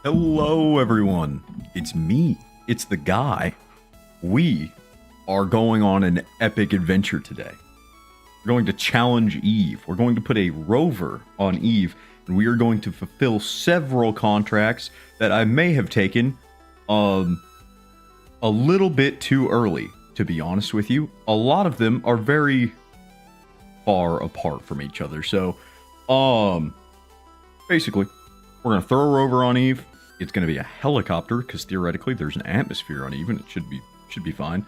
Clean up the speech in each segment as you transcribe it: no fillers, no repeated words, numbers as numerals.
Hello, everyone. It's me. It's the guy. We are going on an epic adventure today. We're going to challenge Eve. We're going to put a rover on Eve, and we are going to fulfill several contracts that I may have taken a little bit too early, to be honest with you. A lot of them are very far apart from each other. So, basically, we're going to throw a rover on Eve. It's going to be a helicopter because theoretically there's an atmosphere on Eve and it should be fine.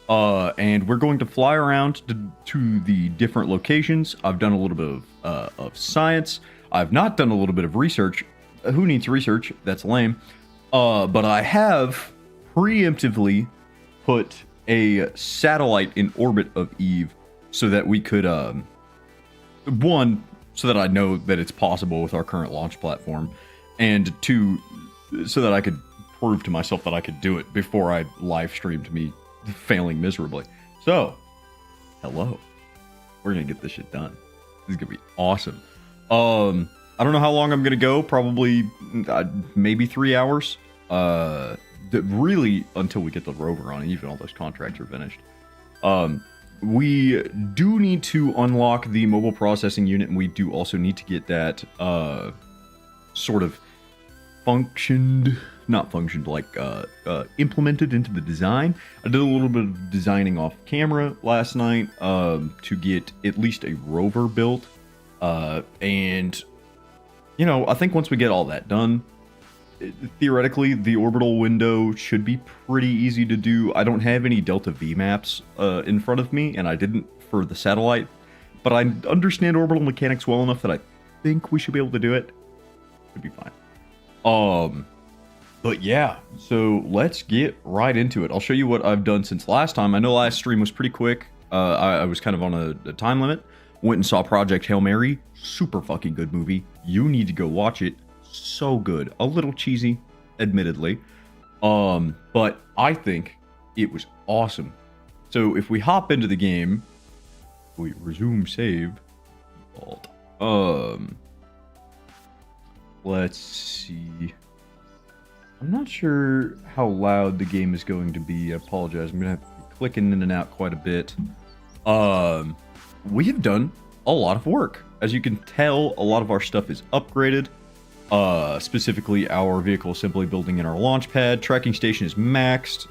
And we're going to fly around to the different locations. I've done a little bit of science. I've not done a little bit of research. Who needs research? That's lame. But I have preemptively put a satellite in orbit of Eve so that we could, one, so that I know that it's possible with our current launch platform, and two, so that I could prove to myself that I could do it before I live streamed me failing miserably. So, hello. We're gonna get this shit done. This is gonna be awesome. I don't know how long I'm gonna go. Probably, maybe 3 hours. Really, until we get the rover on, even all those contracts are finished. We do need to unlock the mobile processing unit, and we do also need to get that sort of implemented into the design. I did a little bit of designing off camera last night to get at least a rover built. And, you know, I think once we get all that done, theoretically, the orbital window should be pretty easy to do. I don't have any Delta V maps in front of me, and I didn't for the satellite, but I understand orbital mechanics well enough that I think we should be able to do it. Should be fine. But yeah, so let's get right into it. I'll show you what I've done since last time. I know last stream was pretty quick. I was kind of on a time limit. Went and saw Project Hail Mary. Super fucking good movie. You need to go watch it. So good. A little cheesy, admittedly. But I think it was awesome. So if we hop into the game, we resume save. Let's see. I'm not sure how loud the game is going to be. I apologize. I'm going to have to be clicking in and out quite a bit. We have done a lot of work. As you can tell, a lot of our stuff is upgraded. Specifically our vehicle assembly building in our launch pad. Tracking station is maxed.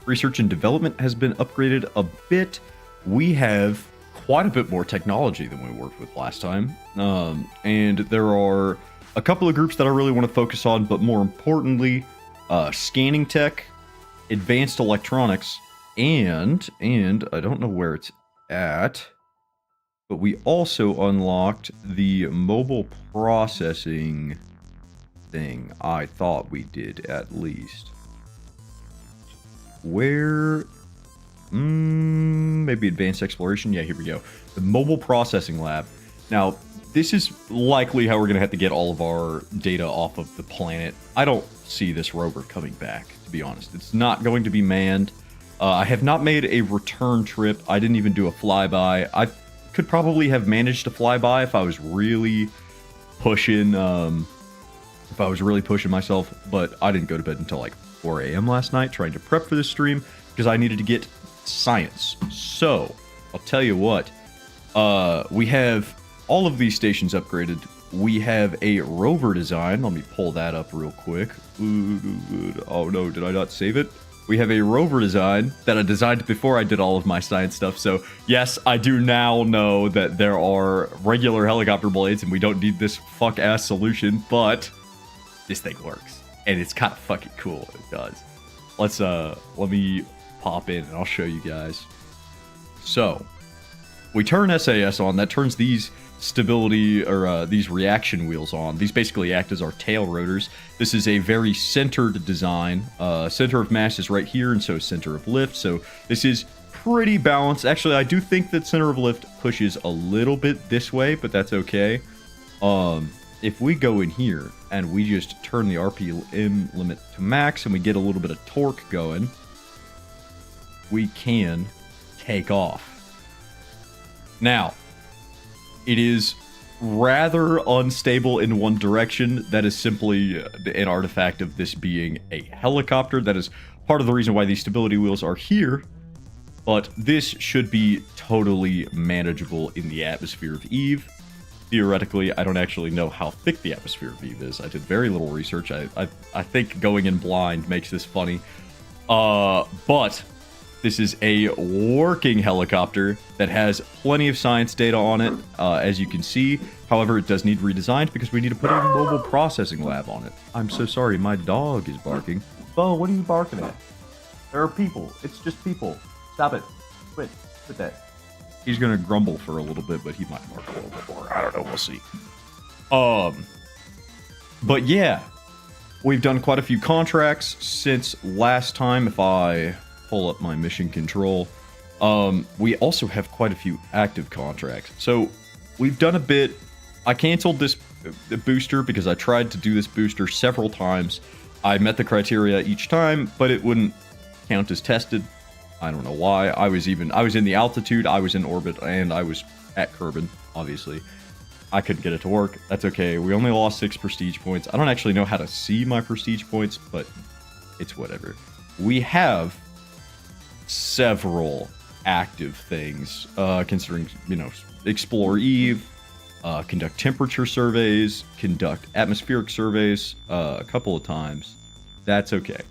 Research and development has been upgraded a bit. We have quite a bit more technology than we worked with last time. And there are a couple of groups that I really want to focus on, but more importantly, scanning tech, advanced electronics, and I don't know where it's at, but we also unlocked the mobile processing thing. I thought we did, at least. Where? Maybe advanced exploration. Yeah, here we go. The mobile processing lab. Now, this is likely how we're going to have to get all of our data off of the planet. I don't see this rover coming back, to be honest. It's not going to be manned. I have not made a return trip. I didn't even do a flyby. I could probably have managed to fly by if I was really pushing, myself, but I didn't go to bed until like 4 a.m. last night trying to prep for this stream because I needed to get science. So, I'll tell you what, we have all of these stations upgraded. We have a rover design. Let me pull that up real quick. Oh no, did I not save it? We have a rover design that I designed before I did all of my science stuff. So yes, I do now know that there are regular helicopter blades and we don't need this fuck-ass solution, but this thing works. And it's kind of fucking cool. It does. Let me pop in and I'll show you guys. So, we turn SAS on. That turns these stability or these reaction wheels on. These basically act as our tail rotors. This is a very centered design. Center of mass is right here, and so center of lift. So this is pretty balanced. Actually, I do think that center of lift pushes a little bit this way, but that's okay. If we go in here and we just turn the RPM limit to max and we get a little bit of torque going, we can take off. Now, it is rather unstable in one direction. That is simply an artifact of this being a helicopter. That is part of the reason why these stability wheels are here. But this should be totally manageable in the atmosphere of Eve. Theoretically, I don't actually know how thick the atmosphere of Eve is. I did very little research. I think going in blind makes this funny. But this is a working helicopter that has plenty of science data on it, as you can see. However, it does need redesigned because we need to put a mobile processing lab on it. I'm so sorry, my dog is barking. Bo, what are you barking at? There are people. It's just people. Stop it. Quit that. He's gonna grumble for a little bit, but he might bark a little bit more. I don't know. We'll see. But yeah, we've done quite a few contracts since last time. If I pull up my mission control, we also have quite a few active contracts. So we've done a bit. I canceled this booster because I tried to do this booster several times. I met the criteria each time, but it wouldn't count as tested. I don't know why. I was in the altitude, I was in orbit, and I was at Kerbal, obviously. I couldn't get it to work. That's okay. We only lost 6 prestige points. I don't actually know how to see my prestige points, but it's whatever. We have several active things, considering, explore Eve, conduct temperature surveys, conduct atmospheric surveys, a couple of times. That's okay.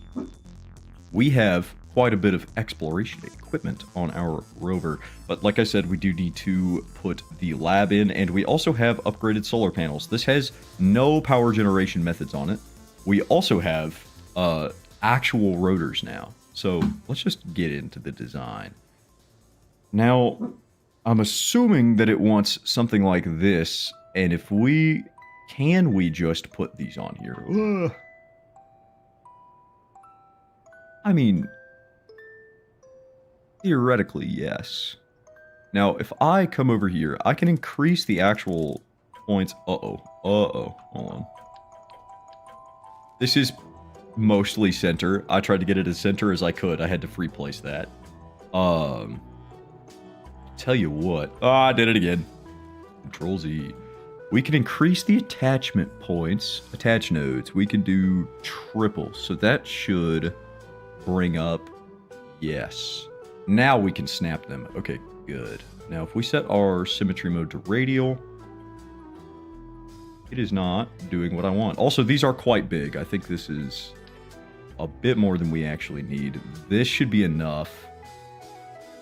We have quite a bit of exploration equipment on our rover, but like I said, we do need to put the lab in, and we also have upgraded solar panels. This has no power generation methods on it. We also have actual rotors now, so let's just get into the design. Now, I'm assuming that it wants something like this, and if we just put these on here? I mean, theoretically, yes. Now, if I come over here, I can increase the actual points. Hold on. This is mostly center. I tried to get it as center as I could. I had to free place that. Tell you what. I did it again. Control Z. We can increase the attachment points, attach nodes. We can do triple, so that should bring up, yes. Now we can snap them. Okay, good. Now if we set our symmetry mode to radial, it is not doing what I want. Also, these are quite big. I think this is a bit more than we actually need. This should be enough.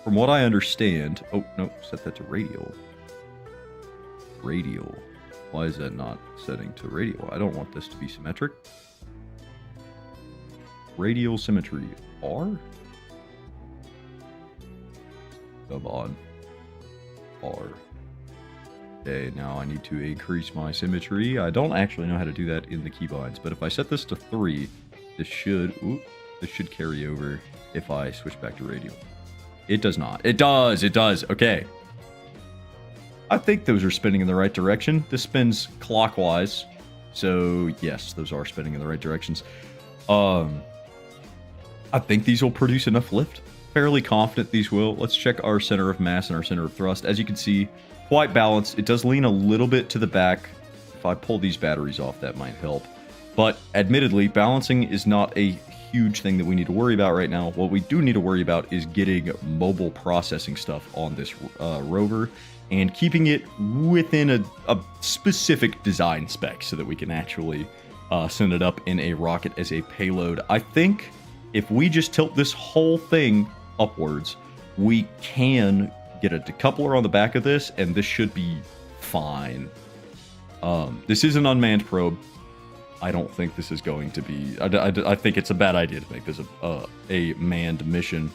From what I understand... Oh, no, set that to radial. Radial. Why is that not setting to radial? I don't want this to be symmetric. Radial symmetry R? Come on. R. Okay, now I need to increase my symmetry. I don't actually know how to do that in the keybinds, but if I set this to 3, this should carry over if I switch back to radial. It does not. It does! It does! Okay. I think those are spinning in the right direction. This spins clockwise, so yes, those are spinning in the right directions. I think these will produce enough lift. Fairly confident these will. Let's check our center of mass and our center of thrust. As you can see, quite balanced. It does lean a little bit to the back. If I pull these batteries off, that might help. But admittedly, balancing is not a huge thing that we need to worry about right now. What we do need to worry about is getting mobile processing stuff on this rover and keeping it within a specific design spec so that we can actually send it up in a rocket as a payload. I think if we just tilt this whole thing upwards, we can get a decoupler on the back of this, and this should be fine. This is an unmanned probe. I don't think this is going to be... I think it's a bad idea to make this a manned mission.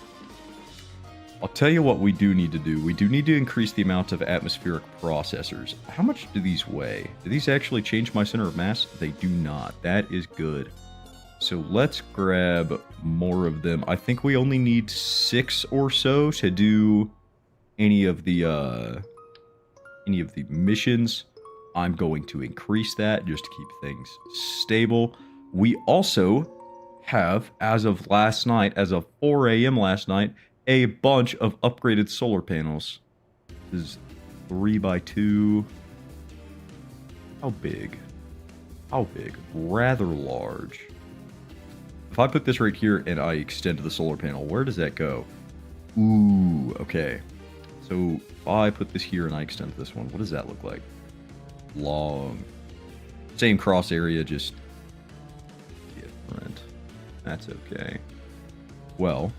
I'll tell you what we do need to do. We do need to increase the amount of atmospheric processors. How much do these weigh? Do these actually change my center of mass? They do not. That is good. So let's grab more of them. I think we only need 6 or so to do any of the missions. I'm going to increase that just to keep things stable. We also have, as of last night, as of 4 a.m. last night, a bunch of upgraded solar panels. This is 3x2. How big? How big? Rather large. If I put this right here and I extend the solar panel, where does that go? Ooh, okay. So if I put this here and I extend this one, what does that look like? Long. Same cross area, just different. That's okay. Well,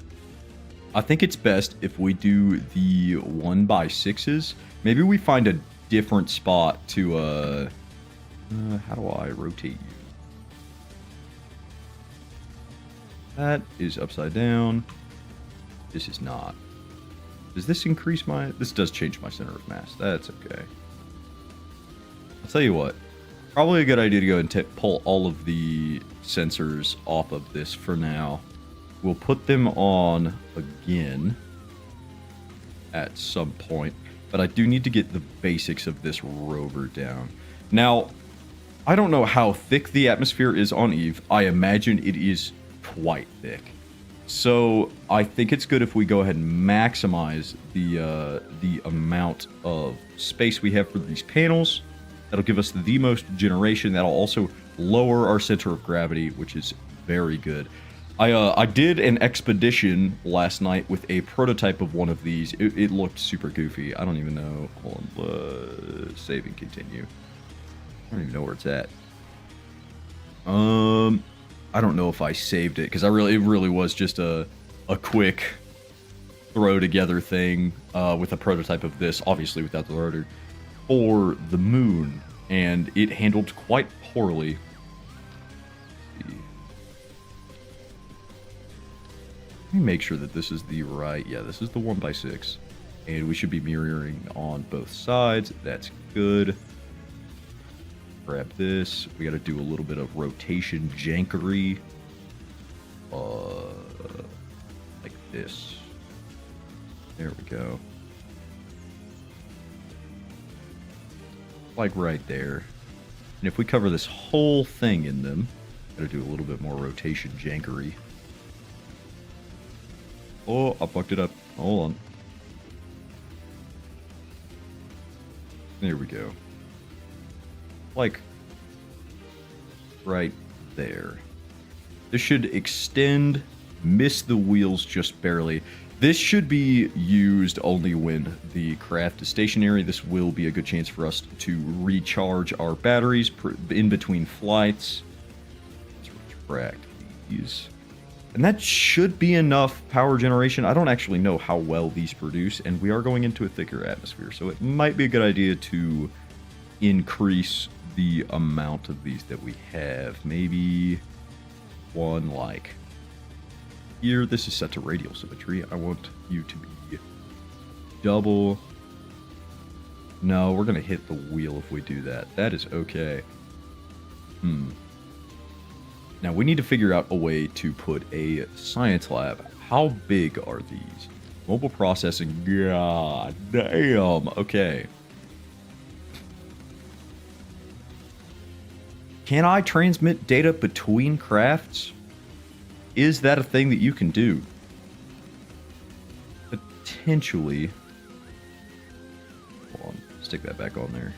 I think it's best if we do the 1x6s. Maybe we find a different spot to, how do I rotate you? That is upside down. This is not. Does this increase my... This does change my center of mass. That's okay. I'll tell you what. Probably a good idea to go and pull all of the sensors off of this for now. We'll put them on again at some point. But I do need to get the basics of this rover down. Now, I don't know how thick the atmosphere is on Eve. I imagine it is quite thick. So I think it's good if we go ahead and maximize the amount of space we have for these panels. That'll give us the most generation. That'll also lower our center of gravity, which is very good. I did an expedition last night with a prototype of one of these. It looked super goofy. I don't even know. Hold on. Save and continue. I don't even know where it's at. I don't know if I saved it because it really was just a quick throw together thing with a prototype of this, obviously without the rotor, for the moon, and it handled quite poorly. Let me make sure that this is the right. Yeah, this is the 1x6, and we should be mirroring on both sides. That's good. Grab this. We got to do a little bit of rotation jankery. Like this. There we go. Like right there. And if we cover this whole thing in them, got to do a little bit more rotation jankery. Oh, I fucked it up. Hold on. There we go. Like right there. This should extend, miss the wheels just barely. This should be used only when the craft is stationary. This will be a good chance for us to recharge our batteries in between flights. Let's retract these. And that should be enough power generation. I don't actually know how well these produce, and we are going into a thicker atmosphere, so it might be a good idea to increase the amount of these that we have. Maybe one like here. This is set to radial symmetry. I want you to be double. No, we're gonna hit the wheel if we do that. That is okay. Now we need to figure out a way to put a science lab. How big are these? Mobile processing. God damn. Okay. Can I transmit data between crafts? Is that a thing that you can do? Potentially. Hold on. Stick that back on there.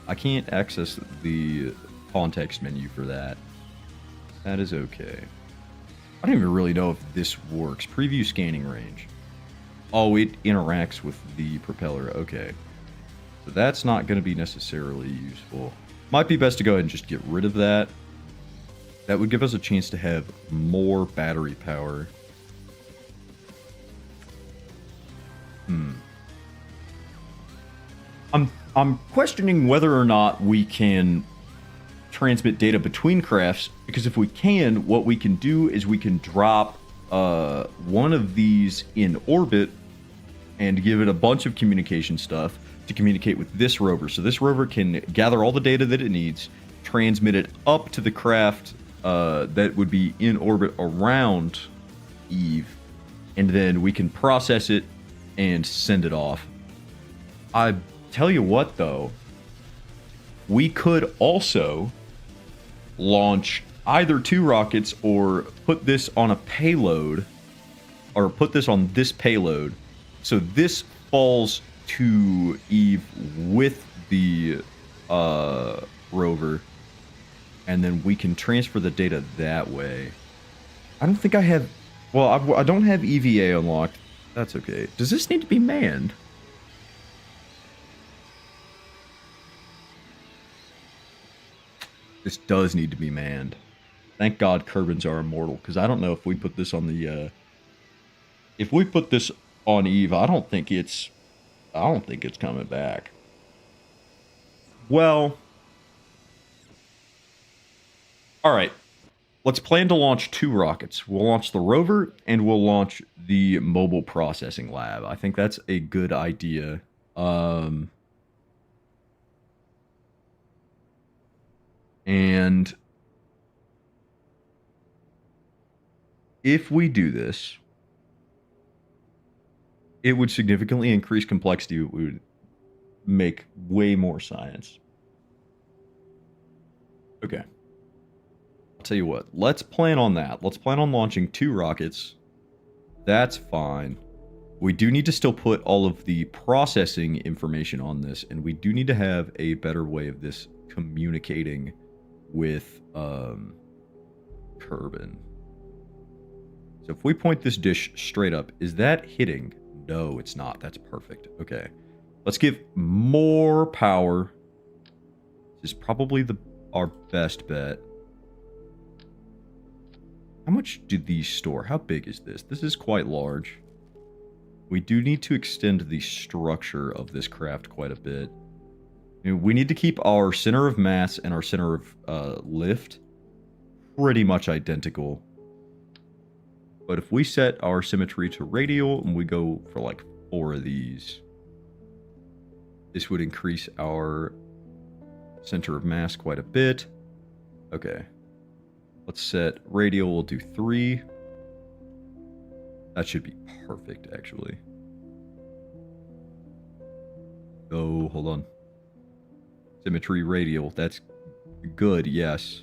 I can't access the context menu for that. That is okay. I don't even really know if this works. Preview scanning range. Oh, it interacts with the propeller. Okay. So that's not going to be necessarily useful. Might be best to go ahead and just get rid of that. That would give us a chance to have more battery power. I'm questioning whether or not we can transmit data between crafts, because if we can, what we can do is we can drop one of these in orbit and give it a bunch of communication stuff to communicate with this rover. So this rover can gather all the data that it needs, transmit it up to the craft that would be in orbit around Eve, and then we can process it and send it off. I tell you what, though, we could also launch either 2 rockets or put this on a payload, or put this on this payload, so this falls to Eve with the rover, and then we can transfer the data that way. I don't think I have... Well, I don't have EVA unlocked. That's okay. Does this need to be manned? This does need to be manned. Thank God Kerbals are immortal, because I don't know if we put this on the... if we put this on Eve, I don't think it's coming back. Well... Alright. Let's plan to launch 2 rockets. We'll launch the rover, and we'll launch the mobile processing lab. I think that's a good idea. And if we do this, it would significantly increase complexity. It would make way more science. Okay. I'll tell you what. Let's plan on that. Let's plan on launching 2 rockets. That's fine. We do need to still put all of the processing information on this, and we do need to have a better way of this communicating with Kerbal. So if we point this dish straight up, is that hitting? No, it's not. That's perfect. Okay. Let's give more power. This is probably our best bet. How much do these store? How big is this? This is quite large. We do need to extend the structure of this craft quite a bit. We need to keep our center of mass and our center of lift pretty much identical. But if we set our symmetry to radial and we go for like 4 of these, this would increase our center of mass quite a bit. Okay. Let's set radial, we'll do 3. That should be perfect, actually. Oh, hold on. Symmetry radial, that's good, yes.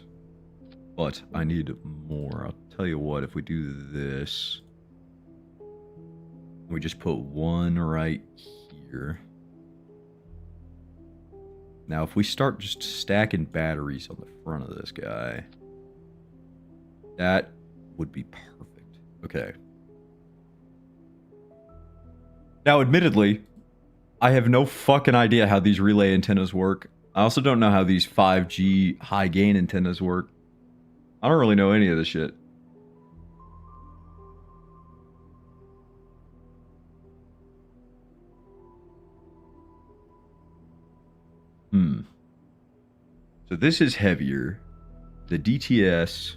But I need more. I'll tell you what, if we do this, we just put 1 right here. Now, if we start just stacking batteries on the front of this guy, that would be perfect. Okay. Now, admittedly, I have no fucking idea how these relay antennas work. I also don't know how these 5G high gain antennas work. I don't really know any of this shit. So this is heavier. The DTS.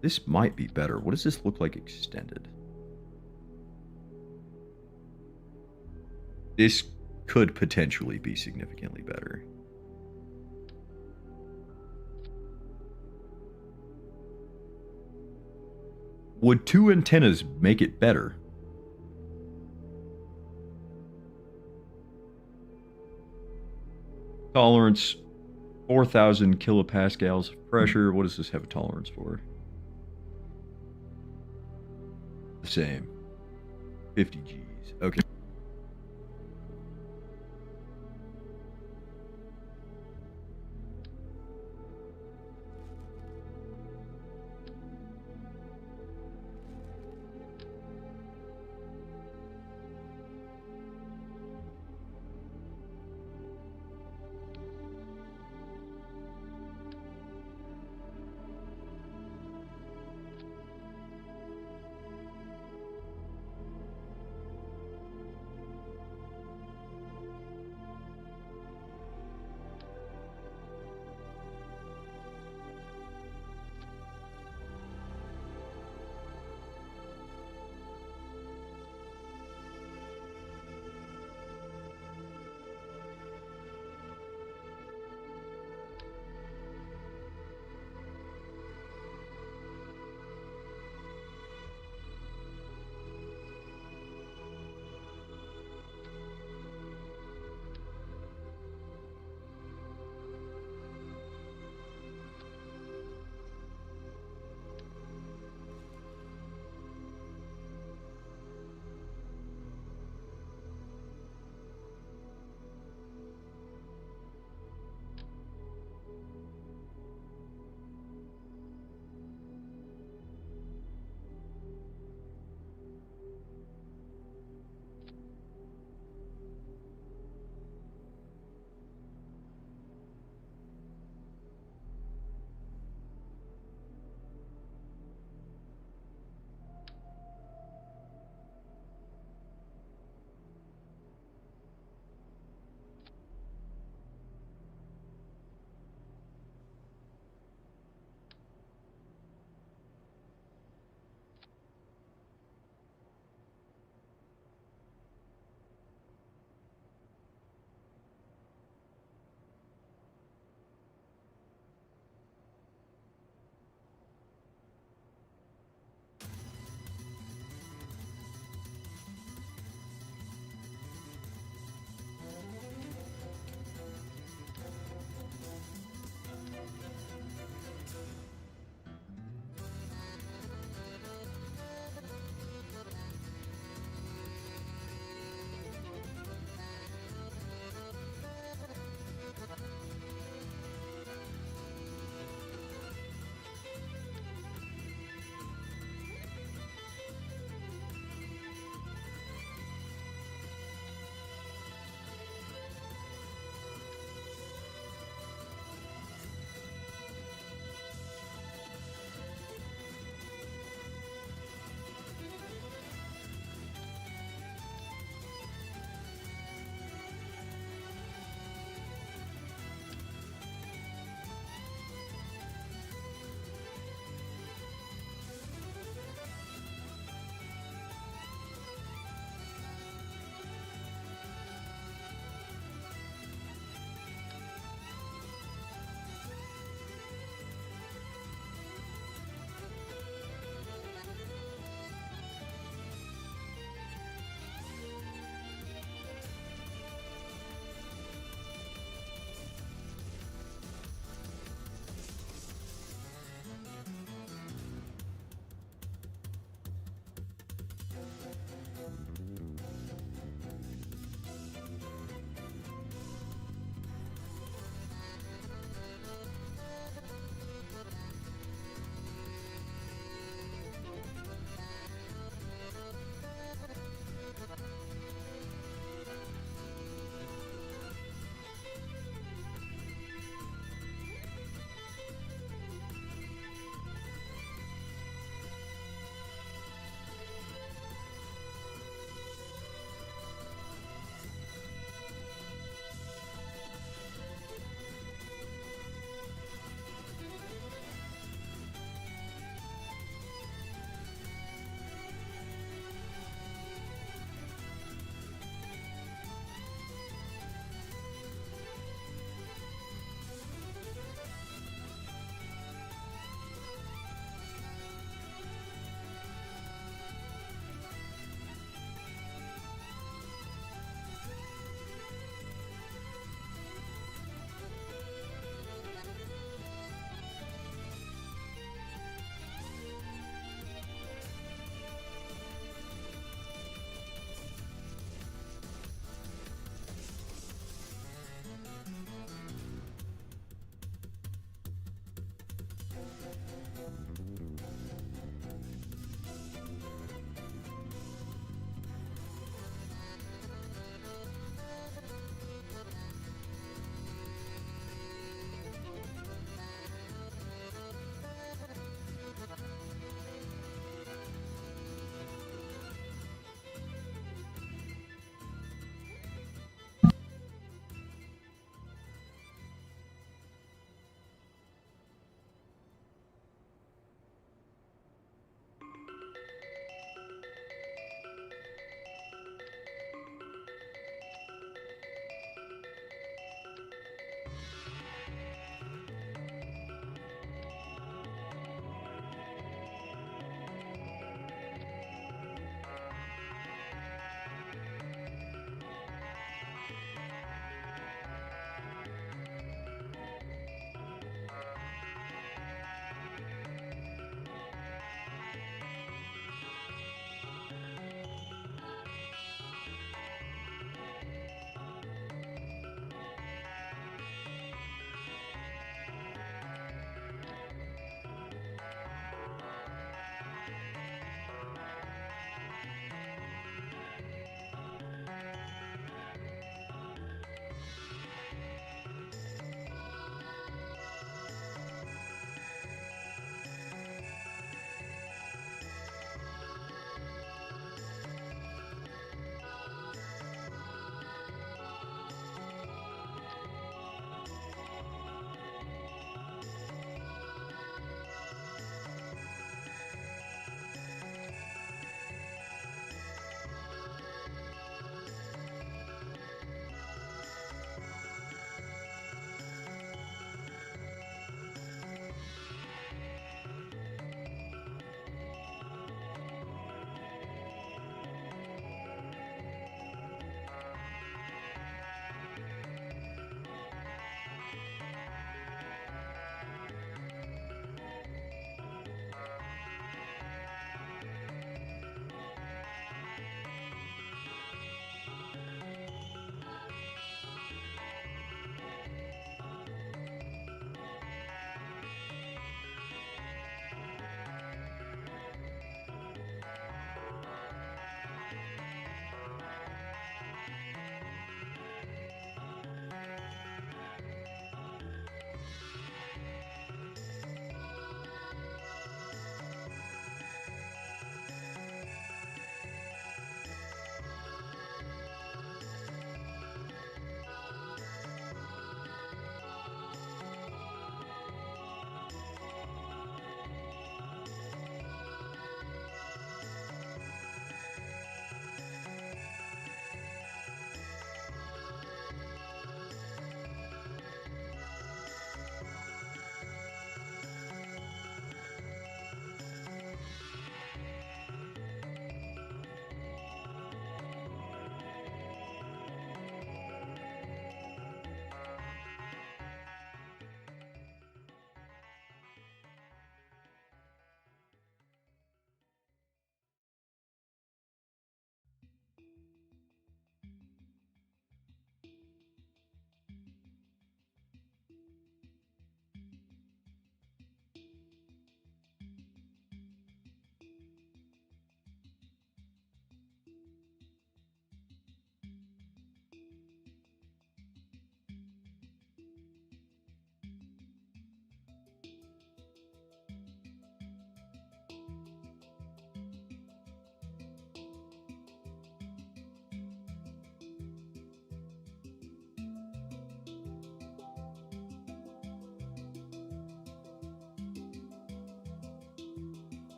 This might be better. What does this look like extended? This could potentially be significantly better. Would 2 antennas make it better? Tolerance, 4,000 kilopascals of pressure. What does this have a tolerance for? The same. 50 Gs. Okay.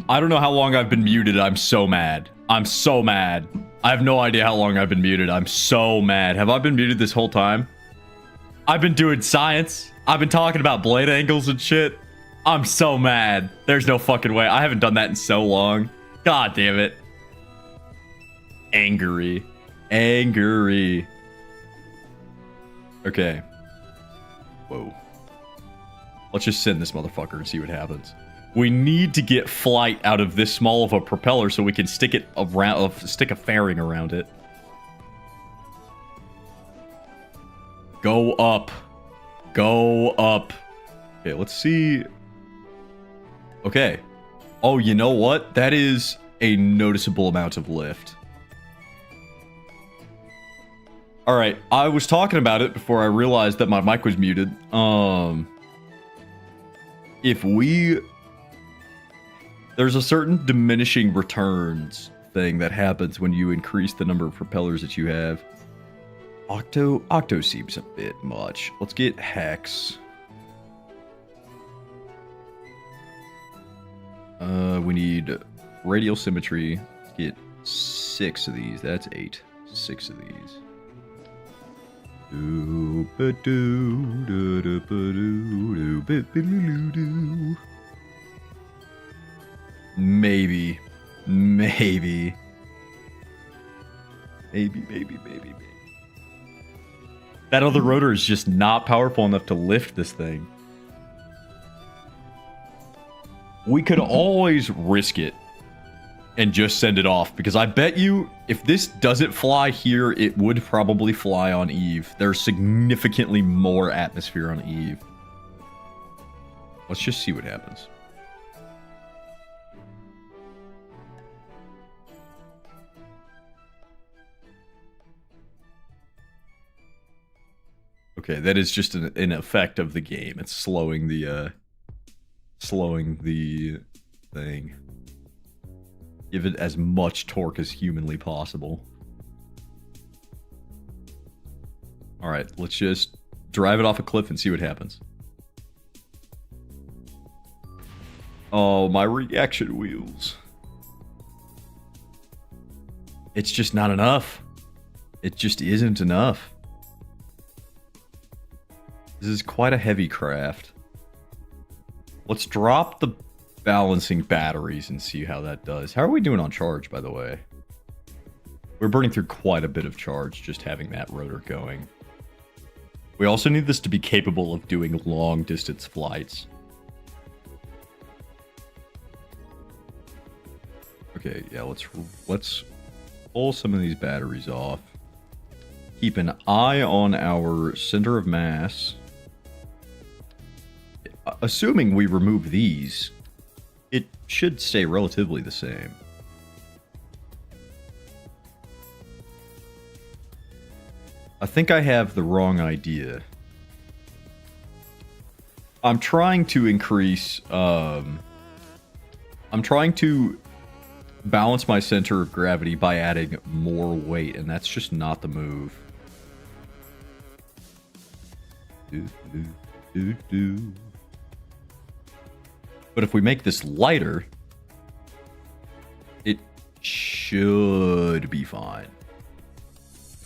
I don't know how long I've been muted. I'm so mad. I'm so mad. I have no idea how long I've been muted. I'm so mad. Have I been muted this whole time? I've been doing science. I've been talking about blade angles and shit. I'm so mad. There's no fucking way. I haven't done that in so long. God damn it. Angry. Angry. Okay. Whoa. Let's just send this motherfucker and see what happens. We need to get flight out of this small of a propeller so we can stick it around, stick a fairing around it. Go up. Go up. Okay, let's see. Okay. Oh, you know what? That is a noticeable amount of lift. Alright, I was talking about it before I realized that my mic was muted. If we... There's a certain diminishing returns thing that happens when you increase the number of propellers that you have. Octo seems a bit much. Let's get Hex. We need radial symmetry. Let's get 6 of these. That's 8. 6 of these. Maybe. Maybe. Maybe. That other rotor is just not powerful enough to lift this thing. We could always risk it and just send it off, because I bet you if this doesn't fly here, it would probably fly on Eve. There's significantly more atmosphere on Eve. Let's just see what happens. Okay, that is just an effect of the game. It's slowing the thing. Give it as much torque as humanly possible. Alright, let's just drive it off a cliff and see what happens. Oh, my reaction wheels. It's just not enough. It just isn't enough. This is quite a heavy craft. Let's drop the balancing batteries and see how that does. How are we doing on charge, by the way? We're burning through quite a bit of charge just having that rotor going. We also need this to be capable of doing long distance flights. Okay, yeah, let's pull some of these batteries off. Keep an eye on our center of mass. Assuming we remove these, it should stay relatively the same. I think I have the wrong idea. I'm trying to increase, I'm trying to balance my center of gravity by adding more weight, and that's just not the move. But if we make this lighter, it should be fine.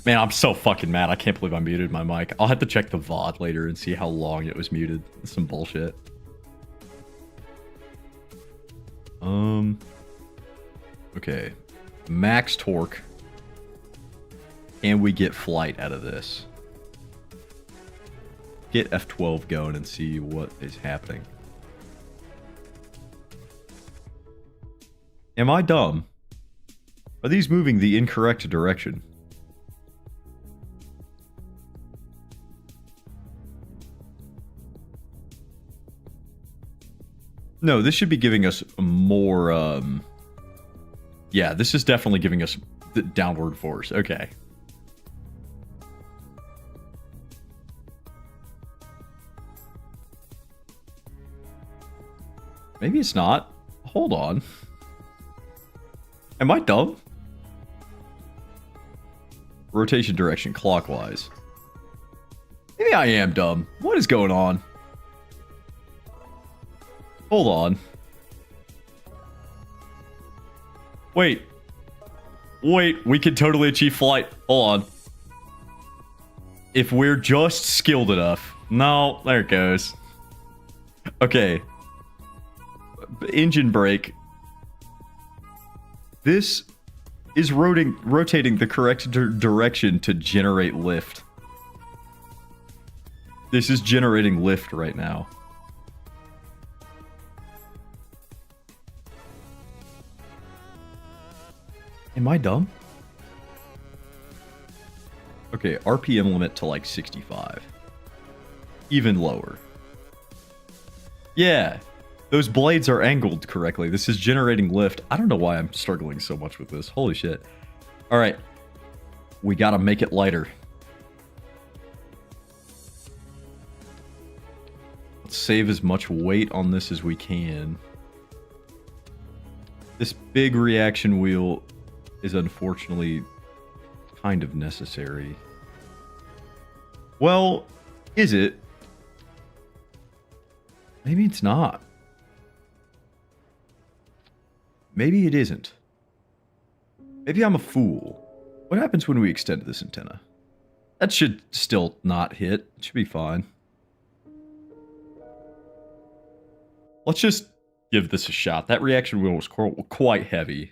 Man, I'm so fucking mad. I can't believe I muted my mic. I'll have to check the VOD later and see how long it was muted. It's some bullshit. Okay. Max torque. Can we get flight out of this? Get F12 going and see what is happening. Am I dumb? Are these moving the incorrect direction? No, this should be giving us more, yeah, this is definitely giving us the downward force. Okay. Maybe it's not. Hold on. Am I dumb? Rotation direction clockwise. Maybe I am dumb. What is going on? Hold on. Wait. Wait, we can totally achieve flight. Hold on. If we're just skilled enough. No, there it goes. Okay. Engine brake. This is rotating the correct direction to generate lift. This is generating lift right now. Am I dumb? Okay, RPM limit to like 65. Even lower. Yeah, those blades are angled correctly. This is generating lift. I don't know why I'm struggling so much with this. Holy shit. All right, we gotta make it lighter. Let's save as much weight on this as we can. This big reaction wheel is unfortunately kind of necessary. Well, is it? Maybe it's not. Maybe it isn't. Maybe I'm a fool. What happens when we extend this antenna? That should still not hit. It should be fine. Let's just give this a shot. That reaction wheel was quite heavy.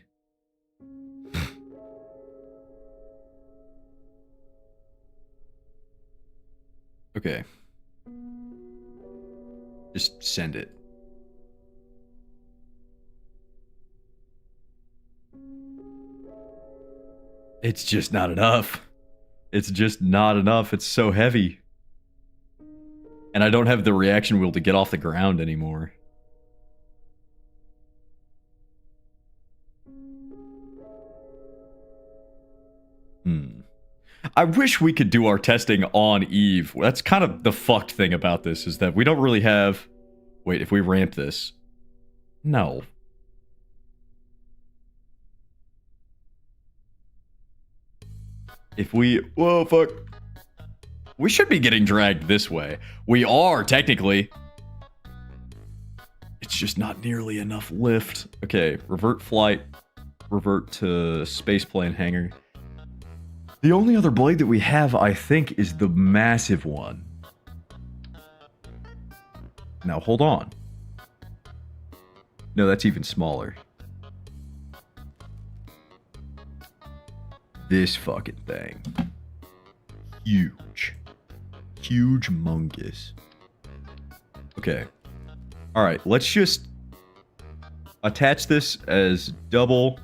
Okay. Just send it. It's just not enough. It's just not enough. It's so heavy. And I don't have the reaction wheel to get off the ground anymore. I wish we could do our testing on Eve. That's kind of the fucked thing about this, is that we don't really have... Wait, if we ramp this... No. If we... Whoa, fuck. We should be getting dragged this way. We are, technically. It's just not nearly enough lift. Okay, revert flight. Revert to spaceplane hangar. The only other blade that we have, I think, is the massive one. Now, hold on. No, that's even smaller. This fucking thing. Huge. Huge mungus. Okay. Alright, let's just attach this as double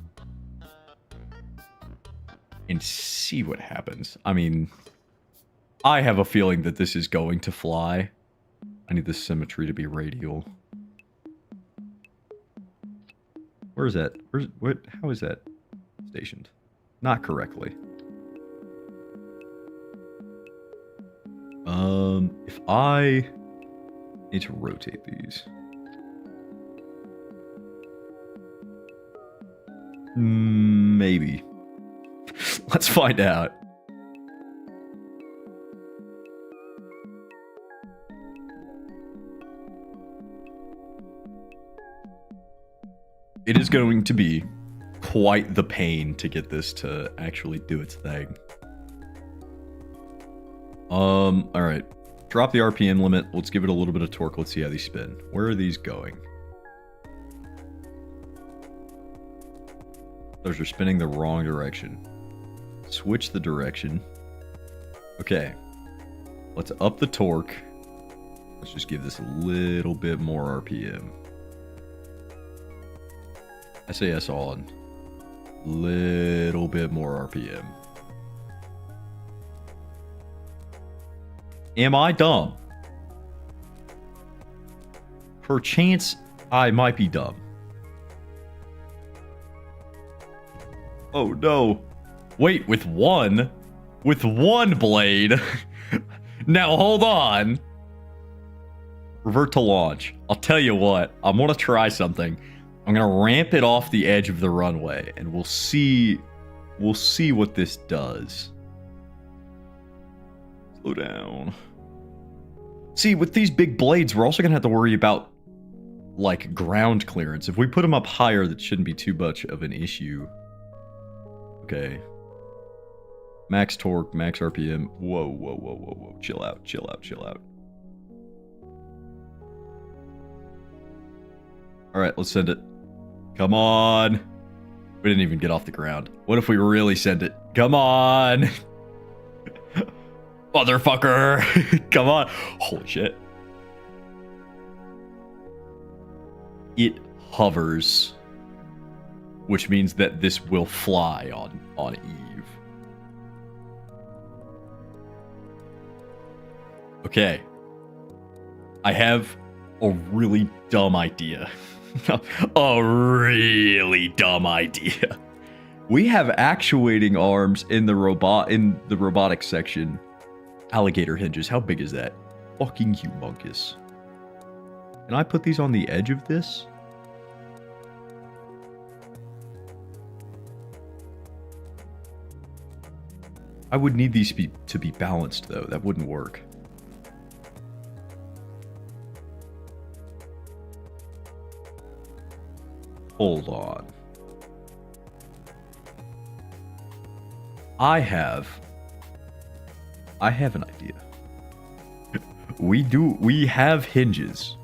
and see what happens. I mean, I have a feeling that this is going to fly. I need the symmetry to be radial. Where is that? How is that stationed? Not correctly. If I need to rotate these. Maybe. Let's find out. It is going to be quite the pain to get this to actually do its thing. Alright. Drop the RPM limit. Let's give it a little bit of torque. Let's see how these spin. Where are these going? Those are spinning the wrong direction. Switch the direction. Okay. Let's up the torque. Let's just give this a little bit more RPM. SAS on. Little bit more RPM. Am I dumb? Perchance I might be dumb. Oh no. Wait, with one? With one blade? Now hold on. Revert to launch. I'll tell you what, I'm gonna try something. I'm gonna ramp it off the edge of the runway, and we'll see what this does. Slow down. See, with these big blades, we're also gonna have to worry about like ground clearance. If we put them up higher, that shouldn't be too much of an issue. Okay. Max torque, max RPM. Whoa, whoa, whoa, whoa, whoa. Chill out, chill out, chill out. Alright, let's send it. Come on. We didn't even get off the ground. What if we really send it? Come on. Motherfucker. Come on. Holy shit. It hovers, which means that this will fly on Eve. Okay. I have a really dumb idea. A really dumb idea. We have actuating arms in the robotics section. Alligator hinges. How big is that? Fucking humongous. Can I put these on the edge of this? I would need these to be balanced, though. That wouldn't work. Hold on. I have an idea. We have hinges.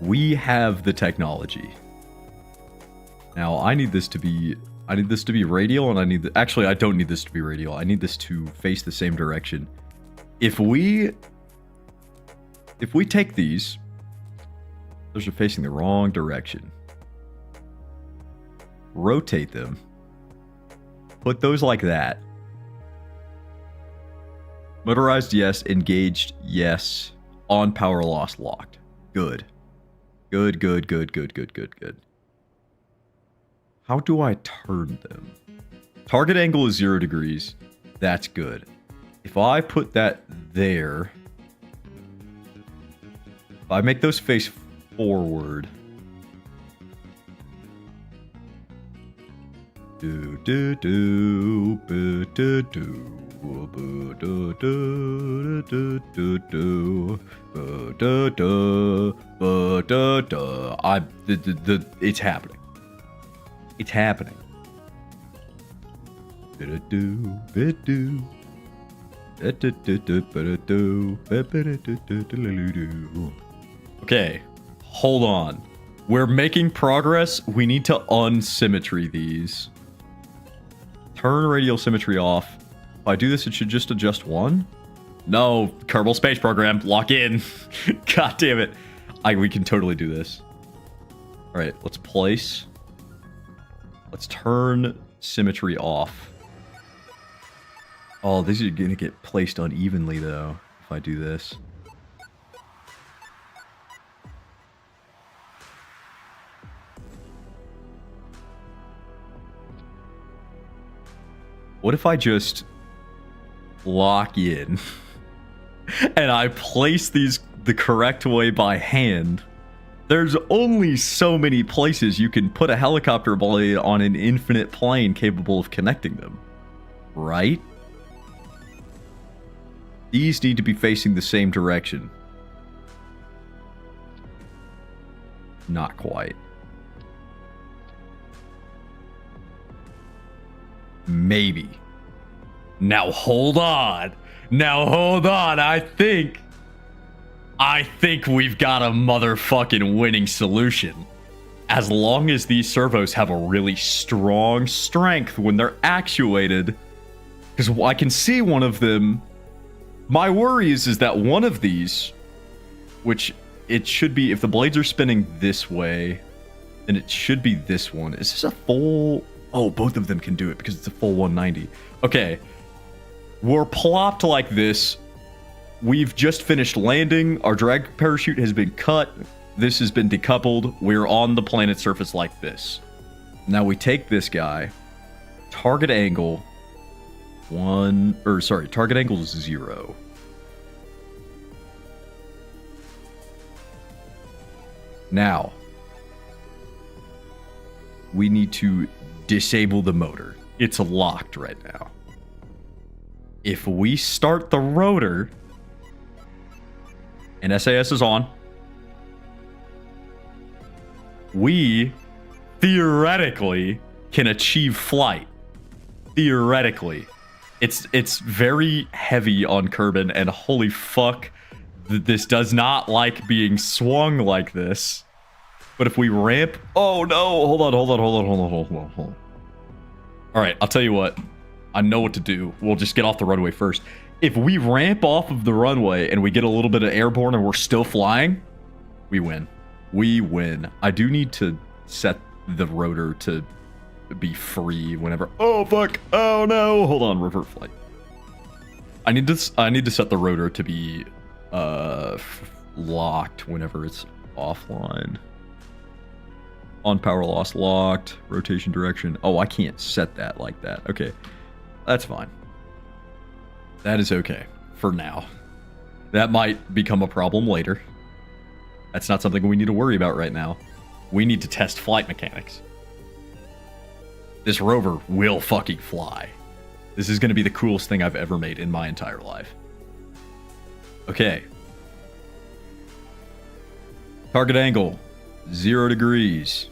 We have the technology. Now I need this to be radial, and actually I don't need this to be radial. I need this to face the same direction. If we take these, those are facing the wrong direction. Rotate them. Put those like that. Motorized, yes. Engaged, yes. On power loss, locked. Good. Good, good, good, good, good, good, good. How do I turn them? Target angle is 0 degrees. That's good. If I put that there, if I make those face forward, do do do do do do. It's happening. It's happening. Okay, hold on. We're making progress. We need to unsymmetry these. Turn radial symmetry off. If I do this, it should just adjust one? No, Kerbal Space Program, lock in. God damn it. We can totally do this. All right, let's place. Let's turn symmetry off. Oh, these are going to get placed unevenly, though, if I do this. What if I just lock in and I place these the correct way by hand? There's only so many places you can put a helicopter blade on an infinite plane capable of connecting them, right? These need to be facing the same direction. Not quite. Maybe. Now hold on. Now hold on. I think we've got a motherfucking winning solution. As long as these servos have a really strong strength when they're actuated. Because I can see one of them. My worry is that one of these, which it should be, if the blades are spinning this way, then it should be this one. Is this a full... Oh, both of them can do it because it's a full 190. Okay. We're plopped like this. We've just finished landing. Our drag parachute has been cut. This has been decoupled. We're on the planet's surface like this. Now we take this guy. Target angle. Target angle is 0. Now. We need to disable the motor. It's locked right now. If we start the rotor and SAS is on, we theoretically can achieve flight. Theoretically. It's very heavy on Kerbal, and holy fuck, this does not like being swung like this. But if we ramp... Oh no, hold on. All right, I'll tell you what. I know what to do. We'll just get off the runway first. If we ramp off of the runway and we get a little bit of airborne and we're still flying, we win. We win. I do need to set the rotor to be free whenever... Oh, fuck. Oh, no. Hold on. Revert flight. I need to set the rotor to be locked whenever it's offline. On power loss locked. Rotation direction. Oh, I can't set that like that. Okay. That's fine. That is okay for now. That might become a problem later. That's not something we need to worry about right now. We need to test flight mechanics. This rover will fucking fly. This is going to be the coolest thing I've ever made in my entire life. Okay. Target angle, 0 degrees.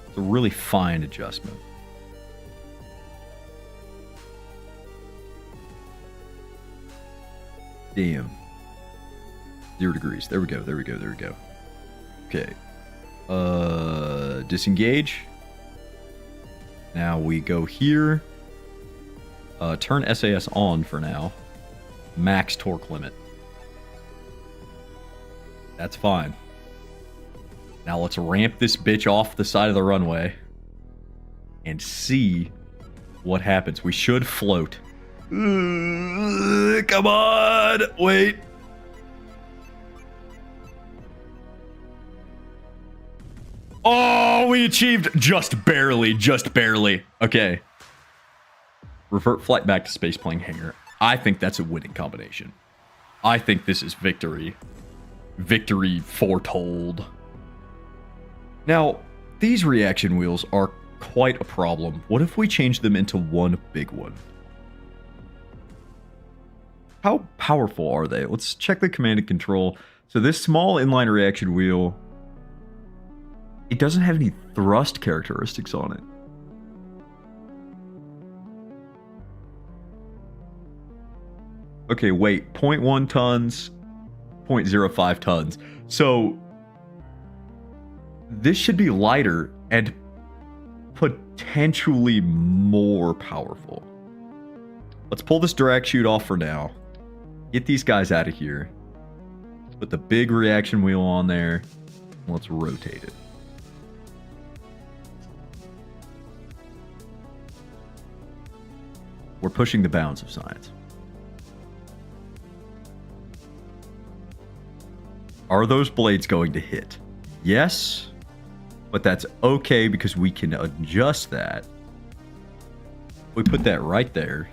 It's a really fine adjustment. Damn. 0 degrees. There we go. Okay. Disengage. Now we go here. Turn SAS on for now. Max torque limit. That's fine. Now let's ramp this bitch off the side of the runway and see what happens. We should float. Come on! Wait. Oh, we achieved just barely. Okay. Revert flight back to spaceplane hangar. I think that's a winning combination. I think this is victory. Victory foretold. Now, these reaction wheels are quite a problem. What if we change them into one big one? How powerful are they? Let's check the command and control. So this small inline reaction wheel, it doesn't have any thrust characteristics on it. Okay, wait, 0.1 tons, 0.05 tons. So this should be lighter and potentially more powerful. Let's pull this drag chute off for now. Get these guys out of here. Put the big reaction wheel on there. Let's rotate it. We're pushing the bounds of science. Are those blades going to hit? Yes, but that's okay because we can adjust that. We put that right there.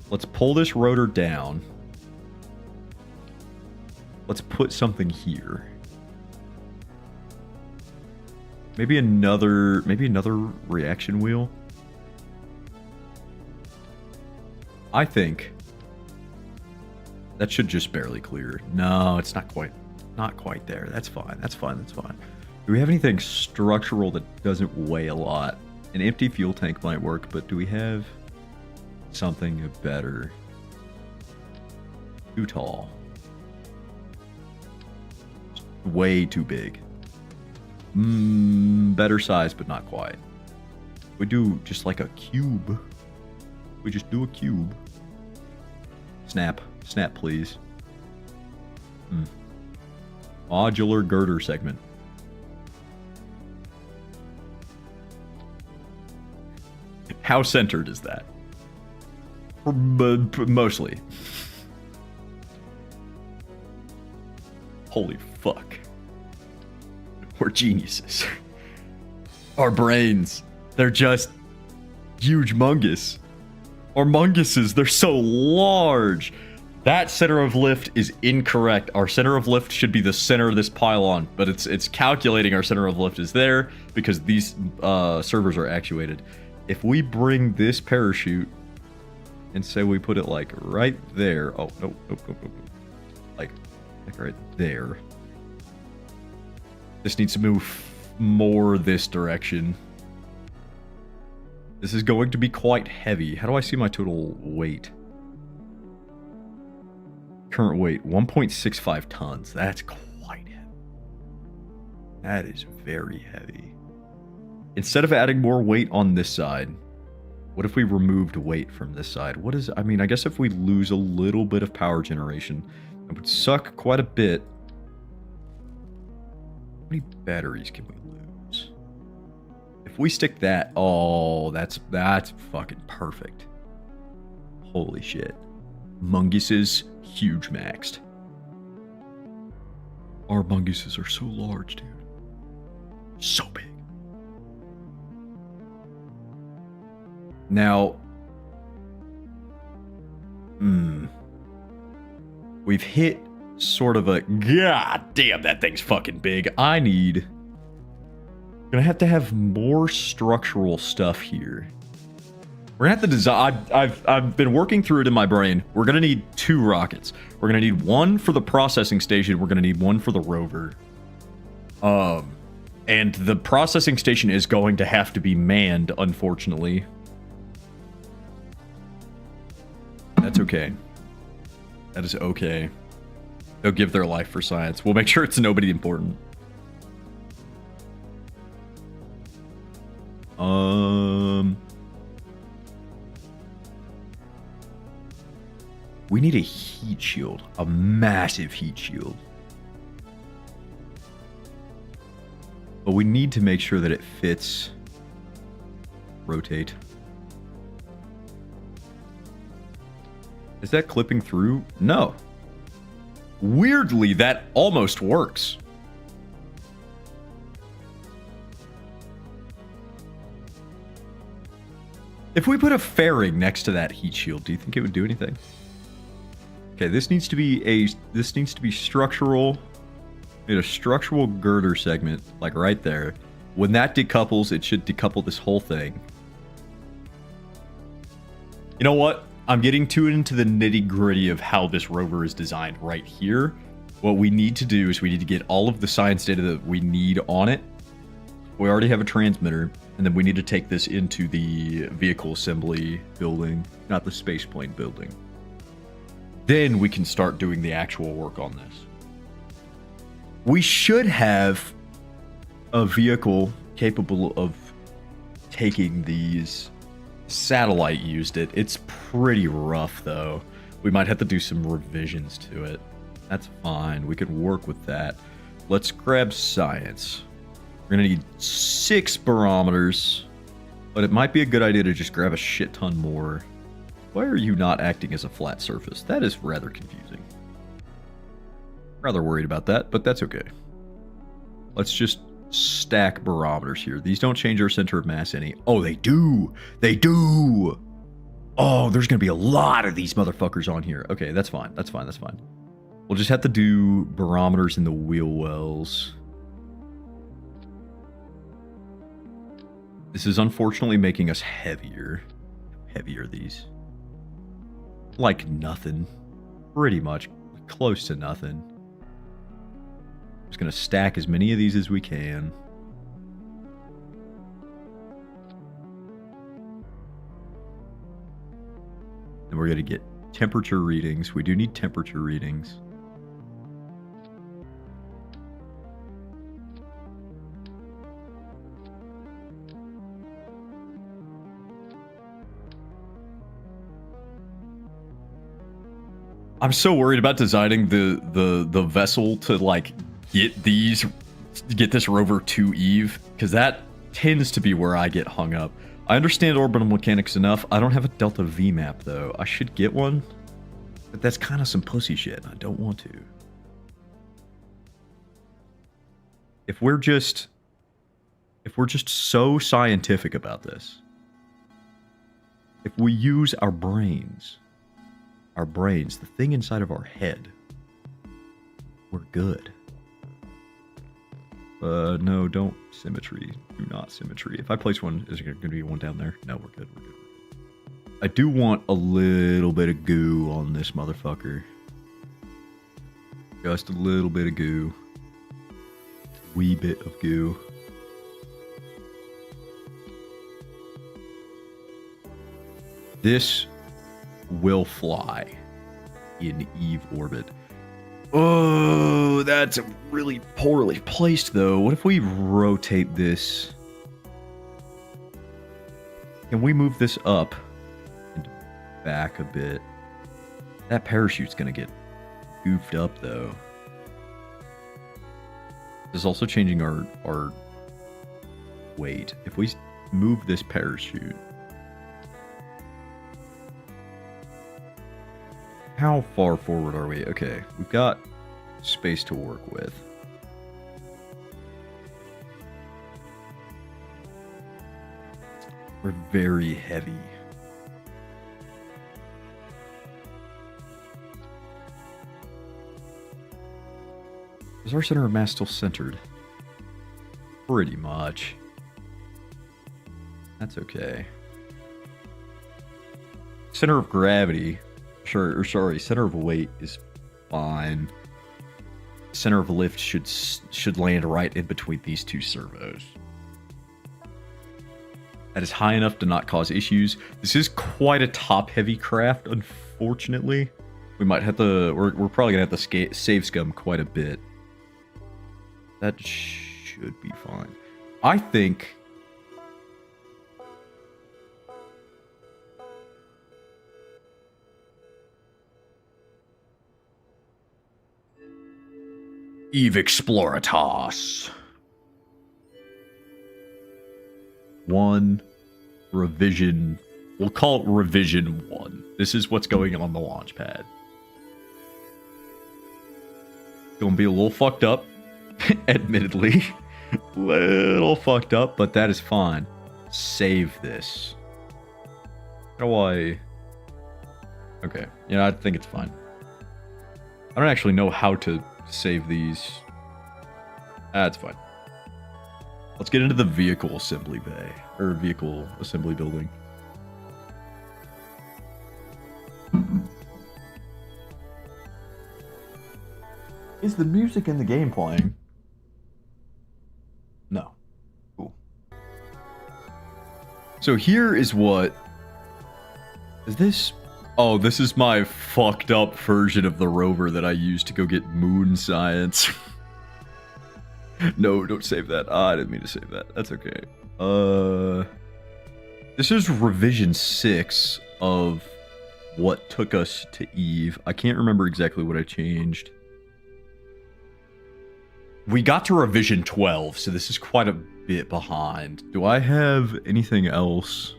Let's pull this rotor down. Let's put something here. Maybe another reaction wheel. I think that should just barely clear. No, it's not quite there. That's fine. Do we have anything structural that doesn't weigh a lot? An empty fuel tank might work, but do we have something better? Too tall. Way too big. Better size, but not quite. We do just like a cube. We just do a cube. Snap, please. Modular girder segment. How centered is that? Mostly. Holy fuck. We're geniuses. Our brains, they're just huge mungus. Our munguses, they're so large. That center of lift is incorrect. Our center of lift should be the center of this pylon, but it's calculating our center of lift is there because these servers are actuated. if we bring this parachute and say we put it like right there. Oh, nope. Like right there. This needs to move more this direction. This is going to be quite heavy. How do I see my total weight? Current weight, 1.65 tons. That's quite heavy. That is very heavy. Instead of adding more weight on this side, what if we removed weight from this side? What is, I mean, I guess if we lose a little bit of power generation, it would suck quite a bit. How many batteries can we lose? If we stick that, oh, that's fucking perfect. Holy shit. Munguses, huge maxed. Our munguses are so large, dude. So big. Now, we've hit sort of a, god damn, that thing's fucking big. Gonna have to have more structural stuff here. We're gonna have to design, I've been working through it in my brain. We're gonna need 2 rockets. We're gonna need one for the processing station. We're gonna need one for the rover. And the processing station is going to have to be manned, unfortunately. That's okay. That is okay. They'll give their life for science. We'll make sure it's nobody important. We need a heat shield. A massive heat shield. But we need to make sure that it fits. Rotate. Is that clipping through? No. Weirdly, that almost works. If we put a fairing next to that heat shield, do you think it would do anything? Okay, this needs to be structural. We need a structural girder segment, like right there. When that decouples, it should decouple this whole thing. You know what? I'm getting too into the nitty-gritty of how this rover is designed right here. What we need to do is we need to get all of the science data that we need on it. We already have a transmitter, and then we need to take this into the vehicle assembly building, not the space plane building. Then we can start doing the actual work on this. We should have a vehicle capable of taking these. Satellite used it. It's pretty rough, though. We might have to do some revisions to it. That's fine. We can work with that. Let's grab science. We're going to need 6 barometers, but it might be a good idea to just grab a shit ton more. Why are you not acting as a flat surface? That is rather confusing. Rather worried about that, but that's okay. Let's just stack barometers here. These don't change our center of mass any. Oh, they do. They do. Oh, there's going to be a lot of these motherfuckers on here. Okay, that's fine. That's fine. That's fine. We'll just have to do barometers in the wheel wells. This is unfortunately making us heavier. Heavier, these. Like nothing. Pretty much. Close to nothing. Just going to stack as many of these as we can. And we're going to get temperature readings. We do need temperature readings. I'm so worried about designing the vessel to like get this rover to Eve, because that tends to be where I get hung up. I understand orbital mechanics enough. I don't have a Delta V map though. I should get one, but that's kind of some pussy shit. I don't want to. If we're just so scientific about this, if we use our brains, the thing inside of our head, we're good. No, don't symmetry. Do not symmetry. If I place one, is there going to be one down there? No, we're good. We're good. I do want a little bit of goo on this motherfucker. Just a little bit of goo. Wee bit of goo. This will fly in Eve orbit. Oh, that's really poorly placed, though. What if we rotate this? Can we move this up and back a bit? That parachute's gonna get goofed up, though. This is also changing our weight. If we move this parachute, how far forward are we? Okay, we've got space to work with. We're very heavy. Is our center of mass still centered? Pretty much. That's okay. Center of gravity, sure, or sorry, center of weight is fine. Center of lift should land right in between these two servos. That is high enough to not cause issues. This is quite a top-heavy craft, unfortunately. We might have to, we're probably gonna have to save scum quite a bit. That should be fine. I think Eve Exploritas. 1 revision. We'll call it revision 1. This is what's going on the launch pad. Gonna be a little fucked up, admittedly. Little fucked up, but that is fine. Save this. How do I... Okay, yeah, I think it's fine. I don't actually know how to save these. That's fine. Let's get into the vehicle assembly bay, or vehicle assembly building. Is the music in the game playing? No. Cool. So here is what... Is this... Oh, this is my fucked up version of the rover that I used to go get moon science. No, don't save that. I didn't mean to save that. That's okay. This is revision 6 of what took us to Eve. I can't remember exactly what I changed. We got to revision 12, so this is quite a bit behind. Do I have anything else?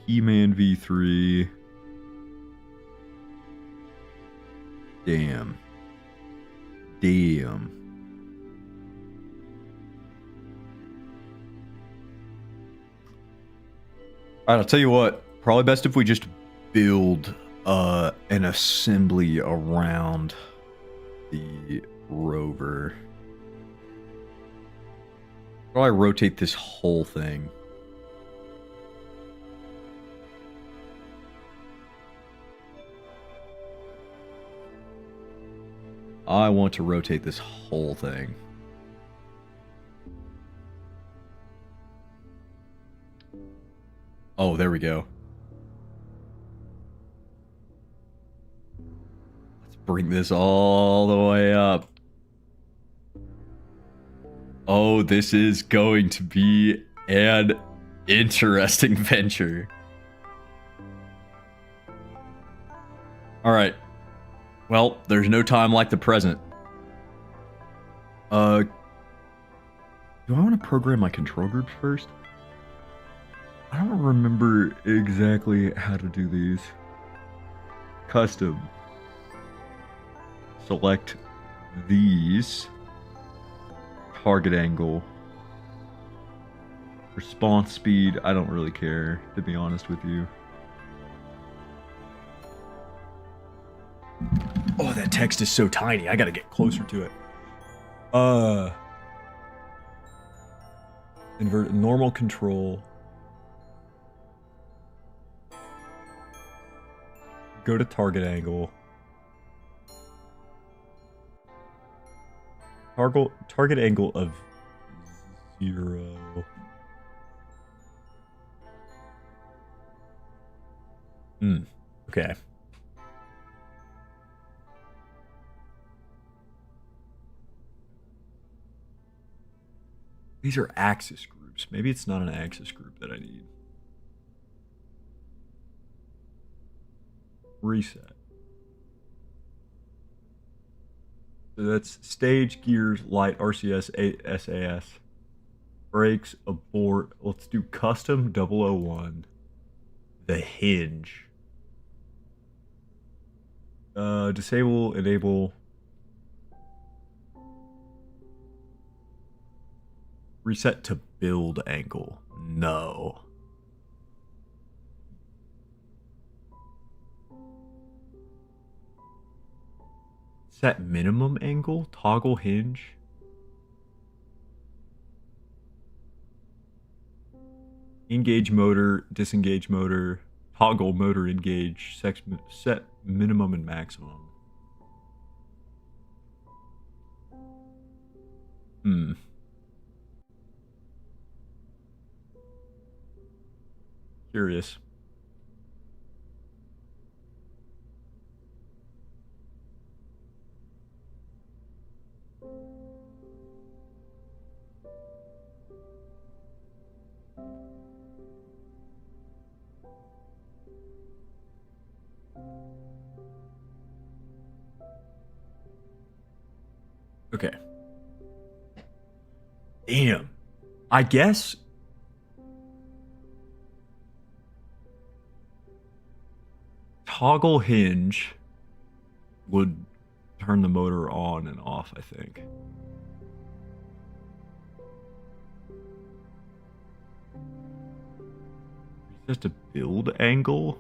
He-Man V3. Damn. Damn. Alright, I'll tell you what. Probably best if we just build an assembly around the rover. How do I rotate this whole thing? I want to rotate this whole thing. Oh, there we go. Let's bring this all the way up. Oh, this is going to be an interesting venture. All right. Well, there's no time like the present. Do I want to program my control groups first? I don't remember exactly how to do these. Custom. Select these. Target angle. Response speed, I don't really care, to be honest with you. Oh, that text is so tiny. I gotta get closer to it. Uh, invert normal control. Go to target angle. Target angle of 0. Okay. These are axis groups. Maybe it's not an axis group that I need. Reset. So that's stage, gears, light, RCS, SAS. Brakes, abort. Let's do custom 001. The hinge. Disable, enable. Reset to build angle. No. Set minimum angle? Toggle hinge? Engage motor, disengage motor, toggle motor engage, set minimum and maximum. Curious. Okay. Damn. I guess toggle hinge would turn the motor on and off, I think. Just a build angle?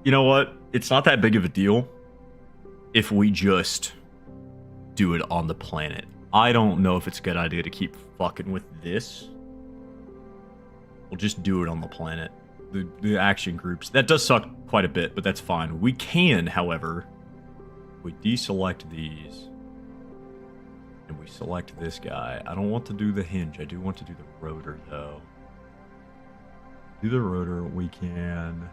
You know what? It's not that big of a deal if we just do it on the planet. I don't know if it's a good idea to keep fucking with this. We'll just do it on the planet. The action groups. That does suck quite a bit, but that's fine. We can, however, we deselect these and we select this guy. I don't want to do the hinge. I do want to do the rotor, though. Do the rotor. We can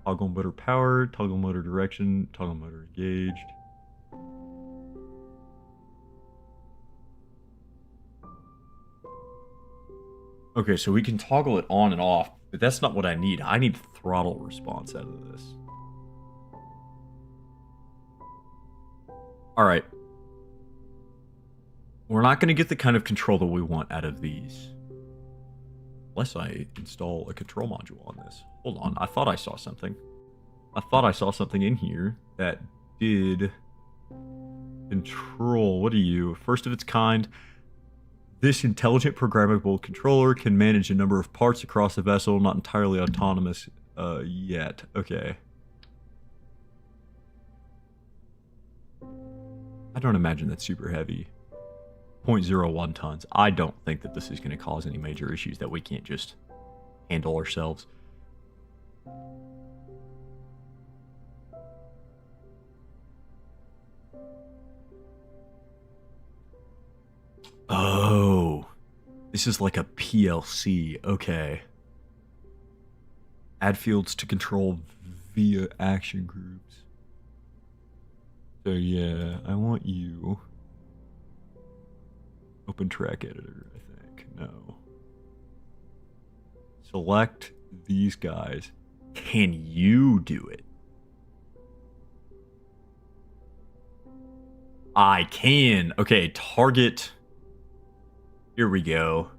toggle motor power, toggle motor direction, toggle motor engaged. Okay, so we can toggle it on and off, but that's not what I need. I need throttle response out of this. All right. We're not going to get the kind of control that we want out of these. Unless I install a control module on this. Hold on, I thought I saw something. I thought I saw something in here that did control. What are you? First of its kind. This intelligent programmable controller can manage a number of parts across the vessel, not entirely autonomous yet. Okay. I don't imagine that's super heavy. 0.01 tons. I don't think that this is going to cause any major issues that we can't just handle ourselves. Oh, this is like a PLC. Okay. Add fields to control via action groups. So yeah, I want you. Open track editor, I think. No. Select these guys. Can you do it? I can. Okay, target. Here we go.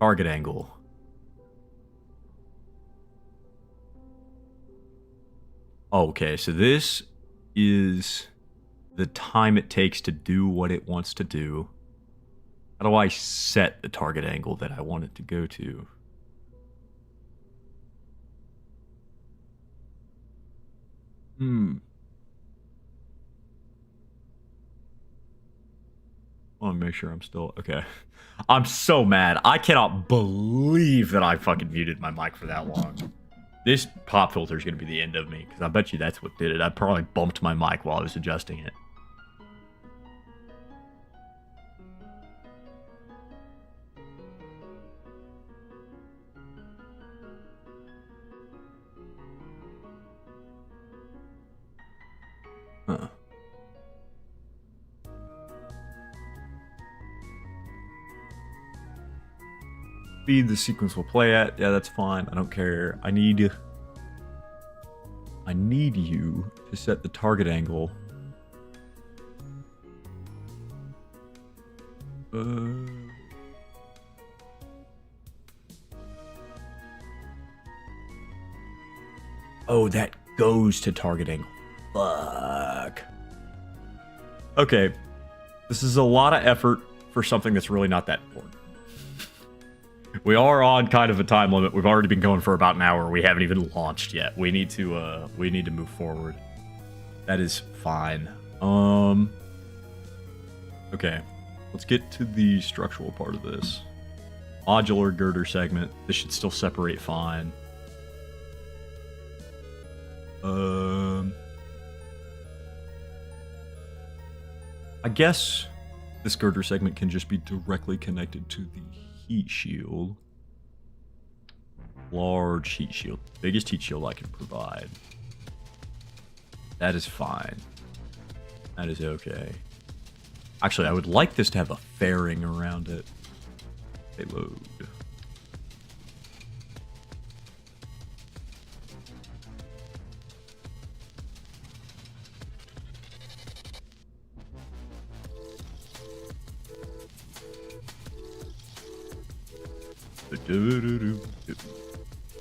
Target angle. Okay, so this is the time it takes to do what it wants to do. How do I set the target angle that I want it to go to? Hmm. I want to make sure I'm still okay. I'm so mad. I cannot believe that I fucking muted my mic for that long. This pop filter is going to be the end of me, because I bet you that's what did it. I probably bumped my mic while I was adjusting it. Huh. Speed the sequence will play at. Yeah, that's fine. I don't care. I need you to set the target angle. Oh, that goes to target angle. Fuck. Okay. This is a lot of effort for something that's really not that important. We are on kind of a time limit. We've already been going for about an hour. We haven't even launched yet. We need to move forward. That is fine. Okay. Let's get to the structural part of this. Modular girder segment. This should still separate fine. I guess this girder segment can just be directly connected to the heat shield. Large heat shield. Biggest heat shield I can provide. That is fine. That is okay. Actually, I would like this to have a fairing around it. Payload.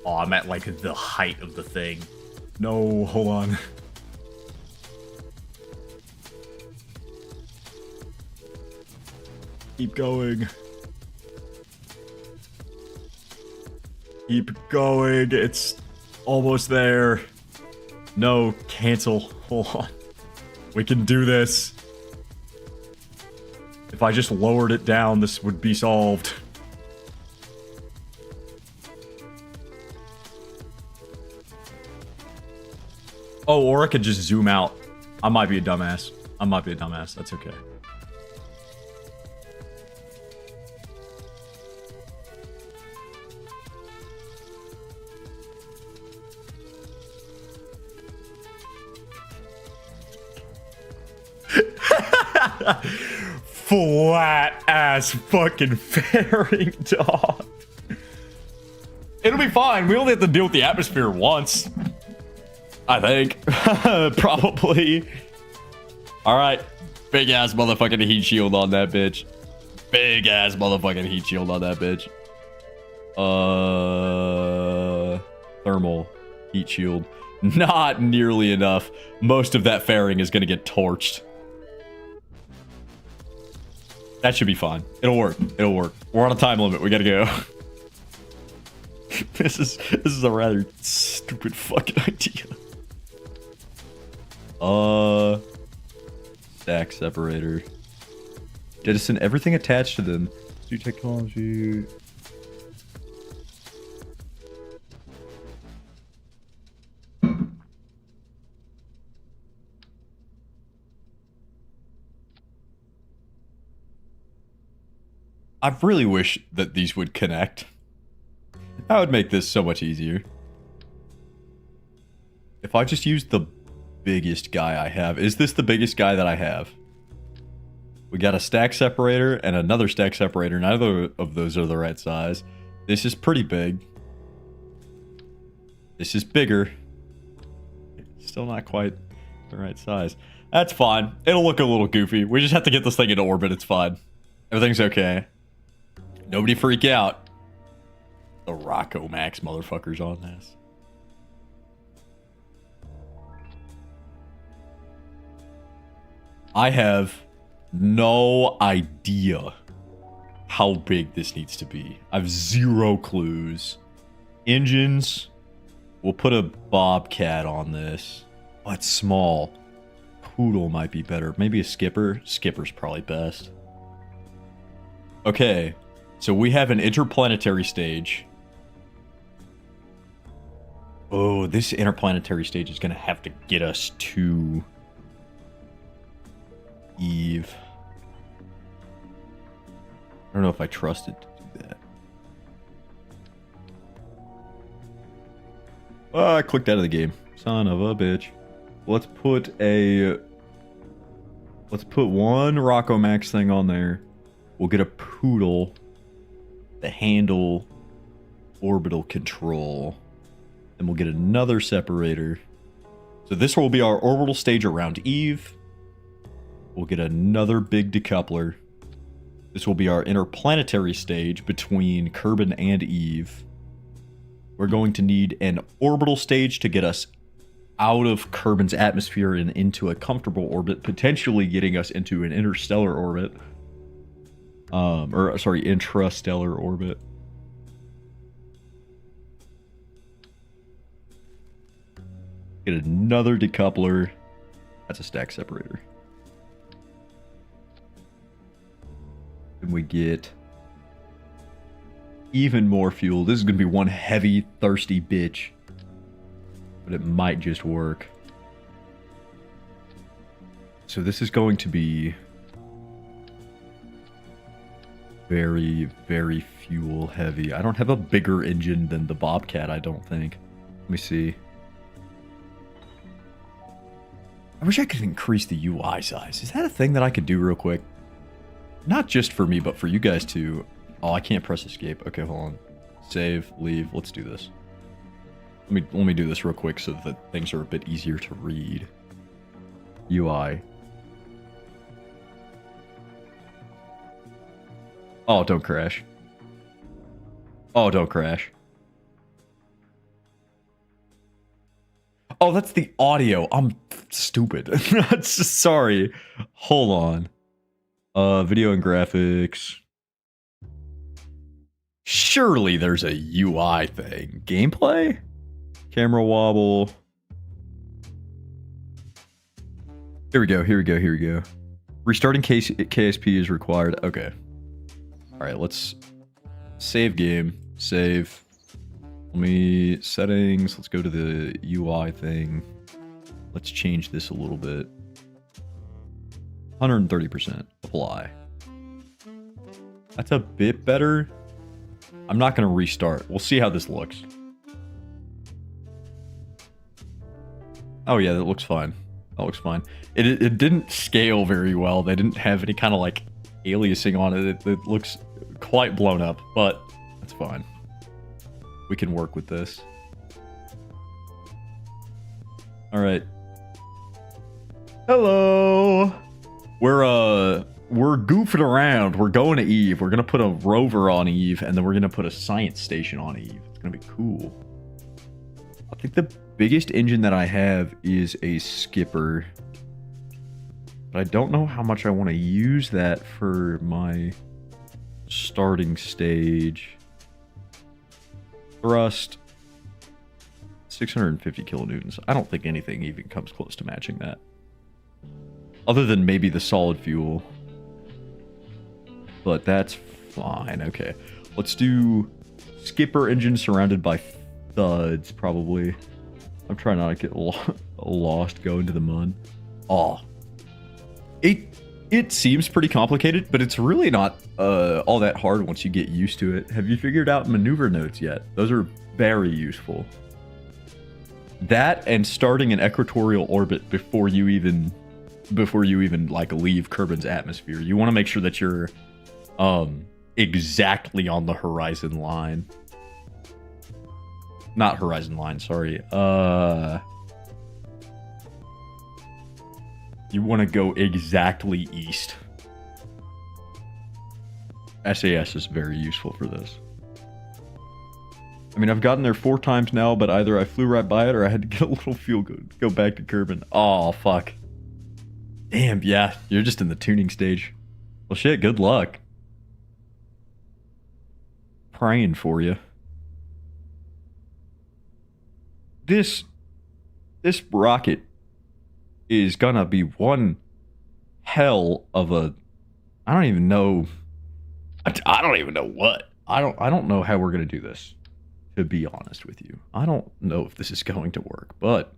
Oh, I'm at like the height of the thing. No, hold on. Keep going. Keep going. It's almost there. No, cancel. Hold on. We can do this. If I just lowered it down, this would be solved. Oh, or I could just zoom out. I might be a dumbass. That's okay. Flat ass fucking fairing, dog. It'll be fine. We only have to deal with the atmosphere once. I think. Probably. Alright. Big ass motherfucking heat shield on that bitch. Big ass motherfucking heat shield on that bitch. Thermal heat shield. Not nearly enough. Most of that fairing is gonna get torched. That should be fine. It'll work. It'll work. We're on a time limit. We gotta go. This is a rather stupid fucking idea. Stack separator. Jettison everything attached to them. New technology. I really wish that these would connect. That would make this so much easier. If I just use the biggest guy I have. Is this the biggest guy that I have? We got a stack separator and another stack separator. Neither of those are the right size. This is pretty big. This is bigger. Still not quite the right size. That's fine. It'll look a little goofy. We just have to get this thing into orbit. It's fine. Everything's okay. Nobody freak out. The Rocco Max motherfuckers on this. I have no idea how big this needs to be. I have zero clues. Engines. We'll put a Bobcat on this. Oh, it's small. Poodle might be better. Maybe a skipper. Skipper's probably best. Okay, so we have an interplanetary stage. Oh, this interplanetary stage is going to have to get us to Eve. I don't know if I trust it to do that. Oh, I clicked out of the game. Son of a bitch. Let's put one Rocco Max thing on there. We'll get a Poodle to handle orbital control. Then we'll get another separator. So this will be our orbital stage around Eve. We'll get another big decoupler. This will be our interplanetary stage between Kerbal and Eve. We're going to need an orbital stage to get us out of Kerbal's atmosphere and into a comfortable orbit, potentially getting us into an interstellar orbit. Intrastellar orbit. Get another decoupler. That's a stack separator. And we get even more fuel. This is going to be one heavy, thirsty bitch. But it might just work. So this is going to be very, very fuel heavy. I don't have a bigger engine than the Bobcat, I don't think. Let me see. I wish I could increase the UI size. Is that a thing that I could do real quick? Not just for me, but for you guys too. Oh, I can't press escape. Okay, hold on. Save, leave. Let's do this. Let me do this real quick so that things are a bit easier to read. UI. Oh, don't crash. Oh, don't crash. Oh, that's the audio. I'm stupid. Sorry. Hold on. Video and graphics. Surely there's a UI thing. Gameplay? Camera wobble. Here we go. Restarting KSP is required. Okay. Alright, let's save game. Save. Settings. Let's go to the UI thing. Let's change this a little bit. 130%. Apply. That's a bit better. I'm not going to restart. We'll see how this looks. Oh yeah, that looks fine. That looks fine. It didn't scale very well. They didn't have any kind of like aliasing on it. It looks quite blown up, but that's fine. We can work with this. All right. Hello. We're goofing around. We're going to Eve. We're gonna put a rover on Eve, and then we're gonna put a science station on Eve. It's gonna be cool. I think the biggest engine that I have is a skipper, but I don't know how much I want to use that for my starting stage. Thrust 650 kilonewtons. I don't think anything even comes close to matching that, other than maybe the solid fuel, but that's fine. Okay, let's do skipper engine surrounded by thuds, probably. I'm trying not to get lost going to the mud. Oh, it seems pretty complicated, but it's really not all that hard once you get used to it. Have you figured out maneuver nodes yet? Those are very useful. That and starting an equatorial orbit before you even like leave Kerbal's atmosphere. You want to make sure that you're exactly on the horizon line. Not horizon line, sorry. You want to go exactly east. SAS is very useful for this. I mean, I've gotten there 4 times now, but either I flew right by it or I had to get a little fuel go back to Kerbal. Oh, fuck. Damn, yeah, you're just in the tuning stage. Well, shit, good luck. Praying for you. This rocket is gonna be one hell of a... I don't even know... I don't even know what. I don't know how we're gonna do this, to be honest with you. I don't know if this is going to work, but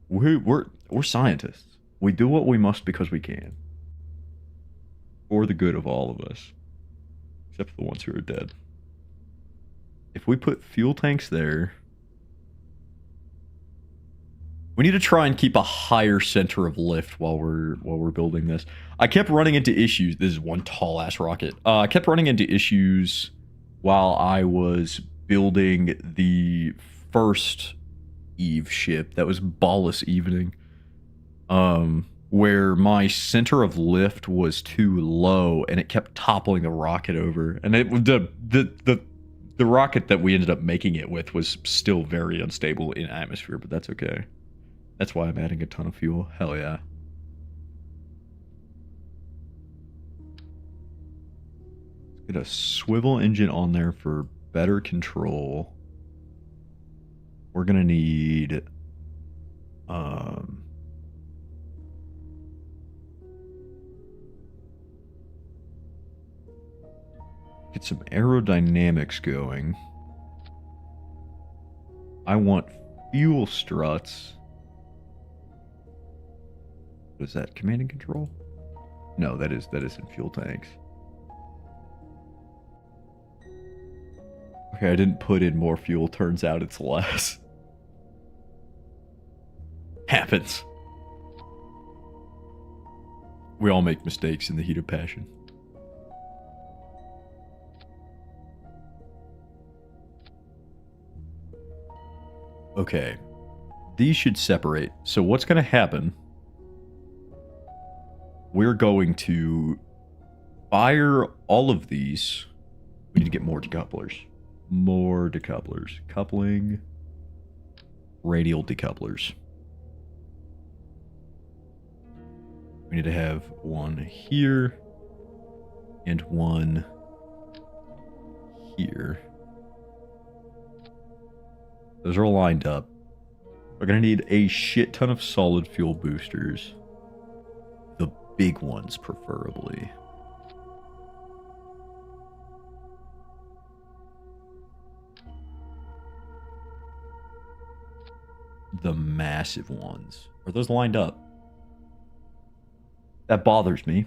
we're scientists. We do what we must because we can. For the good of all of us. Except for the ones who are dead. If we put fuel tanks there... We need to try and keep a higher center of lift while we're building this. I kept running into issues. This is one tall ass rocket. I kept running into issues while I was building the first Eve ship. That was Ballas Evening. Where my center of lift was too low and it kept toppling the rocket over. And the rocket that we ended up making it with was still very unstable in atmosphere, but that's okay. That's why I'm adding a ton of fuel. Hell yeah. Let's get a swivel engine on there for better control. We're gonna need... get some aerodynamics going. I want fuel struts. What is that? Command and control? No, that is in fuel tanks. Okay, I didn't put in more fuel. Turns out it's less. Happens. We all make mistakes in the heat of passion. Okay. These should separate. So what's going to happen... We're going to fire all of these. We need to get more decouplers. More decouplers. Coupling. Radial decouplers. We need to have one here. And one here. Those are all lined up. We're going to need a shit ton of solid fuel boosters. Big ones, preferably. The massive ones. Are those lined up? That bothers me.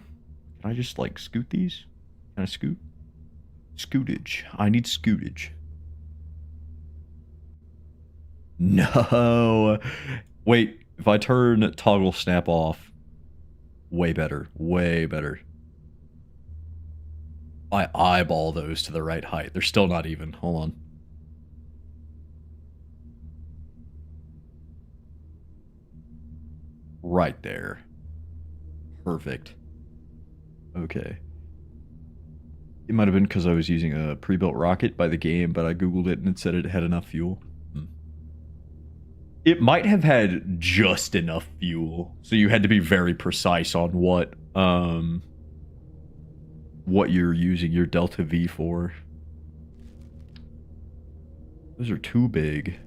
Can I just, like, scoot these? Can I scoot? Scootage. I need scootage. No! Wait, if I turn toggle snap off... Way better. Way better. I eyeball those to the right height. They're still not even. Hold on. Right there. Perfect. Okay. It might have been because I was using a pre-built rocket by the game, but I googled it and it said it had enough fuel. It might have had just enough fuel, so you had to be very precise on what you're using your Delta V for. Those are too big.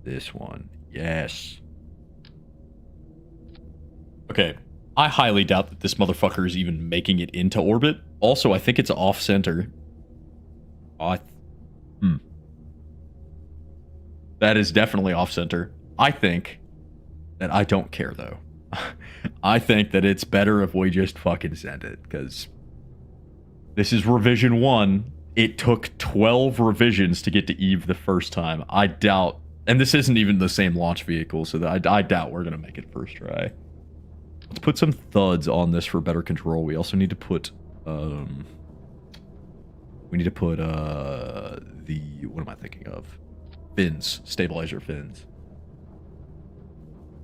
This one, yes. Okay, I highly doubt that this motherfucker is even making it into orbit. Also, I think it's off-center. That is definitely off-center. I think that I don't care, though. I think that it's better if we just fucking send it, because this is revision 1. It took 12 revisions to get to Eve the first time. I doubt... And this isn't even the same launch vehicle, so that I doubt we're going to make it first try. Let's put some thuds on this for better control. We also need to put... we need to put, the... What am I thinking of? Fins. Stabilizer fins.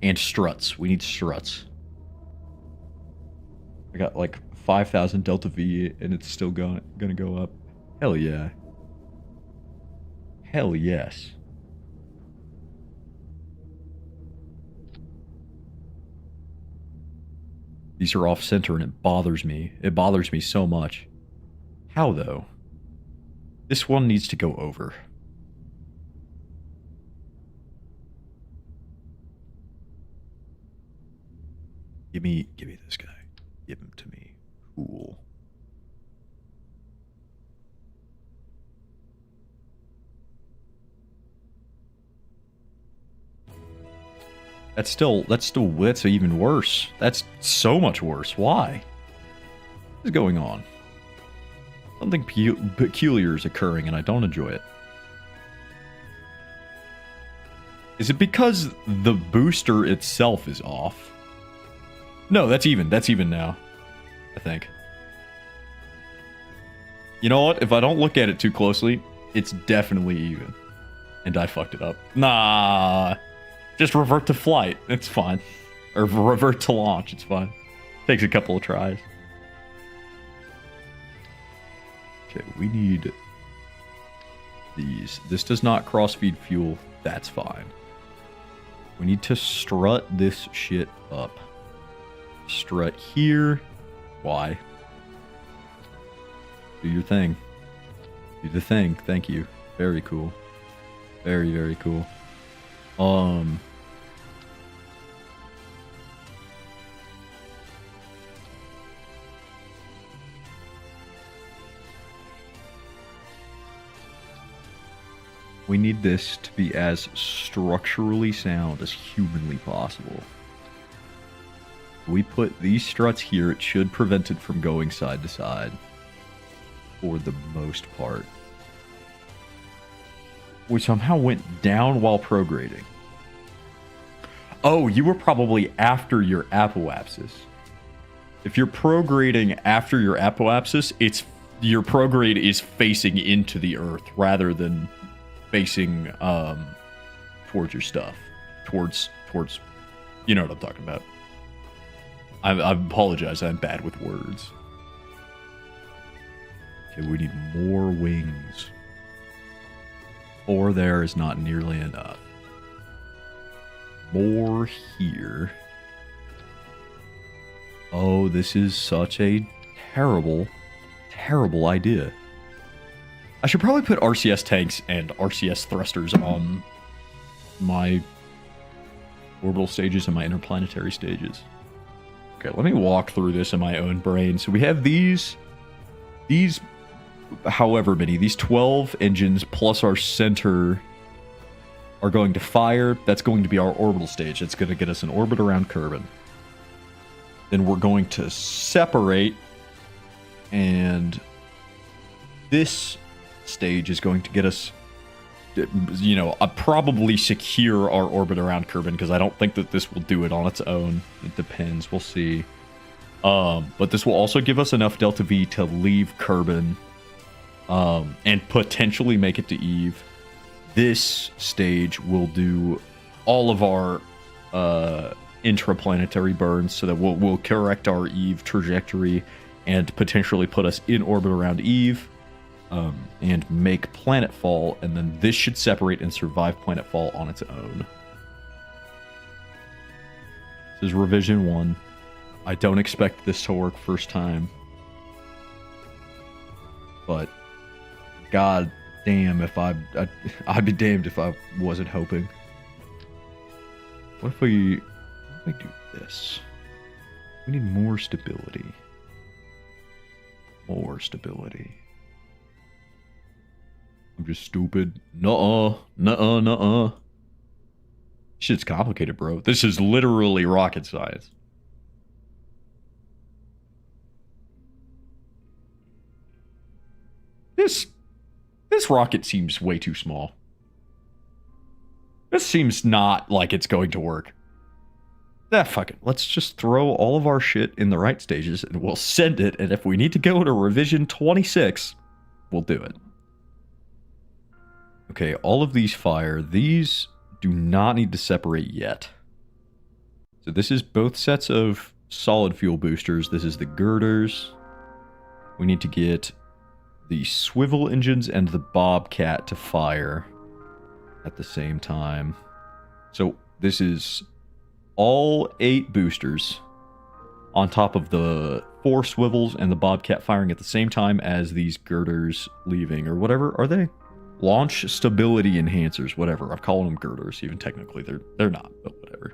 And struts. We need struts. I got like 5,000 Delta V and it's still gonna go up. Hell yeah. Hell yes. These are off center and it bothers me. It bothers me so much. How though? This one needs to go over. Give me this guy. Give him to me. Cool. That's even worse. That's so much worse. Why? What is going on? Something peculiar is occurring and I don't enjoy it. Is it because the booster itself is off? No, that's even. That's even now, I think. You know what? If I don't look at it too closely, it's definitely even. And I fucked it up. Nah. Just revert to flight. It's fine. Or revert to launch. It's fine. Takes a couple of tries. Okay, we need these. This does not cross-feed fuel. That's fine. We need to strut this shit up. Strut here. Why? Do your thing. Do the thing. Thank you. Very cool. Very, very cool. We need this to be as structurally sound as humanly possible. We put these struts here, it should prevent it from going side to side. For the most part. We somehow went down while prograding. Oh, you were probably after your apoapsis. If you're prograding after your apoapsis, your prograde is facing into the earth rather than facing towards your stuff. Towards you know what I'm talking about. I apologize, I'm bad with words. Okay, we need more wings. 4 there is not nearly enough. More here. Oh, this is such a terrible, terrible idea. I should probably put RCS tanks and RCS thrusters on my orbital stages and my interplanetary stages. Okay, let me walk through this in my own brain. So we have these however many, these 12 engines plus our center are going to fire. That's going to be our orbital stage. It's going to get us an orbit around Kerbal. Then we're going to separate, and this stage is going to get us, you know, probably secure our orbit around Kerbal, because I don't think that this will do it on its own. It depends. We'll see. But this will also give us enough Delta V to leave Kerbal and potentially make it to Eve. This stage will do all of our intraplanetary burns, so that we'll correct our Eve trajectory and potentially put us in orbit around Eve, and make planetfall, and then this should separate and survive planetfall on its own. This is revision 1. I don't expect this to work first time, but god damn if I'd be damned if I wasn't hoping. What if we do this? We need more stability. More stability. I'm just stupid. Nuh-uh. Shit's complicated, bro. This is literally rocket science. This rocket seems way too small. This seems not like it's going to work. Fuck it. Let's just throw all of our shit in the right stages and we'll send it, and if we need to go to revision 26, we'll do it. Okay, all of these fire. These do not need to separate yet. So this is both sets of solid fuel boosters. This is the girders. We need to get the swivel engines and the bobcat to fire at the same time. So this is all 8 boosters on top of the 4 swivels and the bobcat firing at the same time as these girders leaving, or whatever are they? Launch stability enhancers, whatever. I'm calling them girders, even technically they're not, but whatever.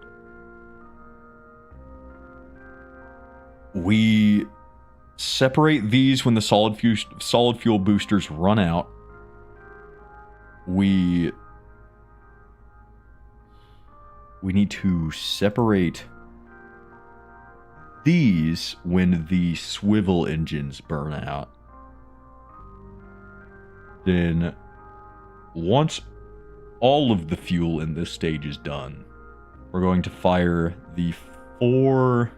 We separate these when the solid fuel boosters run out. We need to separate these when the swivel engines burn out. Then, once all of the fuel in this stage is done, we're going to fire the 4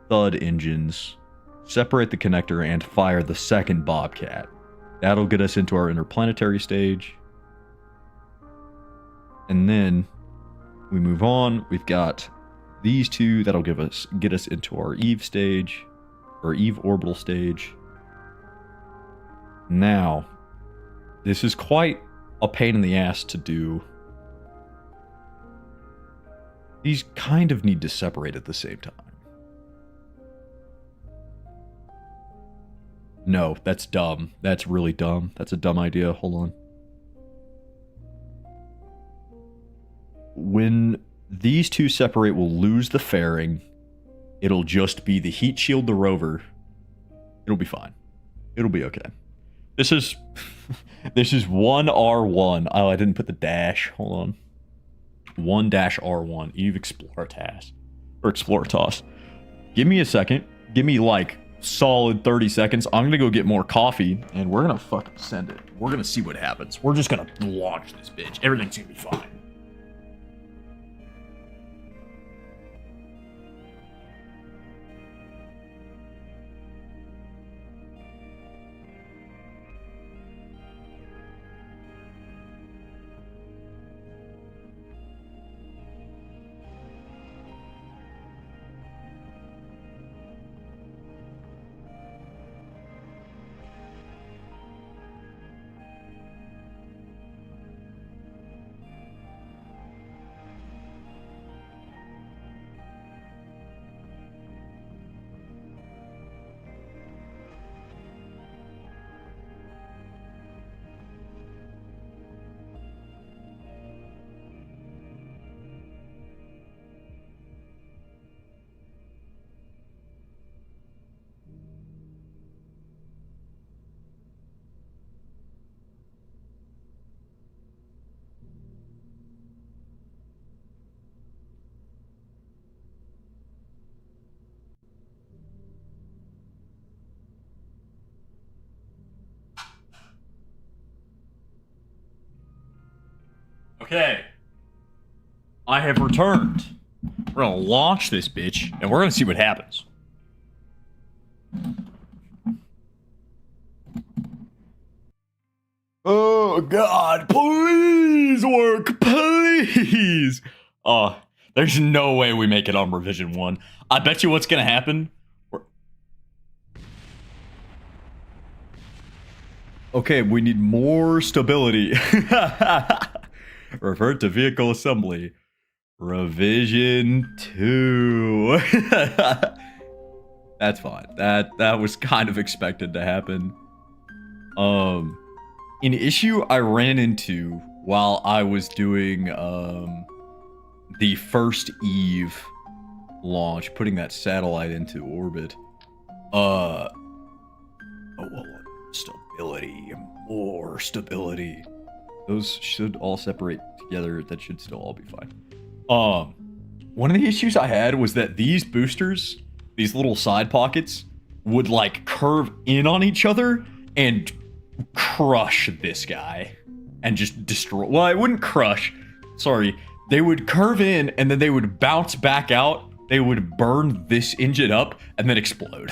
thud engines, separate the connector, and fire the second Bobcat. That'll get us into our interplanetary stage. And then we move on. We've got these 2 that'll get us into our Eve stage, or Eve orbital stage. Now, this is quite a pain in the ass to do. These kind of need to separate at the same time. No, that's dumb. That's really dumb. That's a dumb idea. Hold on. When these 2 separate, we'll lose the fairing. It'll just be the heat shield, the rover. It'll be fine. It'll be okay. This is this is 1R1. Oh, I didn't put the dash. Hold on. 1-R1. Eve Exploritas. Or Exploritas. Give me a second. Give me like solid 30 seconds. I'm gonna go get more coffee and we're gonna fucking send it. We're gonna see what happens. We're just gonna launch this bitch. Everything's gonna be fine. Okay. I have returned. We're gonna launch this bitch, and we're gonna see what happens. Oh, God, please work, please! Oh, there's no way we make it on revision 1. I bet you what's gonna happen. Okay, we need more stability. Revert to vehicle assembly. Revision 2. That's fine. That was kind of expected to happen. An issue I ran into while I was doing the first Eve launch, putting that satellite into orbit. Oh, well, stability, more stability. Those should all separate together. That should still all be fine. One of the issues I had was that these boosters, these little side pockets, would like curve in on each other and crush this guy and just destroy. Well, it wouldn't crush. Sorry. They would curve in and then they would bounce back out. They would burn this engine up and then explode.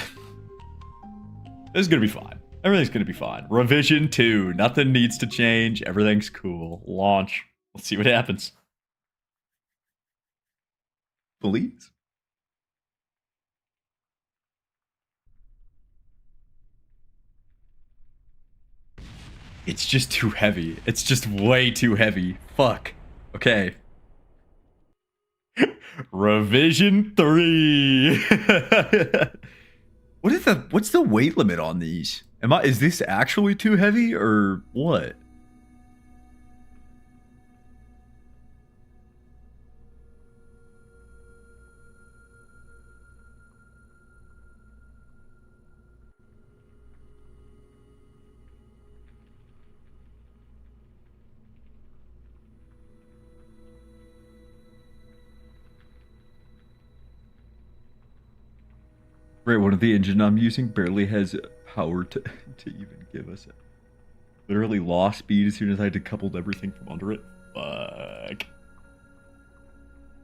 This is gonna be fine. Everything's gonna be fine. Revision 2. Nothing needs to change. Everything's cool. Launch. Let's see what happens. Please? It's just too heavy. It's just way too heavy. Fuck. Okay. Revision 3. What's the weight limit on these? Is this actually too heavy or what? Right, one of the engine I'm using barely has power to even give us it. Literally lost speed as soon as I decoupled everything from under it. Fuck.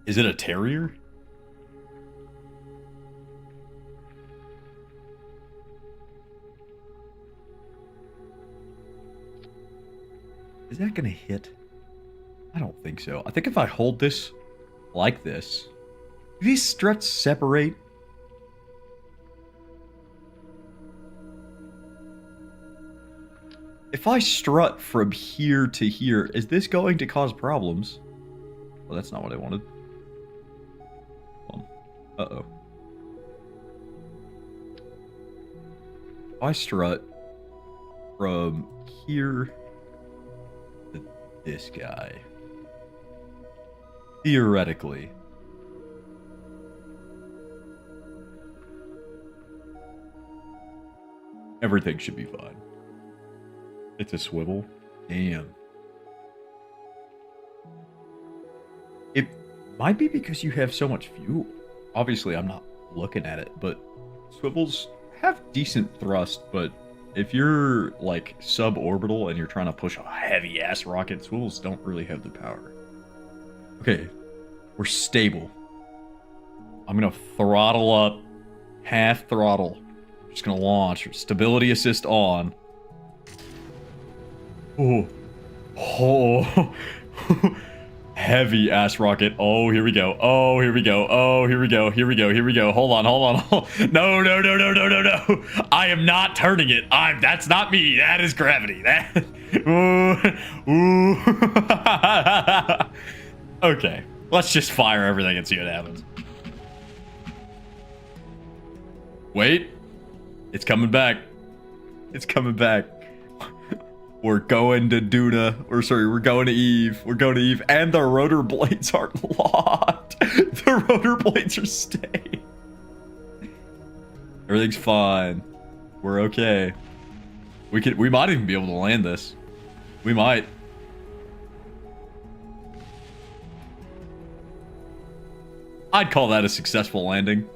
Is it a Terrier? Is that gonna hit? I don't think so. I think if I hold this like this, do these struts separate? If I strut from here to here, is this going to cause problems? Well, that's not what I wanted. Uh-oh. If I strut from here to this guy, theoretically, everything should be fine. It's a swivel? Damn. It might be because you have so much fuel. Obviously, I'm not looking at it, but swivels have decent thrust, but if you're, like, suborbital and you're trying to push a heavy-ass rocket, swivels don't really have the power. Okay, we're stable. I'm gonna throttle up, half throttle. Just gonna launch. Stability assist on. Oh. Oh. Heavy ass rocket. Oh, here we go. Oh, here we go. Oh, here we go. Here we go. Here we go. Hold on. Hold on. No, no, no, no, no, no, no. I am not turning it. That's not me. That is gravity. That. Ooh. Okay. Let's just fire everything and see what happens. Wait. It's coming back. It's coming back. We're going to Duna. Or sorry, we're going to Eve. We're going to Eve. And the rotor blades aren't locked. The rotor blades are staying. Everything's fine. We're okay. We might even be able to land this. We might. I'd call that a successful landing.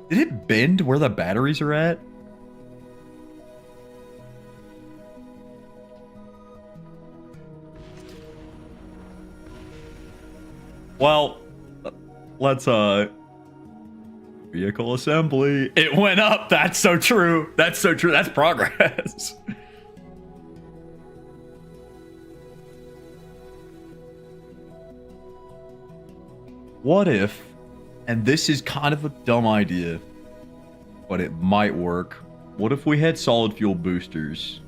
Did it bend where the batteries are at? Well, let's, vehicle assembly. It went up. That's so true. That's so true. That's progress. What if, and this is kind of a dumb idea, but it might work. What if we had solid fuel boosters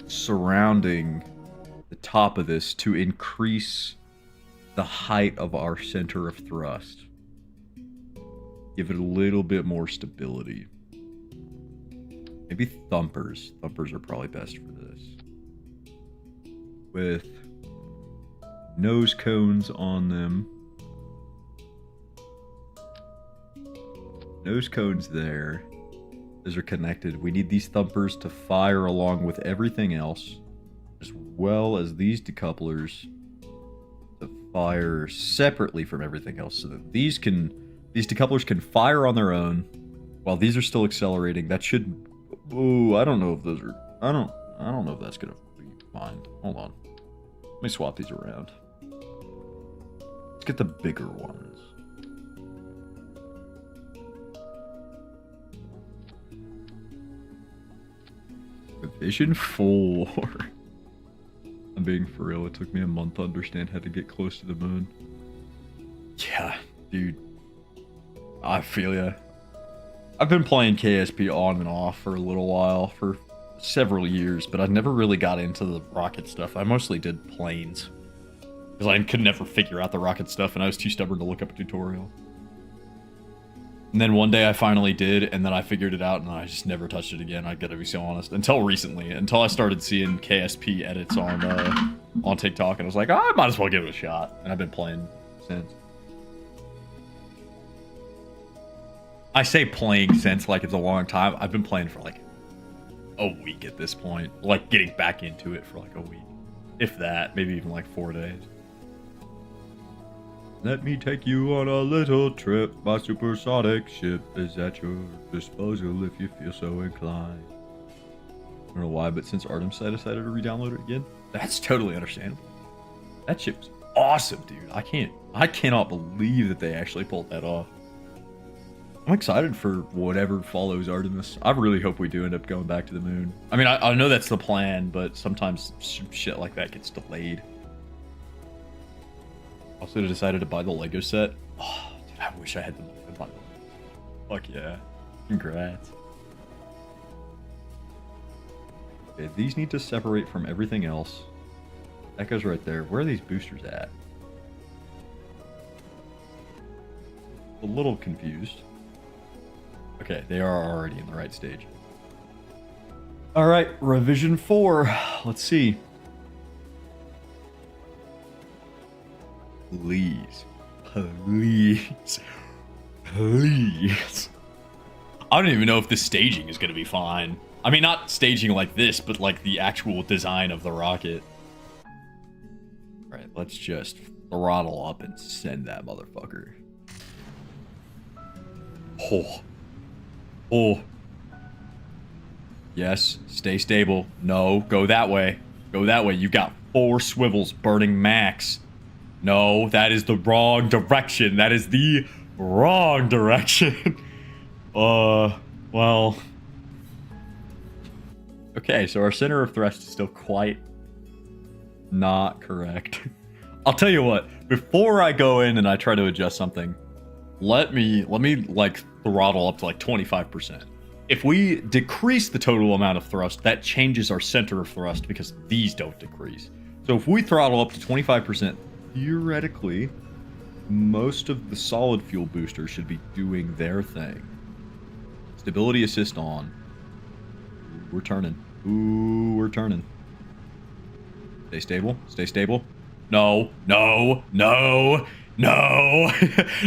surrounding the top of this to increase the height of our center of thrust? Give it a little bit more stability. Maybe thumpers. Thumpers are probably best for this. With nose cones on them. Nose cones there. Those are connected. We need these thumpers to fire along with everything else, as well as these decouplers to fire separately from everything else, so that these decouplers can fire on their own while these are still accelerating. That should. Ooh, I don't know if those are. I don't know if that's gonna be fine. Hold on. Let me swap these around. Let's get the bigger ones. Revision 4. I'm being for real. It took me a month to understand how to get close to the moon. Yeah, dude. I feel ya. I've been playing KSP on and off for a little while, for several years, but I never really got into the rocket stuff. I mostly did planes, because I could never figure out the rocket stuff, and I was too stubborn to look up a tutorial. And then one day I finally did, and then I figured it out, and I just never touched it again. I gotta be so honest. Until recently, until I started seeing KSP edits on TikTok, and I was like, oh, I might as well give it a shot. And I've been playing since. I say playing since like it's a long time. I've been playing for like a week at this point. Like getting back into it for like a week. If that, maybe even like 4 days. Let me take you on a little trip. My supersonic ship is at your disposal if you feel so inclined. I don't know why, but since Artemside decided to re-download it again, that's totally understandable. That ship's awesome, dude. I cannot believe that they actually pulled that off. I'm excited for whatever follows Artemis. I really hope we do end up going back to the moon. I mean, I know that's the plan, but sometimes shit like that gets delayed. Also decided to buy the Lego set. Oh, dude, I wish I had the money to buy them. Fuck yeah. Congrats. Okay, these need to separate from everything else. That goes right there. Where are these boosters at? A little confused. Okay, they are already in the right stage. Alright, revision 4. Let's see. Please. Please. Please. I don't even know if this staging is going to be fine. I mean, not staging like this, but like the actual design of the rocket. Alright, let's just throttle up and send that motherfucker. Oh. Oh. Yes, stay stable. No, go that way. Go that way. You got 4 swivels burning max. No, that is the wrong direction. That is the wrong direction. Well. Okay, so our center of thrust is still quite not correct. I'll tell you what, before I go in and I try to adjust something, let me like throttle up to like 25%. If we decrease the total amount of thrust, that changes our center of thrust because these don't decrease. So if we throttle up to 25%, theoretically, most of the solid fuel boosters should be doing their thing. Stability assist on. We're turning. Ooh, we're turning. Stay stable. Stay stable. No, no, no, no,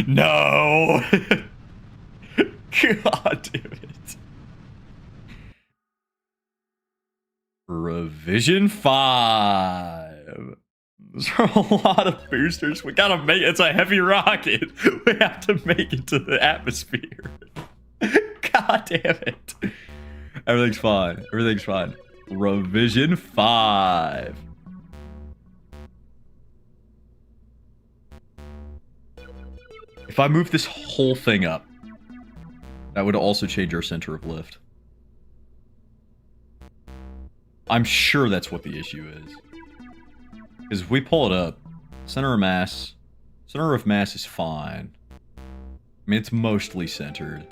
no. God damn it. Revision 5. Those are a lot of boosters. We gotta make it. It's a heavy rocket. We have to make it to the atmosphere. God damn it. Everything's fine. Everything's fine. Revision 5. If I move this whole thing up, that would also change our center of lift. I'm sure that's what the issue is. Because if we pull it up, center of mass is fine. I mean, it's mostly centered.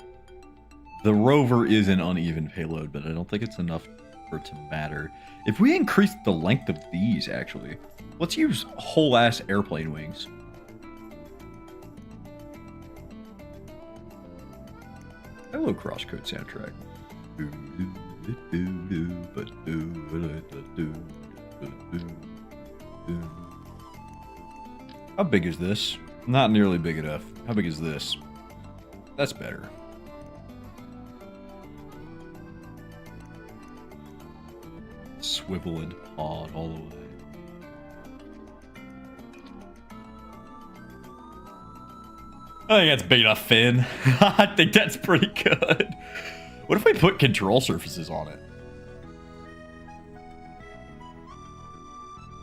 The rover is an uneven payload, but I don't think it's enough for it to matter. If we increase the length of these, actually, let's use whole-ass airplane wings. Hello, Crosscode soundtrack. How big is this? Not nearly big enough. How big is this? That's better. Swivel and pod all the way. I think that's big enough, Finn. I think that's pretty good. What if we put control surfaces on it?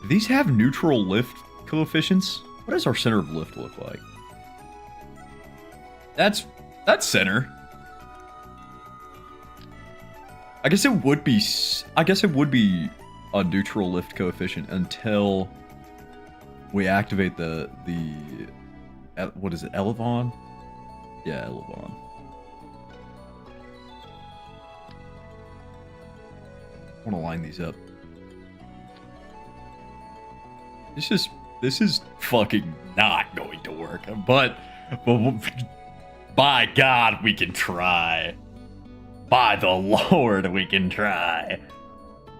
Do these have neutral lift coefficients? What does our center of lift look like? That's center. I guess it would be a neutral lift coefficient until we activate the what is it, Elevon? Yeah, Elevon. I want to line these up. This is fucking not going to work, but by God, we can try. By the Lord, we can try.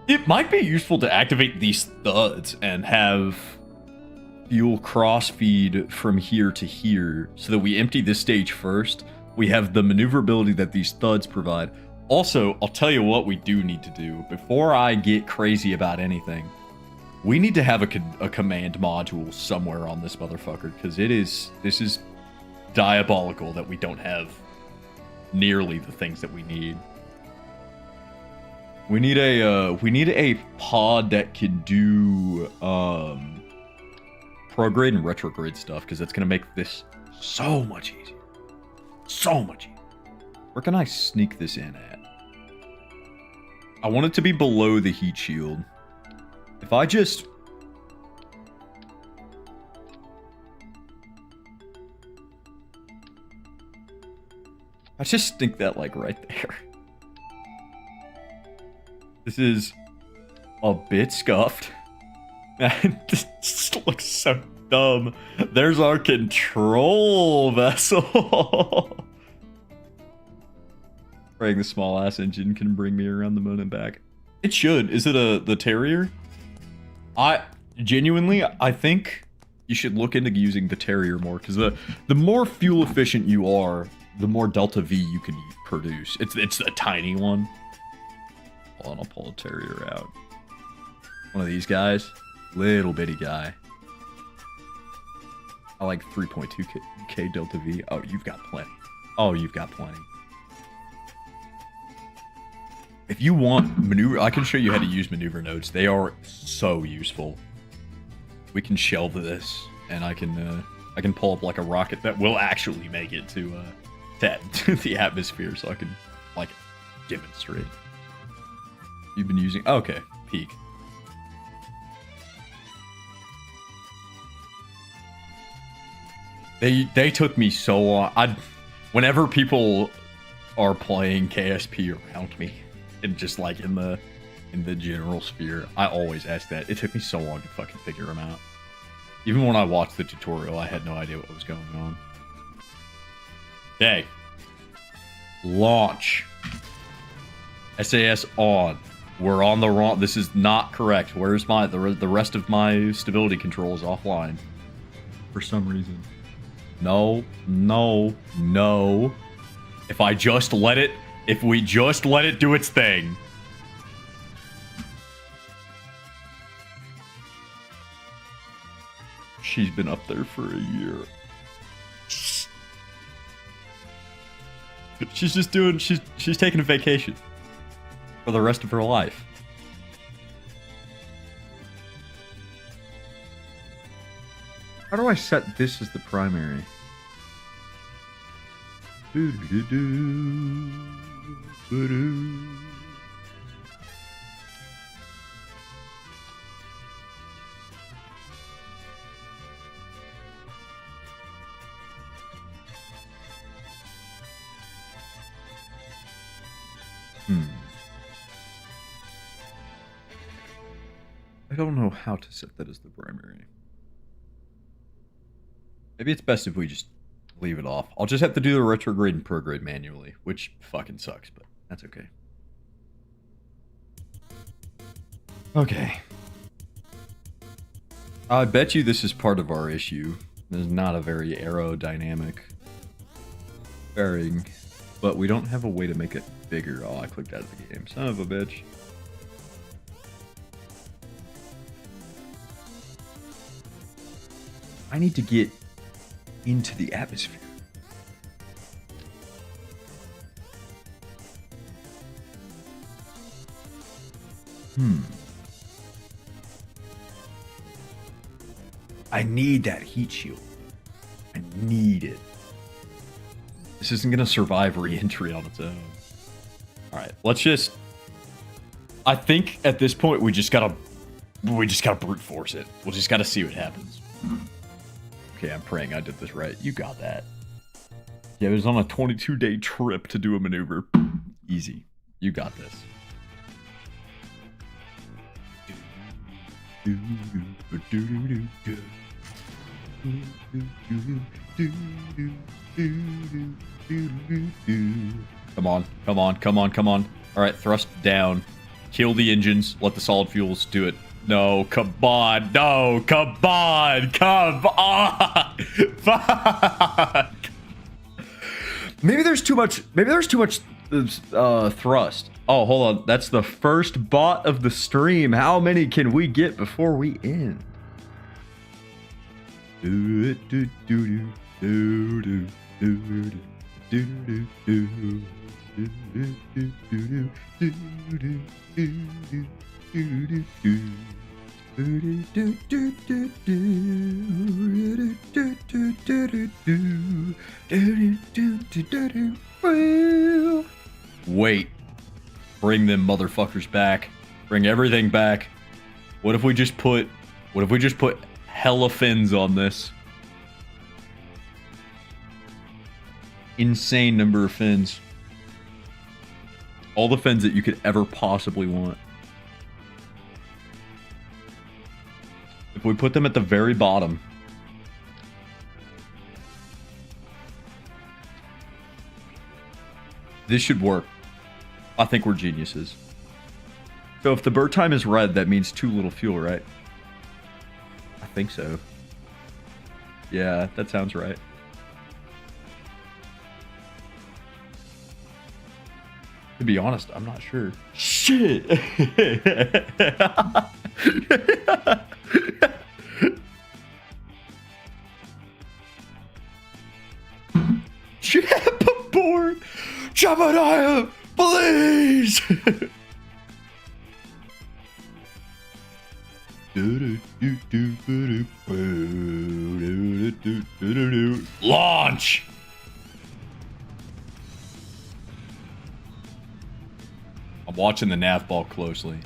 It might be useful to activate these thuds and have fuel cross-feed from here to here so that we empty this stage first. We have the maneuverability that these thuds provide. Also, I'll tell you what we do need to do before I get crazy about anything. We need to have a command module somewhere on this motherfucker, because this is diabolical that we don't have nearly the things that we need. We need a pod that can do prograde and retrograde stuff, because that's gonna make this so much easier. So much easier. Where can I sneak this in at? I want it to be below the heat shield. If I just... I just think that, like, right there. This is a bit scuffed. This just looks so dumb. There's our control vessel. Praying the small ass engine can bring me around the moon and back. It should. Is it the Terrier? I think you should look into using the Terrier more, because the more fuel efficient you are, the more Delta V you can produce. It's a tiny one. Hold on, I'll pull a Terrier out. One of these guys. Little bitty guy. I like 3.2k Delta V. Oh, you've got plenty. Oh, you've got plenty. If you want maneuver, I can show you how to use maneuver nodes. They are so useful. We can shelve this, and I can pull up like a rocket that will actually make it to the atmosphere, so I can like demonstrate. You've been using okay, peak. They took me so long. Whenever people are playing KSP around me, and just like in the general sphere, I always ask that. It took me so long to fucking figure them out. Even when I watched the tutorial, I had no idea what was going on. Okay. Launch. SAS on. We're on the wrong... This is not correct. Where's my... The rest of my stability control is offline. For some reason. No. No. No. If I just let it... If we just let it do its thing. She's been up there for a year. She's just doing... She's taking a vacation. For the rest of her life. How do I set this as the primary? I don't know how to set that as the primary. Maybe it's best if we just leave it off. I'll just have to do the retrograde and prograde manually, which fucking sucks, but that's okay. Okay. I bet you this is part of our issue. This is not a very aerodynamic fairing, but we don't have a way to make it bigger. Oh, I clicked out of the game. Son of a bitch. I need to get into the atmosphere. I need that heat shield. I need it. This isn't gonna survive re-entry on its own. Alright, let's just... I think at this point we just gotta brute force it. We'll just gotta see what happens. Okay, I'm praying I did this right. You got that. Yeah, it was on a 22-day trip to do a maneuver. Easy. You got this. Come on, come on, come on, come on. Alright, thrust down. Kill the engines. Let the solid fuels do it. No, come on. No, come on. Come on. Fuck. Maybe there's too much thrust. Oh, hold on. That's the first bot of the stream. How many can we get before we end? Wait. Bring them motherfuckers back. Bring everything back. What if we just put hella fins on this? Insane number of fins. All the fins that you could ever possibly want. If we put them at the very bottom. This should work. I think we're geniuses. So if the bird time is red, that means too little fuel, right? I think so. Yeah, that sounds right. To be honest, I'm not sure. Shit! Jump aboard! Jebediah, please! Launch! I'm watching the nav ball closely.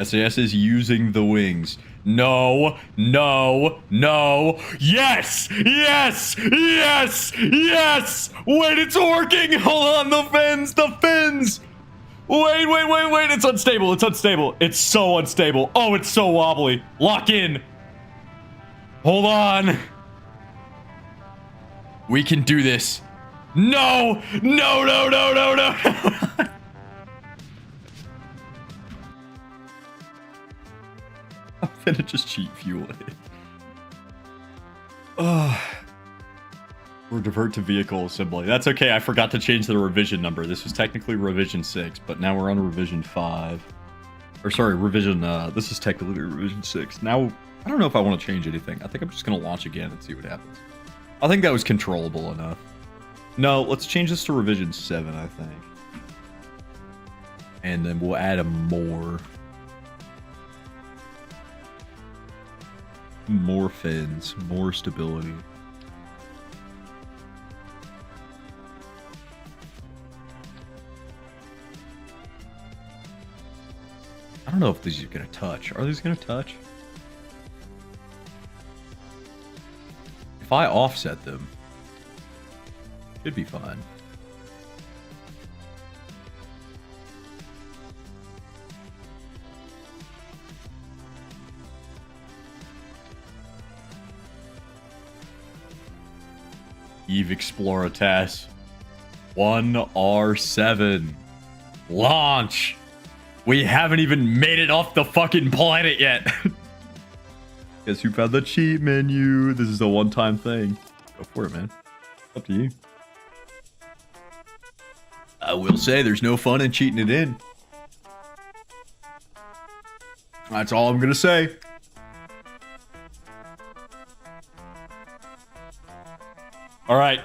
SAS is using the wings. No, no, no. Yes! Yes! Yes! Yes! Wait, it's working! Hold on, the fins! The fins! Wait, wait, wait, wait! It's unstable, it's unstable. It's so unstable. Oh, it's so wobbly. Lock in. Hold on. We can do this. No! No, no, no, no, no! I'm gonna just cheat fuel it. Or divert to vehicle assembly. That's okay, I forgot to change the revision number. This was technically revision 6, but now we're on revision 5. Or sorry, revision, this is technically revision 6. Now, I don't know if I want to change anything. I think I'm just gonna launch again and see what happens. I think that was controllable enough. No, let's change this to revision 7, I think. And then we'll add a more. More fins, more stability. I don't know if these are gonna touch. Are these gonna touch? If I offset them, should be fine. Eve Explorer TAS 1R7 launch. We haven't even made it off the fucking planet yet. Guess who found the cheat menu? This is a one-time thing. Go for it, man. Up to you. I will say there's no fun in cheating it in. That's all I'm gonna say. All right,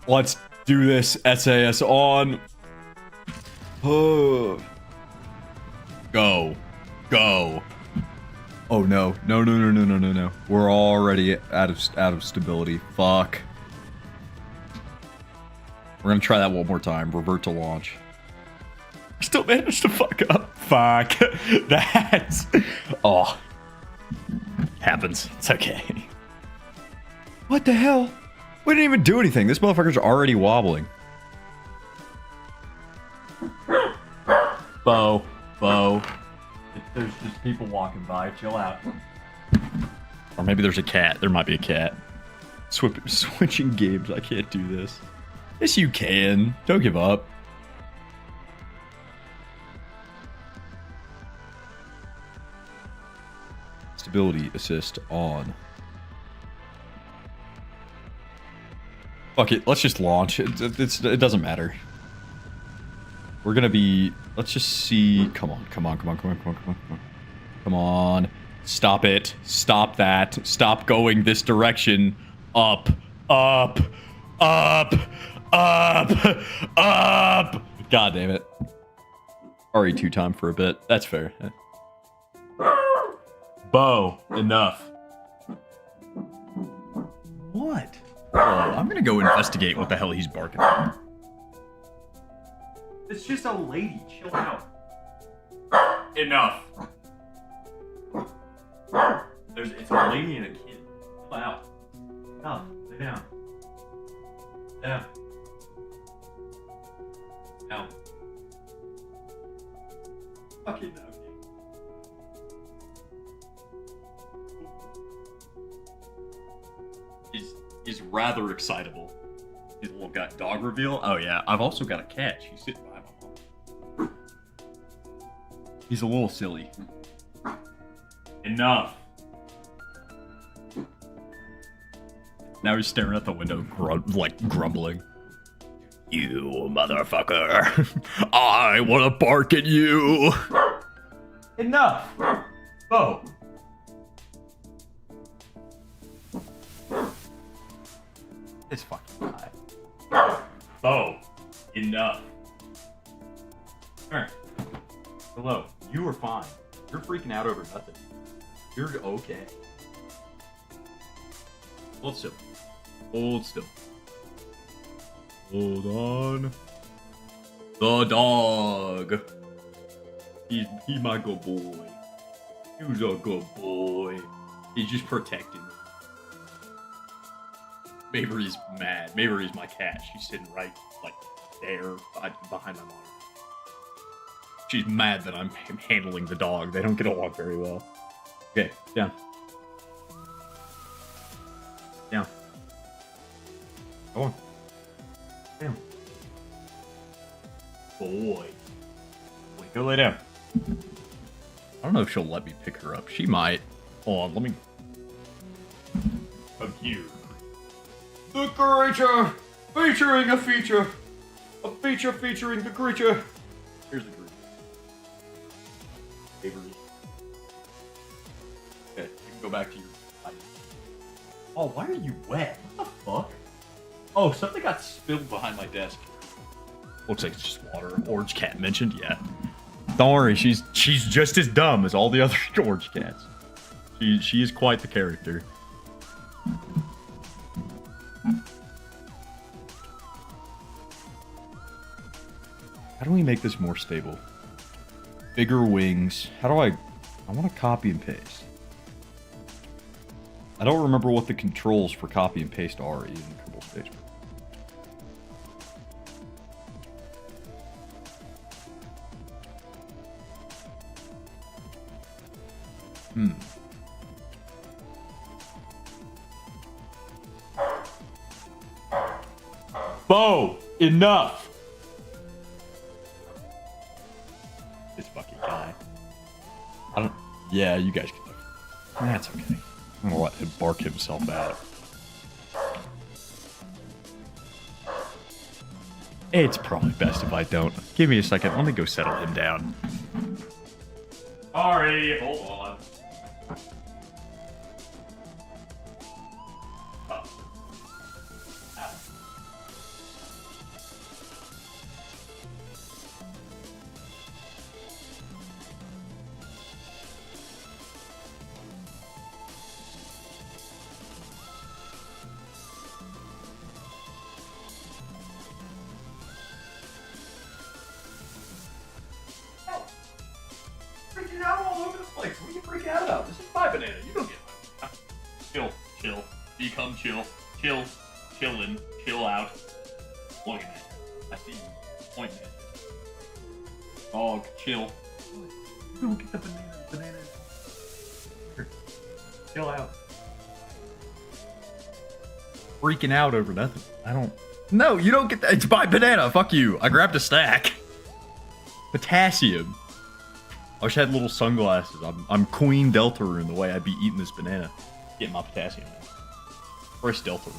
let's do this. SAS on. Oh. Go. Go. Oh no. No, no, no, no, no, no, no. We're already out of stability. Fuck. We're gonna try that one more time. Revert to launch. Still managed to fuck up. Fuck. That's... Oh. Happens. It's okay. What the hell? We didn't even do anything. This motherfucker's already wobbling. Bo. Bo. There's just people walking by. Chill out. Or maybe there's a cat. There might be a cat. Switching games. I can't do this. Yes, you can. Don't give up. Stability assist on. Fuck it. Let's just launch. It doesn't matter. We're gonna be. Let's just see. Come on, come on, come on, come on, come on, come on, come on. Come on. Stop it. Stop that. Stop going this direction. Up, up, up, up, up. God damn it. RE2 time for a bit. That's fair. Bo, enough. What? Oh, I'm gonna go investigate what the hell he's barking at. It's just a lady. Chill out. Enough. It's a lady and a kid. Chill out. Enough. Lay down. Down. Down. Fucking okay. He's rather excitable. His little dog reveal. Oh yeah, I've also got a cat. She's sitting behind my mom. He's a little silly. Enough. Now he's staring at the window, grumbling. You motherfucker! I want to bark at you. Enough. Oh. This fucking guy. Oh, enough. Alright. Hello. You are fine. You're freaking out over nothing. You're okay. Hold still. Hold still. Hold on. The dog. He's my good boy. He's a good boy. He's just protecting me. Maybe he's mad. Maybe he's my cat. She's sitting right, there, behind my monitor. She's mad that I'm handling the dog. They don't get along very well. Okay, down. Down. Go on. Down. Boy. Wait, go lay down. I don't know if she'll let me pick her up. She might. Hold on, let me... Come here. The creature! Featuring a feature! A feature featuring the creature! Here's the creature. Avery. Okay, you can go back to your... Oh, why are you wet? What the fuck? Oh, something got spilled behind my desk. Looks like it's just water. Orange cat mentioned? Yeah. Don't worry, she's just as dumb as all the other orange cats. She is quite the character. How do we make this more stable? Bigger wings. How do I want to copy and paste. I don't remember what the controls for copy and paste are in Kerbal Space. Bo, enough. This fucking guy. I don't. Yeah, you guys can. That's okay. I'm gonna let him bark himself out. It's probably best if I don't. Give me a second. Let me go settle him down. Sorry, hold on. Freaking out all over the place. What are you freaking out about? This is my banana. You don't get my banana. Chill, chill. Become chill. Chill. Chillin'. Chill out. Looking at you. I see you. Pointing at you. Dog, chill. You don't get the banana. Banana. Here. Chill out. Freaking out over nothing. I don't... No, you don't get that. It's my banana. Fuck you. I grabbed a stack. Potassium. I wish I had little sunglasses. I'm Queen Delta in the way I'd be eating this banana. Get my potassium in. First Delta room.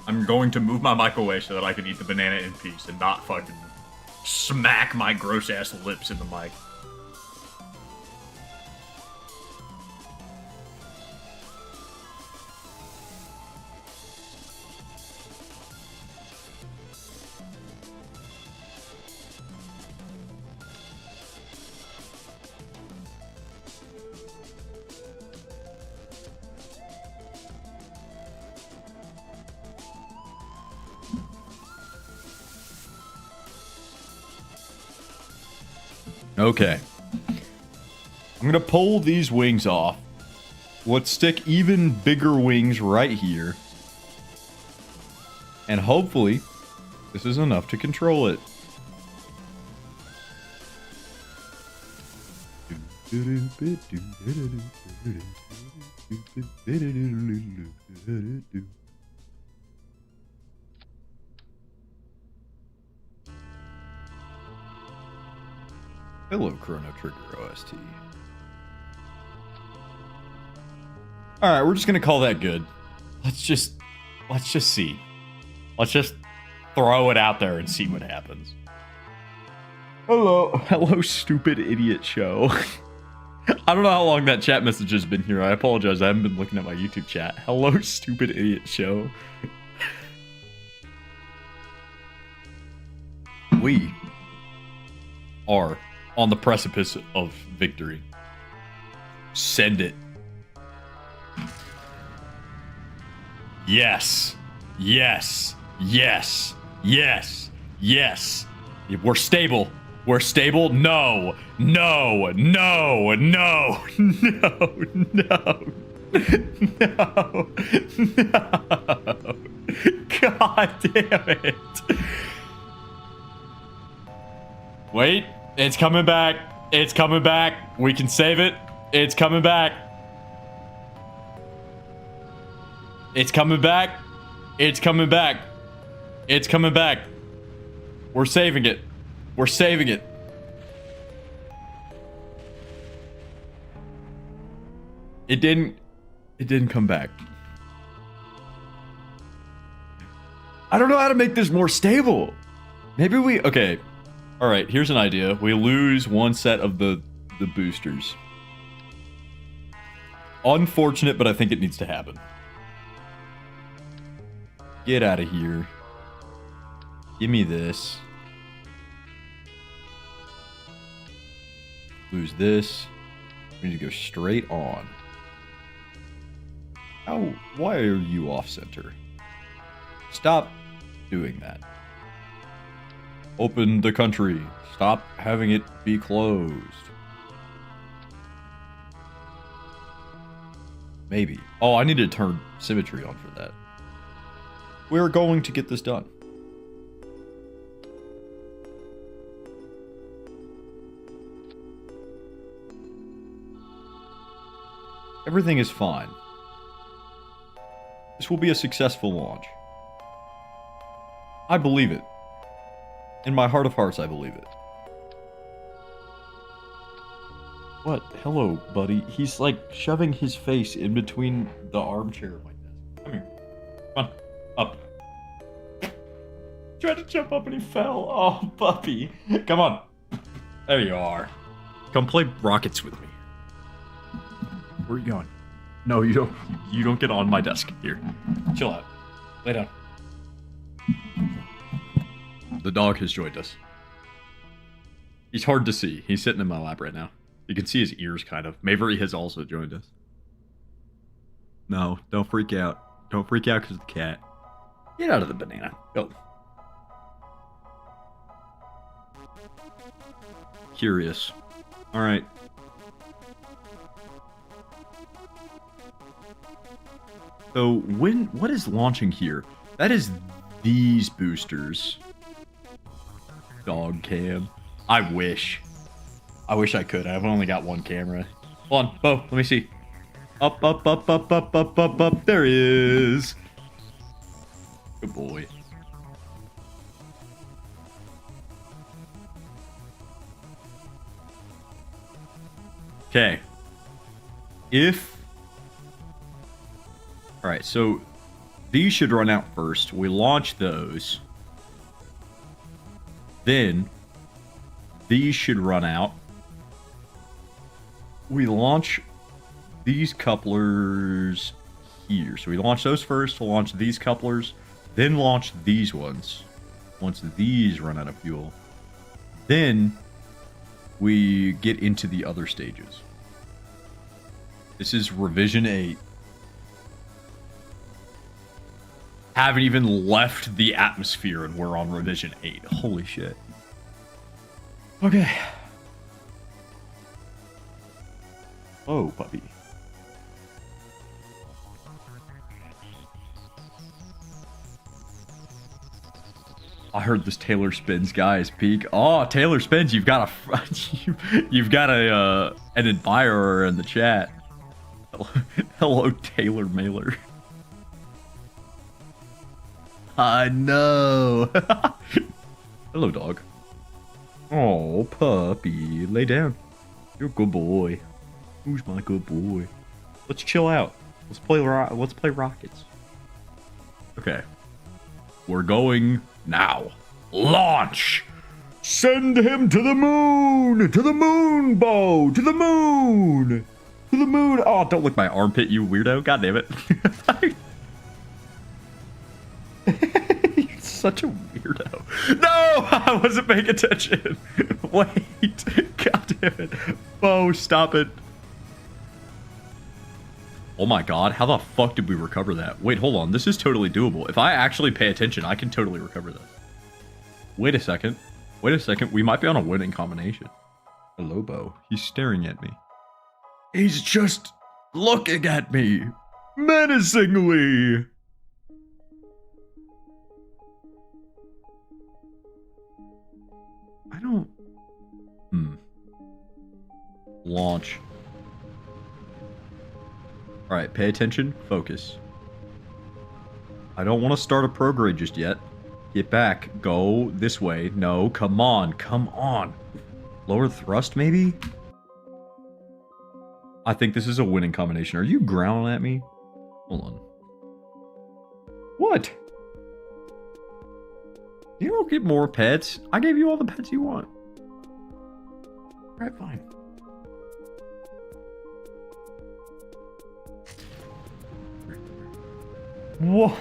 I'm going to move my mic away so that I can eat the banana in peace and not fucking smack my gross ass lips in the mic. Okay. I'm gonna pull these wings off. Let's stick even bigger wings right here. And hopefully, this is enough to control it. Hello, Chrono Trigger OST. Alright, we're just gonna call that good. Let's just see. Let's just throw it out there and see what happens. Hello, stupid idiot show. I don't know how long that chat message has been here. I apologize, I haven't been looking at my YouTube chat. Hello, stupid idiot show. We are on the precipice of victory. Send it. Yes. Yes. Yes. Yes. Yes. We're stable. We're stable. No. No. No. No. No. No. No. No. God damn it. Wait. It's coming back. It's coming back. We can save it. It's coming back. It's coming back. It's coming back. It's coming back. We're saving it. We're saving it. It didn't come back. I don't know how to make this more stable. Maybe we, okay. All right, here's an idea. We lose one set of the boosters. Unfortunate, but I think it needs to happen. Get out of here. Give me this. Lose this. We need to go straight on. How? Why are you off center? Stop doing that. Open the country. Stop having it be closed. Maybe. Oh, I need to turn symmetry on for that. We're going to get this done. Everything is fine. This will be a successful launch. I believe it. In my heart of hearts, I believe it. What? Hello, buddy. He's like shoving his face in between the armchair of my desk. Come here. Come on. Up. Tried to jump up and he fell. Oh, puppy. Come on. There you are. Come play rockets with me. Where are you going? No, you don't. You don't get on my desk. Here. Chill out. Lay down. The dog has joined us. He's hard to see. He's sitting in my lap right now. You can see his ears, kind of. Mavery has also joined us. No, don't freak out. Don't freak out because of the cat. Get out of the banana. Go. Curious. Alright. So, what is launching here? That is these boosters. Dog cam. I wish. I wish I could. I've only got one camera. Hold on, Bo, let me see. Up, up, up, up, up, up, up, up. There he is. Good boy. Okay. If... Alright, so These should run out first. We launch those. Then these should run out. We launch these couplers here. So we launch those first. We'll launch these couplers. Then launch these ones. Once these run out of fuel. Then we get into the other stages. This is revision 8. Haven't even left the atmosphere and we're on revision 8. Holy shit. Okay. Oh, puppy. I heard this Taylor Spins guy's peak. Oh, Taylor Spins, you've got you've got an admirer in the chat. Hello, Taylor Mailer. I know. Hello, dog. Oh, puppy, lay down. You're a good boy. Who's my good boy? Let's chill out. Let's play rockets. Okay. We're going now. Launch! Send him to the moon! To the moon, Bo! To the moon! To the moon! Oh, don't lick my armpit, you weirdo. God damn it. You're such a weirdo. No! I wasn't paying attention. Wait. God damn it. Bo, stop it. Oh my god, how the fuck did we recover that? Wait, hold on. This is totally doable. If I actually pay attention, I can totally recover that. Wait a second. Wait a second. We might be on a winning combination. Hello, Bo. He's staring at me. He's just looking at me. Menacingly. I don't... Launch. Alright, pay attention. Focus. I don't want to start a prograde just yet. Get back. Go this way. No, come on. Come on. Lower thrust, maybe? I think this is a winning combination. Are you growling at me? Hold on. What? You don't get more pets. I gave you all the pets you want. Alright, fine. What?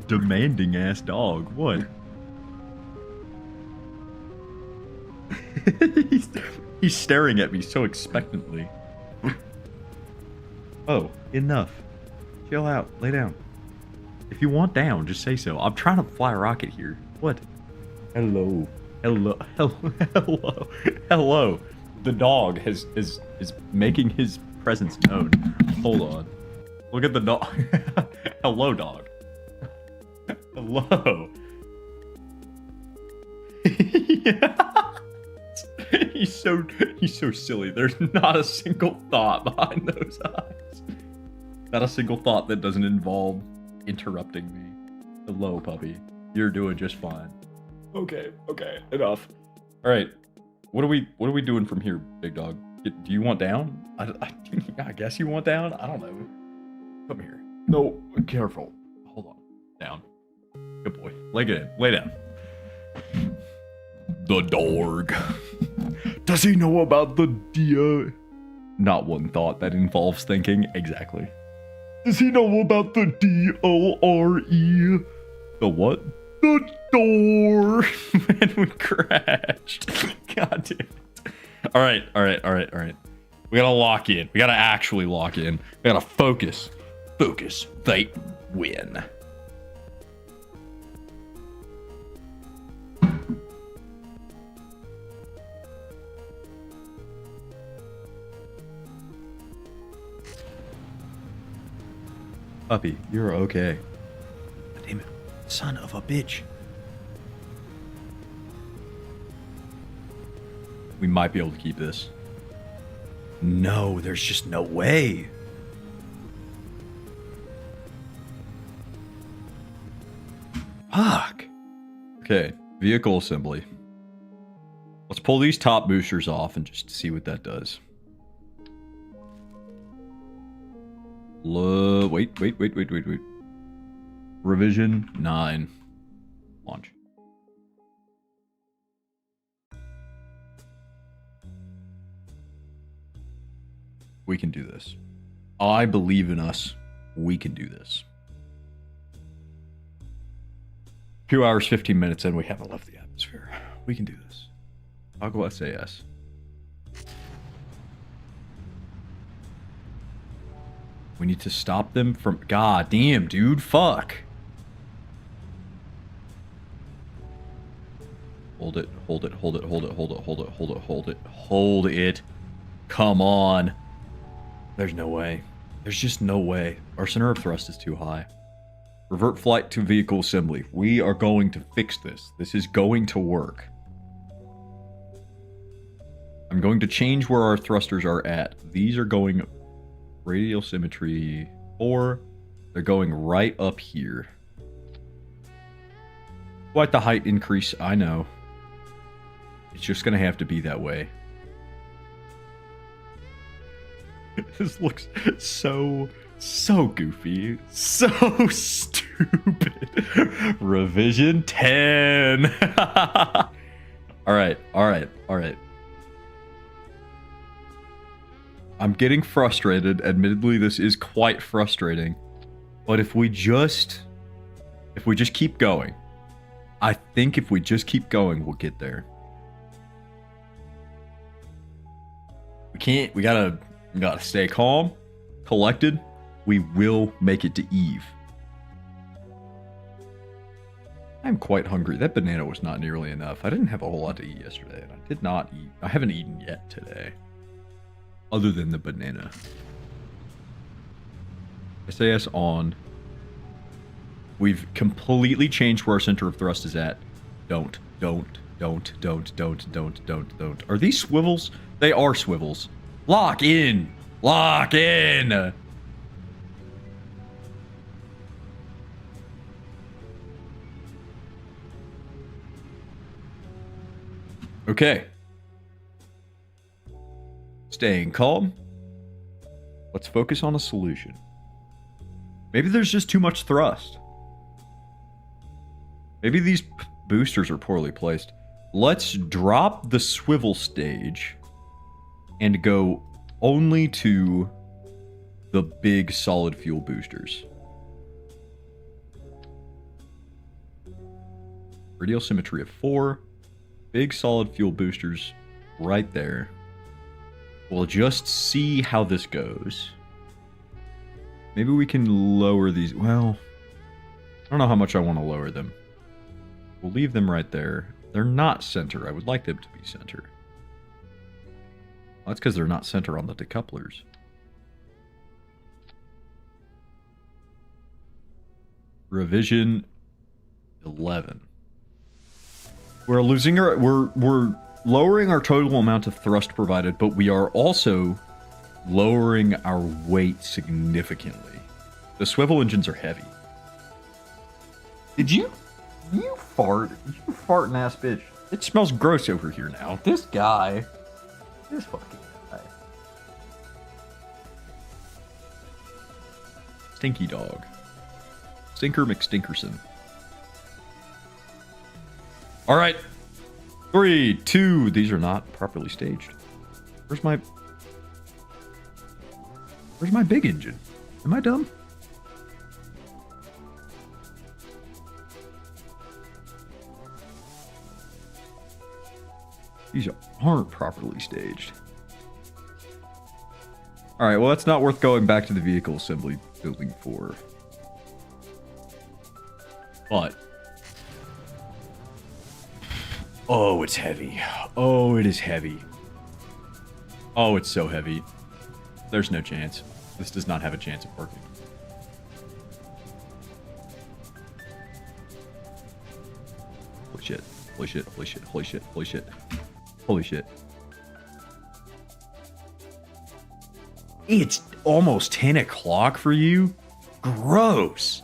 Demanding ass dog. What? he's staring at me so expectantly. Oh, enough. Chill out. Lay down. If you want down, just say so. I'm trying to fly a rocket here. What? Hello. Hello. Hello. Hello. The dog is making his presence known. Hold on. Look at the dog. Hello, dog. Hello. He's so silly. There's not a single thought behind those eyes. Not a single thought that doesn't involve interrupting me. Hello, puppy. You're doing just fine. Okay, enough. All right. What are we doing from here, big dog? Do you want down? I guess you want down. I don't know. Come here. No, careful. Hold on. Down. Good boy. Lay down. The dog. Does he know about the deer? Not one thought that involves thinking. Exactly. Does he know about the D-O-R-E? The what? The door. And we crashed. God damn it. All right. We gotta lock in. We gotta actually lock in. We gotta focus. Focus. Fight. Win. Puppy, you're okay. Damn it. Son of a bitch. We might be able to keep this. No, there's just no way. Fuck. Okay, vehicle assembly. Let's pull these top boosters off and just see what that does. Wait. Revision 9. Launch. We can do this. I believe in us. We can do this. 2 hours, 15 minutes in, we haven't left the atmosphere. We can do this. Toggle SAS. We need to stop them from... God damn, dude. Fuck. Hold it, hold it, hold it, hold it, hold it, hold it, hold it, hold it, hold it. Come on. There's no way. There's just no way. Our center of thrust is too high. Revert flight to vehicle assembly. We are going to fix this. This is going to work. I'm going to change where our thrusters are at. These are going radial symmetry 4. They're going right up here. Quite the height increase, I know. It's just going to have to be that way. This looks so goofy. So stupid. Revision 10. Alright. I'm getting frustrated. Admittedly, this is quite frustrating. But if we just keep going, I think if we just keep going, we'll get there. We gotta stay calm, collected. We will make it to Eve. I'm quite hungry. That banana was not nearly enough. I didn't have a whole lot to eat yesterday, and I did not eat. I haven't eaten yet today. Other than the banana. SAS on. We've completely changed where our center of thrust is at. Don't. Are these swivels? They are swivels. Lock in. Lock in. Okay. Staying calm. Let's focus on a solution. Maybe there's just too much thrust. Maybe these boosters are poorly placed. Let's drop the swivel stage and go only to the big solid fuel boosters. Radial symmetry of 4. Big solid fuel boosters right there. We'll just see how this goes. Maybe we can lower these. Well, I don't know how much I want to lower them. We'll leave them right there. They're not center. I would like them to be center. Well, that's because they're not center on the decouplers. Revision 11. We're losing our... We're lowering our total amount of thrust provided, but we are also lowering our weight significantly. The swivel engines are heavy. Did you... You fart. You farting ass bitch. It smells gross over here now. This guy. This fucking guy. Stinky dog. Stinker McStinkerson. Alright. 3, 2. These are not properly staged. Where's my big engine? Am I dumb? These aren't properly staged. Alright, well, that's not worth going back to the vehicle assembly building for. But... oh, it's heavy. Oh, it is heavy. Oh, it's so heavy. There's no chance. This does not have a chance of working. Holy shit. Holy shit. Holy shit. Holy shit. Holy shit. Holy shit. It's almost 10 o'clock for you? Gross.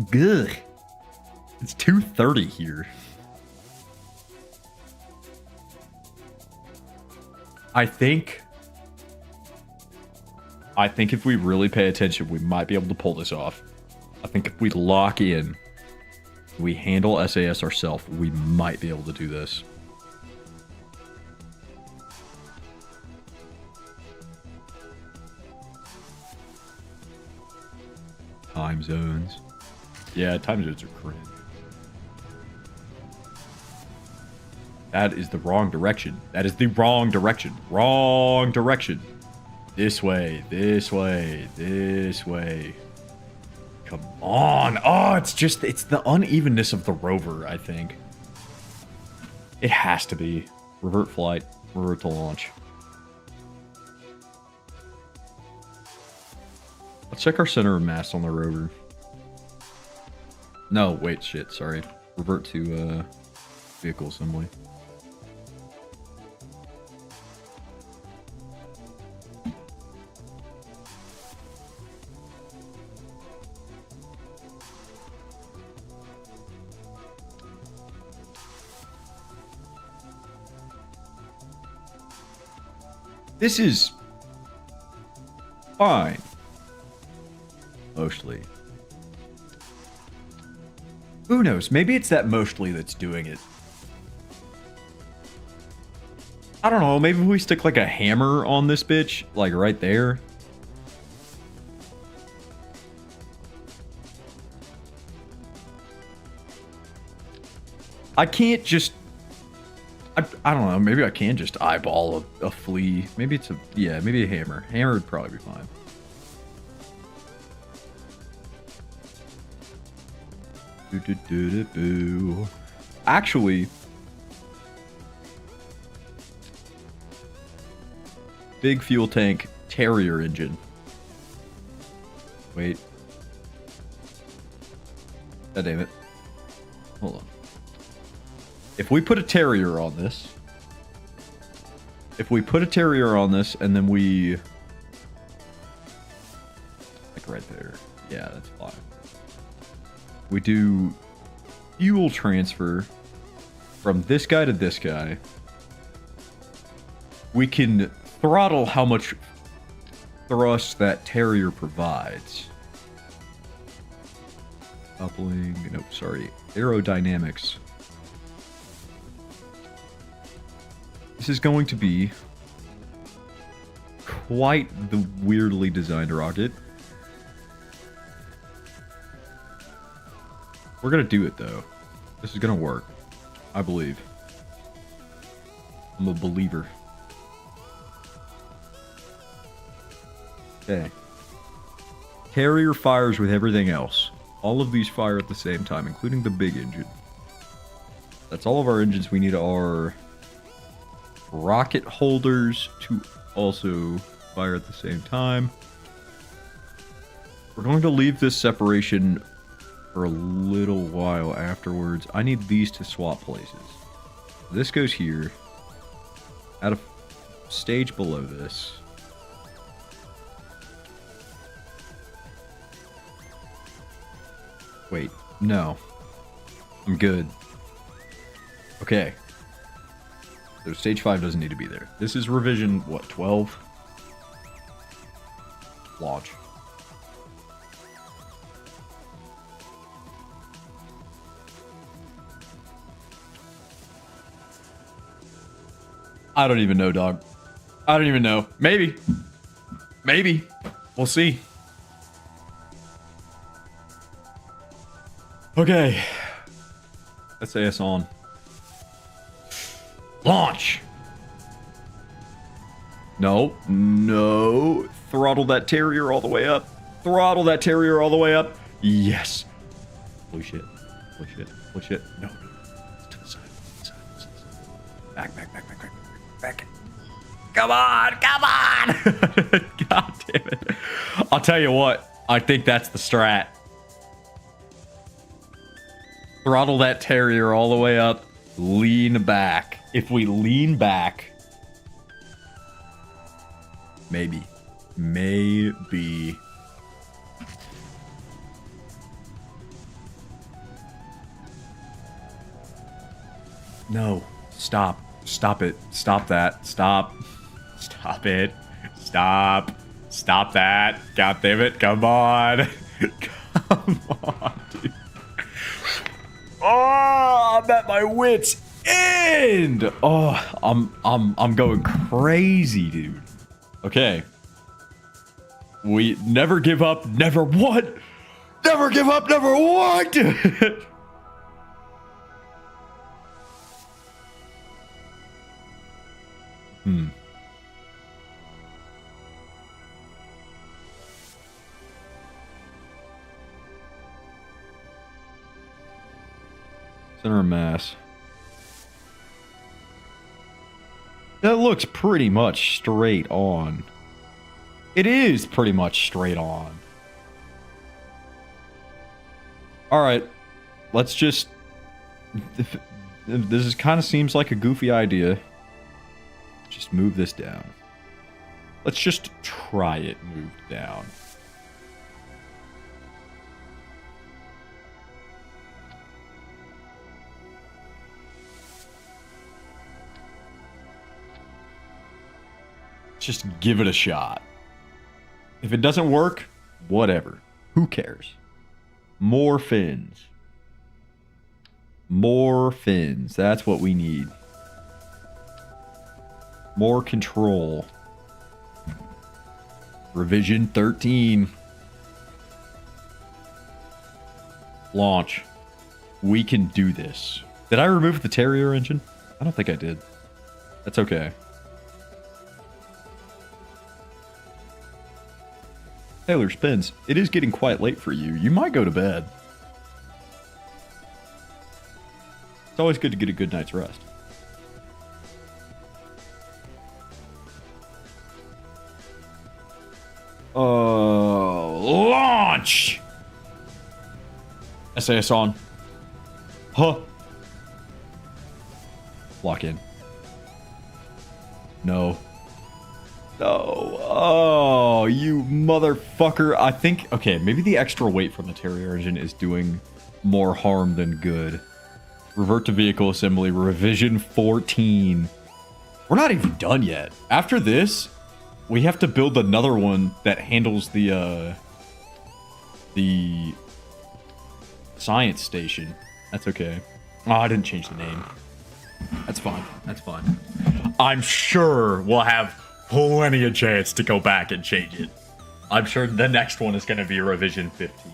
Good. It's 2:30 here. I think if we really pay attention, we might be able to pull this off. I think if we lock in, we handle SAS ourselves, we might be able to do this. Time zones. Yeah, time zones are cringe. That is the wrong direction. That is the wrong direction. Wrong direction. This way, this way, this way. Come on. Oh, it's the unevenness of the rover, I think. It has to be. Revert flight. Revert to launch. Let's check our center of mass on the rover. No, wait, shit, sorry. Revert to, vehicle assembly. This is fine. Mostly. Who knows? Maybe it's that mostly that's doing it. I don't know. Maybe if we stick like a hammer on this bitch, like right there. I can't just... I don't know. Maybe I can just eyeball a flea. Maybe it's a... Yeah, maybe a hammer. Hammer would probably be fine. Actually, big fuel tank Terrier engine. Wait. God damn it. Hold on. If we put a Terrier on this, and then we, like right there. Yeah, that's fine. We do fuel transfer from this guy to this guy. We can throttle how much thrust that Terrier provides. Coupling, nope, sorry, aerodynamics. This is going to be quite the weirdly designed rocket. We're gonna do it though. This is gonna work. I believe. I'm a believer. Okay. Terrier fires with everything else. All of these fire at the same time, including the big engine. That's all of our engines. We need our rocket holders to also fire at the same time. We're going to leave this separation for a little while afterwards. I need these to swap places. This goes here. At a stage below this. Wait, no. I'm good. Okay. So stage 5 doesn't need to be there. This is revision, what, 12? Launch. I don't even know, dog. I don't even know. Maybe. Maybe. We'll see. Okay. SAS on. Launch! No. No. Throttle that Terrier all the way up. Throttle that Terrier all the way up. Yes. Holy shit. Holy shit. Holy shit. No. To the side. Back. Back. Come on. Come on. God damn it. I'll tell you what. I think that's the strat. Throttle that Terrier all the way up. Lean back. If we lean back, maybe. No. Stop. Stop it. Stop that. Stop. Stop it. Stop. Stop that. God damn it. Come on. Come on, dude. Oh, I'm at my wits' end. Oh, I'm going crazy, dude. Okay. We never give up, never what? Never give up, never what? Center mass. That looks pretty much straight on. It is pretty much straight on. Alright. Let's just... This kind of seems like a goofy idea. Just move this down. Let's just try it moved down. Just give it a shot. If it doesn't work, whatever. Who cares? More fins. More fins. That's what we need. More control. Revision 13. Launch. We can do this. Did I remove the Terrier engine? I don't think I did. That's okay. Taylor Spins, it is getting quite late for you. You might go to bed. It's always good to get a good night's rest. Launch! SAS on. Huh. Lock in. No. No. Oh, you motherfucker. I think, okay, maybe the extra weight from the Terrier engine is doing more harm than good. Revert to vehicle assembly, revision 14. We're not even done yet. After this, we have to build another one that handles the science station. That's okay. Oh, I didn't change the name. That's fine. That's fine. I'm sure we'll have plenty of chance to go back and change it. I'm sure the next one is going to be revision 15.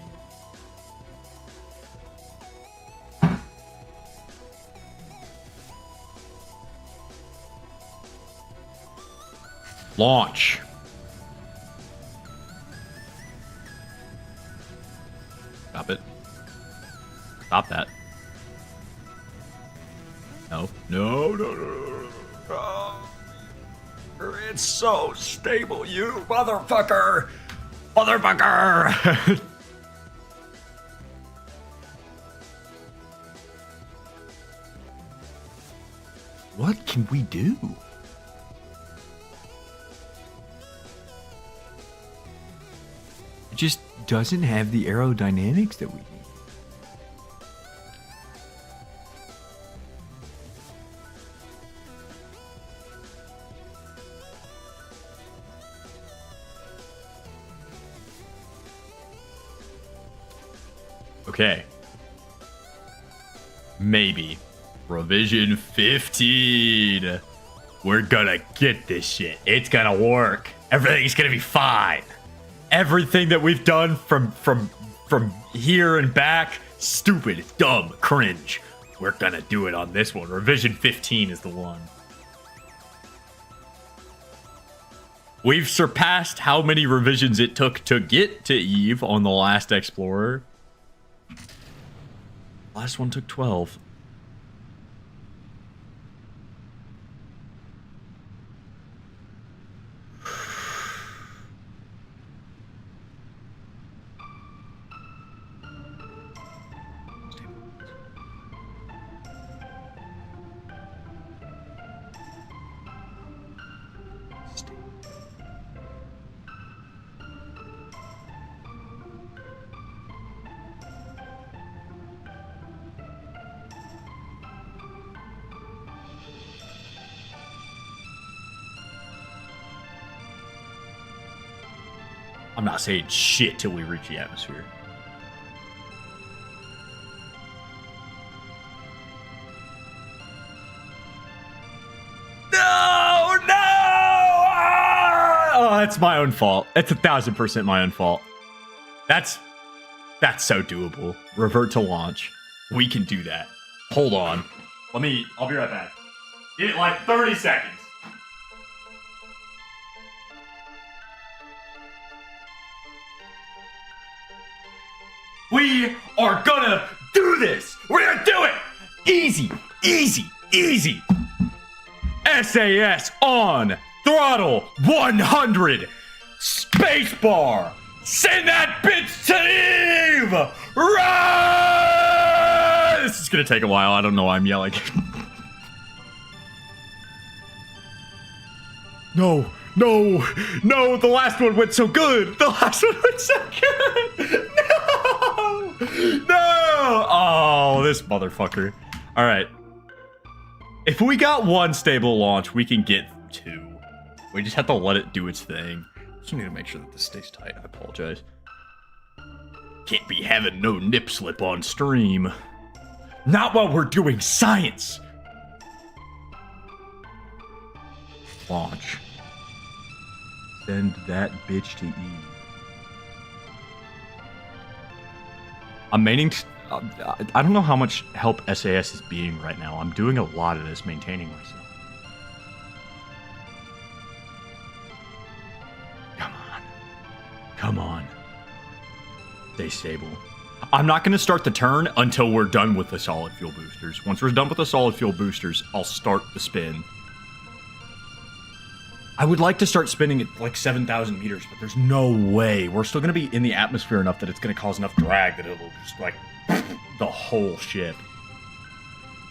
Launch. Stop it. Stop that. No. No, no, no, no, no. It's so stable, you motherfucker! Motherfucker! What can we do? It just doesn't have the aerodynamics that we need. Okay. Maybe. Revision 15. We're gonna get this shit. It's gonna work. Everything's gonna be fine. Everything that we've done from here and back, stupid, dumb, cringe. We're gonna do it on this one. Revision 15 is the one. We've surpassed how many revisions it took to get to Eve on the last Explorer. Last one took 12. I'm not saying shit till we reach the atmosphere. it's my own fault. It's 1,000% my own fault. That's so doable. Revert to launch. We can do that. Hold on. I'll be right back. Give it like 30 seconds. We are gonna do this. We're gonna do it. Easy, easy, easy. SAS on. Throttle 100. Spacebar. Send that bitch to Eve. Run! This is gonna take a while. I don't know why I'm yelling. No, no, no. The last one went so good. The last one went so good. No, no. Oh, this motherfucker. All right. If we got one stable launch, we can get two. We just have to let it do its thing. Just need to make sure that this stays tight. I apologize. Can't be having no nip slip on stream. Not while we're doing science. Launch. Send that bitch to Eve. I'm maintaining. I don't know how much help SAS is being right now. I'm doing a lot of this maintaining myself. Come on. Come on. Stay stable. I'm not going to start the turn until we're done with the solid fuel boosters. Once we're done with the solid fuel boosters, I'll start the spin. I would like to start spinning at like 7,000 meters, but there's no way. We're still going to be in the atmosphere enough that it's going to cause enough drag that it'll just like the whole ship.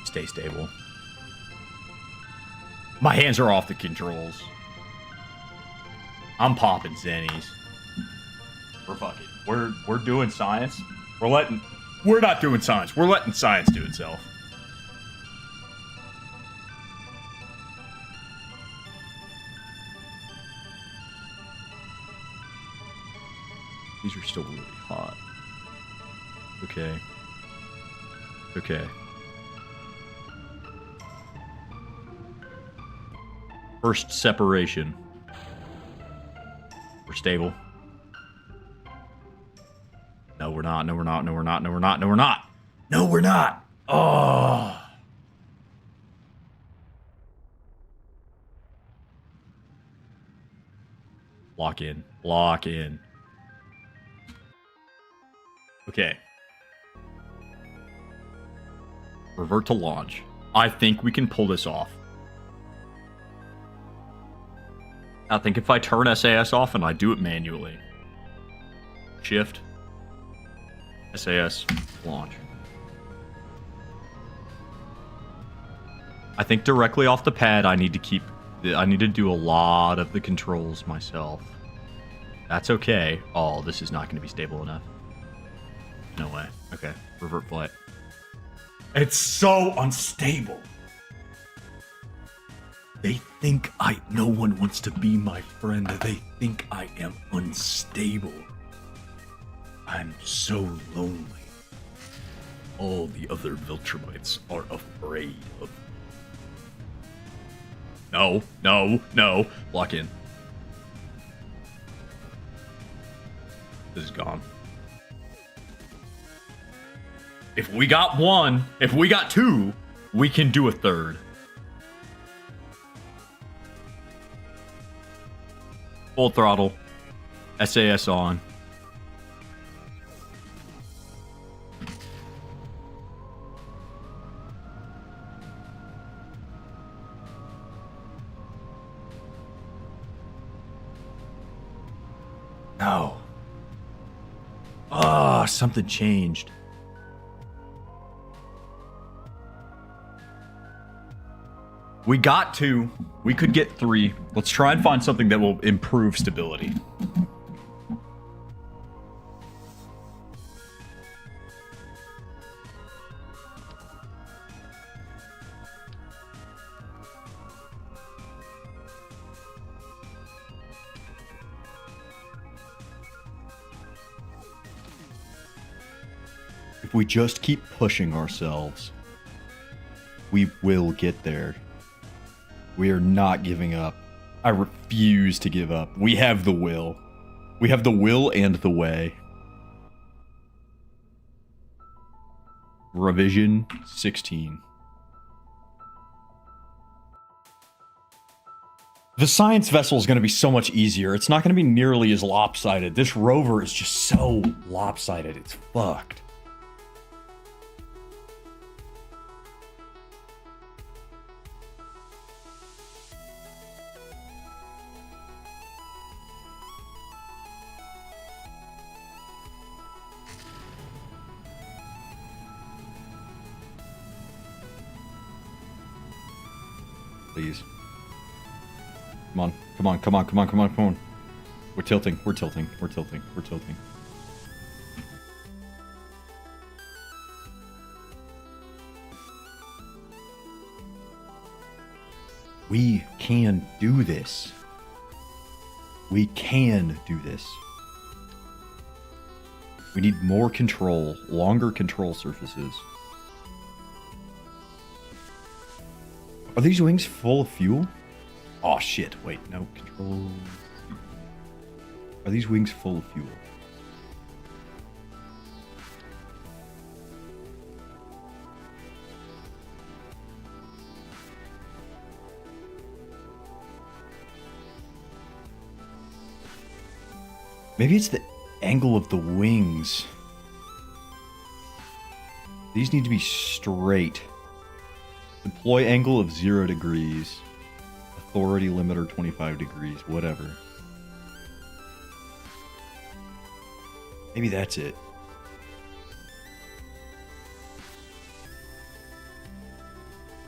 Stay stable. My hands are off the controls. I'm popping zennies. We're fucking. We're doing science. We're not doing science. We're letting science do itself. These are still really hot. Okay. Okay. First separation. We're stable. No, we're not. No, we're not. No, we're not. No, we're not. No, we're not. No, we're not. Oh. Lock in. Lock in. Okay. Revert to launch. I think we can pull this off. I think if I turn SAS off and I do it manually. Shift. SAS. Launch. I think directly off the pad I need to do a lot of the controls myself. That's okay. Oh, this is not going to be stable enough. No way. Okay. Revert flight. It's so unstable. They think no one wants to be my friend. They think I am unstable. I'm so lonely. All the other Viltrumites are afraid of me. No, no, no. Lock in. This is gone. If we got one, if we got two, we can do a third. Full throttle. SAS on. No. Oh, something changed. We got two. We could get three. Let's try and find something that will improve stability. If we just keep pushing ourselves, we will get there. We are not giving up. I refuse to give up. We have the will. We have the will and the way. Revision 16. The science vessel is going to be so much easier. It's not going to be nearly as lopsided. This rover is just so lopsided. It's fucked. Please. Come on, come on, come on, come on, come on, come on. We're tilting, we're tilting, we're tilting, we're tilting. We can do this. We can do this. We need more control, longer control surfaces. Are these wings full of fuel? Oh shit, wait, no control. Are these wings full of fuel? Maybe it's the angle of the wings. These need to be straight. Deploy angle of 0 degrees. Authority limiter 25 degrees, whatever. Maybe that's it.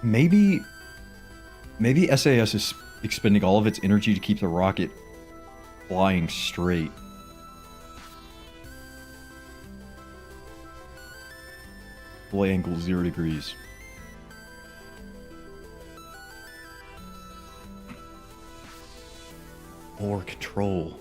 Maybe SAS is expending all of its energy to keep the rocket flying straight. Deploy angle 0 degrees. More control.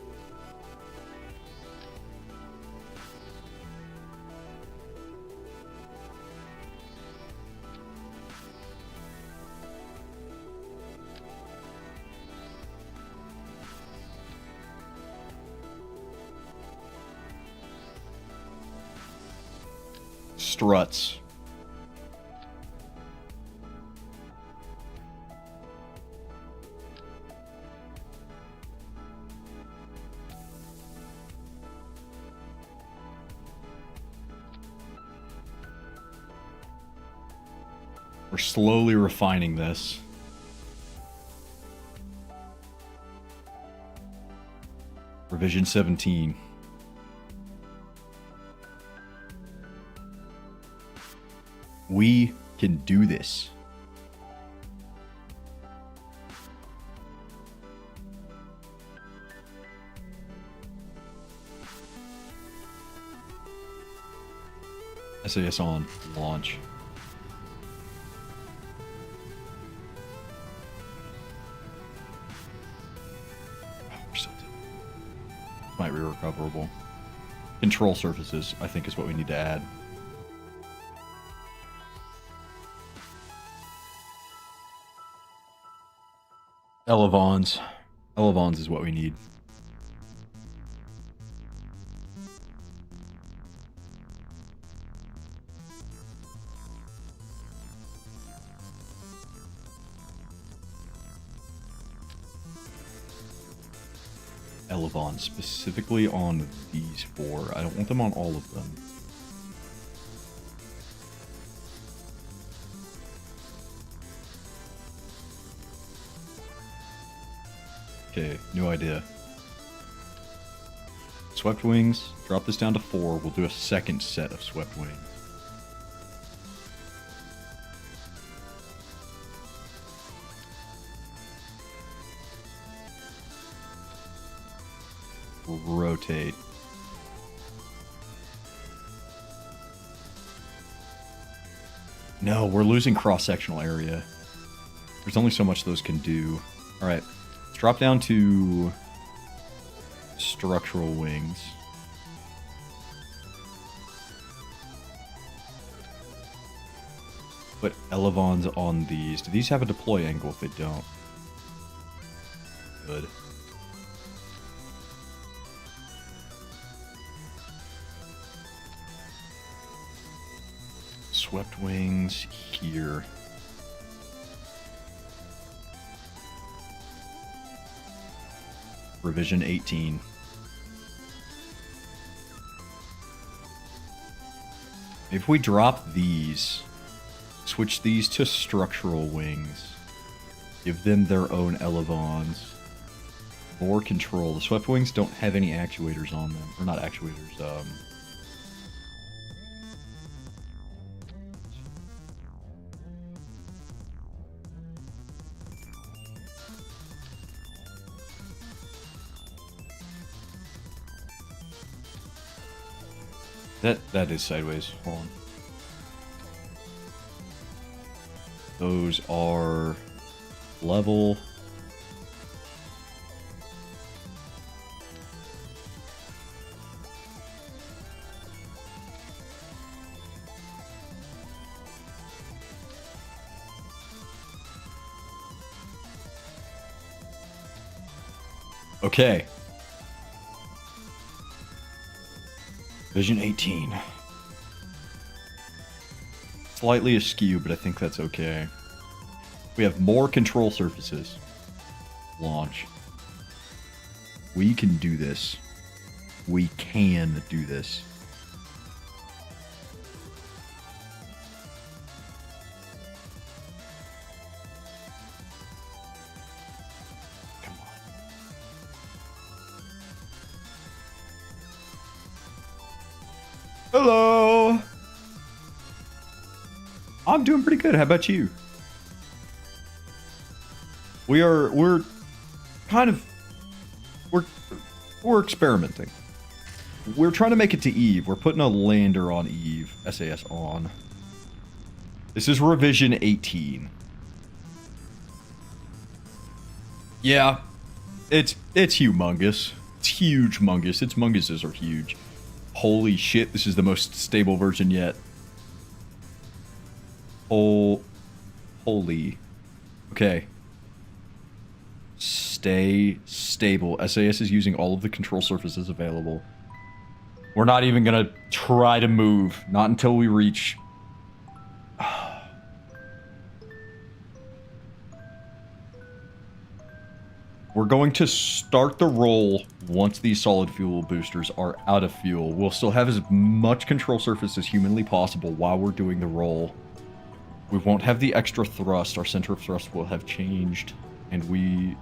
Struts. We're slowly refining this. Revision 17. We can do this. SAS on launch. Might be recoverable. Control surfaces, I think, is what we need to add. Elevons. Elevons is what we need. Elevon, specifically on these 4. I don't want them on all of them. Okay, new idea. Swept wings, drop this down to 4. We'll do a second set of swept wings. Rotate. No, we're losing cross-sectional area. There's only so much those can do. Alright, let's drop down to structural wings. Put elevons on these. Do these have a deploy angle if they don't? Good. Swept wings here. Revision 18. If we drop these, switch these to structural wings, give them their own elevons, more control. The swept wings don't have any actuators on them, or not actuators. That is sideways. Hold on. Those are level. Okay. Vision 18. Slightly askew, but I think that's okay. We have more control surfaces. Launch. We can do this. We can do this. Hello. I'm doing pretty good. How about you? We're experimenting. We're trying to make it to Eve. We're putting a lander on Eve. SAS on. This is revision 18. Yeah. It's humongous. It's huge mungus. Its munguses are huge. Holy shit, this is the most stable version yet. Holy. Okay. Stay stable. SAS is using all of the control surfaces available. We're not even gonna try to move. Not until we reach... We're going to start the roll once these solid fuel boosters are out of fuel. We'll still have as much control surface as humanly possible while we're doing the roll. We won't have the extra thrust. Our center of thrust will have changed, and we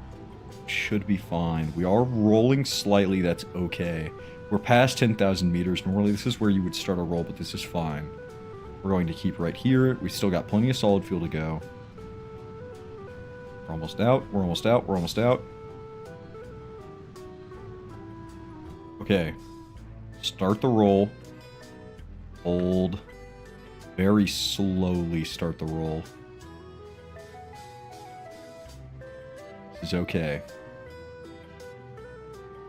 should be fine. We are rolling slightly. That's okay. We're past 10,000 meters. Normally, this is where you would start a roll, but this is fine. We're going to keep right here. We still got plenty of solid fuel to go. We're almost out. We're almost out. We're almost out. Okay, start the roll, hold, very slowly start the roll. This is okay.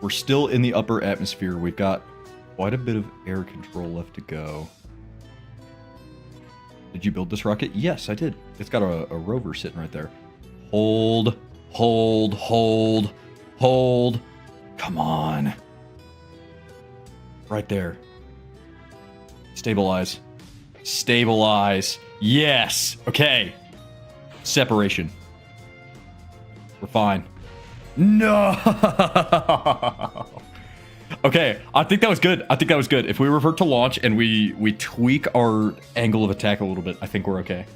We're still in the upper atmosphere. We've got quite a bit of air control left to go. Did you build this rocket? Yes, I did. It's got a rover sitting right there. Hold, hold, hold, hold. Come on. Right there. Stabilize. Stabilize. Yes. Okay. Separation. We're fine. No. Okay. I think that was good. I think that was good. If we revert to launch and we tweak our angle of attack a little bit, I think we're okay.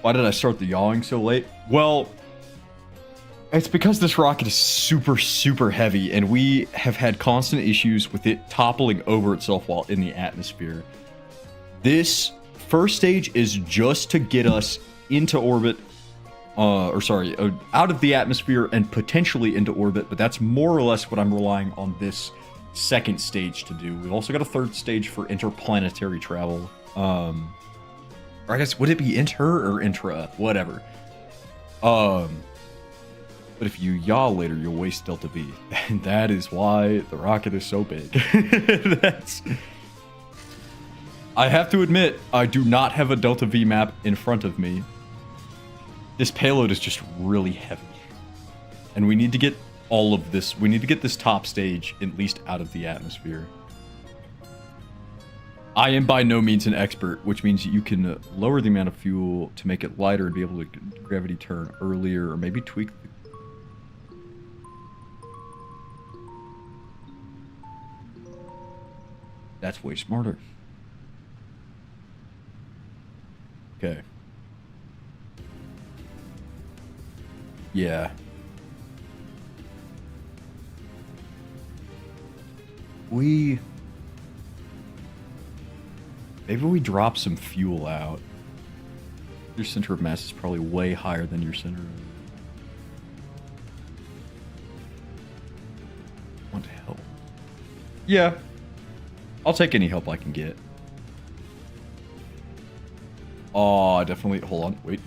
Why did I start the yawing so late? Well, it's because this rocket is super, super heavy, and we have had constant issues with it toppling over itself while in the atmosphere. This first stage is just to get us into orbit, out of the atmosphere and potentially into orbit, but that's more or less what I'm relying on this second stage to do. We've also got a third stage for interplanetary travel. Or I guess, would it be inter or intra? Whatever. But if you yaw later, you'll waste Delta V. And that is why the rocket is so big. I have to admit, I do not have a Delta V map in front of me. This payload is just really heavy. And we need to get all of this. We need to get this top stage at least out of the atmosphere. I am by no means an expert, which means you can lower the amount of fuel to make it lighter and be able to gravity turn earlier, or maybe tweak the... That's way smarter. Okay. Yeah. Maybe we drop some fuel out. Your center of mass is probably way higher than your center of... Want help? Yeah. I'll take any help I can get. Oh, definitely. Hold on. Wait.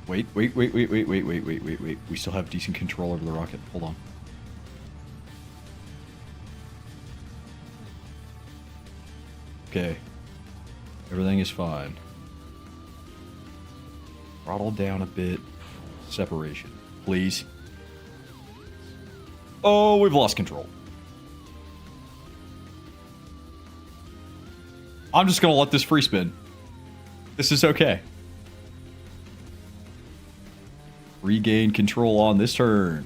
Wait. We still have decent control over the rocket. Hold on. Okay. Everything is fine. Throttle down a bit. Separation. Please. Oh, we've lost control. I'm just gonna let this free spin. This is okay. Regain control on this turn.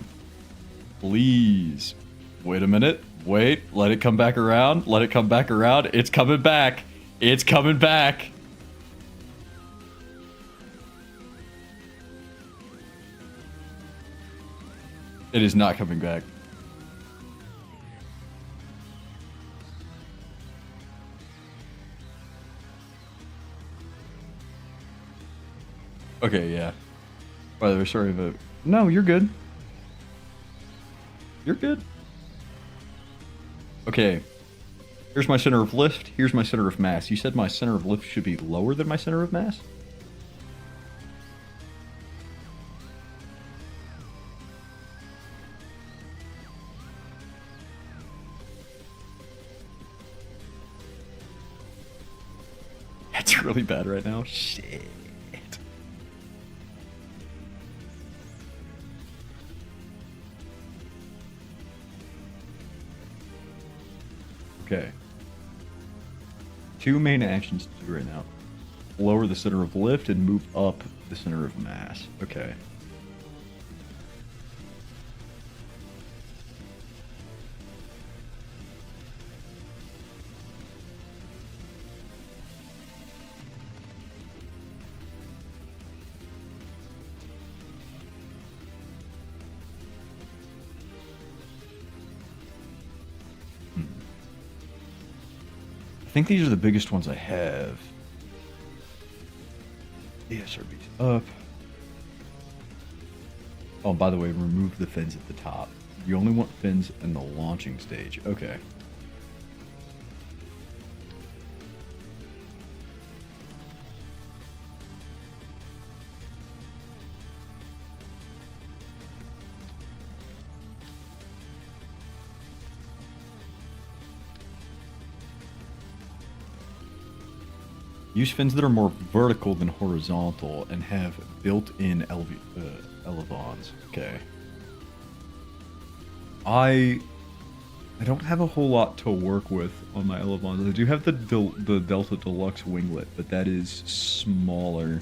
Please. Wait a minute. Wait. Let it come back around. Let it come back around. It's coming back. It's coming back. It is not coming back. Okay, yeah. By the way, sorry, but... No, you're good. You're good. Okay. Here's my center of lift. Here's my center of mass. You said my center of lift should be lower than my center of mass? That's really bad right now. Shit. Okay. Two main actions to do right now. Lower the center of lift and move up the center of mass. Okay. I think these are the biggest ones I have. ESRB's up. Oh, by the way, remove the fins at the top. You only want fins in the launching stage. Okay. Use fins that are more vertical than horizontal and have built-in elevons. Okay. I don't have a whole lot to work with on my elevons. I do have the Delta Deluxe winglet, but that is smaller.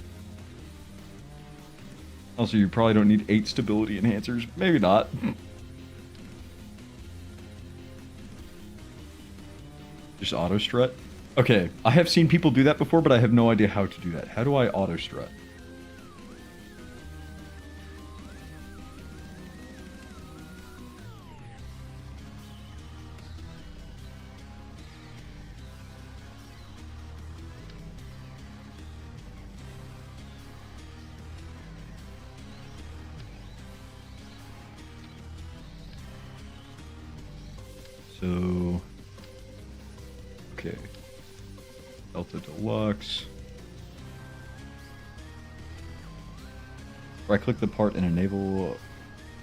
Also, you probably don't need 8 stability enhancers. Maybe not. Just auto strut. Okay, I have seen people do that before, but I have no idea how to do that. How do I auto strut? So, okay. Delta Deluxe. Right click the part and enable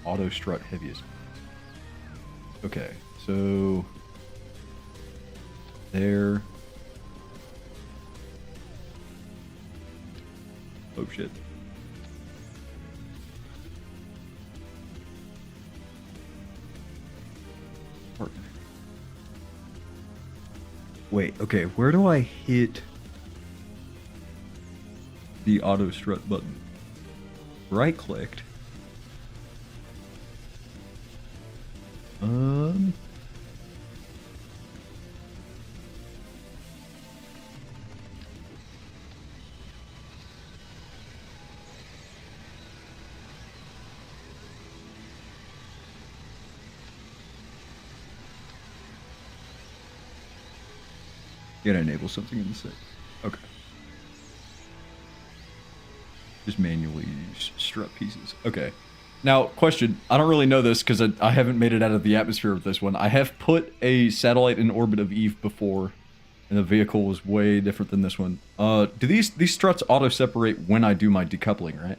auto strut heaviest. Okay, so there. Oh shit. Wait, okay, where do I hit the auto strut button? Right clicked. Gotta enable something in the set. Okay. Just manually strut pieces. Okay. Now, question. I don't really know this because I haven't made it out of the atmosphere with this one. I have put a satellite in orbit of Eve before, and the vehicle was way different than this one. Do these struts auto-separate when I do my decoupling, right?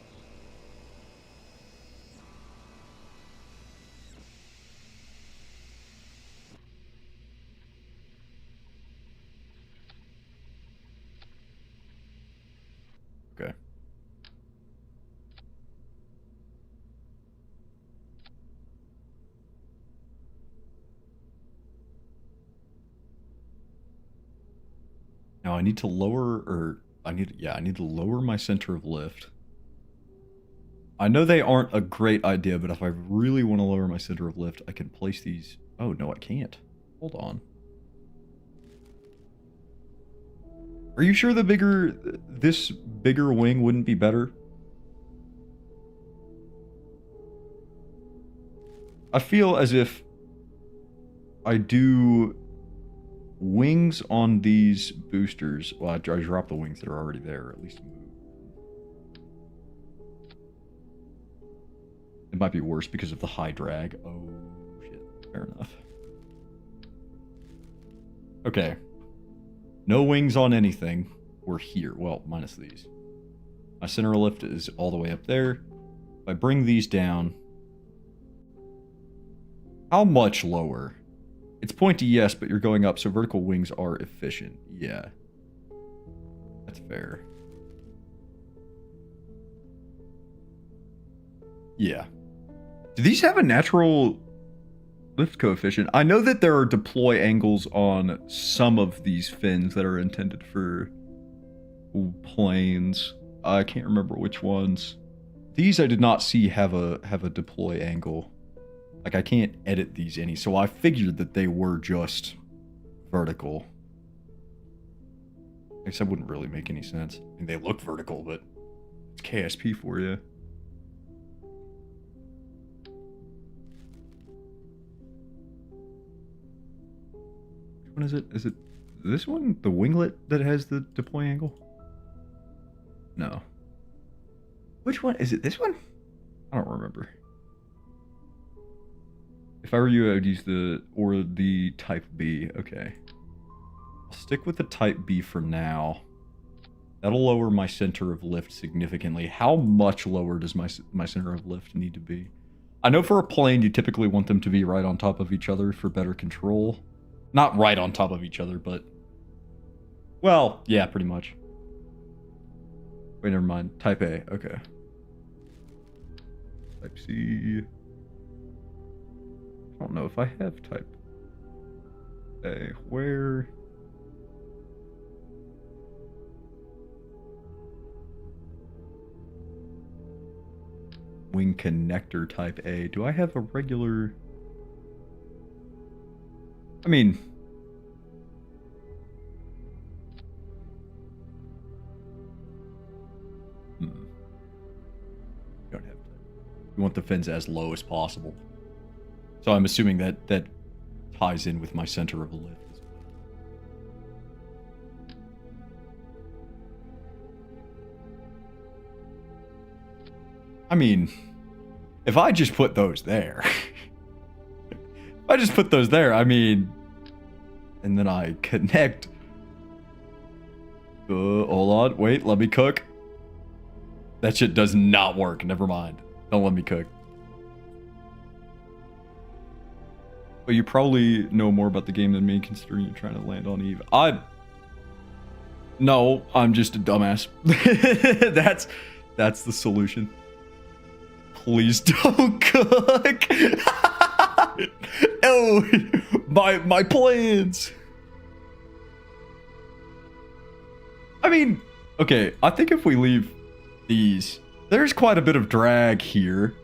Okay. Now I need to lower, or I need to lower my center of lift. I know they aren't a great idea, but if I really want to lower my center of lift, I can place these. Oh, no, I can't. Hold on. Are you sure this bigger wing wouldn't be better? I feel as if I do wings on these boosters. Well, I drop the wings that are already there, or at least move. It might be worse because of the high drag. Oh, shit. Fair enough. Okay. No wings on anything. We're here. Well, minus these. My center of lift is all the way up there. If I bring these down... How much lower? It's pointy, yes, but you're going up, so vertical wings are efficient. Yeah. That's fair. Yeah. Do these have a natural lift coefficient? I know that there are deploy angles on some of these fins that are intended for planes. I can't remember which ones. These I did not see have a deploy angle. Like, I can't edit these any, so I figured that they were just vertical. I guess that wouldn't really make any sense. I mean, they look vertical, but it's KSP for you. Which one is it? Is it this one? The winglet that has the deploy angle? No. Which one? Is it this one? I don't remember. If I were you, I would use the Type B. Okay. I'll stick with the Type B for now. That'll lower my center of lift significantly. How much lower does my center of lift need to be? I know for a plane, you typically want them to be right on top of each other for better control. Not right on top of each other, but... Well, yeah, pretty much. Wait, never mind. Type A. Okay. Type C... I don't know if I have Type A. Where? Wing connector Type A. Do I have a regular? I mean... Don't have Type. We want the fins as low as possible. So I'm assuming that ties in with my center of lift. I mean, if I just put those there, I mean, and then I connect. Hold on, wait, let me cook. That shit does not work. Never mind. Don't let me cook. But you probably know more about the game than me, considering you're trying to land on Eve. No, I'm just a dumbass. That's the solution. Please don't cook. Oh, my plans. I mean, okay, I think if we leave these, there's quite a bit of drag here.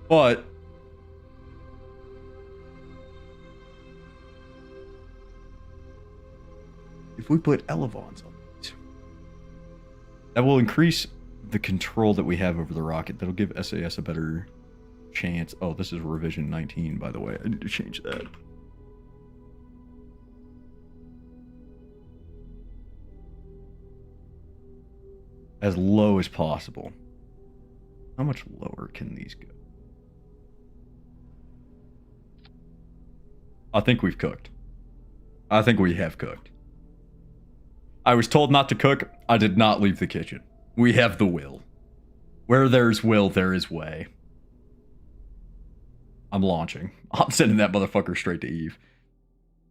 But if we put elevons on these, that will increase the control that we have over the rocket. That'll give SAS a better chance. Oh, this is revision 19, by the way. I need to change that. As low as possible. How much lower can these go? I think we've cooked. I think we have cooked. I was told not to cook. I did not leave the kitchen. We have the will. Where there's will, there is way. I'm launching. I'm sending that motherfucker straight to Eve.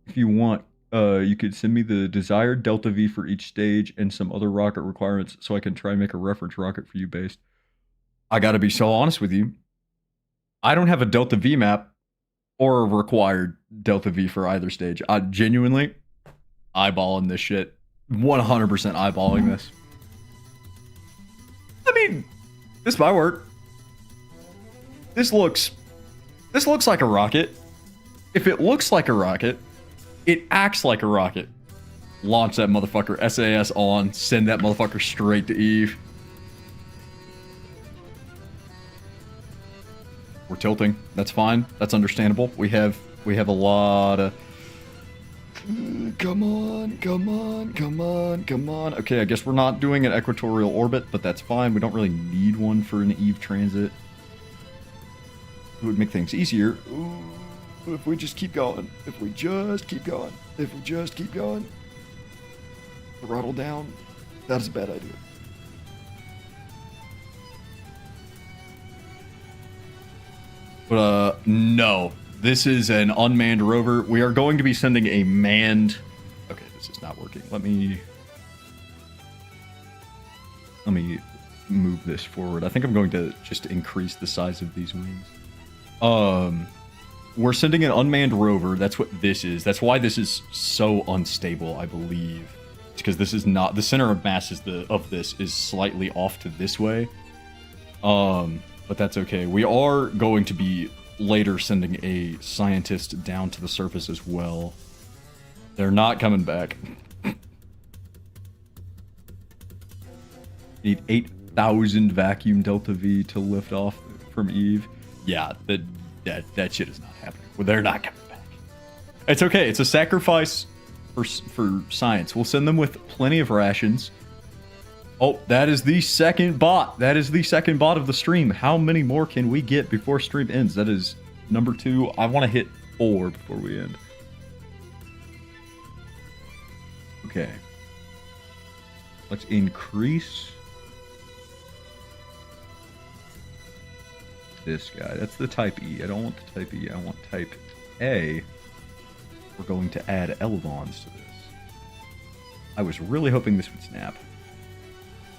If you want, you could send me the desired Delta V for each stage and some other rocket requirements so I can try and make a reference rocket for you based. I gotta be so honest with you. I don't have a Delta V map or a required Delta V for either stage. I genuinely eyeballing this shit. 100% eyeballing this. I mean, this might work. This looks like a rocket. If it looks like a rocket, it acts like a rocket. Launch that motherfucker, SAS on, send that motherfucker straight to Eve. We're tilting. That's fine. That's understandable. We have a lot of... Come on, come on, come on, come on. Okay, I guess we're not doing an equatorial orbit, but that's fine. We don't really need one for an Eve transit. It would make things easier. Ooh, if we just keep going. If we just keep going. If we just keep going. Throttle down. That's a bad idea. But, no. This is an unmanned rover. We are going to be sending a manned... Okay, this is not working. Let me move this forward. I think I'm going to just increase the size of these wings. We're sending an unmanned rover. That's what this is. That's why this is so unstable, I believe. It's because this is not... The center of mass of this is slightly off to this way. But that's okay. We are going to be later sending a scientist down to the surface as well. They're not coming back. Need 8,000 vacuum Delta V to lift off from Eve. Yeah, that shit is not happening. Well, they're not coming back. It's okay. It's a sacrifice for science. We'll send them with plenty of rations. Oh, that is the second bot. That is the second bot of the stream. How many more can we get before stream ends? That is number 2. I want to hit 4 before we end. Okay. Let's increase this guy. That's the type E. I don't want the type E. I want type A. We're going to add elevons to this. I was really hoping this would snap.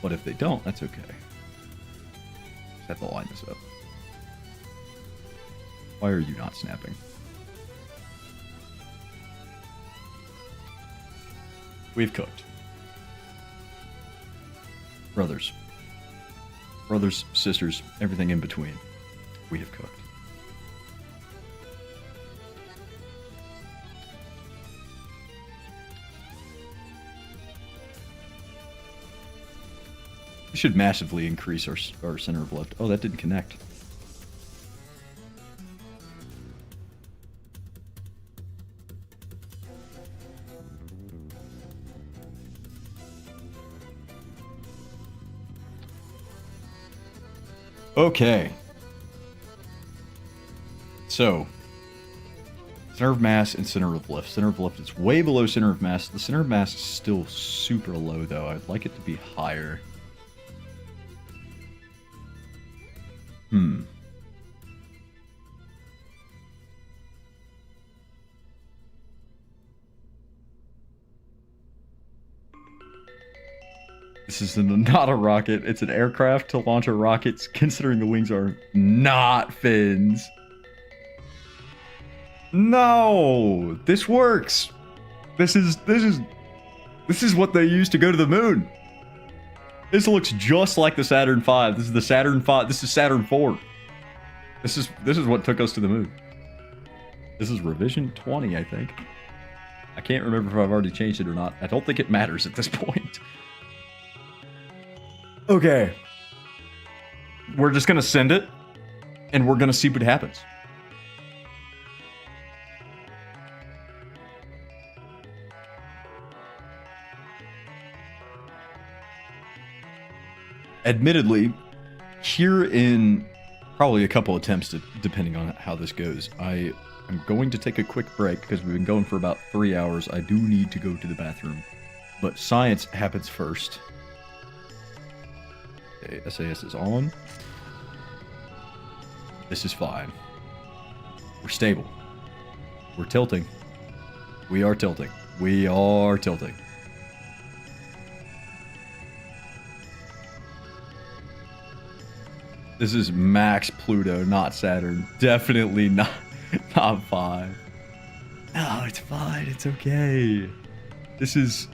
But if they don't, that's okay. Just have to line this up. Why are you not snapping? We've cooked. Brothers. Brothers, sisters, everything in between. We have cooked. We should massively increase our center of lift. Oh, that didn't connect. Okay. So, center of mass and center of lift. Center of lift is way below center of mass. The center of mass is still super low, though. I'd like it to be higher. This is not a rocket. It's an aircraft to launch a rocket, considering the wings are not fins. No! This works! This is This is what they used to go to the moon. This looks just like the Saturn V. This is the Saturn V. This is Saturn IV. This is what took us to the moon. This is revision 20, I think. I can't remember if I've already changed it or not. I don't think it matters at this point. Okay. We're just gonna send it, and we're gonna see what happens. Admittedly, here in probably a couple attempts, depending on how this goes, I am going to take a quick break because we've been going for about 3 hours. I do need to go to the bathroom, but science happens first. Okay, SAS is on. This is fine. We're stable. We're tilting. We are tilting. We are tilting. This is max Pluto, not Saturn. Definitely not 5. No, it's fine. It's okay. This is...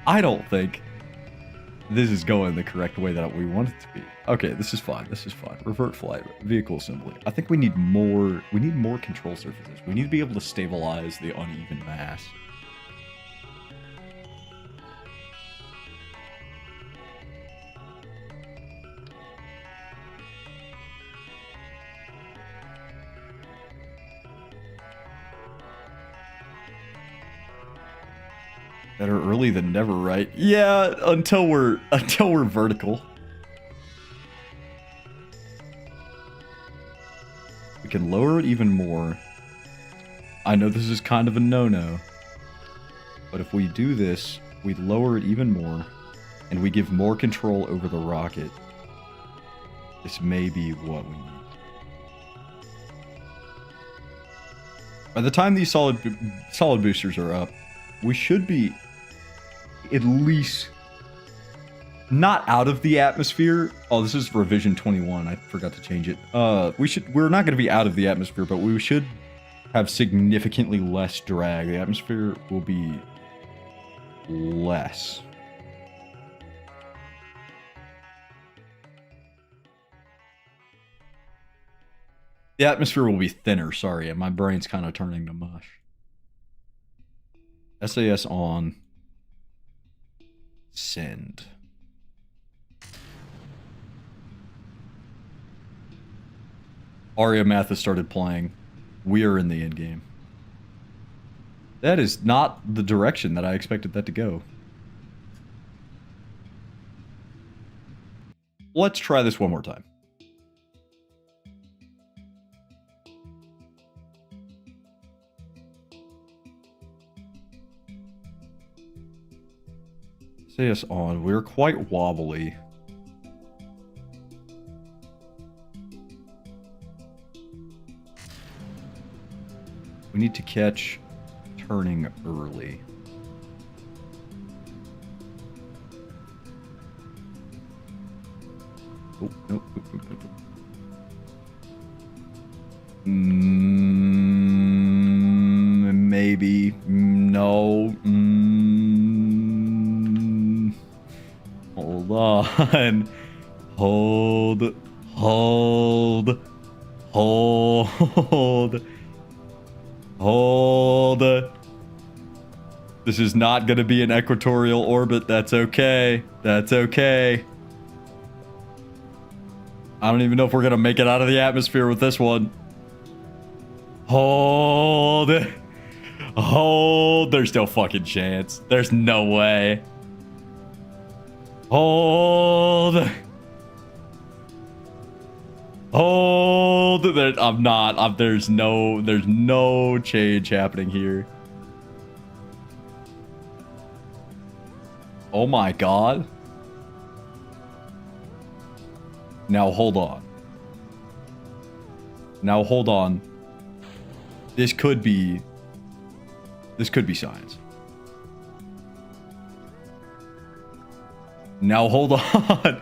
I don't think this is going the correct way that we want it to be. Okay, this is fine. This is fine. Revert flight, vehicle assembly. I think we need more control surfaces. We need to be able to stabilize the uneven mass. Better early than never, right? Yeah, until we're vertical. We can lower it even more. I know this is kind of a no-no, but if we do this, we lower it even more, and we give more control over the rocket. This may be what we need. By the time these solid boosters are up, we should be at least not out of the atmosphere. Oh, this is revision 21. I forgot to change it. We're not going to be out of the atmosphere, but we should have significantly less drag. The atmosphere will be less. The atmosphere will be thinner. Sorry, my brain's kind of turning to mush. SAS on. Send. Aria Math has started playing. We are in the end game. That is not the direction that I expected that to go. Let's try this one more time. Say us on. We're quite wobbly. We need to catch turning early. Oh, nope. Maybe. No. Hold on. Hold. This is not going to be an equatorial orbit. That's okay. That's okay. I don't even know if we're going to make it out of the atmosphere with this one. Hold. There's no fucking chance. There's no way. Hold. I'm not. There's no change happening here. Oh my god. Now hold on. This could be science. Now hold on.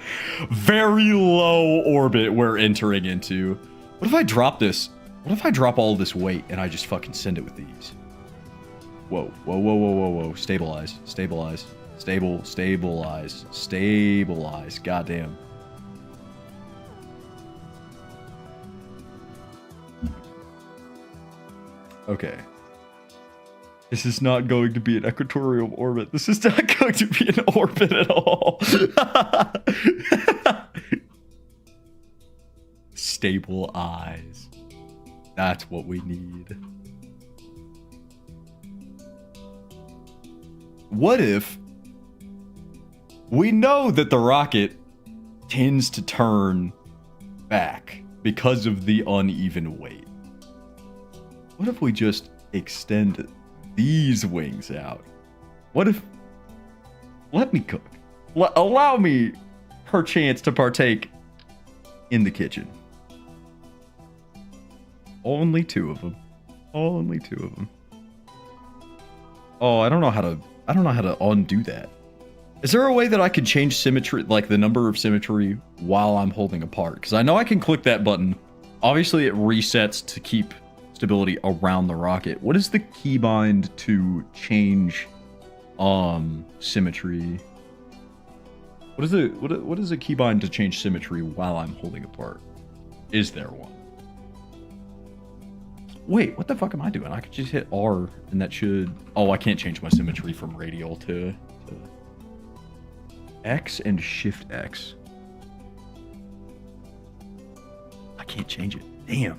Very low orbit we're entering into. What if I drop this What if I drop all this weight and I just fucking send it with these? Whoa, whoa, whoa, whoa, whoa, whoa. Stabilize, stabilize, stabilize, stabilize. Goddamn. Okay. This is not going to be an equatorial orbit. This is not going to be an orbit at all. Stable eyes. That's what we need. What if we know that the rocket tends to turn back because of the uneven weight? What if we just extend these wings out? What if... Let me cook. Allow me, perchance, to partake in the kitchen. Only 2 of them. Only 2 of them. Oh, I don't know how to undo that. Is there a way that I could change symmetry, like the number of symmetry, while I'm holding apart? Because I know I can click that button. Obviously, it resets to keep stability around the rocket. What is the keybind to change symmetry? What is a keybind to change symmetry while I'm holding apart? Is there one? Wait, what the fuck am I doing? I could just hit R and that should... Oh, I can't change my symmetry from radial to X and Shift X. I can't change it. Damn.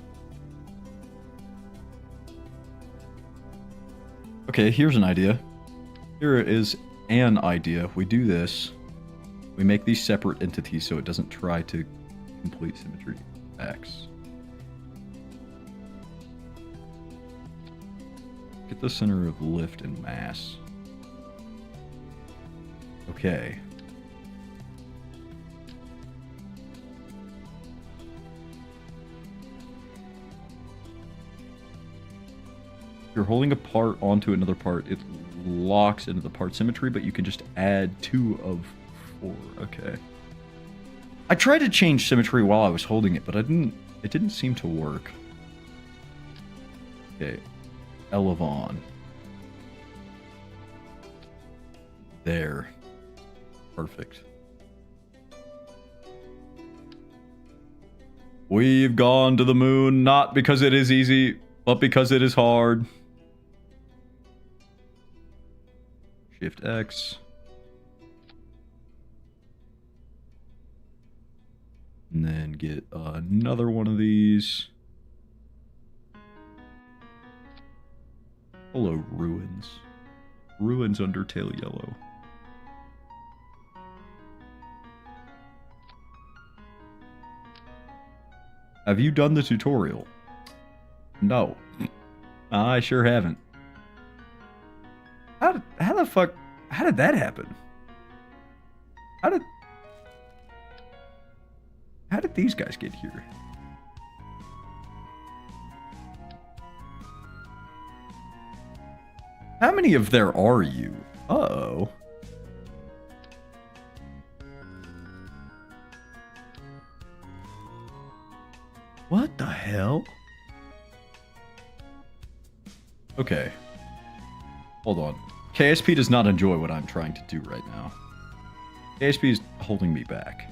Okay, here's an idea. Here is an idea. We do this. We make these separate entities so it doesn't try to complete symmetry. X. Get the center of lift and mass. Okay. If you're holding a part onto another part, it locks into the part symmetry, but you can just add 2 of 4. Okay. I tried to change symmetry while I was holding it, but it didn't seem to work. Okay. Elevon. There. Perfect. We've gone to the moon, not because it is easy, but because it is hard. Shift X. And then get another one of these. Hello, ruins. Ruins Undertale yellow. Have you done the tutorial? No. I sure haven't. How the fuck... How did that happen? How did these guys get here? How many of there are you? Uh-oh. What the hell? Okay. Hold on. KSP does not enjoy what I'm trying to do right now. KSP is holding me back.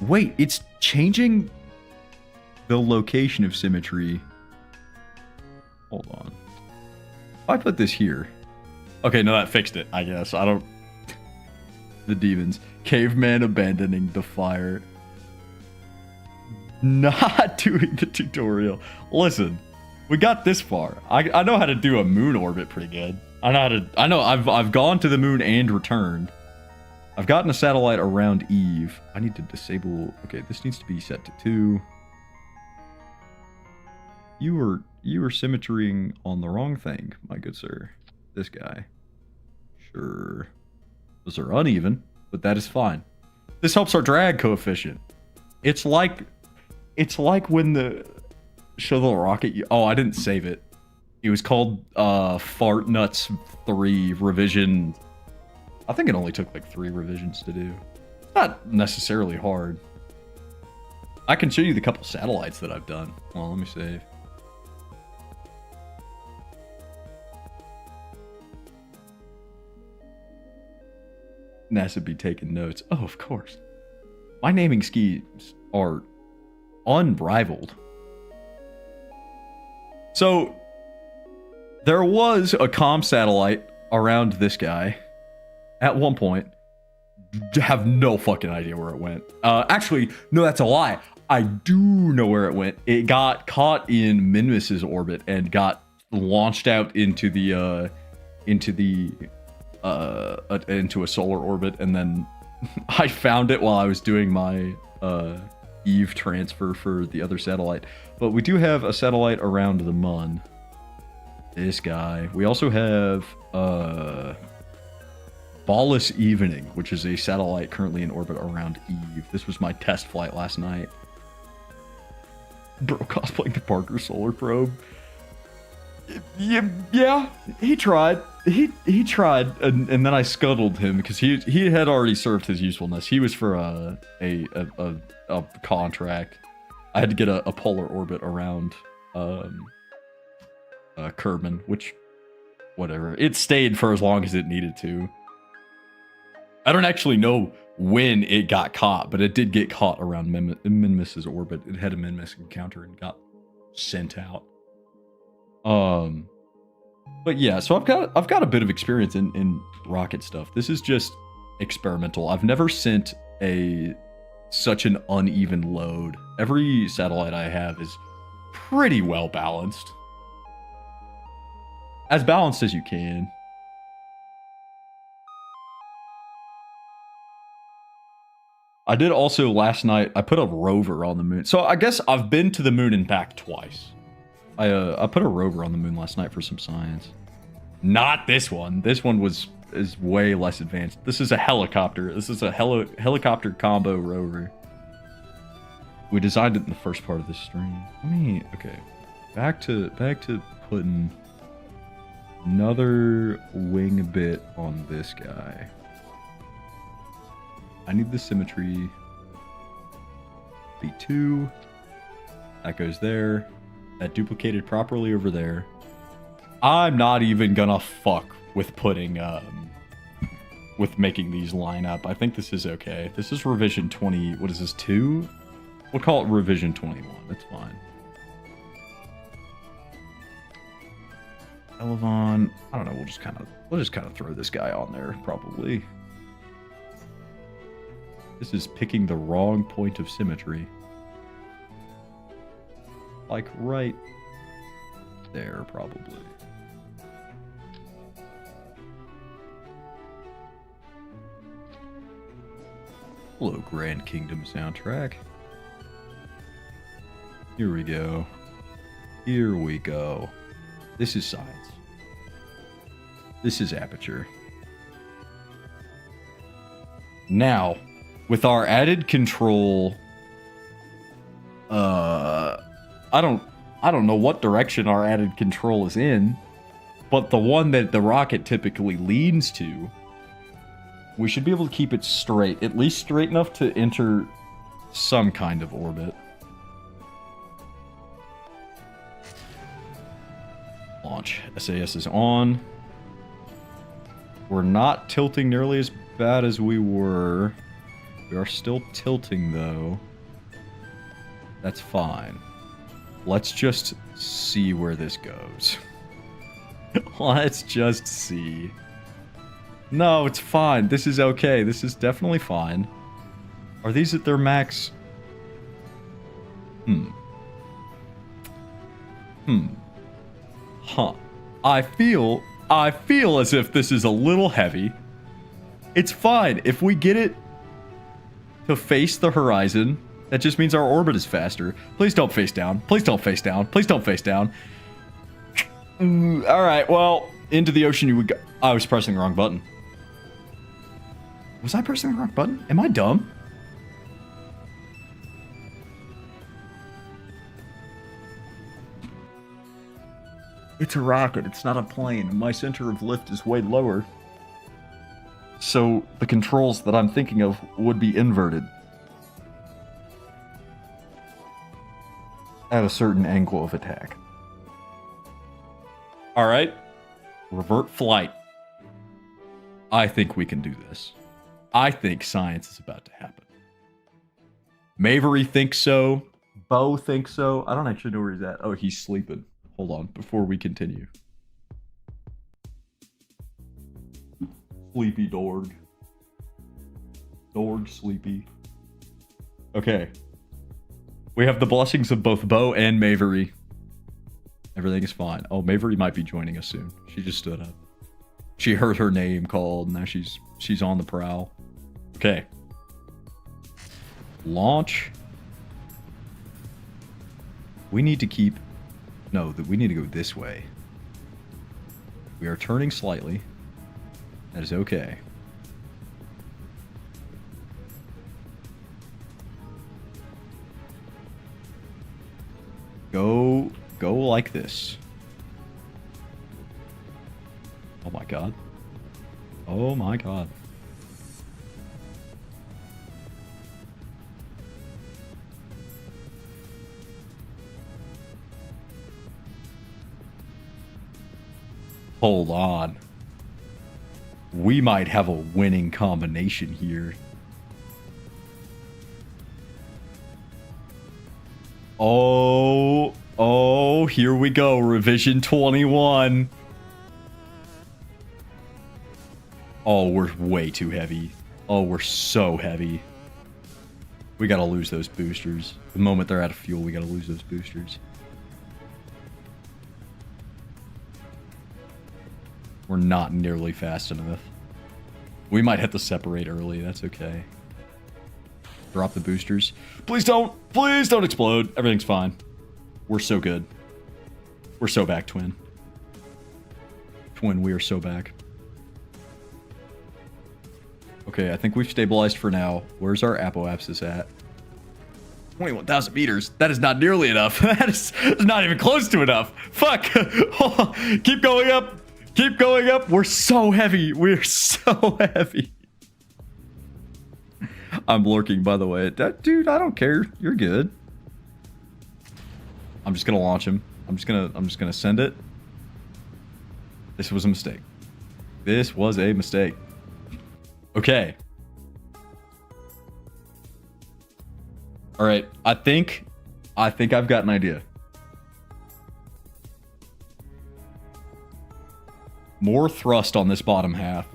Wait, it's changing the location of symmetry. Hold on. If I put this here. Okay, no, that fixed it, I guess. I don't... The demons. Caveman abandoning the fire. Not doing the tutorial. Listen, we got this far. I know how to do a moon orbit pretty good. I've gone to the moon and returned. I've gotten a satellite around Eve. I need to disable... Okay, this needs to be set to 2. You were symmetrying on the wrong thing, my good sir. This guy. Sure. Those are uneven, but that is fine. This helps our drag coefficient. It's like when the... Show the rocket... Oh, I didn't save it. It was called Fart Nuts 3 revision... I think it only took like 3 revisions to do. It's not necessarily hard. I can show you the couple satellites that I've done. Well, let me save. NASA be taking notes. Oh, of course. My naming schemes are unrivaled. So, there was a comm satellite around this guy at one point. Have no fucking idea where it went. Actually, no, that's a lie. I do know where it went. It got caught in Minmus's orbit and got launched out into a solar orbit, and then I found it while I was doing my Eve transfer for the other satellite. But we do have a satellite around the Mun. This guy. We also have Ballas Evening, which is a satellite currently in orbit around Eve. This was my test flight last night. Bro cosplaying the Parker Solar Probe. Yeah, he tried. He tried, and then I scuttled him because he had already served his usefulness. He was for a contract. I had to get a polar orbit around Kerbal, which, whatever. It stayed for as long as it needed to. I don't actually know when it got caught, but it did get caught around Minmus's orbit. It had a Minmus encounter and got sent out. But yeah, so I've got a bit of experience in rocket stuff. This is just experimental. I've never sent such an uneven load. Every satellite I have is pretty well balanced. As balanced as you can. I did also last night, I put a rover on the moon. So I guess I've been to the moon and back twice. I put a rover on the moon last night for some science. Not this one. This one is way less advanced. This is a helicopter. This is a helicopter combo rover. We designed it in the first part of this stream. Okay. Back to putting another wing bit on this guy. I need the symmetry. B2. That goes there. That duplicated properly over there. I'm not even gonna fuck with putting, with making these line up. I think this is okay. This is revision 20, what is this, 2? We'll call it revision 21, that's fine. Elevon, I don't know, we'll just kind of throw this guy on there, probably. This is picking the wrong point of symmetry. Like right there, probably. Hello, Grand Kingdom soundtrack. Here we go. Here we go. This is science. This is aperture. Now, with our added control, I don't know what direction our added control is in, but the one that the rocket typically leans to, we should be able to keep it straight, at least straight enough to enter some kind of orbit. Launch. SAS is on. We're not tilting nearly as bad as we were. We are still tilting, though. That's fine. Let's just see where this goes. Let's just see. No, it's fine. This is okay. This is definitely fine. Are these at their max? Huh. I feel as if this is a little heavy. It's fine. If we get it to face the horizon, that just means our orbit is faster. Please don't face down. Please don't face down. Please don't face down. Alright, well, into the ocean you would go. I was pressing the wrong button. Was I pressing the wrong button? Am I dumb? It's a rocket. It's not a plane. My center of lift is way lower. So the controls that I'm thinking of would be inverted. at a certain angle of attack. All right. Revert flight. I think we can do this. I think science is about to happen. Mavery thinks so. Bo thinks so. I don't actually know where he's at. Oh, he's sleeping. Hold on, before we continue. Sleepy Dorg. Dorg sleepy. Okay. We have the blessings of both Bo and Mavery. Everything is fine. Oh, Mavery might be joining us soon. She just stood up. She heard her name called. Now she's on the prowl. Okay. Launch. We need to keep... No, we need to go this way. We are turning slightly. That is okay. Go like this. Oh my god. Oh my god. Hold on. We might have a winning combination here. Oh, here we go. Revision 21. Oh, we're way too heavy. Oh, we're so heavy. We gotta lose those boosters. The moment they're out of fuel, we gotta lose those boosters. We're not nearly fast enough. We might have to separate early. That's okay. Drop the boosters. Please don't explode. Everything's fine. We're so good. We're so back, Twin. Twin, we are so back. Okay, I think we've stabilized for now. Where's our apoapsis at? 21,000 meters. That is not nearly enough. That is not even close to enough. Fuck. Keep going up. Keep going up. We're so heavy. We're so heavy. I'm lurking, by the way. Dude, I don't care. You're good. I'm just gonna launch him. I'm just gonna send it. This was a mistake. This was a mistake. Okay. All right. I think I've got an idea. More thrust on this bottom half.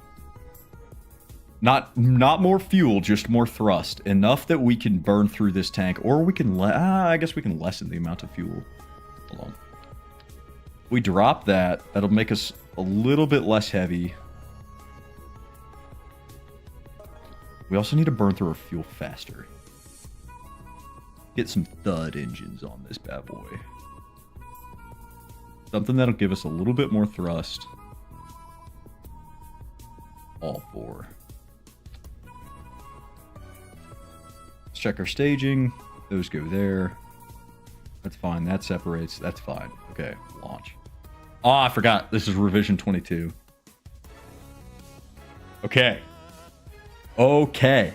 Not more fuel, just more thrust. Enough that we can burn through this tank, or we can I guess we can lessen the amount of fuel. Hold on. We drop that. That'll make us a little bit less heavy. We also need to burn through our fuel faster. Get some thud engines on this bad boy. Something that'll give us a little bit more thrust. All four. Let's check our staging. Those go there. That's fine. That separates. That's fine. Okay, launch. Oh, I forgot. This is revision 22. Okay. Okay.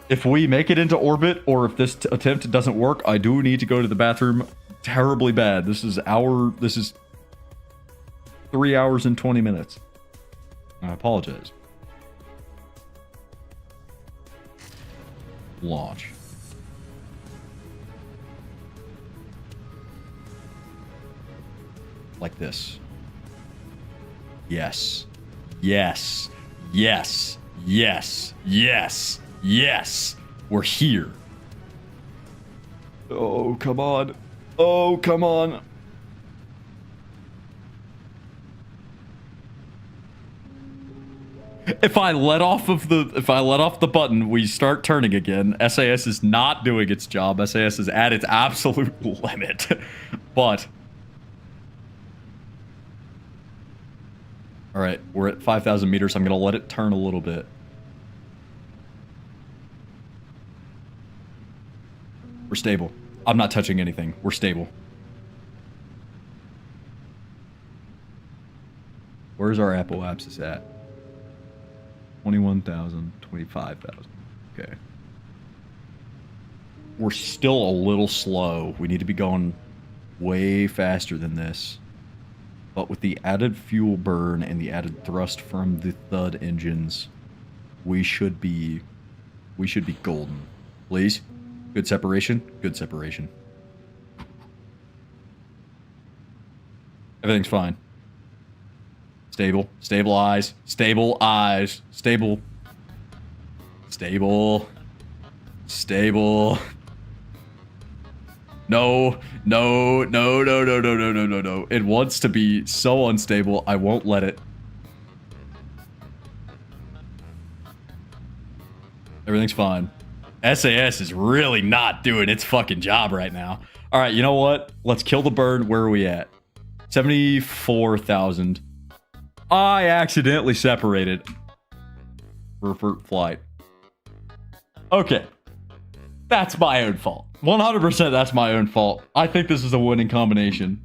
If we make it into orbit, or if this attempt doesn't work, I do need to go to the bathroom terribly bad. This is 3 hours and 20 minutes. I apologize. Launch. Like this. Yes. Yes. Yes. Yes. Yes. Yes. We're here. Oh, come on. Oh, come on. If I let off the button, we start turning again. SAS is not doing its job. SAS is at its absolute limit. But all right, we're at 5,000 meters. I'm going to let it turn a little bit. We're stable. I'm not touching anything. We're stable. Where's our apoapsis at? 21,000, 25,000. Okay. we're still a little slow. We need to be going way faster than this. But with the added fuel burn and the added thrust from the Thud engines, we should be golden. Please. Good separation. Good separation. Everything's fine. Stable. Stabilize. Stabilize. Stable. Stable. Stable. No. No. No. No. No. No. No. No. No. No. It wants to be so unstable. I won't let it. Everything's fine. SAS is really not doing its fucking job right now. All right, you know what? Let's kill the bird. Where are we at? 74,000. I accidentally separated. Revert flight. Okay. That's my own fault. 100% that's my own fault. I think this is a winning combination.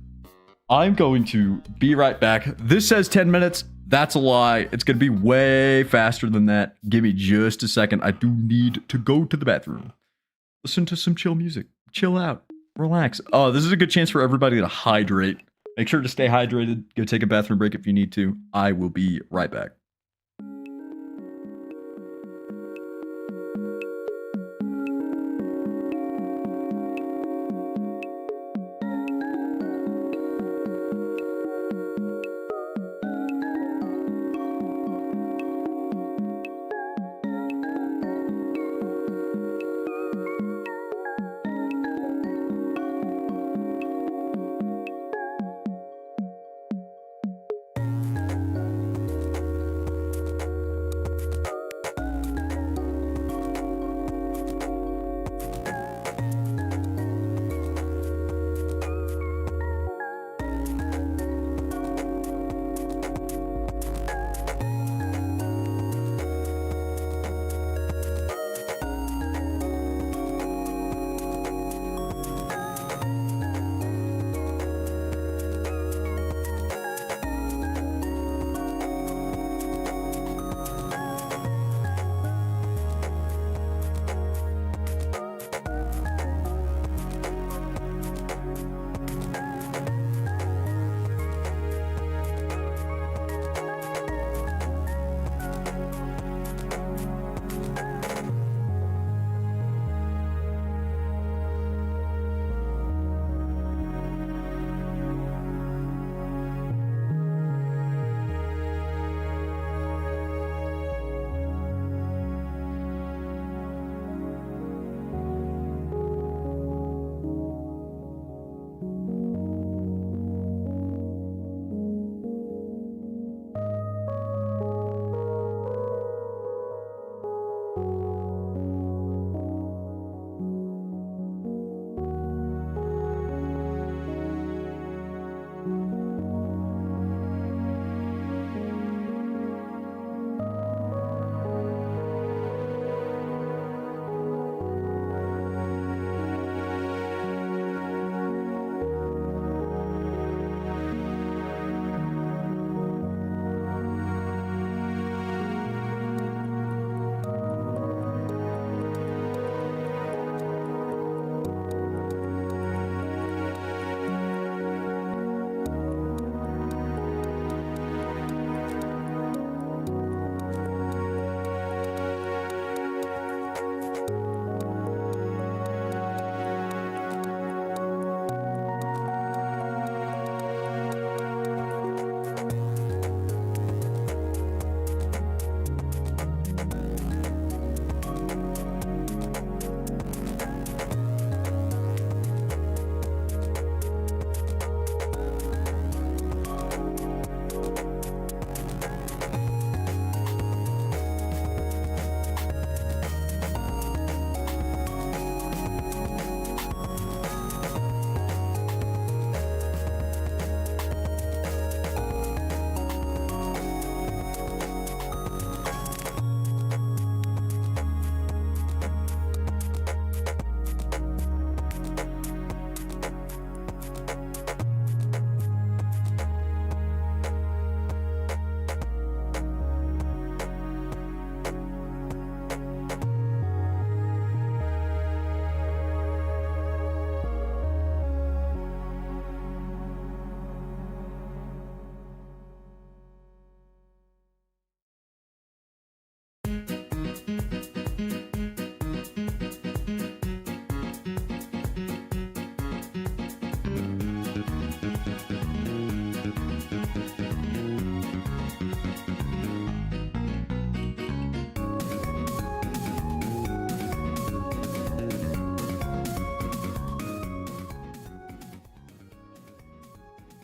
I'm going to be right back. This says 10 minutes. That's a lie. It's going to be way faster than that. Give me just a second. I do need to go to the bathroom. Listen to some chill music. Chill out. Relax. Oh, this is a good chance for everybody to hydrate. Make sure to stay hydrated. Go take a bathroom break if you need to. I will be right back.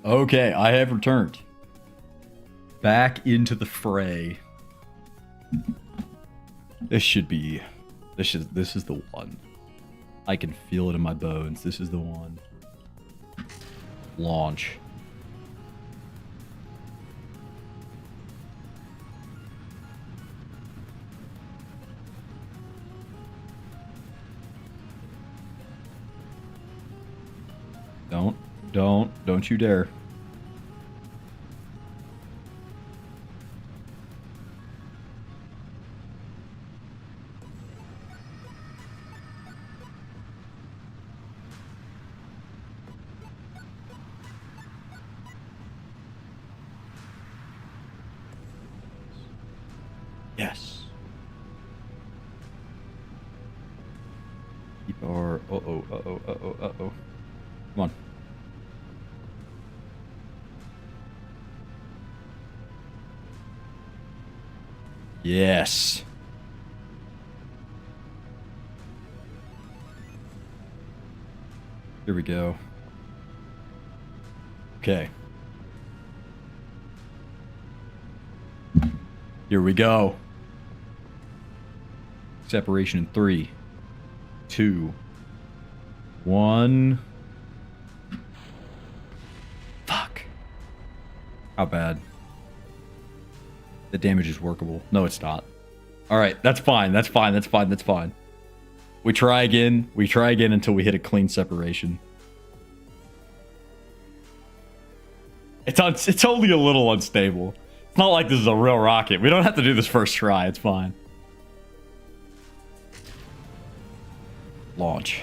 Okay, I have returned. Back into the fray. This should be... This is the one. I can feel it in my bones. This is the one. Launch. Don't you dare. Yes. Keep our... Uh-oh. Come on. Yes. Here we go. Okay. Here we go. Separation in 3, 2, 1. Fuck. How bad? The damage is workable. No, it's not. Alright, that's fine. That's fine. We try again. We try again until we hit a clean separation. It's only a little unstable. It's not like this is a real rocket. We don't have to do this first try. It's fine. Launch.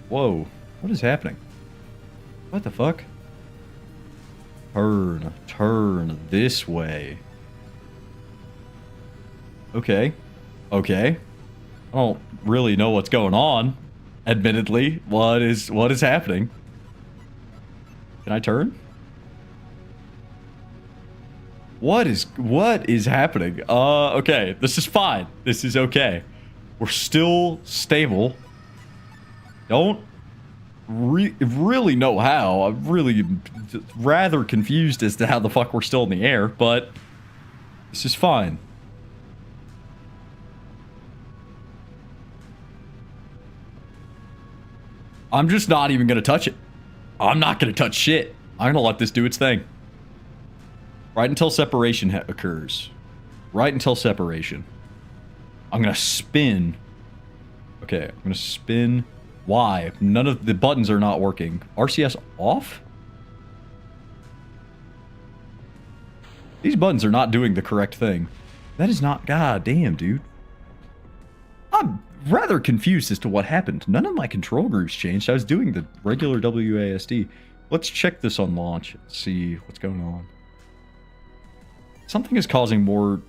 Whoa. What is happening? What the fuck? Turn this way. Okay. I don't really know what's going on. Admittedly, what is happening? Can I turn? What is happening? Okay, this is fine. This is okay. We're still stable. Don't really know how. I'm really rather confused as to how the fuck we're still in the air, but this is fine. I'm just not even gonna touch it. I'm not gonna touch shit. I'm gonna let this do its thing. Right until separation occurs. Right until separation. I'm gonna spin. Okay, I'm gonna spin. Why? None of the buttons are not working. RCS off? These buttons are not doing the correct thing. That is not... God damn, dude. I'm rather confused as to what happened. None of my control groups changed. I was doing the regular WASD. Let's check this on launch and see what's going on. Something is causing more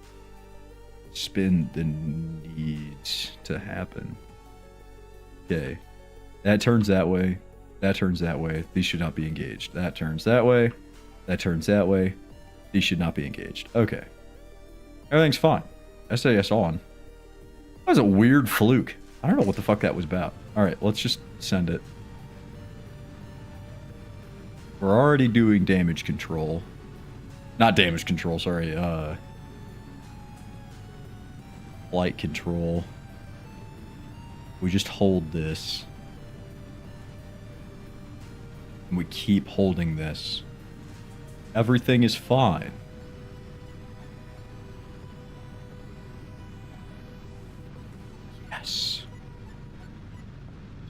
spin than needs to happen. Okay. That turns that way. That turns that way. These should not be engaged. That turns that way. That turns that way. These should not be engaged. Okay. Everything's fine. SAS on. That was a weird fluke. I don't know what the fuck that was about. Alright, let's just send it. We're already doing damage control. Not damage control, sorry. Flight control. We just hold this. And we keep holding this. Everything is fine. Yes.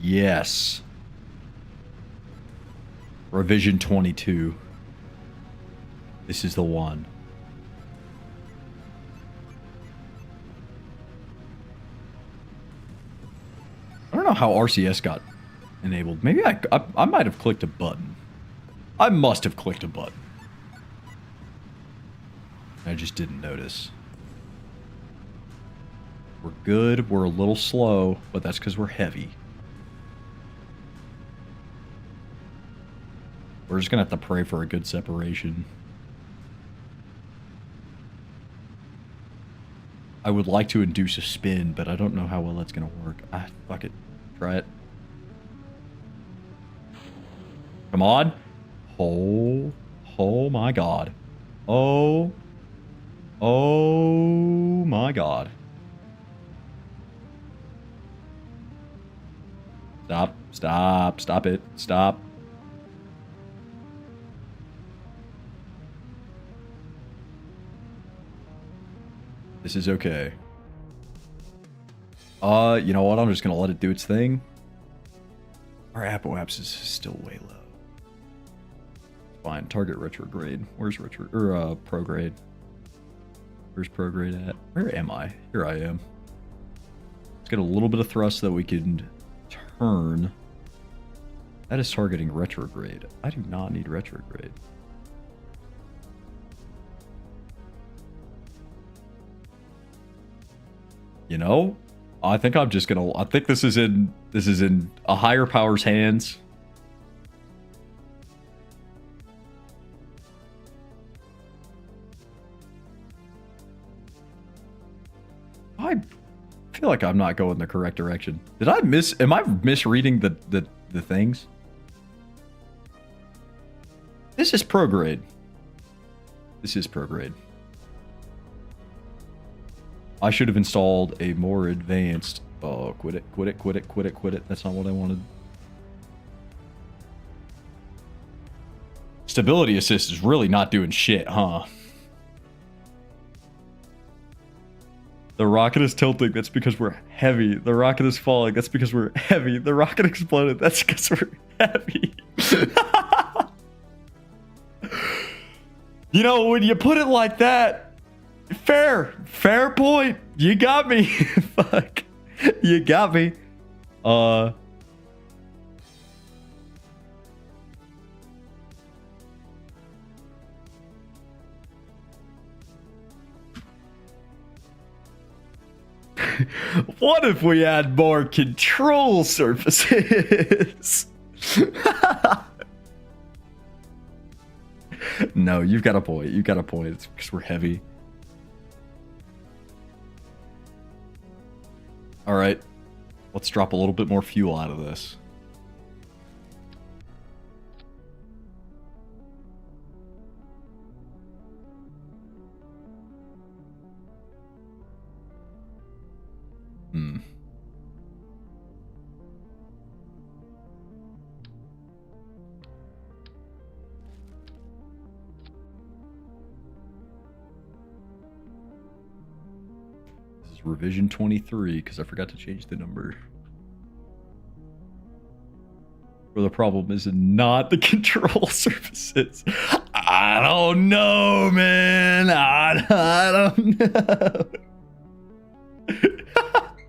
Yes. Revision 22. This is the one. I don't know how RCS got enabled. Maybe I might have clicked a button. I must have clicked a button. I just didn't notice. We're good. We're a little slow, but that's because we're heavy. We're just going to have to pray for a good separation. I would like to induce a spin, but I don't know how well that's going to work. Ah, fuck it. Try it. Come on. Oh my god. Oh my god. Stop it. Stop. This is okay. You know what? I'm just gonna let it do its thing. Our apoapsis is still way low. Fine. Target retrograde. Where's prograde? Where's prograde at? Where am I? Here I am. Let's get a little bit of thrust so that we can turn. That is targeting retrograde. I do not need retrograde. You know, I think I'm just gonna. I think this is in a higher power's hands. I feel like I'm not going the correct direction. Did I miss? Am I misreading the things? This is prograde. This is prograde. I should have installed a more advanced... Oh, quit it. That's not what I wanted. Stability assist is really not doing shit, huh? The rocket is tilting. That's because we're heavy. The rocket is falling. That's because we're heavy. The rocket exploded. That's because we're heavy. You know, when you put it like that... Fair point. You got me. Fuck. You got me. What if we had more control surfaces? No, you've got a point. You've got a point. It's because we're heavy. All right, let's drop a little bit more fuel out of this. Revision 23, because I forgot to change the number. Where the problem is not the control surfaces. I don't know, man. I don't know.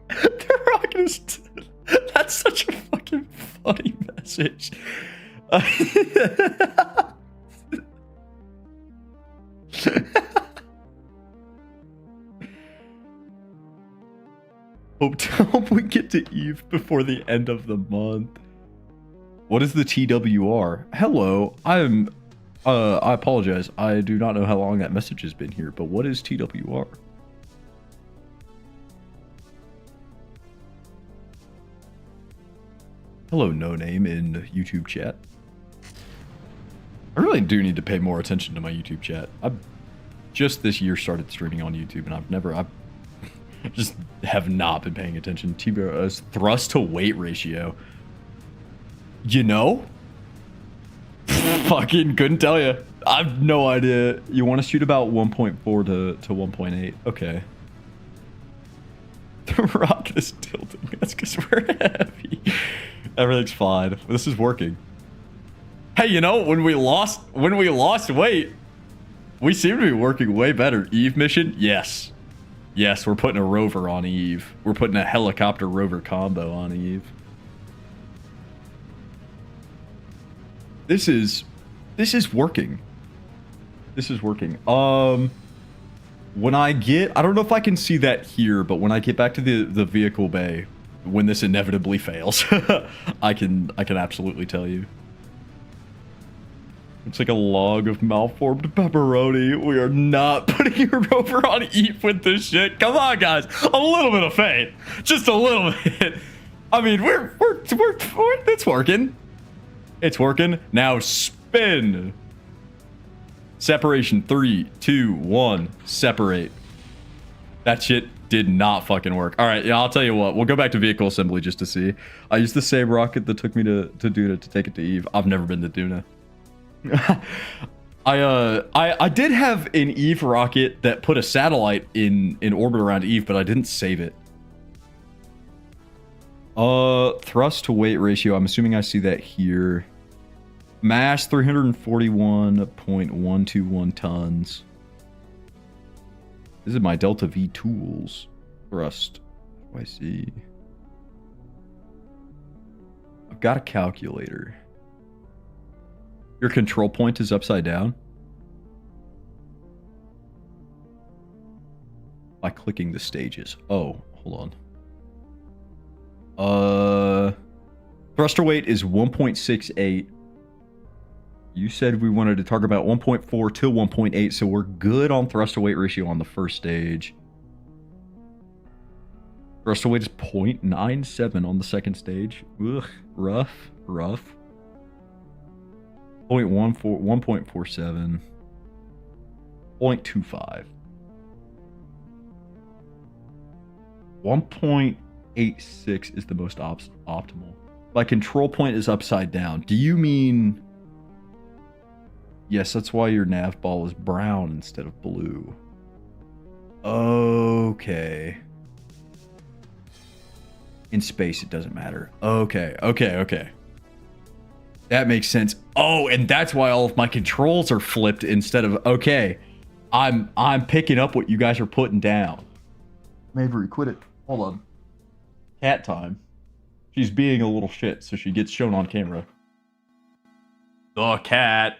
The rocket is... That's such a fucking funny message. Hope we get to Eve before the end of the month. What is the TWR? Hello, I apologize. I do not know how long that message has been here, but what is TWR? Hello, no name in YouTube chat. I really do need to pay more attention to my YouTube chat. I've just this year started streaming on YouTube, and I've just have not been paying attention. Thrust to weight ratio. You know? Fucking couldn't tell you. I have no idea. You want to shoot about 1.4 to 1.8. Okay. The rocket is tilting. That's because we're heavy. Everything's fine. This is working. Hey, you know, when we lost weight, we seem to be working way better. Eve mission? Yes. Yes, we're putting a rover on Eve. We're putting a helicopter rover combo on Eve. This is working. This is working. When I don't know if I can see that here, but when I get back to the vehicle bay, when this inevitably fails, I can absolutely tell you. It's like a log of malformed pepperoni. We are not putting your rover on Eve with this shit. Come on, guys. A little bit of faith. Just a little bit. I mean, it's working. It's working. Now spin. Separation. 3, 2, 1. Separate. That shit did not fucking work. All right, yeah, I'll tell you what. We'll go back to vehicle assembly just to see. I used the same rocket that took me to Duna to take it to Eve. I've never been to Duna. I did have an Eve rocket that put a satellite in orbit around Eve, but I didn't save it. Thrust to weight ratio. I'm assuming I see that here. Mass 341.121 tons. This is my Delta V tools. Thrust. What do I see? I've got a calculator. Your control point is upside down? By clicking the stages. Oh, hold on. Thruster weight is 1.68. You said we wanted to target about 1.4 to 1.8, so we're good on thruster weight ratio on the first stage. Thruster weight is 0.97 on the second stage. Ugh, rough. 1.47. 0.25. 1.86 is the most optimal. My control point is upside down. Do you mean... Yes, that's why your nav ball is brown instead of blue. Okay. In space, it doesn't matter. Okay. That makes sense. Oh, and that's why all of my controls are flipped instead of... Okay. I'm picking up what you guys are putting down. Mabry, quit it. Hold on. Cat time. She's being a little shit, so she gets shown on camera. The cat.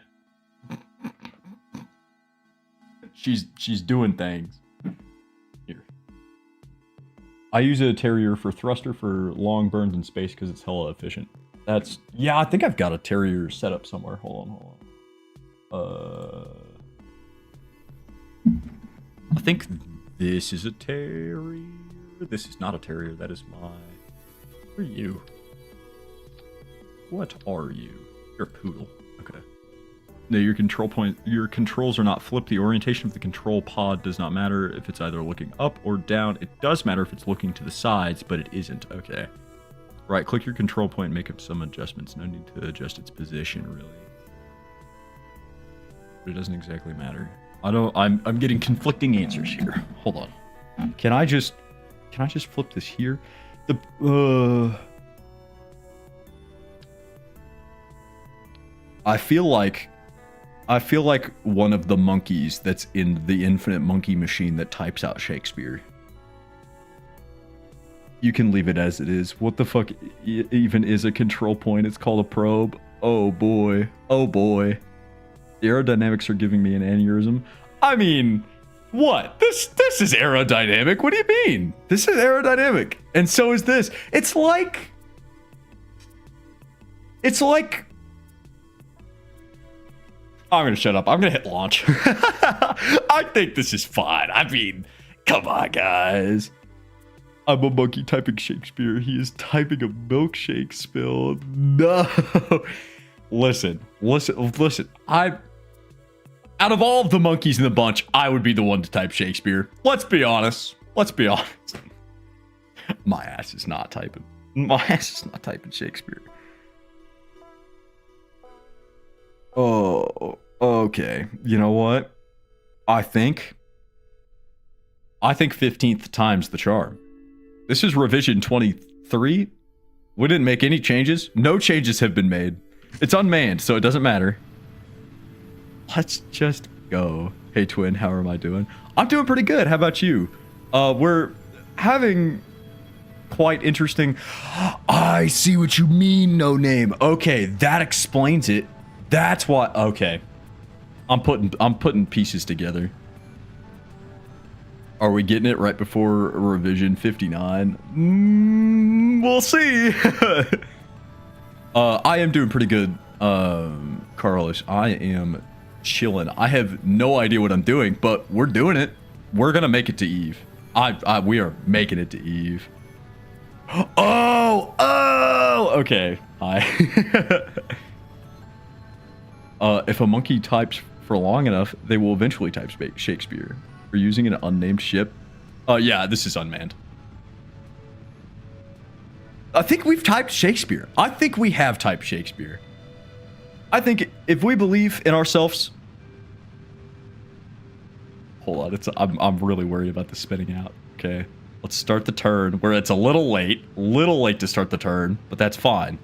She's doing things. Here. I use a Terrier for thruster for long burns in space because it's hella efficient. That's... Yeah, I think I've got a Terrier set up somewhere. Hold on. I think this is a Terrier. This is not a Terrier. That is my... Who are you? What are you? You're a poodle. Okay. No, your controls are not flipped. The orientation of the control pod does not matter if it's either looking up or down. It does matter if it's looking to the sides, but it isn't. Okay. Right, click your control point and make up some adjustments. No need to adjust its position, really. But it doesn't exactly matter. I'm getting conflicting answers here. Hold on. Can I just flip this here? I feel like one of the monkeys that's in the infinite monkey machine that types out Shakespeare. You can leave it as it is. What the fuck even is a control point? It's called a probe. Oh boy. Oh boy. The aerodynamics are giving me an aneurysm. I mean, what? This is aerodynamic. What do you mean? This is aerodynamic. And so is this. It's like... I'm gonna shut up. I'm gonna hit launch. I think this is fine. I mean, come on, guys. I'm a monkey typing Shakespeare. He is typing a milkshake spill. No. Listen. Out of all of the monkeys in the bunch, I would be the one to type Shakespeare. Let's be honest. My ass is not typing. Shakespeare. Oh, okay. You know what? I think 15th time's the charm. This is revision 23. We didn't make any changes. No changes have been made. It's unmanned, so it doesn't matter. Let's just go. Hey, twin, how am I doing? I'm doing pretty good. How about you? We're having quite interesting... I see what you mean, no name. Okay, that explains it. That's why... Okay. I'm putting pieces together. Are we getting it right before revision 59? We'll see. I am doing pretty good, Carlos. I am chilling. I have no idea what I'm doing, but we're doing it. We're gonna make it to Eve. We are making it to Eve. Oh, okay. Hi. If a monkey types for long enough, they will eventually type Shakespeare. We're using an unnamed ship. Yeah, this is unmanned. I think we've typed Shakespeare. I think we have typed Shakespeare. I think if we believe in ourselves... Hold on, I'm really worried about this spinning out. Okay, let's start the turn where it's a little late to start the turn, but that's fine.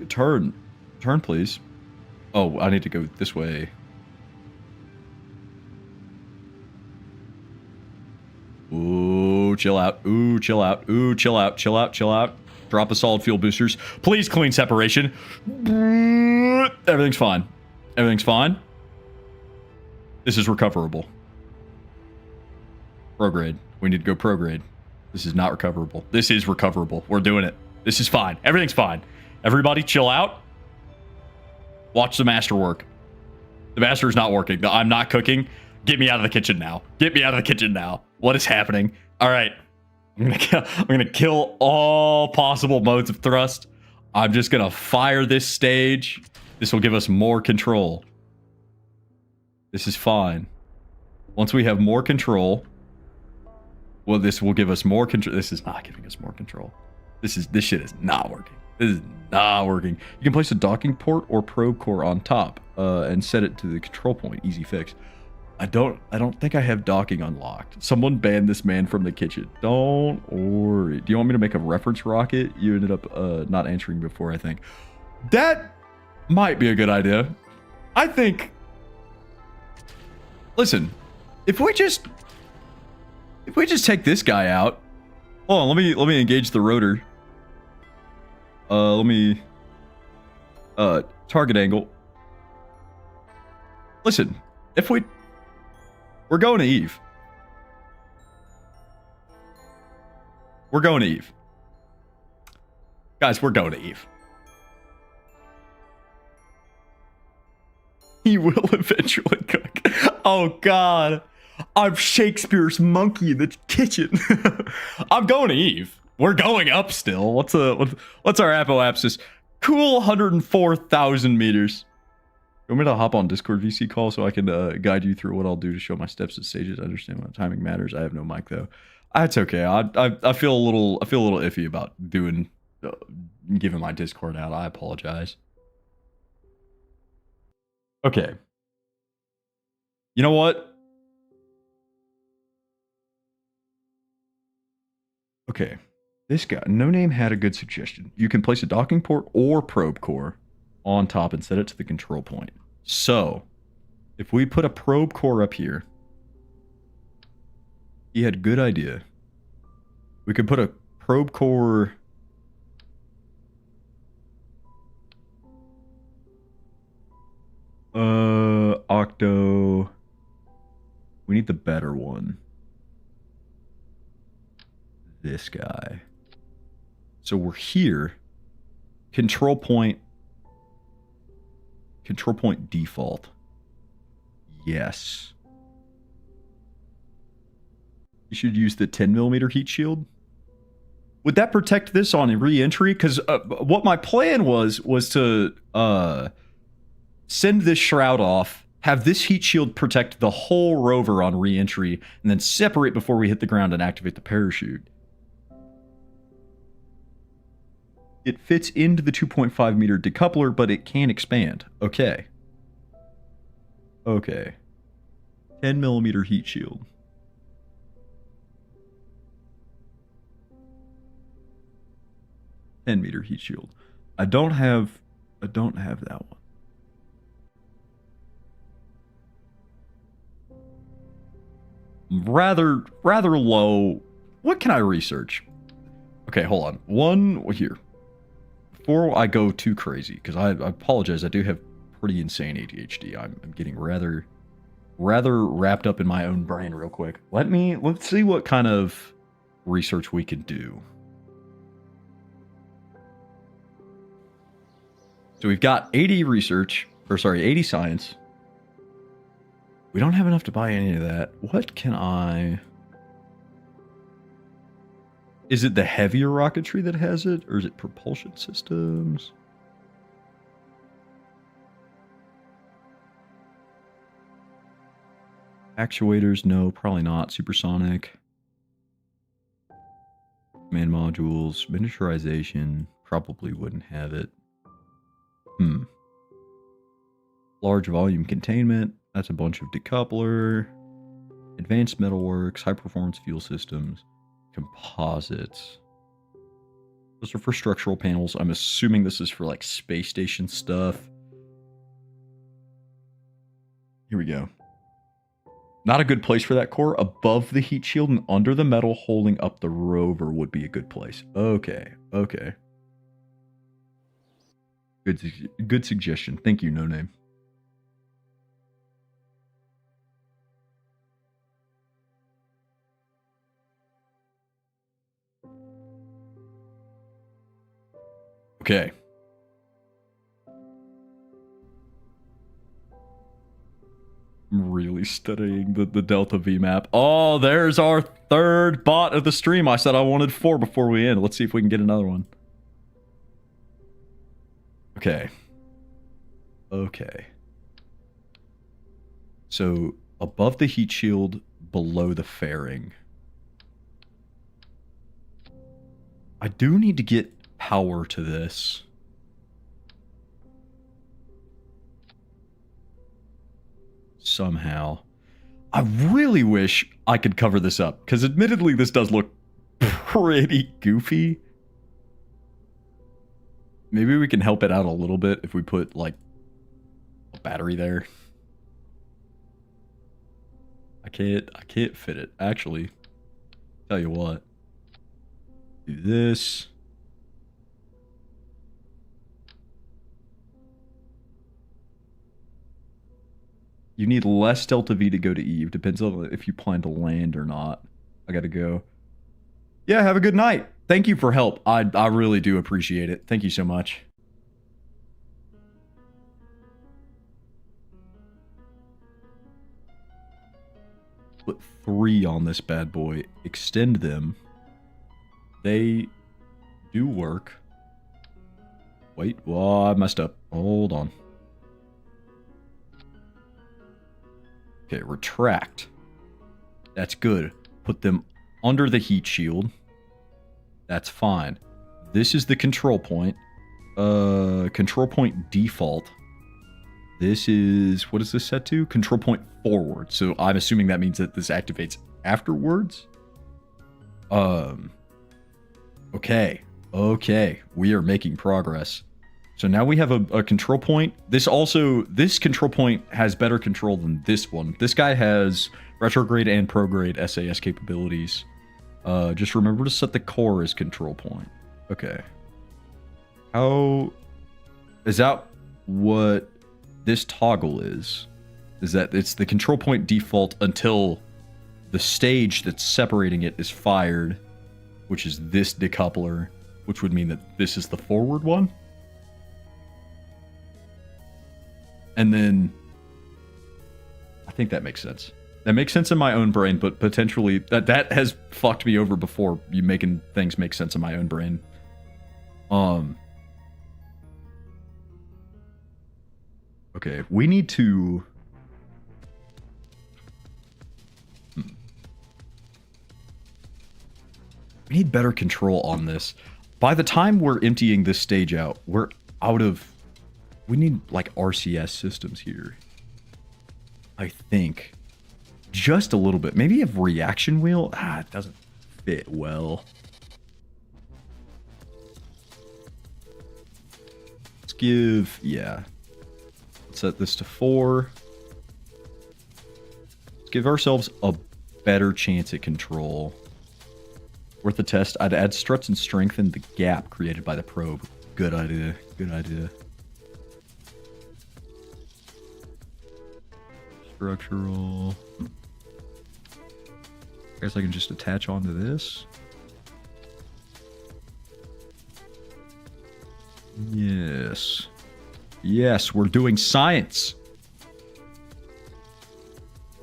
Turn, please. Oh, I need to go this way. Ooh, chill out. Ooh, chill out. Ooh, chill out. Chill out. Chill out. Drop the solid fuel boosters. Please clean separation. Everything's fine. Everything's fine. This is recoverable. Prograde. We need to go prograde. This is not recoverable. This is recoverable. We're doing it. This is fine. Everything's fine. Everybody chill out. Watch the master work. The master is not working. I'm not cooking. Get me out of the kitchen now. Get me out of the kitchen now. What is happening? All right. I'm gonna kill all possible modes of thrust. I'm just gonna fire this stage. This will give us more control. This is fine. Once we have more control, well, this will give us more control. This is not giving us more control. This shit is not working. This is not working. You can place a docking port or probe core on top and set it to the control point. Easy fix. I don't think I have docking unlocked. Someone banned this man from the kitchen. Don't worry. Do you want me to make a reference rocket? You ended up not answering before, I think. That might be a good idea. I think... Listen, if we just take this guy out... Hold on, let me engage the rotor. Let me... target angle. Listen, if we... We're going to Eve. We're going to Eve. Guys, we're going to Eve. He will eventually cook. Oh, God. I'm Shakespeare's monkey in the kitchen. I'm going to Eve. We're going up still. What's our apoapsis? Cool 104,000 meters. You want me to hop on Discord VC call so I can guide you through what I'll do to show my steps and stages? I understand when timing matters. I have no mic though. That's okay. I feel a little iffy about doing giving my Discord out. I apologize. Okay. You know what? Okay. This guy, No Name, had a good suggestion. You can place a docking port or probe core on top and set it to the control point. So, if we put a probe core up here, he had a good idea. We could put a probe core... Octo... We need the better one. This guy. So we're here. Control point default. Yes. You should use the 10mm heat shield. Would that protect this on re-entry? Because what my plan was to send this shroud off, have this heat shield protect the whole rover on re-entry, and then separate before we hit the ground and activate the parachute. It fits into the 2.5 meter decoupler, but it can expand. Okay. Okay. 10mm heat shield. Meter heat shield. I don't have that one. Rather low. What can I research? Okay, hold on. One here. Before I go too crazy, because I apologize, I do have pretty insane ADHD. I'm getting rather rather wrapped up in my own brain real quick. Let's see what kind of research we can do. So we've got 80 research, or sorry, 80 science. We don't have enough to buy any of that. What can I... Is it the heavier rocketry that has it, or is it propulsion systems? Actuators, no, probably not. Supersonic. Command modules, miniaturization, probably wouldn't have it. Large volume containment, that's a bunch of decoupler. Advanced metalworks, high performance fuel systems, composites. Those are for structural panels. I'm assuming this is for like space station stuff. Here we go. Not a good place for that core. Above the heat shield and under the metal holding up the rover would be a good place. Okay, okay. Good suggestion. Thank you, No Name. Okay. I'm really studying the Delta V map. Oh, there's our third bot of the stream. I said I wanted 4 before we end. Let's see if we can get another one. Okay. Okay. So, above the heat shield, below the fairing. I do need to get power to this. Somehow. I really wish I could cover this up, because admittedly this does look pretty goofy. Maybe we can help it out a little bit if we put, like, a battery there. I can't fit it. Actually, tell you what. Do this. You need less Delta V to go to Eve. Depends on if you plan to land or not. I gotta go. Yeah, have a good night. Thank you for help. I really do appreciate it. Thank you so much. Put 3 on this bad boy. Extend them. They do work. Wait, well, I messed up. Hold on. Okay, retract. That's good. Put them under the heat shield. That's fine. This is the control point. Control point default. This is, what is this set to? Control point forward. So I'm assuming that means that this activates afterwards. Okay. Okay. We are making progress. So now we have a control point. This control point has better control than this one. This guy has retrograde and prograde SAS capabilities. Just remember to set the core as control point. Okay. How... Is that what this toggle is? Is that it's the control point default until the stage that's separating it is fired, which is this decoupler, which would mean that this is the forward one? And then I think that makes sense. That makes sense in my own brain, but potentially that has fucked me over before, you making things make sense in my own brain. Okay, we need to... We need better control on this. By the time we're emptying this stage out, we're out of... We need, like, RCS systems here. I think. Just a little bit. Maybe a reaction wheel? It doesn't fit well. Let's give... Yeah. Let's set this to 4. Let's give ourselves a better chance at control. Worth the test. I'd add struts and strengthen the gap created by the probe. Good idea. Good idea. Structural. I guess I can just attach onto this. Yes. Yes, we're doing science.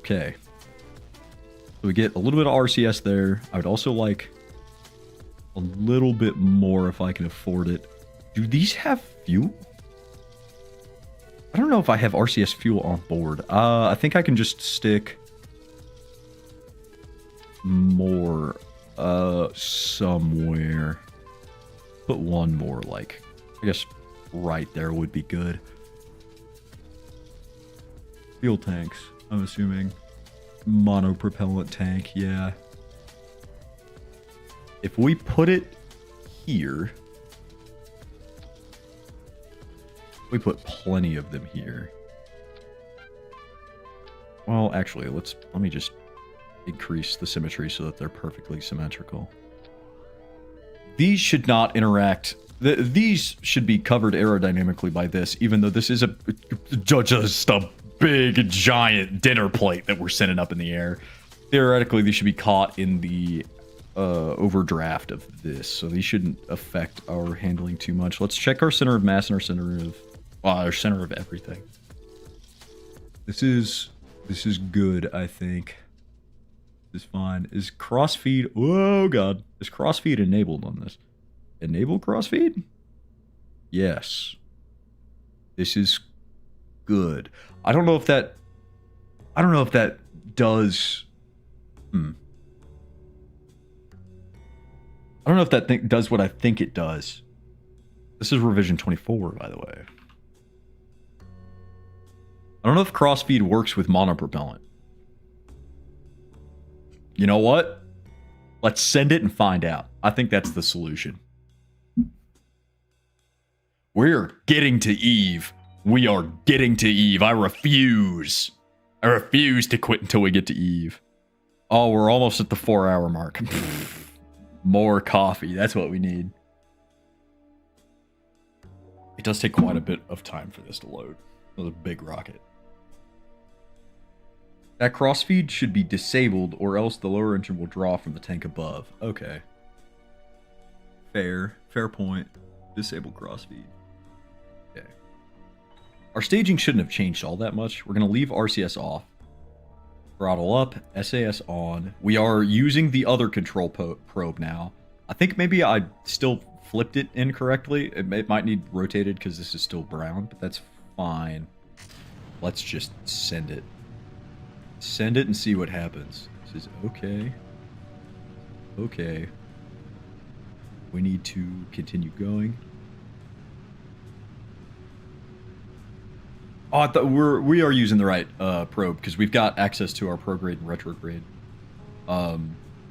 Okay. So we get a little bit of RCS there. I would also like a little bit more if I can afford it. Do these have fuel? I don't know if I have RCS fuel on board. I think I can just stick more somewhere. Put one more, like, I guess right there would be good. Fuel tanks, I'm assuming. Monopropellant tank, yeah. If we put it here, we put plenty of them here. Well, actually, let me just increase the symmetry so that they're perfectly symmetrical. These should not interact. These should be covered aerodynamically by this, even though this is just a big, giant dinner plate that we're sending up in the air. Theoretically, these should be caught in the overdraft of this, so these shouldn't affect our handling too much. Let's check our center of mass and our center of everything. This is good, I think. This is fine. Is crossfeed? Oh god, is crossfeed enabled on this? Enable crossfeed? Yes. This is good. I don't know if that does. I don't know if that thing does what I think it does. This is revision 24, by the way. I don't know if crossfeed works with monopropellant. You know what? Let's send it and find out. I think that's the solution. We're getting to Eve. We are getting to Eve. I refuse. I refuse to quit until we get to Eve. Oh, we're almost at the 4-hour mark. More coffee. That's what we need. It does take quite a bit of time for this to load. It was a big rocket. That crossfeed should be disabled, or else the lower engine will draw from the tank above. Okay. Fair point. Disable crossfeed. Okay. Our staging shouldn't have changed all that much. We're going to leave RCS off. Throttle up, SAS on. We are using the other control probe now. I think maybe I still flipped it incorrectly. It might need rotated because this is still brown, but that's fine. Let's just send it. Send it and see what happens. This is okay. Okay. We need to continue going. Oh, I thought we are using the right probe because we've got access to our prograde and retrograde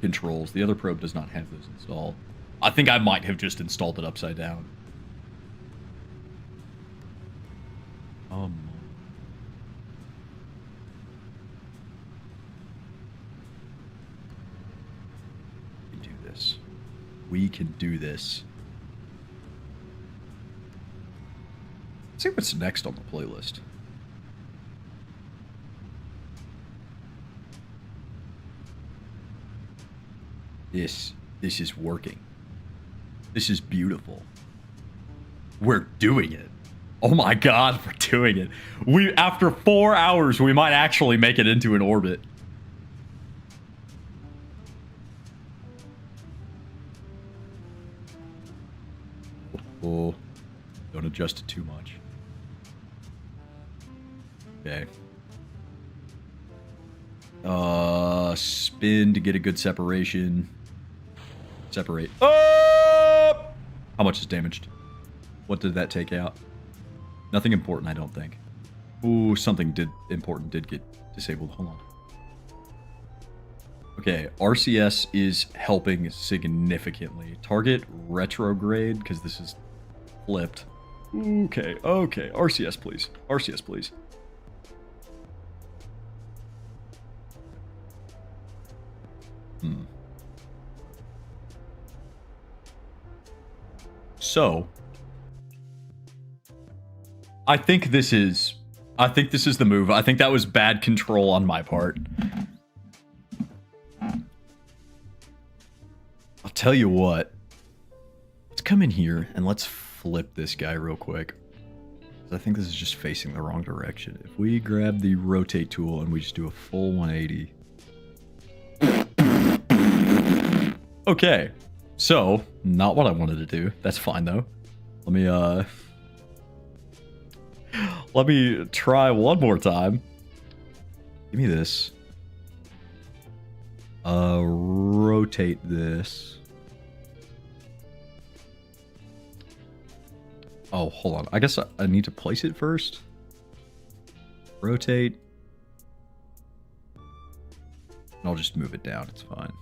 controls. The other probe does not have those installed. I think I might have just installed it upside down. We can do this. We can do this. Let's see what's next on the playlist. This is working. This is beautiful. We're doing it. Oh my god, we're doing it. After 4 hours, we might actually make it into an orbit. Oh, don't adjust it too much. Okay. Spin to get a good separation. Separate. Oh! How much is damaged? What did that take out? Nothing important, I don't think. Ooh, something important did get disabled. Hold on. Okay, RCS is helping significantly. Target retrograde, because this is flipped. Okay. RCS, please. RCS, please. So, I think this is I think this is the move. I think that was bad control on my part. I'll tell you what. Let's come in here and let's flip this guy real quick. I think this is just facing the wrong direction. If we grab the rotate tool and we just do a full 180. Okay. So, not what I wanted to do. That's fine though. Let me try one more time. Give me this. Rotate this. Oh, hold on. I guess I need to place it first. Rotate. And I'll just move it down. It's fine.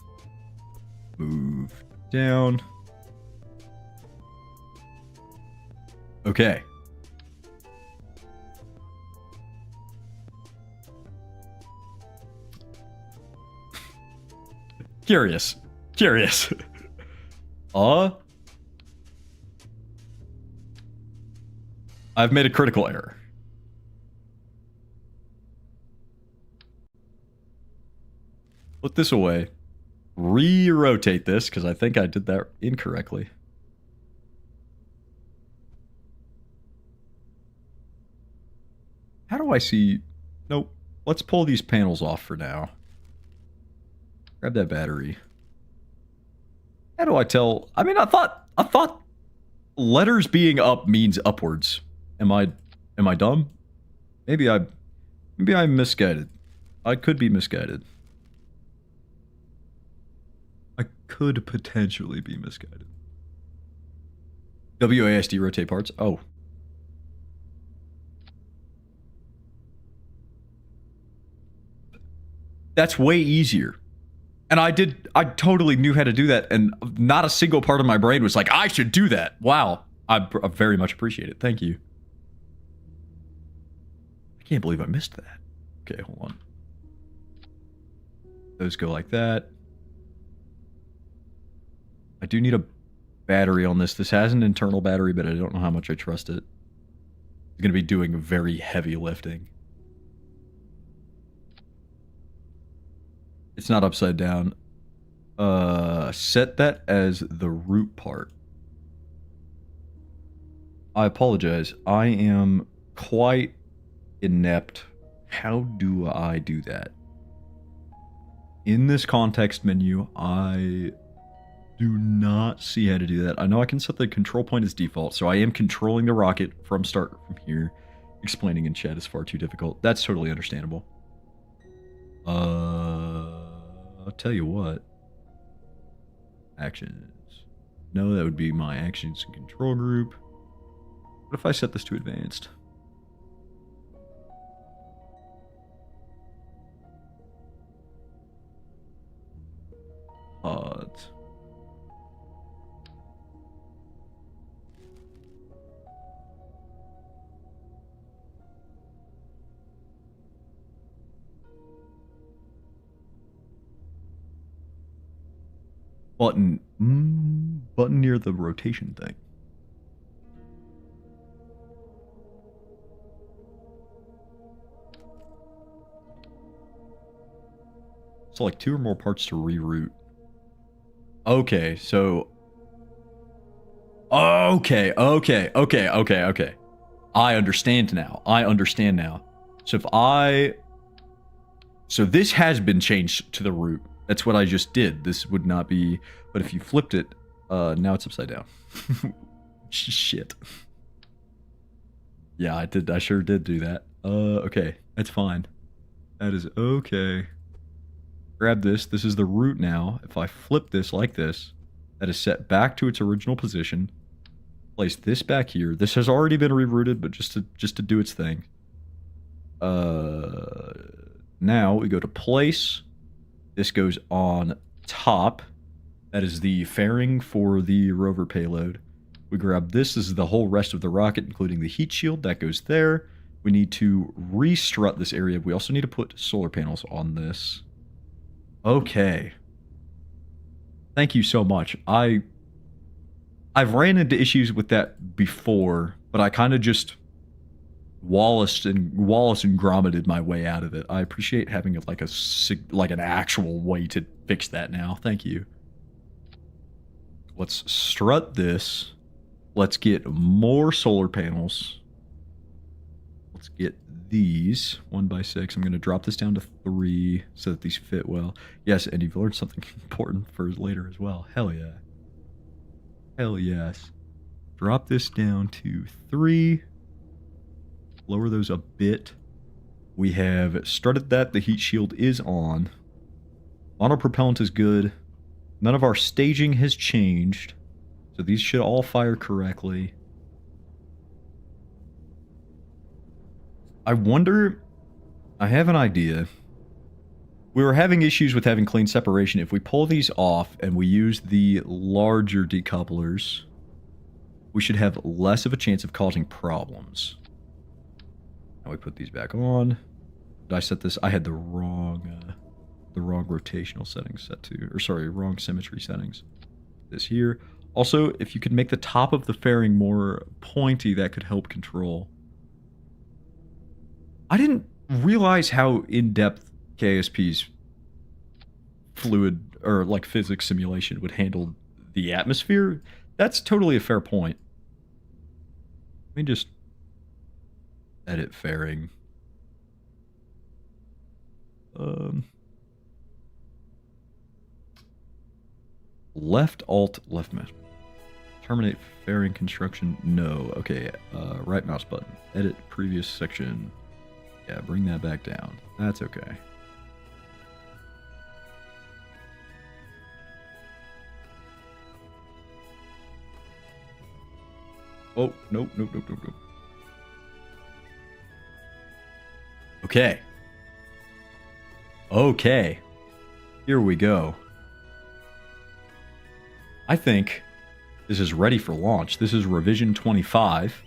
Move down. Okay. Curious. I've made a critical error. Put this away. Re-rotate this, because I think I did that incorrectly. How do I see... Nope. Let's pull these panels off for now. Grab that battery. How do I tell... I mean, I thought letters being up means upwards. Am I dumb? Maybe I'm misguided. I could be misguided. I could potentially be misguided. WASD rotate parts. Oh. That's way easier. And I totally knew how to do that, and not a single part of my brain was like, I should do that. Wow. I very much appreciate it. Thank you. I can't believe I missed that. Okay, hold on. Those go like that. I do need a battery on this. This has an internal battery, but I don't know how much I trust it. It's going to be doing very heavy lifting. It's not upside down. Set that as the root part. I apologize. I am quite inept. How do I do that? In this context menu, I do not see how to do that. I know I can set the control point as default, so I am controlling the rocket from here. Explaining in chat is far too difficult. That's totally understandable. I'll tell you what. Actions. No, that would be my actions and control group. What if I set this to advanced? Odds. Button. Button near the rotation thing. So like 2 or more parts to reroute. Okay, so... Okay. I understand now. So if I... So this has been changed to the root. That's what I just did. This would not be... But if you flipped it, now it's upside down. Shit. Yeah, I did. I sure did do that. Okay. That's fine. That is okay. Grab this. This is the root now. If I flip this like this, that is set back to its original position. Place this back here. This has already been rerouted, but just to do its thing. Now we go to place. This goes on top. That is the fairing for the rover payload. We grab this. This is the whole rest of the rocket, including the heat shield. That goes there. We need to restrut this area. We also need to put solar panels on this. Okay. Thank you so much. I've ran into issues with that before, but I kind of just Wallace and Grommeted my way out of it. I appreciate having like an actual way to fix that now. Thank you. Let's strut this. Let's get more solar panels. Let's get these 1x6. I'm going to drop this down to 3 so that these fit well. Yes, and you've learned something important for later as well. Hell yeah. Hell yes. Drop this down to 3. Lower those a bit. We have strutted that. The heat shield is on. Auto propellant is good. None of our staging has changed. So these should all fire correctly. I wonder... I have an idea. We were having issues with having clean separation. If we pull these off and we use the larger decouplers, we should have less of a chance of causing problems. Now we put these back on. Did I set this? I had the wrong rotational settings set to, or sorry, wrong symmetry settings. This here. Also, if you could make the top of the fairing more pointy, that could help control. I didn't realize how in-depth KSP's fluid, or like physics simulation would handle the atmosphere. That's totally a fair point. Let me just edit fairing. Left alt left mouse. Terminate fairing construction. No. Okay. Right mouse button. Edit previous section. Yeah, bring that back down. That's okay. Oh, nope. Okay. Okay. Here we go. I think this is ready for launch. This is revision 25.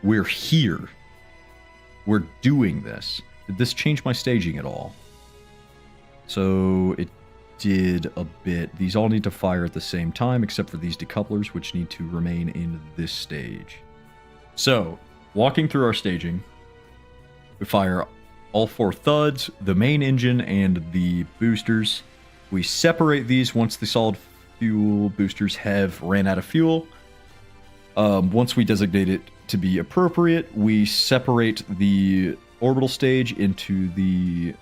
We're here. We're doing this. Did this change my staging at all? So it did a bit. These all need to fire at the same time, except for these decouplers, which need to remain in this stage. So, walking through our staging, we fire all 4 thuds, the main engine, and the boosters. We separate these once the solid fuel boosters have ran out of fuel. Once we designate it to be appropriate, we separate the orbital stage into the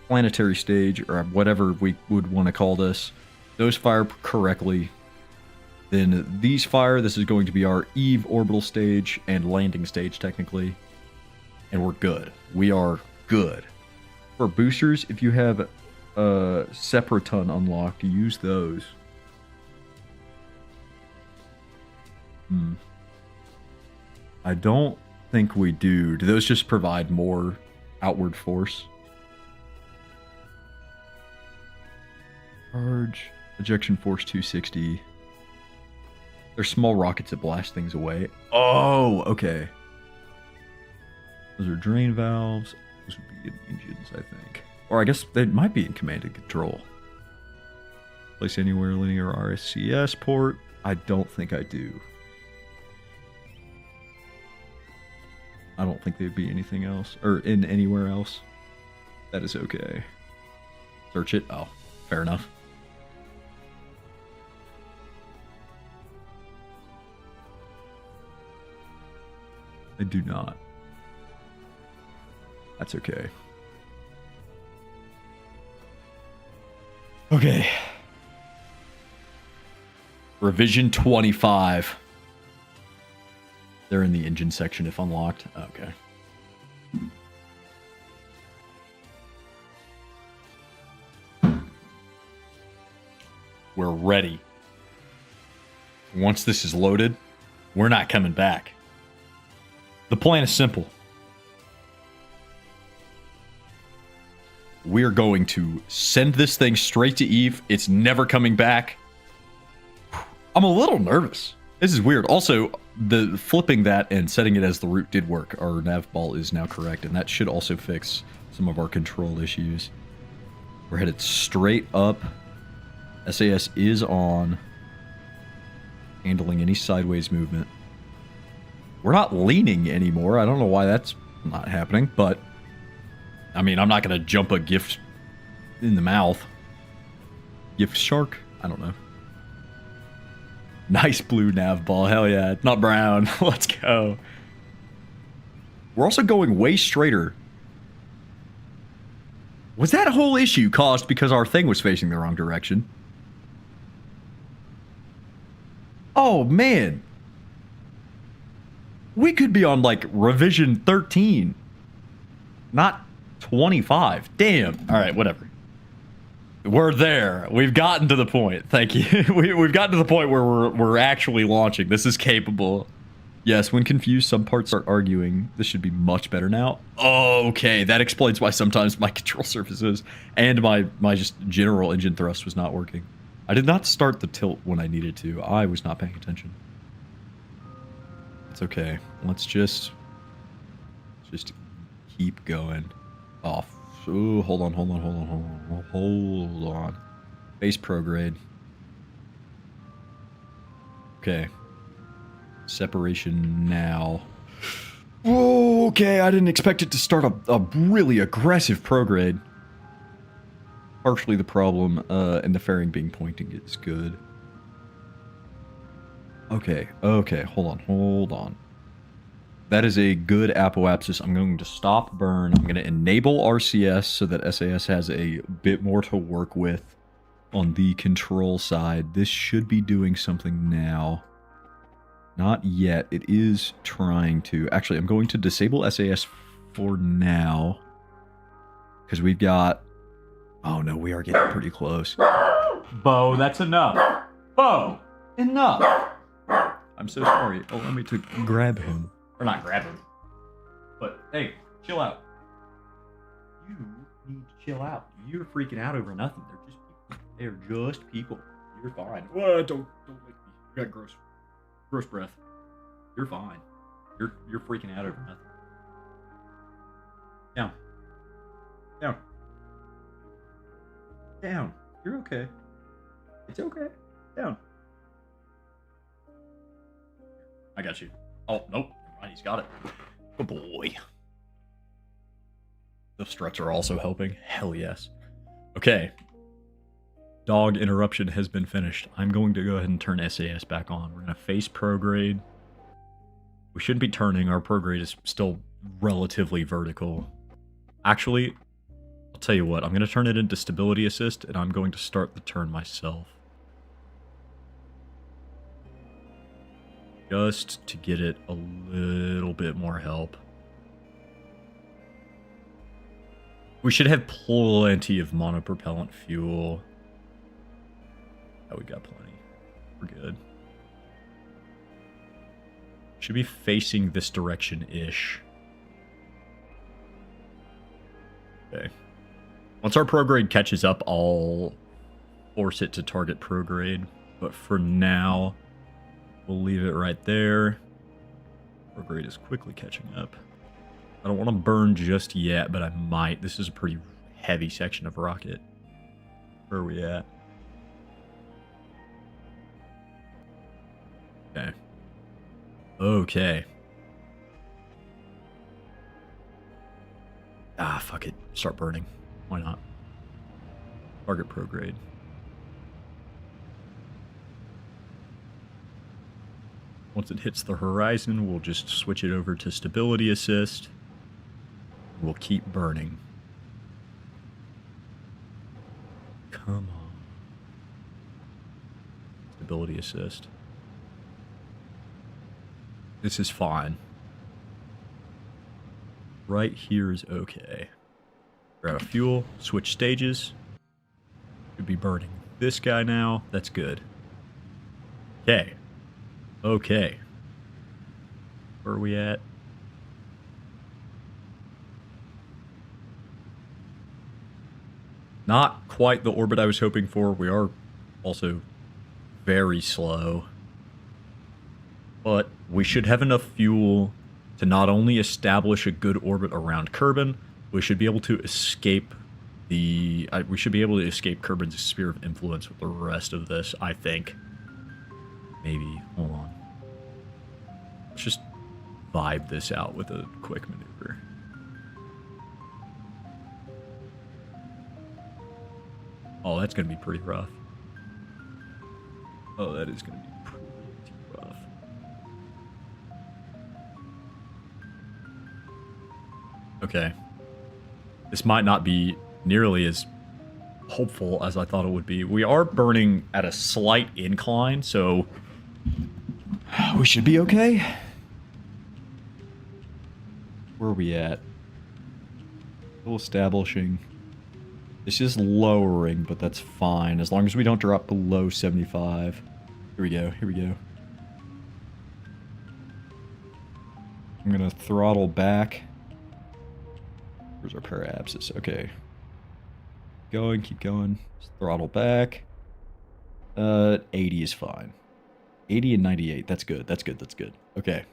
planetary stage, or whatever we would want to call this. Those fire correctly. Then these fire. This is going to be our Eve orbital stage and landing stage, technically. And we're good. We are good. For boosters, if you have Separaton unlocked, use those. I don't think we do. Do those just provide more outward force? Charge. Ejection force 260. They're small rockets that blast things away. Oh, okay. Those are drain valves. Those would be in engines, I think. Or I guess they might be in command and control. Place anywhere linear RSCS port. I don't think I do. I don't think there'd be anything else. Or in anywhere else. That is okay. Search it. Oh, fair enough. I do not. That's okay. Okay. Revision 25. They're in the engine section if unlocked. Okay. We're ready. Once this is loaded, we're not coming back. The plan is simple. We're going to send this thing straight to Eve. It's never coming back. I'm a little nervous. This is weird. Also, the flipping that and setting it as the root did work. Our nav ball is now correct, and that should also fix some of our control issues. We're headed straight up. SAS is on. Handling any sideways movement. We're not leaning anymore. I don't know why that's not happening, but I mean, I'm not going to jump a gift in the mouth. Gift shark? I don't know. Nice blue nav ball. Hell yeah. It's not brown. Let's go. We're also going way straighter. Was that whole issue caused because our thing was facing the wrong direction? Oh, man. We could be on, like, revision 13. Not 25. Damn. All right, whatever. We're there. We've gotten to the point. Thank you. We've gotten to the point where we're actually launching. This is capable. Yes, when confused, some parts start arguing. This should be much better now. Oh, okay. That explains why sometimes my control surfaces and my just general engine thrust was not working. I did not start the tilt when I needed to. I was not paying attention. It's okay. Let's just keep going. Oh, hold on. Base prograde. Okay. Separation now. Whoa, okay, I didn't expect it to start a really aggressive prograde. Partially the problem, and the fairing being pointing is good. Okay, hold on. That is a good apoapsis. I'm going to stop burn. I'm going to enable RCS so that SAS has a bit more to work with on the control side. This should be doing something now. Not yet. It is trying to. Actually, I'm going to disable SAS for now. Because we've got... Oh no, we are getting pretty close. Bo, that's enough. Bo, enough. I'm so sorry. Allow me to grab him. Or not grab him. But, hey, chill out. You need to chill out. You're freaking out over nothing. They're just people. You're fine. Well, don't make me. You got gross breath. You're fine. You're freaking out over nothing. Down. You're okay. It's okay. Down. I got you. Oh, nope. He's got it. Good boy. The struts are also helping. Hell yes. Okay. Dog interruption has been finished. I'm going to go ahead and turn SAS back on. We're going to face prograde. We shouldn't be turning. Our prograde is still relatively vertical. Actually, I'll tell you what. I'm going to turn it into stability assist, and I'm going to start the turn myself. Just to get it a little bit more help. We should have plenty of monopropellant fuel. Oh, we got plenty. We're good. Should be facing this direction-ish. Okay. Once our prograde catches up, I'll force it to target prograde. But for now... we'll leave it right there. Prograde is quickly catching up. I don't want to burn just yet, but I might. This is a pretty heavy section of rocket. Where are we at? Okay. Okay. Ah, fuck it. Start burning. Why not? Target prograde. Once it hits the horizon, we'll just switch it over to stability assist. We'll keep burning. Come on. Stability assist. This is fine. Right here is okay. We're out of fuel. Switch stages. Should be burning this guy now. That's good. Okay. Okay. Where are we at? Not quite the orbit I was hoping for. We are also very slow. But we should have enough fuel to not only establish a good orbit around Kerbin, we should be able to escape the... we should be able to escape Kerbin's sphere of influence with the rest of this, I think. Maybe. Hold on. Let's just vibe this out with a quick maneuver. Oh, that's going to be pretty rough. Oh, that is going to be pretty rough. Okay. This might not be nearly as hopeful as I thought it would be. We are burning at a slight incline, so we should be okay. Where are we at? Still establishing. This is lowering, but that's fine. As long as we don't drop below 75. Here we go. Here we go. I'm going to throttle back. Where's our paraapsis? Okay. Going, keep going. Just throttle back. 80 is fine. 80 and 98. That's good. That's good. That's good. Okay.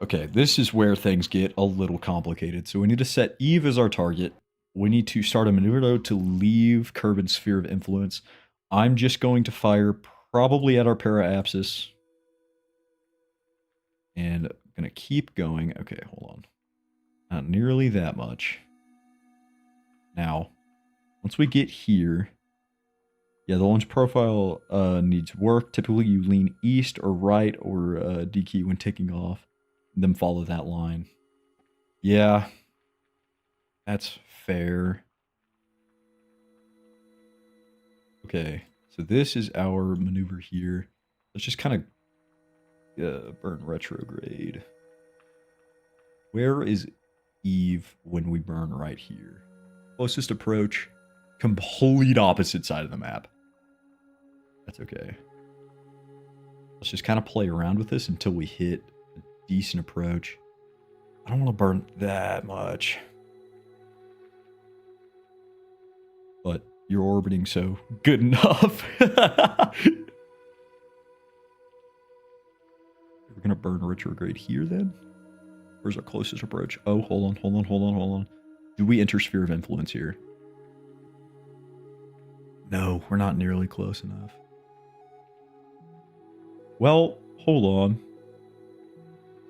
Okay, this is where things get a little complicated. So we need to set Eve as our target. We need to start a maneuver though to leave Kerbin's sphere of influence. I'm just going to fire probably at our paraapsis. And I'm going to keep going. Okay, hold on. Not nearly that much. Now, once we get here, yeah, the launch profile needs work. Typically, you lean east or right or D key when taking off, and then follow that line. Yeah, that's fair. Okay, so this is our maneuver here. Let's just kind of burn retrograde. Where is Eve when we burn right here? Closest approach, complete opposite side of the map. That's okay. Let's just kind of play around with this until we hit a decent approach. I don't want to burn that much. But you're orbiting, so good enough. We're going to burn retrograde here then? Where's our closest approach? Oh, hold on, hold on, hold on, hold on. Do we enter sphere of influence here? No, we're not nearly close enough. Well, hold on.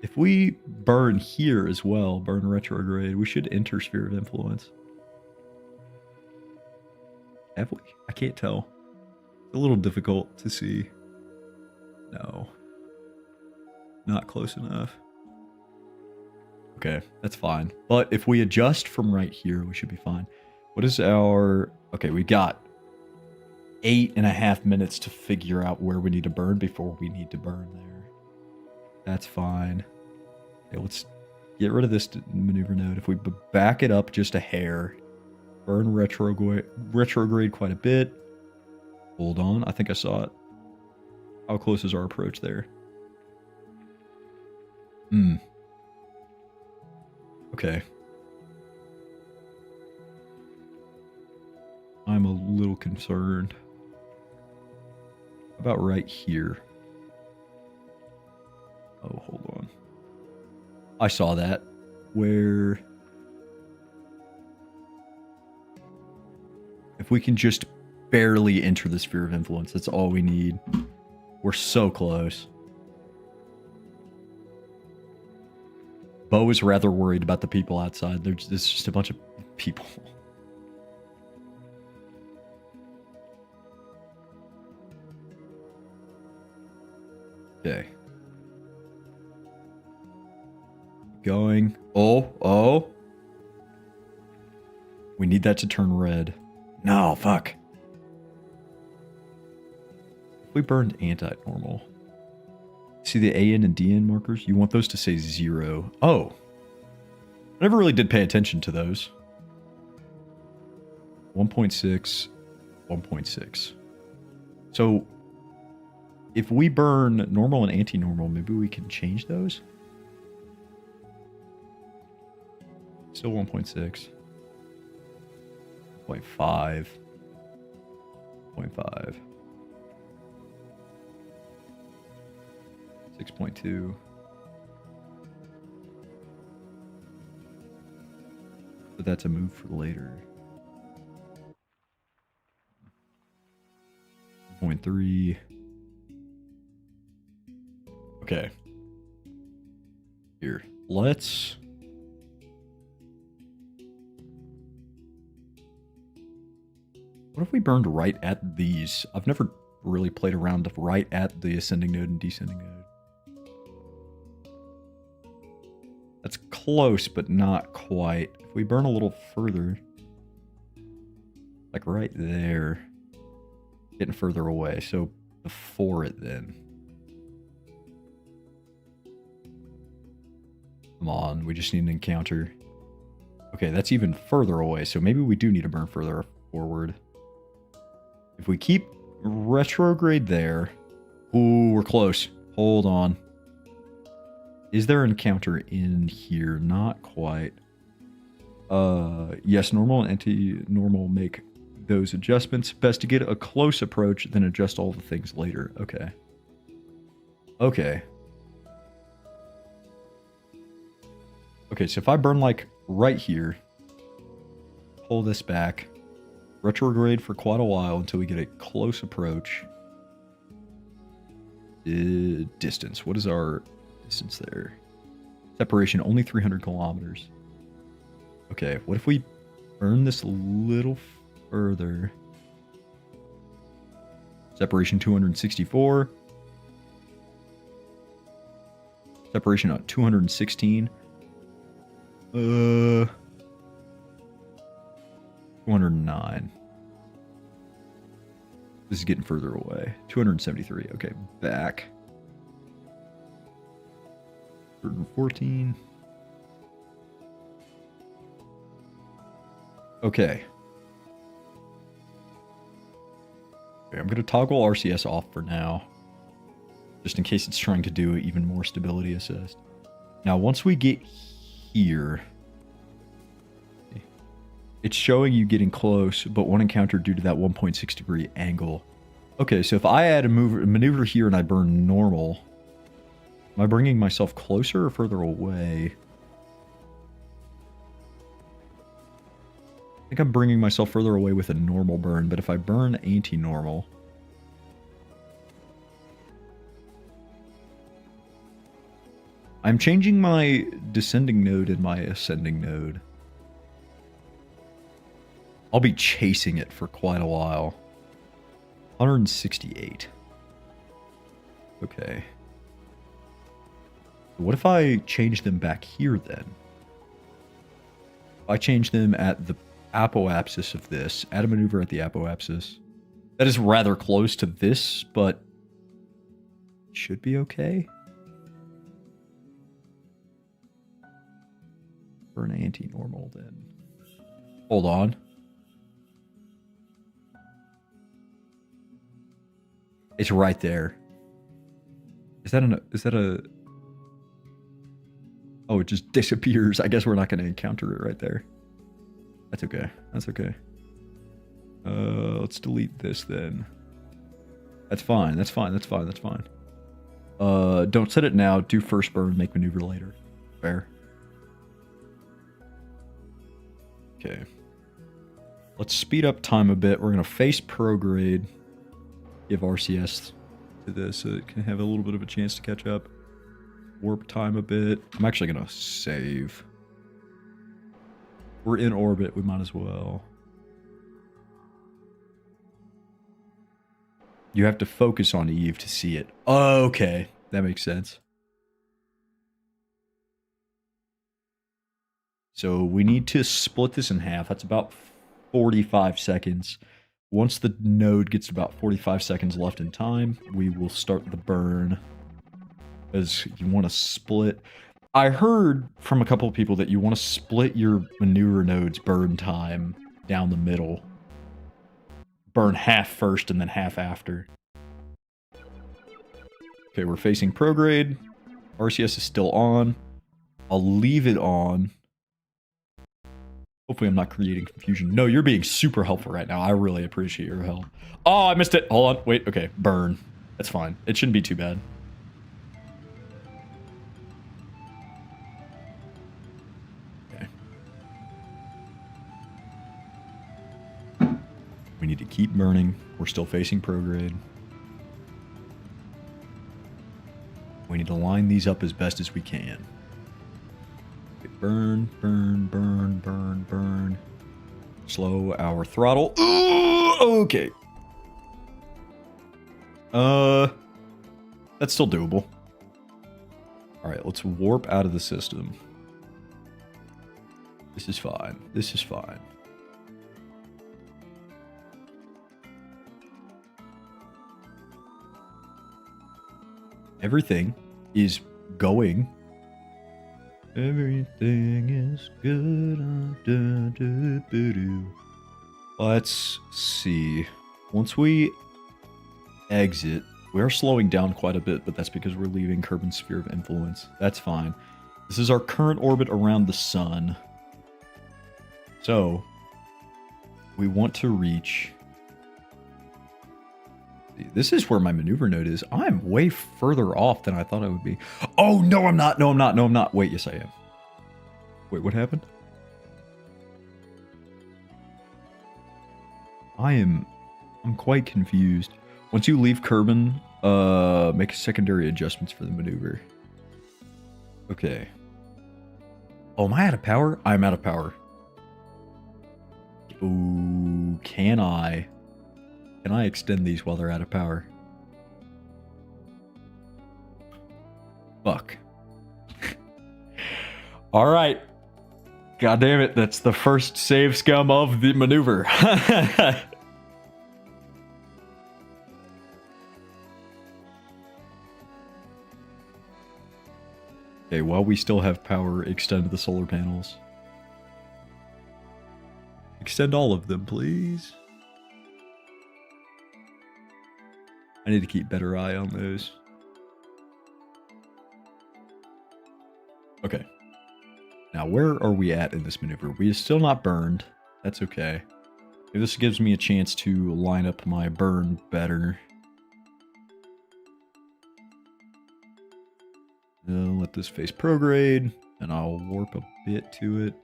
If we burn here as well, burn retrograde, we should enter sphere of influence. Have we? I can't tell. It's a little difficult to see. No. Not close enough. Okay, that's fine. But if we adjust from right here, we should be fine. What is our... Okay, we got 8.5 minutes to figure out where we need to burn before we need to burn there. That's fine. Okay, let's get rid of this maneuver node. If we back it up just a hair, burn retrograde quite a bit. Hold on, I think I saw it. How close is our approach there? Okay. I'm a little concerned. About right here. Oh, hold on. I saw that. Where... If we can just barely enter the sphere of influence, that's all we need. We're so close. Bo is rather worried about the people outside. There's just a bunch of people. Okay. Going. Oh. We need that to turn red. No, fuck. If we burned anti-normal. See the AN and DN markers? You want those to say 0. Oh. I never really did pay attention to those. 1.6. 1.6. So, if we burn normal and anti-normal, maybe we can change those? Still 1.6. 0.5. 0.5. 6.2. But that's a move for later. 0.3. Okay. Here, let's... What if we burned right at these? I've never really played around right at the ascending node and descending node. That's close, but not quite. If we burn a little further, like right there, getting further away, so before it then. Come on, we just need an encounter. Okay, that's even further away, so maybe we do need to burn further forward. If we keep retrograde there... Ooh, we're close. Hold on. Is there an encounter in here? Not quite. Yes, normal and anti-normal make those adjustments. Best to get a close approach, then adjust all the things later. Okay. Okay. Okay, so if I burn, like, right here, pull this back, retrograde for quite a while until we get a close approach. Distance. What is our distance there? Separation, only 300 kilometers. Okay, what if we burn this a little further? Separation 264. Separation at 216. 209. This is getting further away. 273. Okay, back. 114. Okay. Okay, I'm going to toggle RCS off for now, just in case it's trying to do even more stability assist. Now, once we get here, it's showing you getting close, but one encounter due to that 1.6 degree angle. Okay, so if I add a maneuver here and I burn normal, am I bringing myself closer or further away? I think I'm bringing myself further away with a normal burn, but if I burn anti-normal... I'm changing my descending node and my ascending node. I'll be chasing it for quite a while. 168. Okay. What if I change them back here then? If I change them at the apoapsis of this, add a maneuver at the apoapsis. That is rather close to this, but should be okay. For an anti-normal then. Hold on. It's right there. Is that a... Oh, it just disappears. I guess we're not going to encounter it right there. That's okay. That's okay. Let's delete this then. That's fine. That's fine. That's fine. That's fine. Don't set it now. Do first burn. Make maneuver later. Fair. Okay. Let's speed up time a bit. We're going to face prograde. Give RCS to this so it can have a little bit of a chance to catch up. Warp time a bit. I'm actually going to save. We're in orbit. We might as well. You have to focus on Eve to see it. Oh, okay. That makes sense. So we need to split this in half. That's about 45 seconds. Once the node gets about 45 seconds left in time, we will start the burn. As you want to split. I heard from a couple of people that you want to split your maneuver node's burn time down the middle. Burn half first and then half after. Okay, we're facing prograde. RCS is still on. I'll leave it on. Hopefully I'm not creating confusion. No, you're being super helpful right now. I really appreciate your help. Oh, I missed it. Hold on. Wait, okay. Burn. That's fine. It shouldn't be too bad. Okay. We need to keep burning. We're still facing prograde. We need to line these up as best as we can. Burn, burn, burn, burn, burn. Slow our throttle. Ooh, okay. That's still doable. Alright, let's warp out of the system. This is fine. This is fine. Everything is going. Everything is good. Let's see. Once we exit, we are slowing down quite a bit, but that's because we're leaving Kerbin's sphere of influence. That's fine. This is our current orbit around the sun. So, we want to reach... This is where my maneuver node is. I'm way further off than I thought I would be. Oh, no, I'm not. No, I'm not. No, I'm not. Wait, yes, I am. Wait, what happened? I'm quite confused. Once you leave Kerbin, make secondary adjustments for the maneuver. Okay. Oh, am I out of power? I'm out of power. Ooh, can I extend these while they're out of power? Fuck. All right. God damn it, that's the first save scum of the maneuver. Okay, while we still have power, extend the solar panels. Extend all of them, please. I need to keep better eye on those. Okay. Now, where are we at in this maneuver? We are still not burned. That's okay. This gives me a chance to line up my burn better. Let this face prograde, and I'll warp a bit to it.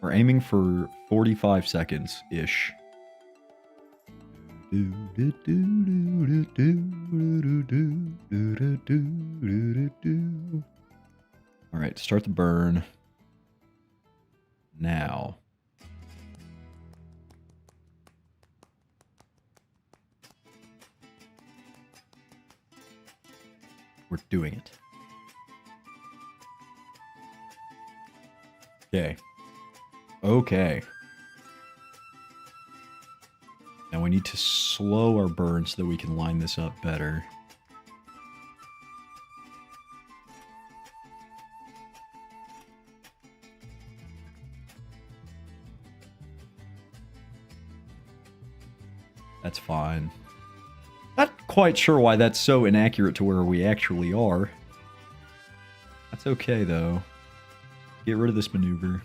We're aiming for 45 seconds-ish. Alright, start the burn. Now. We're doing it. Okay. Okay. Now we need to slow our burn so that we can line this up better. That's fine. Not quite sure why that's so inaccurate to where we actually are. That's okay, though. Get rid of this maneuver.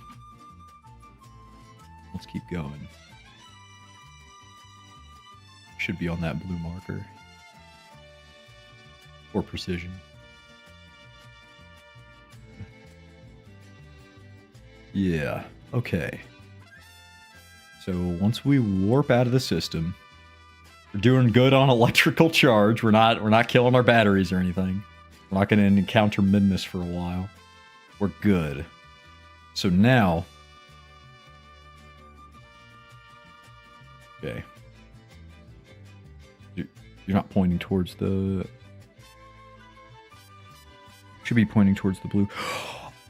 Let's keep going. Should be on that blue marker. For precision. Yeah, okay. So once we warp out of the system, we're doing good on electrical charge. We're not killing our batteries or anything. We're not going to encounter midness for a while. We're good. So now... Okay. You're not pointing towards the... Should be pointing towards the blue.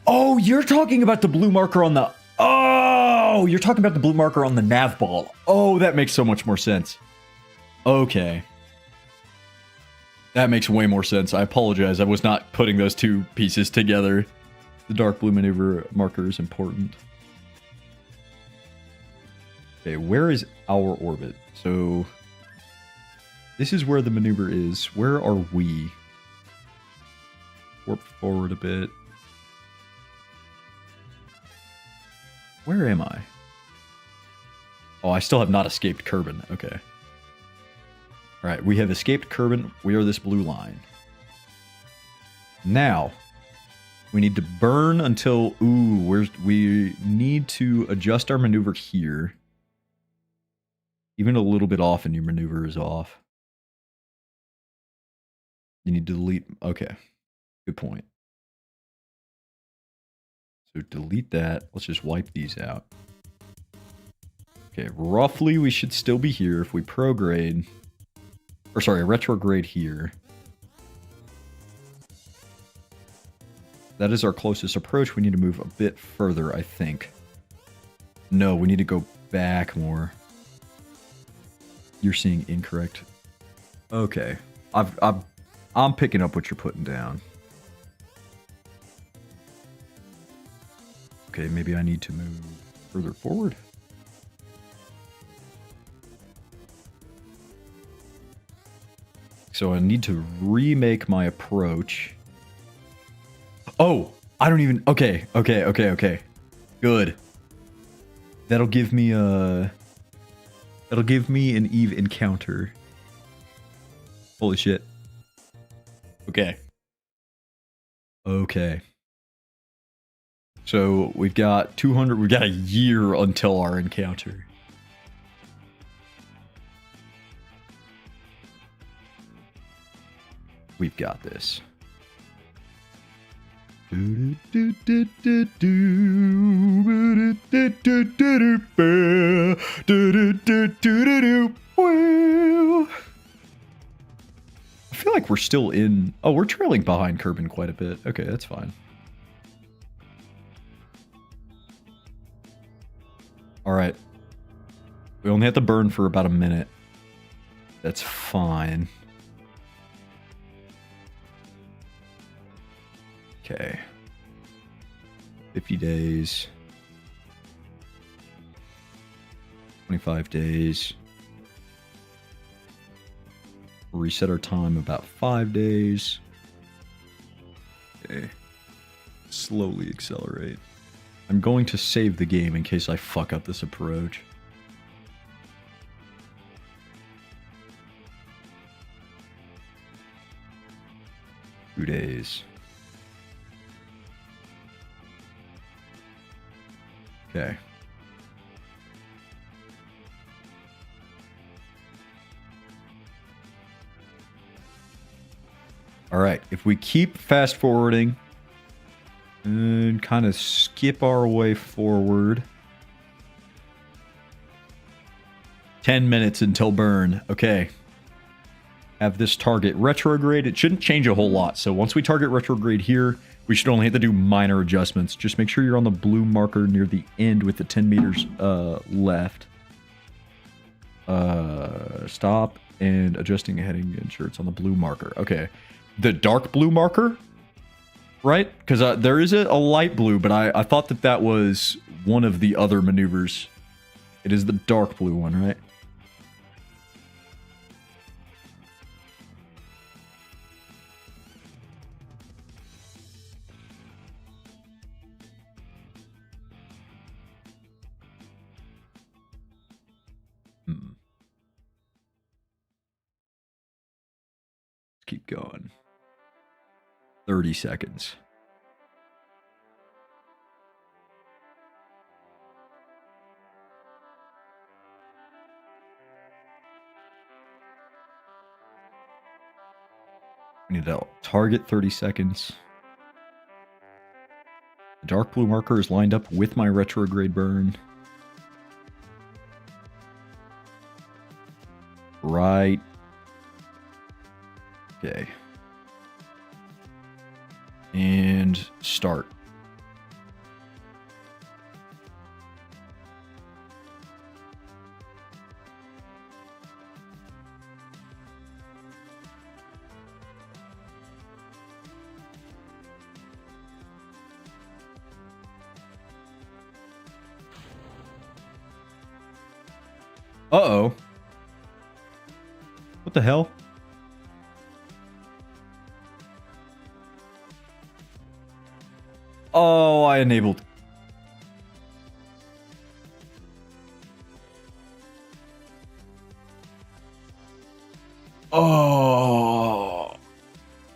Oh, you're talking about the blue marker on the... Oh, you're talking about the blue marker on the nav ball. Oh, that makes so much more sense. Okay. That makes way more sense. I apologize. I was not putting those two pieces together. The dark blue maneuver marker is important. Okay, where is our orbit? So, this is where the maneuver is. Where are we? Warp forward a bit. Where am I? Oh, I still have not escaped Kerbin. Okay. Alright, we have escaped Kerbin. We are this blue line. Now, we need to burn until... Ooh, we need to adjust our maneuver here. Even a little bit off and your maneuver is off. You need to delete... Okay. Good point. So delete that. Let's just wipe these out. Okay, roughly we should still be here if we prograde. Or sorry, retrograde here. That is our closest approach. We need to move a bit further, I think. No, we need to go back more. You're seeing incorrect. Okay. I'm picking up what you're putting down. Okay, maybe I need to move further forward. So I need to remake my approach. Oh, I don't even... Okay. Good. That'll give me a... That'll give me an Eve encounter. Holy shit. Okay. Okay. So we've got 200... We've got a year until our encounter. We've got this. I feel like we're still in... Oh, we're trailing behind Kerbal quite a bit. Okay, that's fine. Alright. We only have to burn for about a minute. That's fine. Okay. 50 days. 25 days. Reset our time about 5 days. Okay. Slowly accelerate. I'm going to save the game in case I fuck up this approach. Two days. Okay. All right, if we keep fast forwarding and kind of skip our way forward. 10 minutes until burn. Okay. Have this target retrograde. It shouldn't change a whole lot. So once we target retrograde here, we should only have to do minor adjustments. Just make sure you're on the blue marker near the end with the 10 meters left. Stop and adjusting heading ensure it's on the blue marker. Okay. The dark blue marker, right? Because there is a light blue, but I thought that that was one of the other maneuvers. It is the dark blue one, right? Keep going. 30 seconds. We need to target 30 seconds. The dark blue marker is lined up with my retrograde burn. Right. Okay. And start. Uh-oh. What the hell? Oh, I enabled. Oh.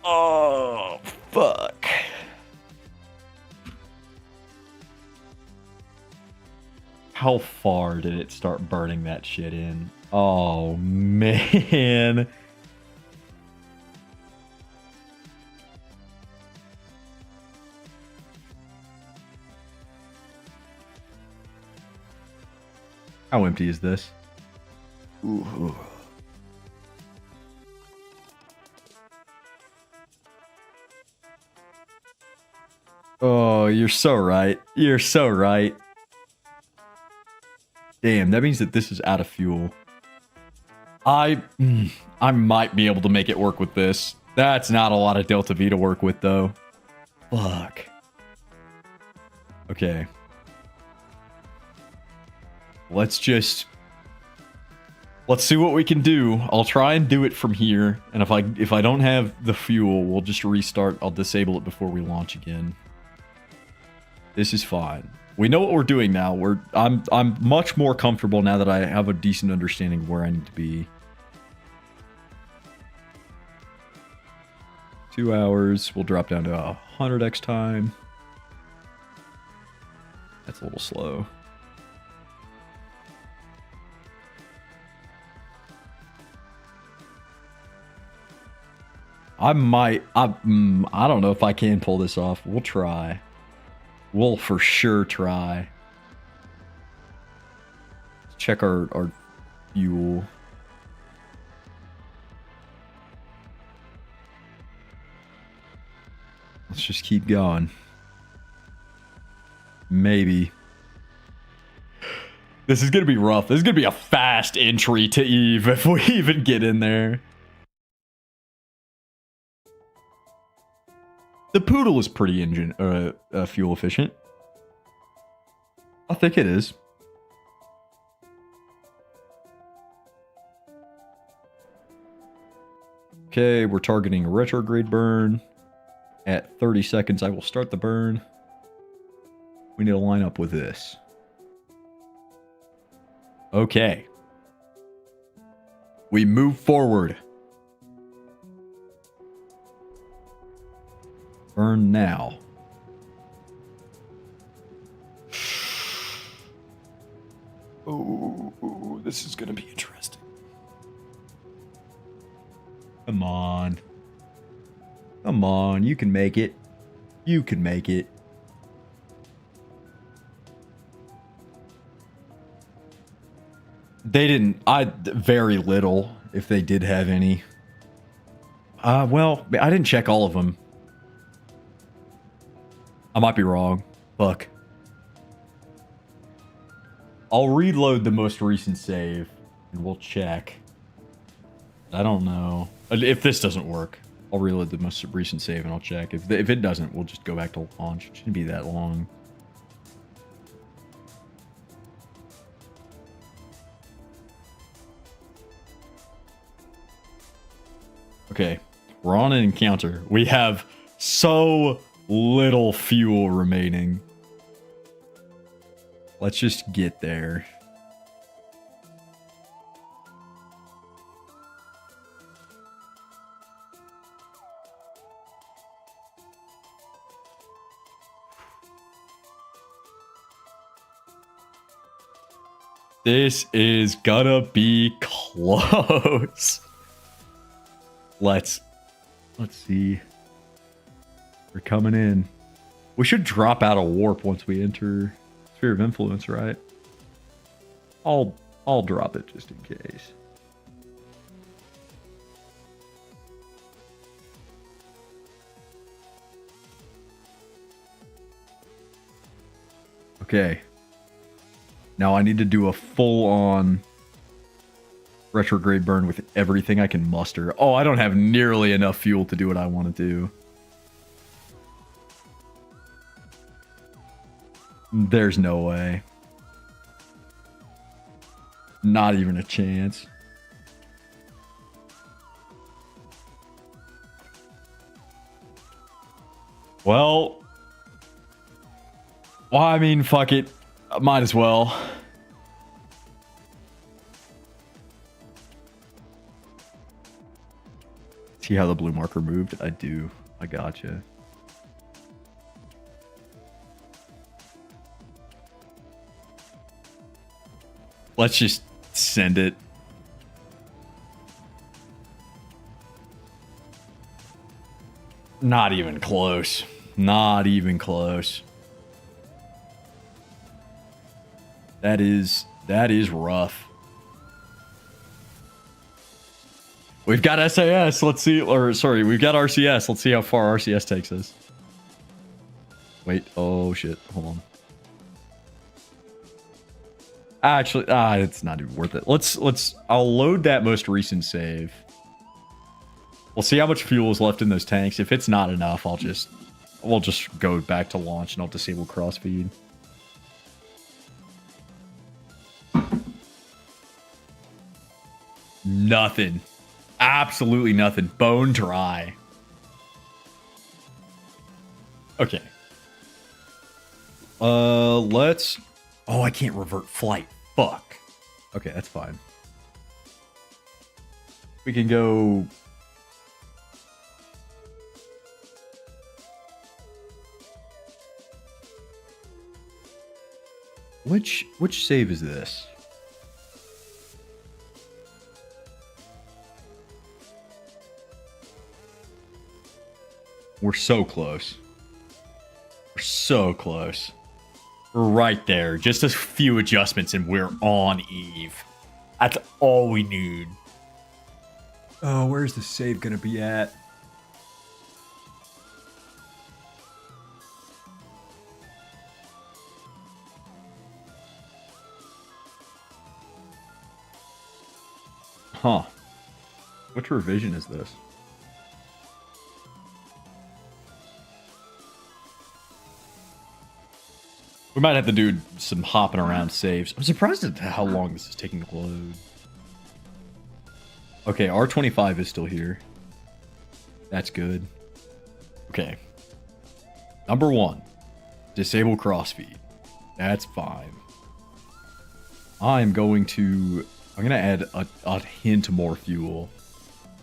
Oh, fuck. How far did it start burning that shit in? Oh, man. How empty is this? Ooh. Oh, you're so right. You're so right. Damn, that means that this is out of fuel. I might be able to make it work with this. That's not a lot of Delta V to work with, though. Fuck. Okay. Let's see what we can do. I'll try and do it from here. And if I don't have the fuel, we'll just restart. I'll disable it before we launch again. This is fine. We know what we're doing now. I'm much more comfortable now that I have a decent understanding of where I need to be. 2 hours. We'll drop down to 100x time. That's a little slow. I don't know if I can pull this off. We'll try. We'll for sure try. Let's check our fuel. Let's just keep going. Maybe. This is going to be rough. This is going to be a fast entry to Eve if we even get in there. The Poodle is pretty fuel efficient. I think it is. Okay, we're targeting a retrograde burn. At 30 seconds, I will start the burn. We need to line up with this. Okay. We move forward. Burn now. Oh, this is going to be interesting. Come on. Come on, you can make it. You can make it. They didn't. Very little, if they did have any. Well, I didn't check all of them. I might be wrong. Fuck. I'll reload the most recent save, and we'll check. I don't know. If this doesn't work, I'll reload the most recent save, and I'll check. If it doesn't, we'll just go back to launch. It shouldn't be that long. Okay, we're on an encounter. We have so little fuel remaining. Let's just get there. This is gonna be close. Let's see. We're coming in. We should drop out of warp once we enter Sphere of Influence, right? I'll drop it just in case. Okay. Now I need to do a full-on retrograde burn with everything I can muster. Oh, I don't have nearly enough fuel to do what I want to do. There's no way. Not even a chance. Well, I mean, fuck it. Might as well. See how the blue marker moved? I do. I gotcha. Let's just send it. Not even close. Not even close. That is That is rough. We've got SAS. Let's see. Or, sorry, we've got RCS. Let's see how far RCS takes us. Wait. Oh, shit. Hold on. Actually, it's not even worth it. I'll load that most recent save. We'll see how much fuel is left in those tanks. If it's not enough, we'll just go back to launch and I'll disable crossfeed. Nothing. Absolutely nothing. Bone dry. Okay. Let's... Oh, I can't revert flight. Fuck. Okay, that's fine. We can go... Which save is this? We're so close. We're so close. We're right there. Just a few adjustments and we're on Eve. That's all we need. Oh, where's the save gonna be at? Huh. Which revision is this? We might have to do some hopping around saves. I'm surprised at how long this is taking to load. Okay, R25 is still here. That's good. Okay. Number 1. Disable crossfeed. That's fine. I'm going to add a hint more fuel.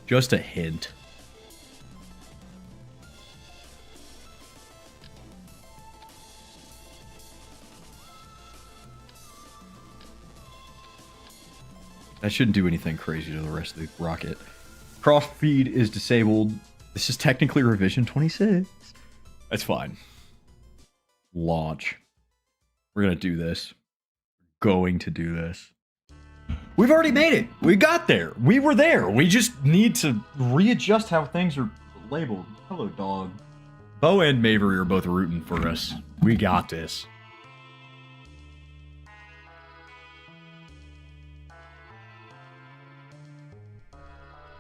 Just a hint. That shouldn't do anything crazy to the rest of the rocket. Crossfeed is disabled. This is technically revision 26. That's fine. Launch. We're going to do this. Going to do this. We've already made it. We got there. We were there. We just need to readjust how things are labeled. Hello, dog. Bo and Mavery are both rooting for us. We got this.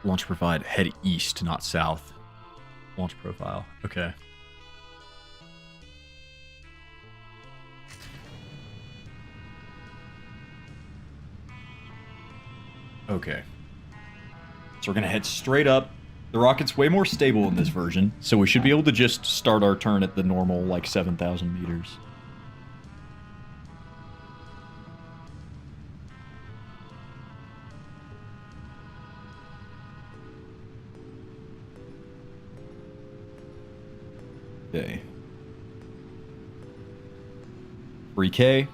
Launch provide. Head east, not south. Launch profile. Okay. Okay. So we're going to head straight up. The rocket's way more stable in this version, so we should be able to just start our turn at the normal, like, 7,000 meters. Okay. 3K.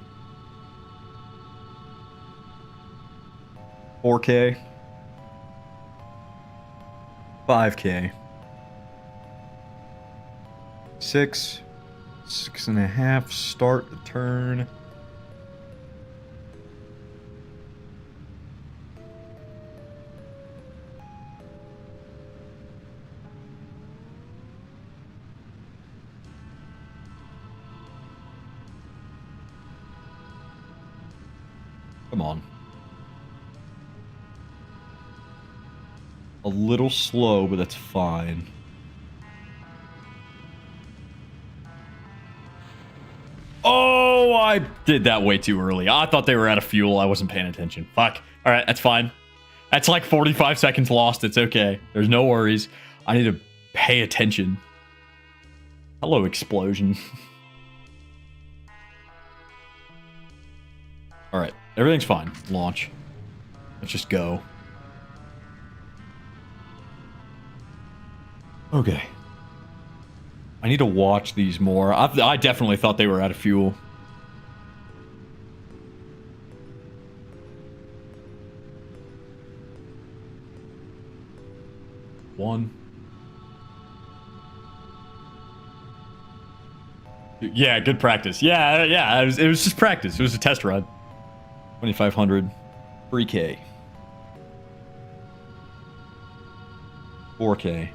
4K. 5K. 6.5. Start the turn. Come on. A little slow, but that's fine. Oh, I did that way too early. I thought they were out of fuel. I wasn't paying attention. Fuck. All right, that's fine. That's like 45 seconds lost. It's okay. There's no worries. I need to pay attention. Hello, explosion. All right, everything's fine. Launch. Let's just go. Okay. I need to watch these more. I definitely thought they were out of fuel. One. Yeah, good practice. Yeah, it was just practice. It was a test run. 2,500. 3K. 4K.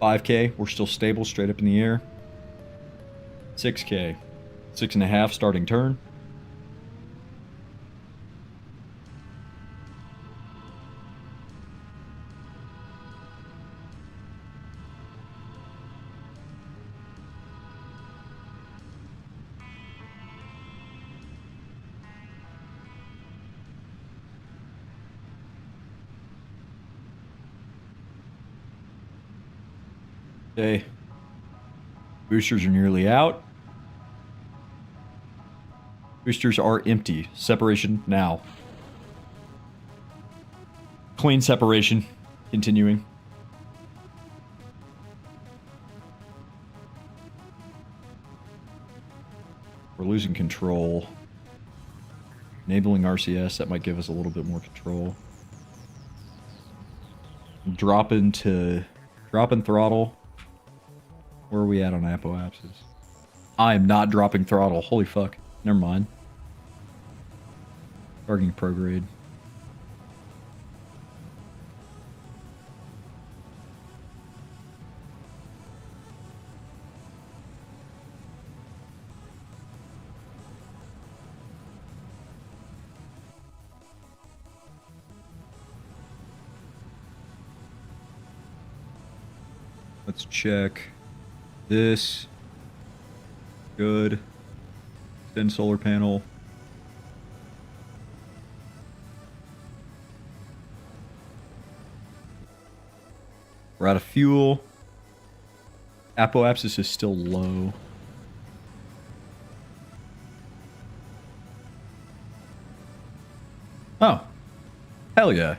5K. We're still stable, straight up in the air. 6K. 6.5 starting turn. Okay. Boosters are nearly out. Boosters are empty. Separation now. Clean separation. Continuing. We're losing control. Enabling RCS, that might give us a little bit more control. Dropping throttle. Where are we at on apoapsis? I am not dropping throttle. Holy fuck. Never mind. Targeting prograde. Let's check this. Good. Extend solar panel. We're out of fuel. Apoapsis is still low. Oh. Hell yeah.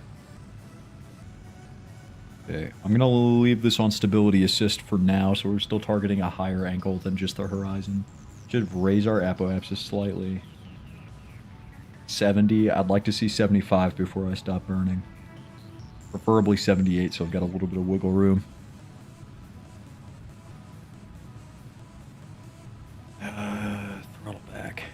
Okay, I'm gonna leave this on stability assist for now, so we're still targeting a higher angle than just the horizon. Should raise our apoapsis slightly. 70. I'd like to see 75 before I stop burning. Preferably 78, so I've got a little bit of wiggle room. Throttle back.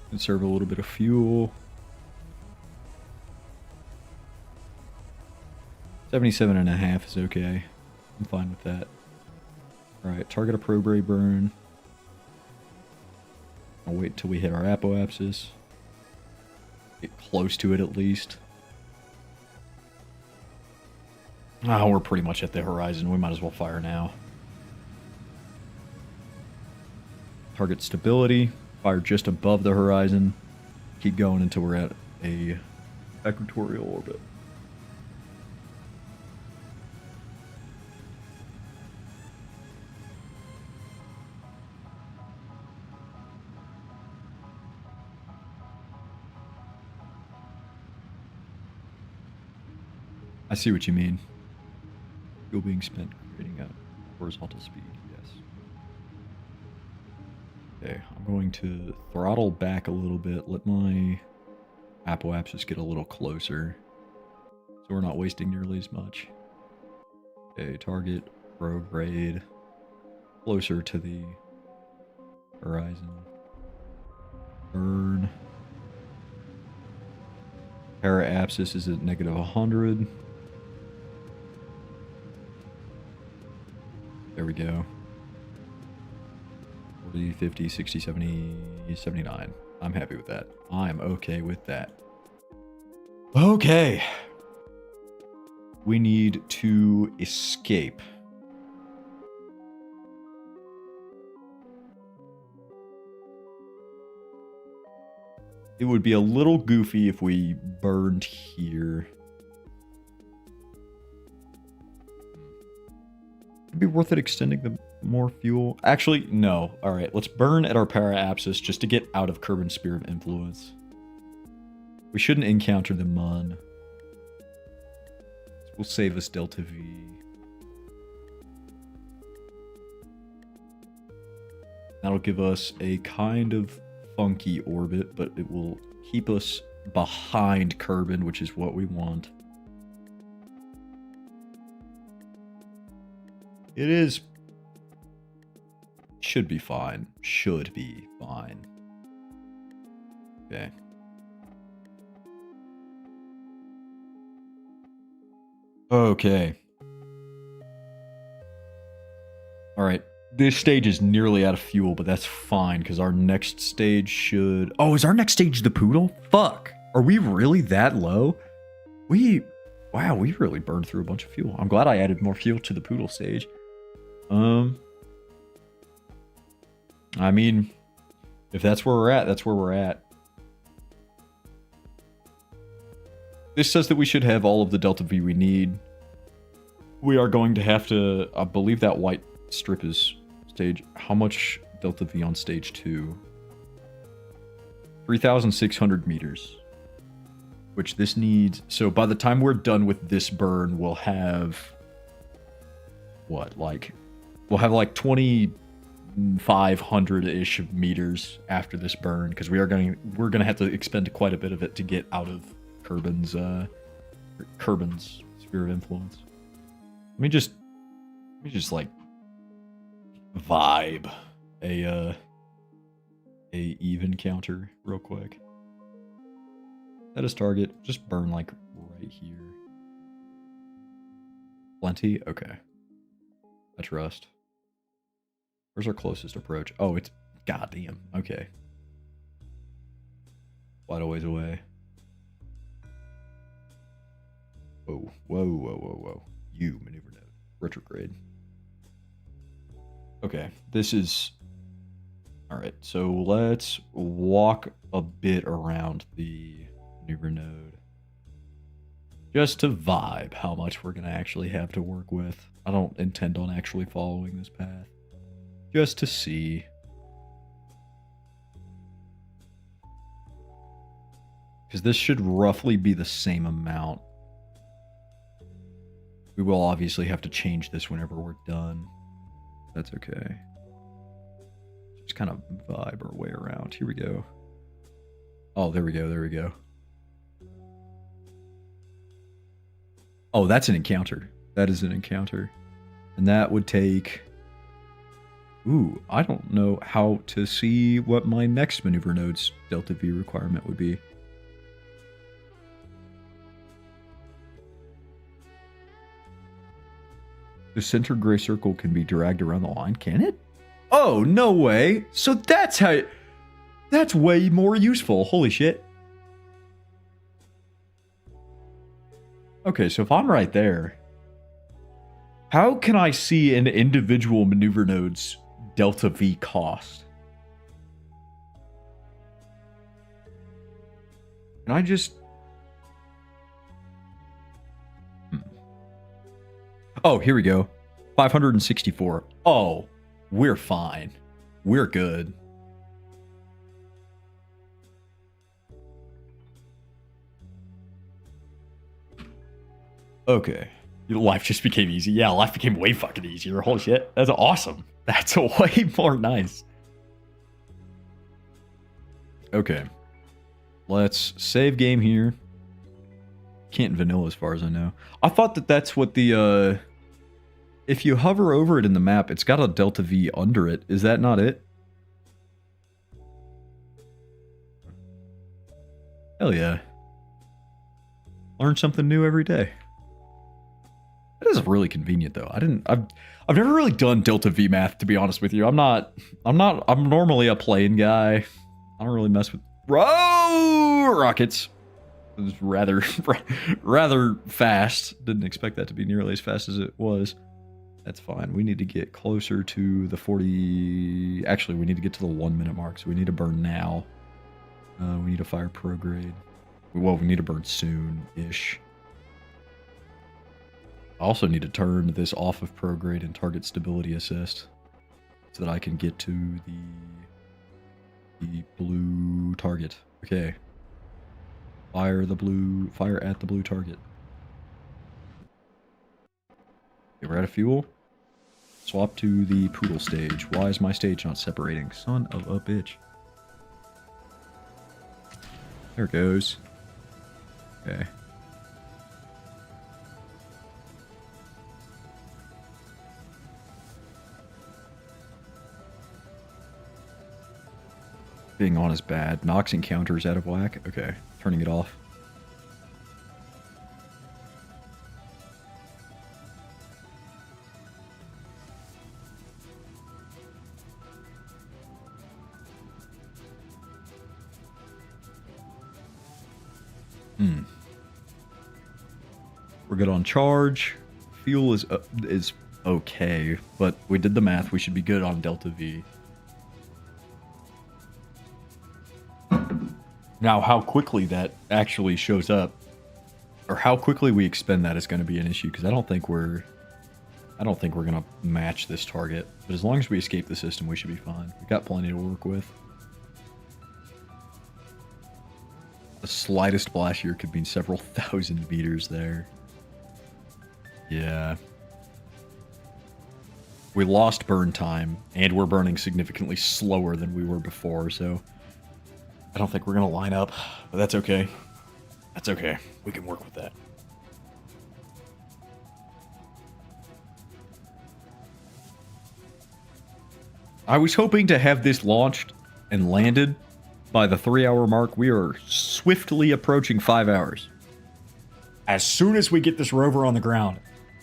Conserve a little bit of fuel. 77.5 is okay. I'm fine with that. Alright, target a probray burn. I'll wait until we hit our apoapsis. Get close to it at least. Oh, we're pretty much at the horizon. We might as well fire now. Target stability. Fire just above the horizon. Keep going until we're at a equatorial orbit. I see what you mean. Fuel being spent creating a horizontal speed, yes. Okay, I'm going to throttle back a little bit, let my apoapsis get a little closer, so we're not wasting nearly as much. Okay, target, prograde, closer to the horizon. Burn. Paraapsis is at negative 100. There we go. 40, 50, 60, 70, 79. I'm happy with that. I'm okay with that. Okay. We need to escape. It would be a little goofy if we burned here. It'd be worth it extending the more fuel. Actually, no. Alright, let's burn at our paraapsis just to get out of Kerbin's sphere of influence. We shouldn't encounter the Mun. This will save us Delta V. That'll give us a kind of funky orbit, but it will keep us behind Kerbin, which is what we want. It is. Should be fine. Should be fine. Okay. Okay. All right. This stage is nearly out of fuel, but that's fine because our next stage should... Oh, is our next stage the Poodle? Fuck. Are we really that low? Wow, we really burned through a bunch of fuel. I'm glad I added more fuel to the Poodle stage. I mean, if that's where we're at, that's where we're at. This says that we should have all of the Delta V we need. We are going to have to... I believe that white strip is stage... How much Delta V on stage 2? 3,600 meters. Which this needs... So by the time we're done with this burn, we'll have... What? Like... We'll have like 2,500-ish meters after this burn. Because we're gonna have to expend quite a bit of it to get out of Kerbin's sphere of influence. Let me just like vibe a even counter real quick. Set as target, just burn like right here. Plenty? Okay. I trust. Where's our closest approach? Oh, it's goddamn. Okay. Quite a ways away. Whoa, whoa, whoa, whoa, whoa. You maneuver node. Retrograde. Okay, this is... Alright, so let's walk a bit around the maneuver node. Just to vibe how much we're going to actually have to work with. I don't intend on actually following this path. Just to see. Because this should roughly be the same amount. We will obviously have to change this whenever we're done. That's okay. Just kind of vibe our way around. Here we go. Oh, there we go. There we go. Oh, that's an encounter. That is an encounter. And that would take... Ooh, I don't know how to see what my next maneuver node's Delta V requirement would be. The center gray circle can be dragged around the line, can it? Oh, no way. So that's how... That's way more useful. Holy shit. Okay, so if I'm right there, how can I see an individual maneuver node's Delta V cost? Can I just... Oh, here we go. 564. Oh, we're fine. We're good. Okay. Life just became easy. Yeah, life became way fucking easier. Holy shit. That's awesome. That's way more nice. Okay. Let's save game here. Can't vanilla as far as I know. I thought that that's what the... If you hover over it in the map, it's got a Delta V under it. Is that not it? Hell yeah. Learn something new every day. That is really convenient though. I've never really done Delta V math, to be honest with you. I'm normally a plane guy. I don't really mess with rockets. It was rather fast. Didn't expect that to be nearly as fast as it was. That's fine. We need to get closer to the 40... Actually, we need to get to the 1 minute mark, so we need to burn now. We need to fire prograde. Well, we need to burn soon-ish. I also need to turn this off of prograde and target stability assist so that I can get to the blue target. Okay. Fire at the blue target. Okay, we're out of fuel. Swap to the poodle stage. Why is my stage not separating? Son of a bitch. There it goes. Okay. Being on is bad. Nox encounter is out of whack. Okay, turning it off. We're good on charge. Fuel is okay, but we did the math. We should be good on Delta V. Now, how quickly that actually shows up, or how quickly we expend that is going to be an issue, because I don't think we're going to match this target. But as long as we escape the system, we should be fine. We've got plenty to work with. The slightest blast here could mean several thousand meters there. Yeah. We lost burn time, and we're burning significantly slower than we were before, so I don't think we're going to line up, but that's okay. That's okay. We can work with that. I was hoping to have this launched and landed by the 3-hour mark. We are swiftly approaching 5 hours. As soon as we get this rover on the ground,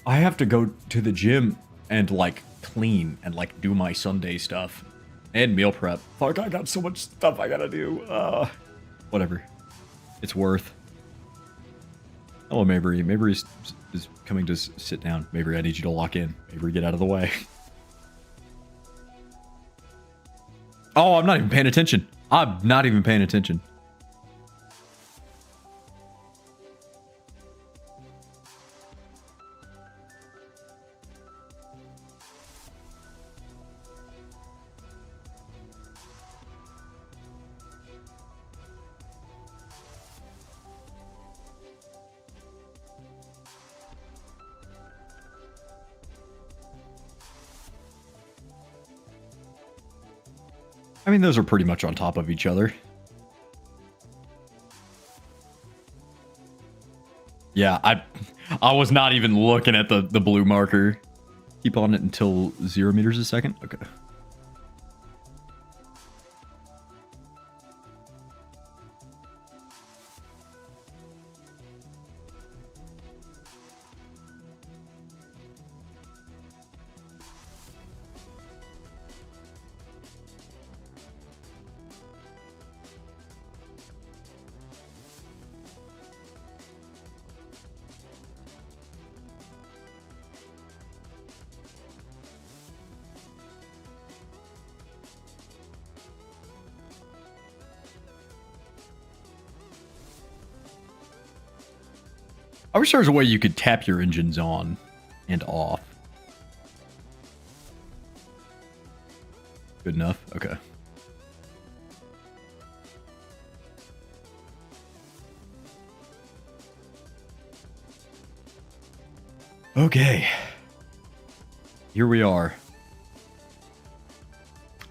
I have to go to the gym and, like, clean and, like, do my Sunday stuff. And meal prep. fuck, I got so much stuff I gotta do. Whatever. It's worth. Hello, Mabry. Mabry is coming to sit down. Mabry, I need you to lock in. Mabry, get out of the way. Oh, I'm not even paying attention. I'm not even paying attention. I mean, those are pretty much on top of each other. Yeah, I was not even looking at the blue marker. Keep on it until 0 meters a second? Okay. I wish there was a way you could tap your engines on and off. Good enough? Okay. Okay. Here we are.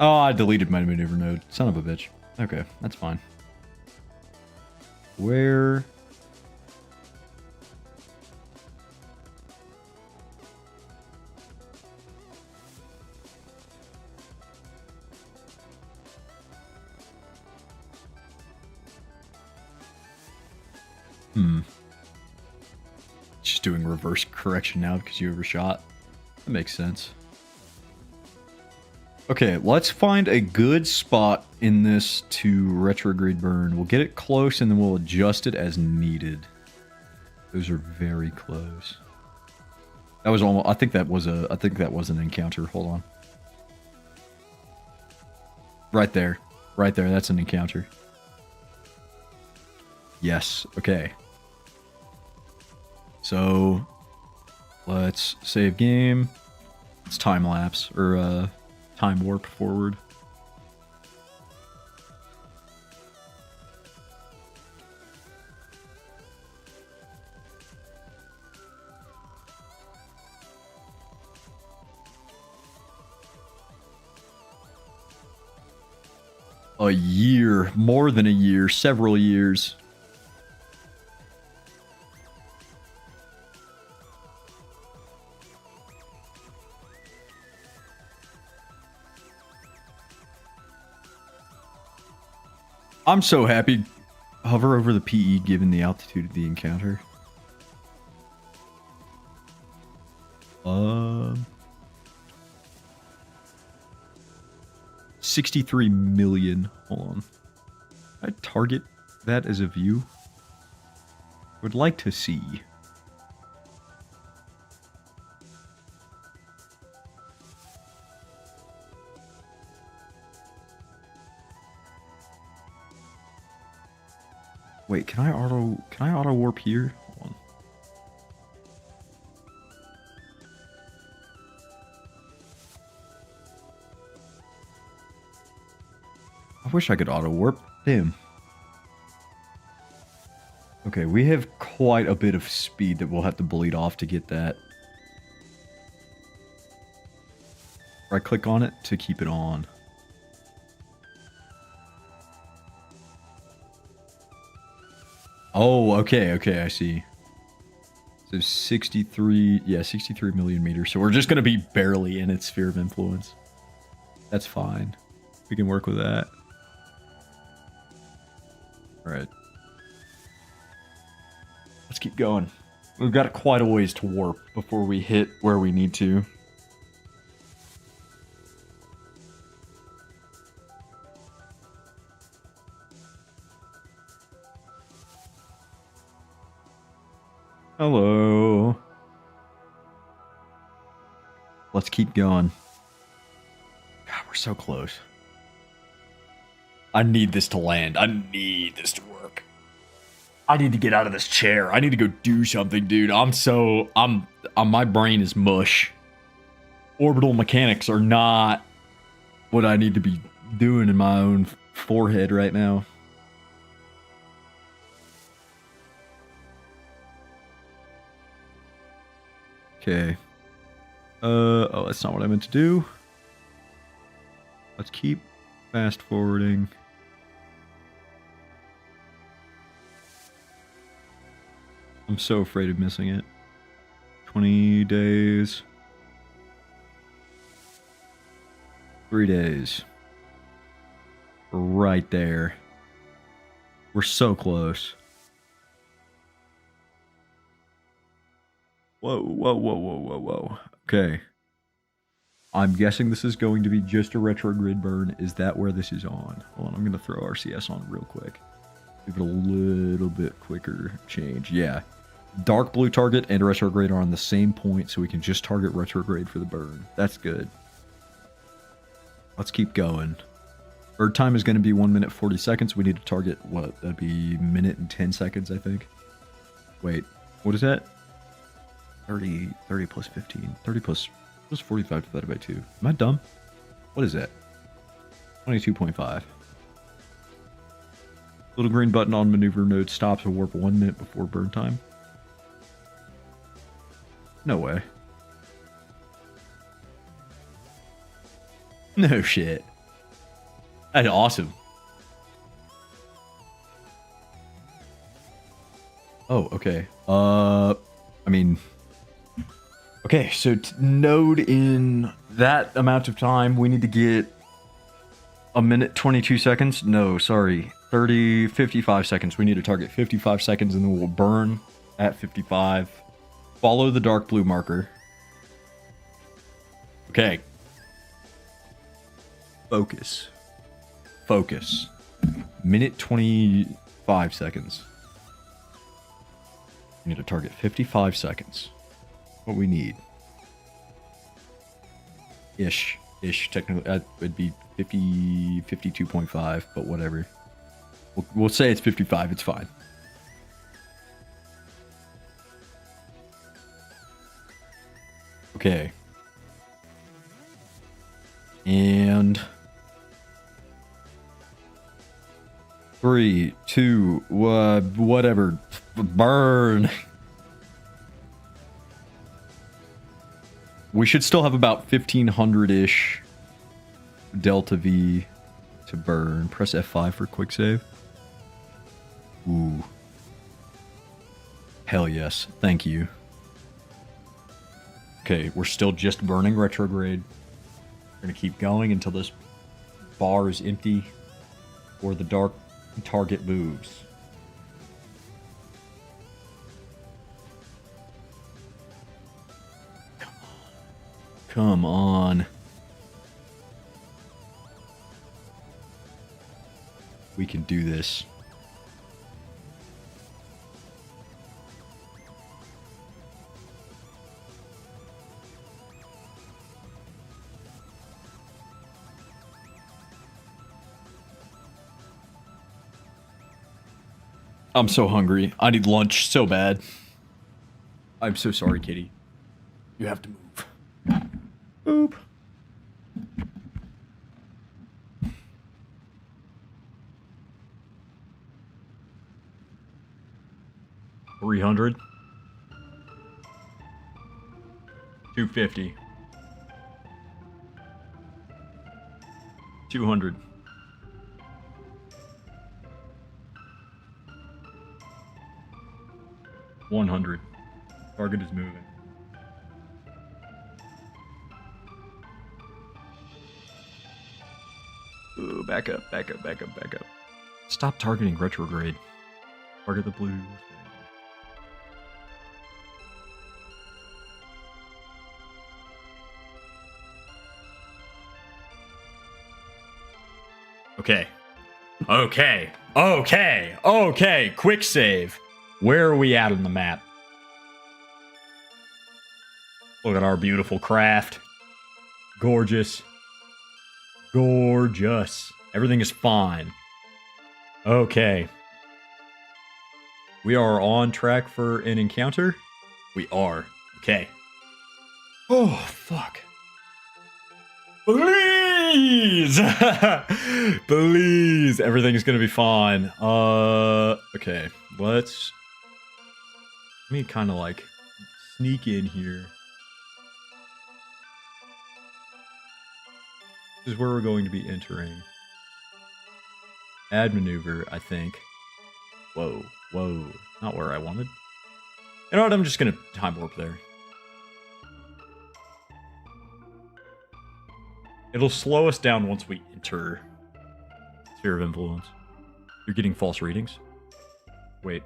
Oh, I deleted my maneuver node. Son of a bitch. Okay, that's fine. Where... Just doing reverse correction now because you overshot. That makes sense. Okay, let's find a good spot in this to retrograde burn. We'll get it close and then we'll adjust it as needed. Those are very close. That was almost, I think that was an encounter. Hold on. Right there. Right there, that's an encounter. Yes, okay. So, let's save game. It's time lapse, or time warp forward. A year, more than a year, several years. I'm so happy. Hover over the PE given the altitude of the encounter. 63 million. Hold on. I target that as a view. Would like to see. Wait, can I auto warp here? Hold on. I wish I could auto warp. Damn. Okay, we have quite a bit of speed that we'll have to bleed off to get that. Right click on it to keep it on. Oh, okay, I see. So 63 million meters. So we're just going to be barely in its sphere of influence. That's fine. We can work with that. All right. Let's keep going. We've got quite a ways to warp before we hit where we need to. Hello. Let's keep going. God, we're so close. I need this to land. I need this to work. I need to get out of this chair. I need to go do something, dude. My brain is mush. Orbital mechanics are not what I need to be doing in my own forehead right now. Okay. Oh, that's not what I meant to do. Let's keep fast forwarding. I'm so afraid of missing it. 20 days. 3 days. Right there. We're so close. Whoa. Okay. I'm guessing this is going to be just a retrograde burn. Is that where this is on? Hold on, I'm going to throw RCS on real quick. Give it a little bit quicker change. Yeah. Dark blue target and retrograde are on the same point, so we can just target retrograde for the burn. That's good. Let's keep going. Bird time is going to be 1 minute 40 seconds. We need to target, what? That'd be minute and 10 seconds, I think. Wait, what is that? 30 plus 15. 30 plus 45 divided by 2. Am I dumb? What is that? 22.5. Little green button on maneuver node stops a warp 1 minute before burn time. No way. No shit. That's awesome. Oh, okay. I mean... Okay, so to node in that amount of time, we need to get a minute 22 seconds. No, sorry. 55 seconds. We need to target 55 seconds and then we'll burn at 55. Follow the dark blue marker. Okay. Focus. Minute 25 seconds. We need to target 55 seconds. What we need. Ish, technically, it'd be 52.5, but whatever. We'll say it's 55, it's fine. Okay. And 3, 2, whatever. Burn. We should still have about 1500-ish Delta V to burn. Press F5 for quick save. Ooh. Hell yes. Thank you. Okay, we're still just burning retrograde. We're going to keep going until this bar is empty. Or the dark target moves. Come on. We can do this. I'm so hungry. I need lunch so bad. I'm so sorry, Kitty. You have to move. Boop. $300. $250. 200. $100. Target is moving. Ooh, back up, back up, back up, back up. Stop targeting retrograde. Target the blue. Okay. Okay. Okay. Okay. Quick save. Where are we at on the map? Look at our beautiful craft. Gorgeous. Gorgeous. Everything is fine. Okay. We are on track for an encounter. We are. Okay. Oh, fuck. Please! Please! Everything is gonna be fine. Okay. Let me kind of like sneak in here. This is where we're going to be entering. Add maneuver, I think. Whoa, whoa. Not where I wanted. You know what? I'm just gonna time warp there. It'll slow us down once we enter Sphere of Influence. You're getting false readings? Wait.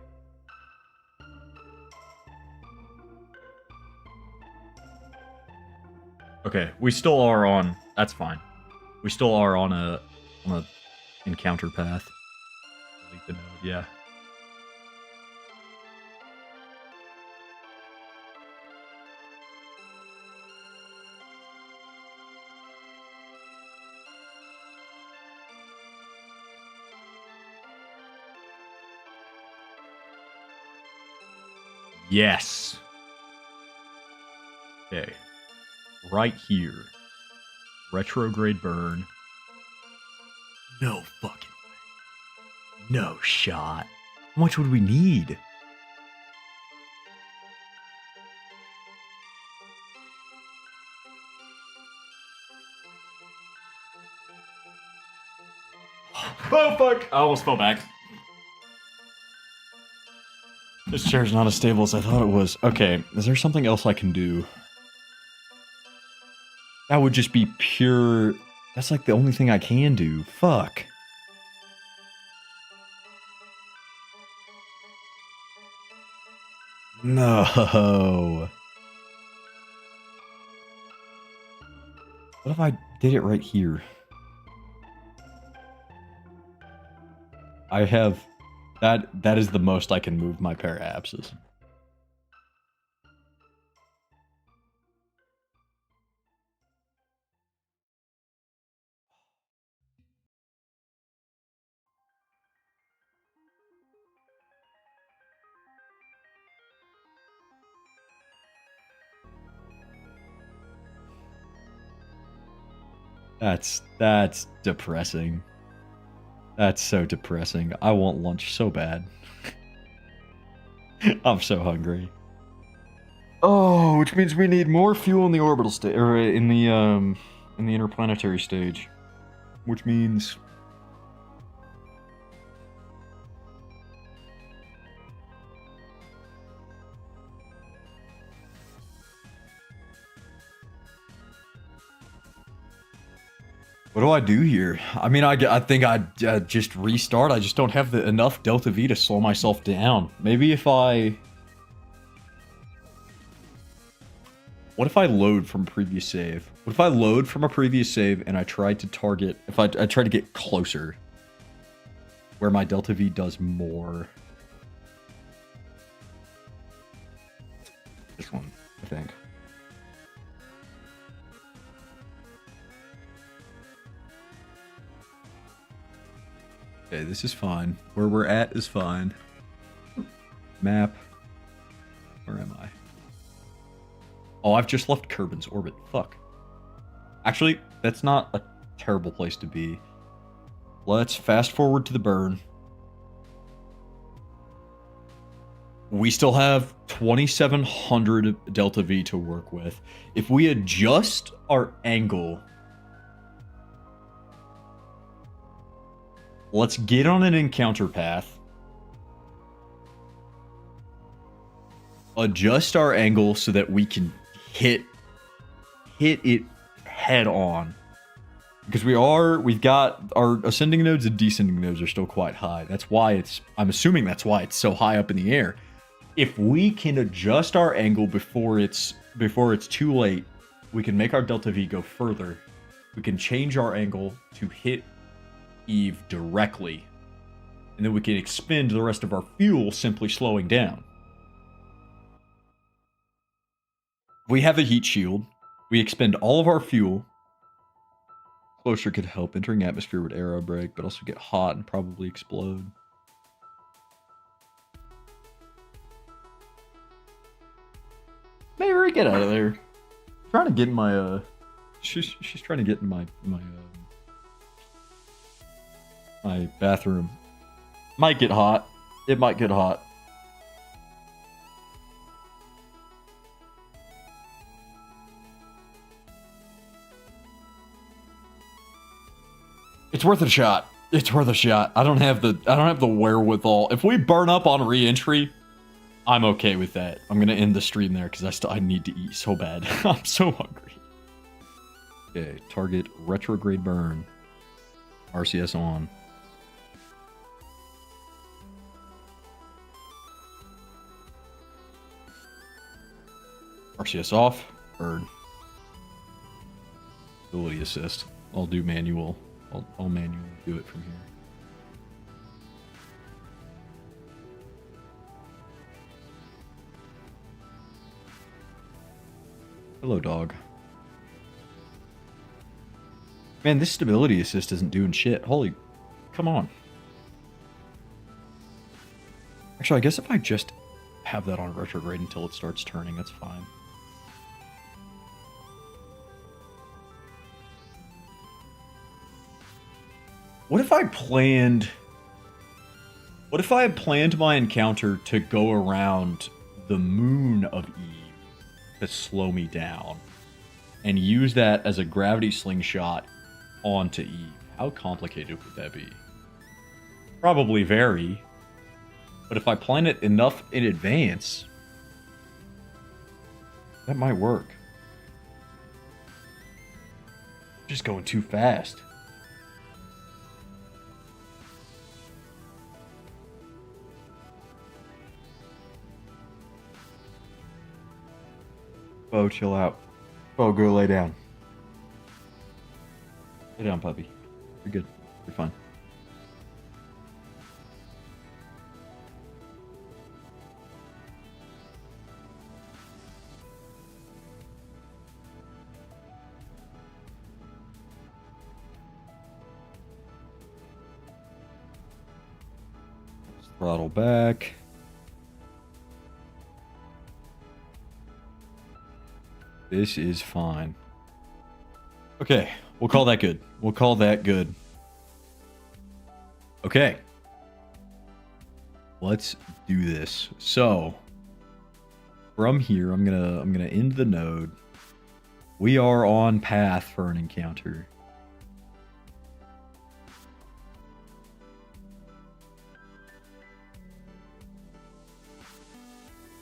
Okay, we still are on... That's fine. We still are on a encounter path. Delete the node, yeah. Yes. Okay. Right here. Retrograde burn. No fucking way. No shot. How much would we need? Oh fuck! I almost fell back. This chair's not as stable as I thought it was. Okay, is there something else I can do? That would just be pure... That's like the only thing I can do. Fuck. No. What if I did it right here? I have... That is the most I can move my pair of apses. That's depressing. That's so depressing. I want lunch so bad. I'm so hungry. Oh, which means we need more fuel in the orbital stage, or in the interplanetary stage. Which means... What do I do here? I mean, I think I'd just restart. I just don't have enough Delta V to slow myself down. Maybe if I... What if I load from a previous save? What if I load from a previous save and I try to target... If I try to get closer, where my Delta V does more. This one, I think. Okay, this is fine. Where we're at is fine. Map. Where am I? Oh, I've just left Kerbin's orbit. Fuck. Actually, that's not a terrible place to be. Let's fast forward to the burn. We still have 2,700 Delta V to work with. If we adjust our angle... Let's get on an encounter path. Adjust our angle so that we can hit it head on. Because we've got our ascending nodes and descending nodes are still quite high. That's why I'm assuming that's why it's so high up in the air. If we can adjust our angle before it's too late, we can make our Delta V go further. We can change our angle to hit Eve directly, and then we can expend the rest of our fuel simply slowing down. We have a heat shield. We expend all of our fuel. Closer could help. Entering atmosphere would aero break, but also get hot and probably explode. Maybe get out of there. Trying to get in my she's trying to get in my bathroom. Might get hot. It might get hot. It's worth a shot. It's worth a shot. I don't have the wherewithal. If we burn up on re-entry, I'm okay with that. I'm gonna end the stream there because I need to eat so bad. I'm so hungry. Okay, target retrograde burn. RCS on. RCS off. Burn. Ability assist. I'll do manual. I'll manually do it from here. Hello, dog. Man, this stability assist isn't doing shit. Holy... Come on. Actually, I guess if I just have that on retrograde until it starts turning, that's fine. What if I planned... What if I had planned my encounter to go around the moon of Eve to slow me down and use that as a gravity slingshot onto Eve? How complicated would that be? Probably very. But if I plan it enough in advance, that might work. Just going too fast. Bo, chill out. Bo, go lay down. Lay down, puppy. You're good. You're fine. Let's throttle back. This is fine. Okay, we'll call that good. We'll call that good. Okay. Let's do this. So, from here, I'm gonna end the node. We are on path for an encounter.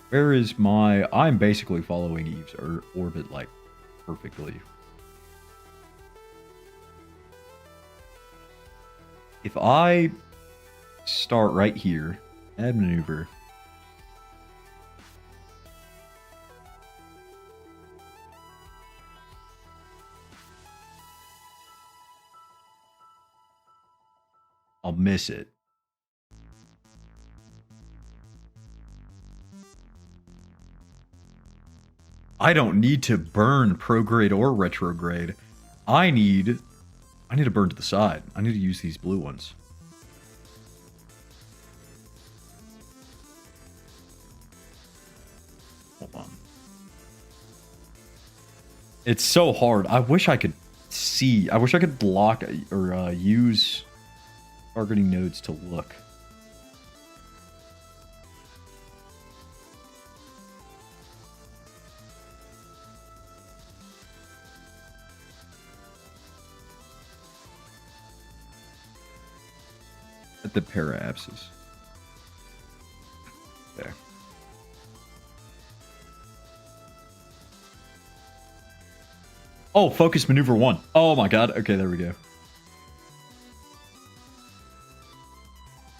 Where is my... I'm basically following Eve's orbit, like, perfectly. If I start right here, add maneuver. I'll miss it. I don't need to burn prograde or retrograde. I need to burn to the side. I need to use these blue ones. Hold on. It's so hard. I wish I could see. I wish I could block or use targeting nodes to look. At the paraapses. There. Oh, focus maneuver 1. Oh my god. Okay, there we go.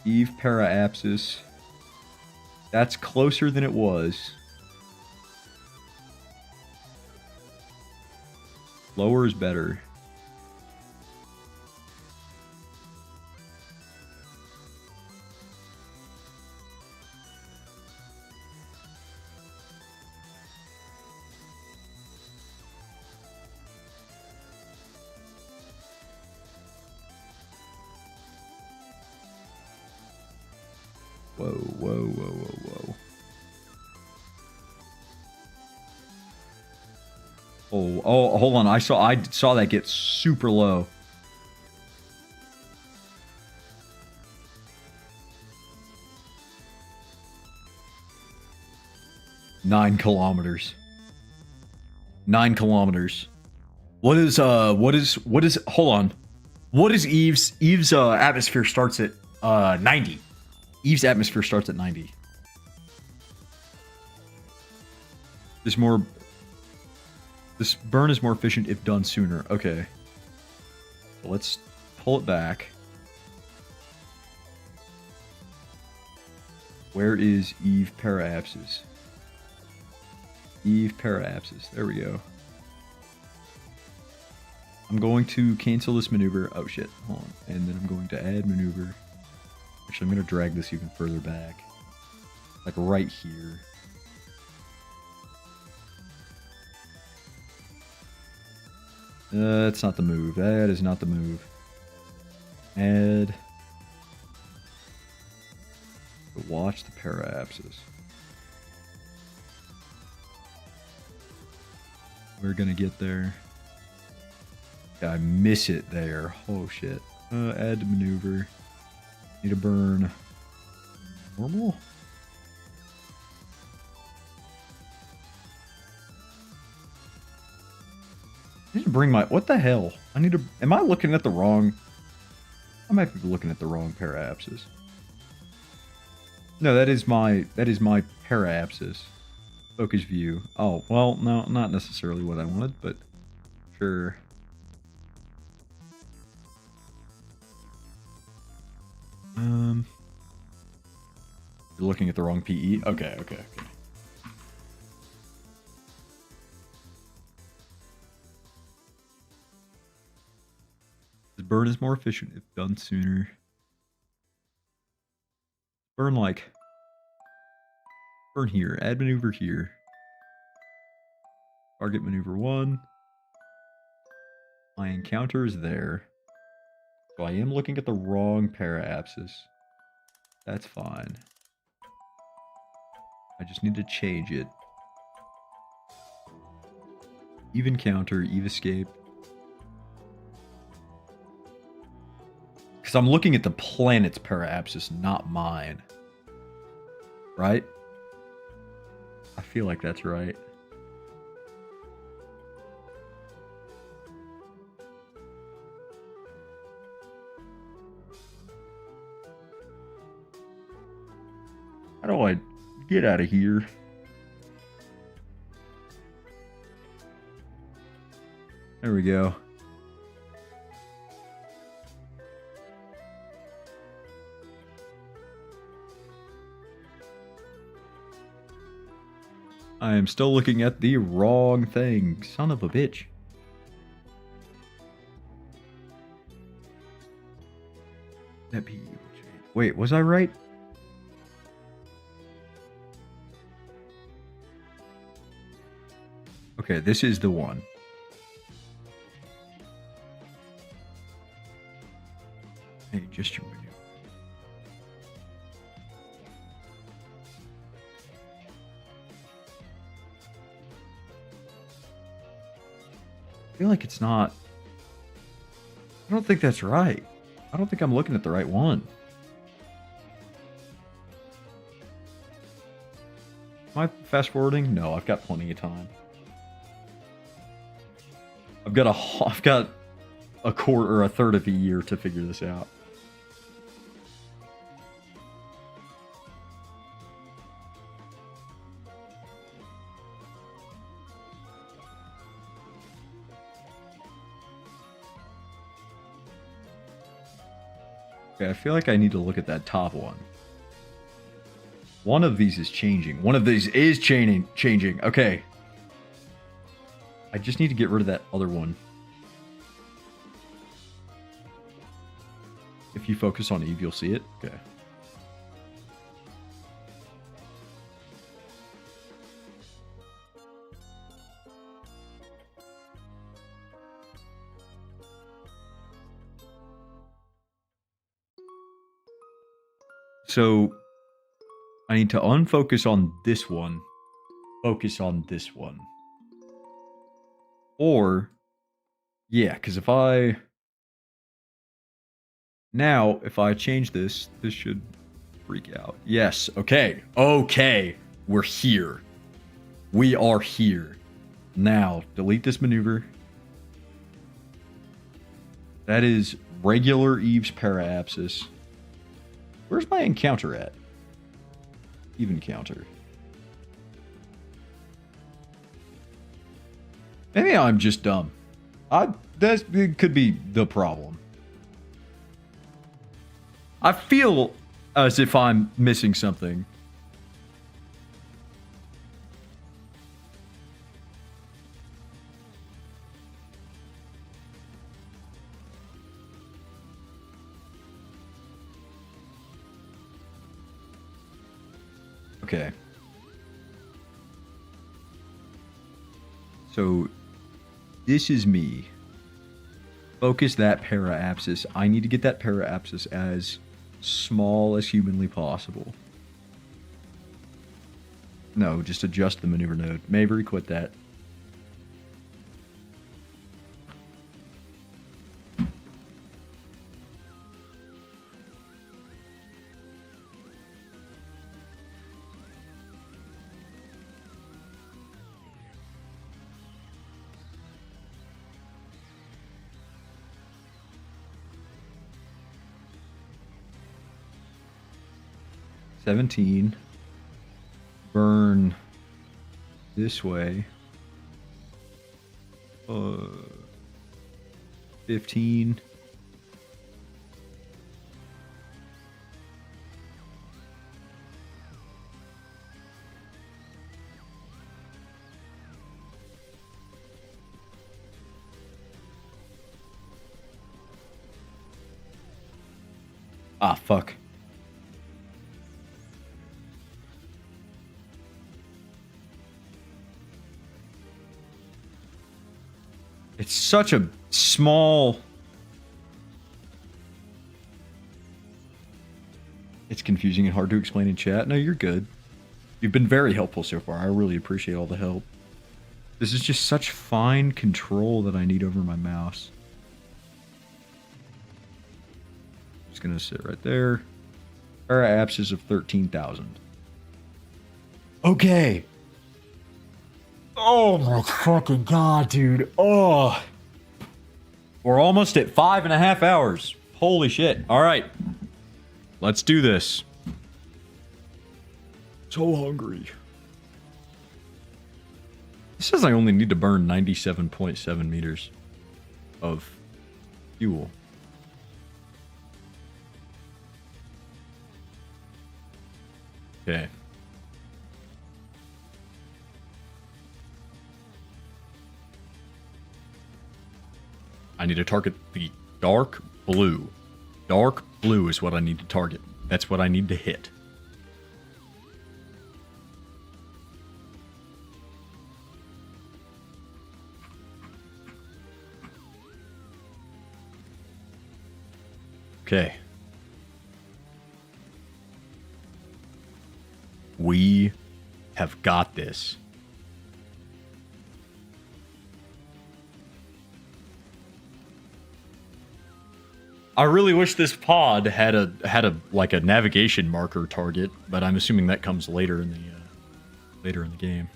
Eve paraapsis. That's closer than it was. Lower is better. Whoa, whoa, whoa, whoa, whoa. Oh, hold on. I saw that get super low. Nine kilometers. 9 kilometers. What is hold on. What is Eve's atmosphere starts at 90. Eve's atmosphere starts at 90. This burn is more efficient if done sooner. Okay. So let's pull it back. Where is Eve paraapsis? Eve paraapsis. There we go. I'm going to cancel this maneuver. Oh shit. Hold on. And then I'm going to add maneuver. Actually, I'm going to drag this even further back. Like right here. That's not the move. That is not the move. Add. Watch the paraapsis. We're going to get there. I miss it there. Oh shit. Add to maneuver. Need to burn. Normal? I need to bring my... What the hell? I need to... Am I looking at the wrong... I might be looking at the wrong paraapsis. No, that is my paraapsis. Focus view. Oh, well, no, not necessarily what I wanted, but sure. You're looking at the wrong PE? Okay. This burn is more efficient if done sooner. Burn here. Add maneuver here. Target maneuver 1. My encounter is there. So I am looking at the wrong paraapsis. That's fine. I just need to change it. Eve encounter, Eve escape. Because I'm looking at the planet's paraapsis, not mine. Right? I feel like that's right. How do I get out of here? There we go. I am still looking at the wrong thing. Son of a bitch. That be... Wait, was I right? Okay, this is the one. Hey, just your menu. I feel like it's not... I don't think that's right. I don't think I'm looking at the right one. Am I fast forwarding? No, I've got plenty of time. I've got a quarter or a third of a year to figure this out. Okay, I feel like I need to look at that top one. One of these is changing. One of these is changing. Okay. I just need to get rid of that other one. If you focus on Eve, you'll see it. Okay. So I need to unfocus on this one, focus on this one. Or, yeah, because if I change this, this should freak out. Yes, okay, we're here. We are here. Now, delete this maneuver. That is regular Eve's paraapsis. Where's my encounter at? Even counter. Maybe I'm just dumb. That could be the problem. I feel as if I'm missing something. Okay. So, this is me. Focus that paraapsis. I need to get that paraapsis as small as humanly possible. No, just adjust the maneuver node. Maybe quit that. $17. Burn this way. 15. Ah, fuck. It's such a small... It's confusing and hard to explain in chat. No, you're good. You've been very helpful so far. I really appreciate all the help. This is just such fine control that I need over my mouse. Just gonna sit right there. Paraapsis of 13,000. Okay. Oh my fucking god, dude. Oh. We're almost at 5.5 hours. Holy shit. Alright. Let's do this. So hungry. It says I only need to burn 97.7 meters of fuel. Okay. I need to target the dark blue. Dark blue is what I need to target. That's what I need to hit. Okay. We have got this. I really wish this pod had a like a navigation marker target, but I'm assuming that comes later in the game.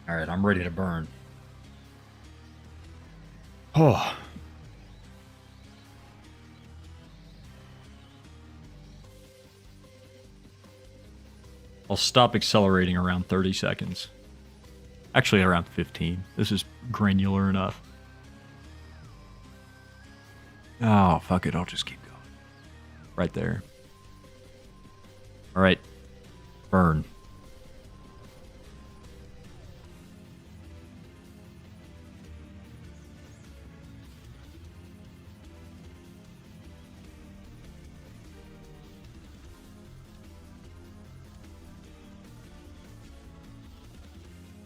All right, I'm ready to burn. Oh. I'll stop accelerating around 30 seconds. Actually, around 15. This is granular enough. Oh, fuck it. I'll just keep going. Right there. All right. Burn.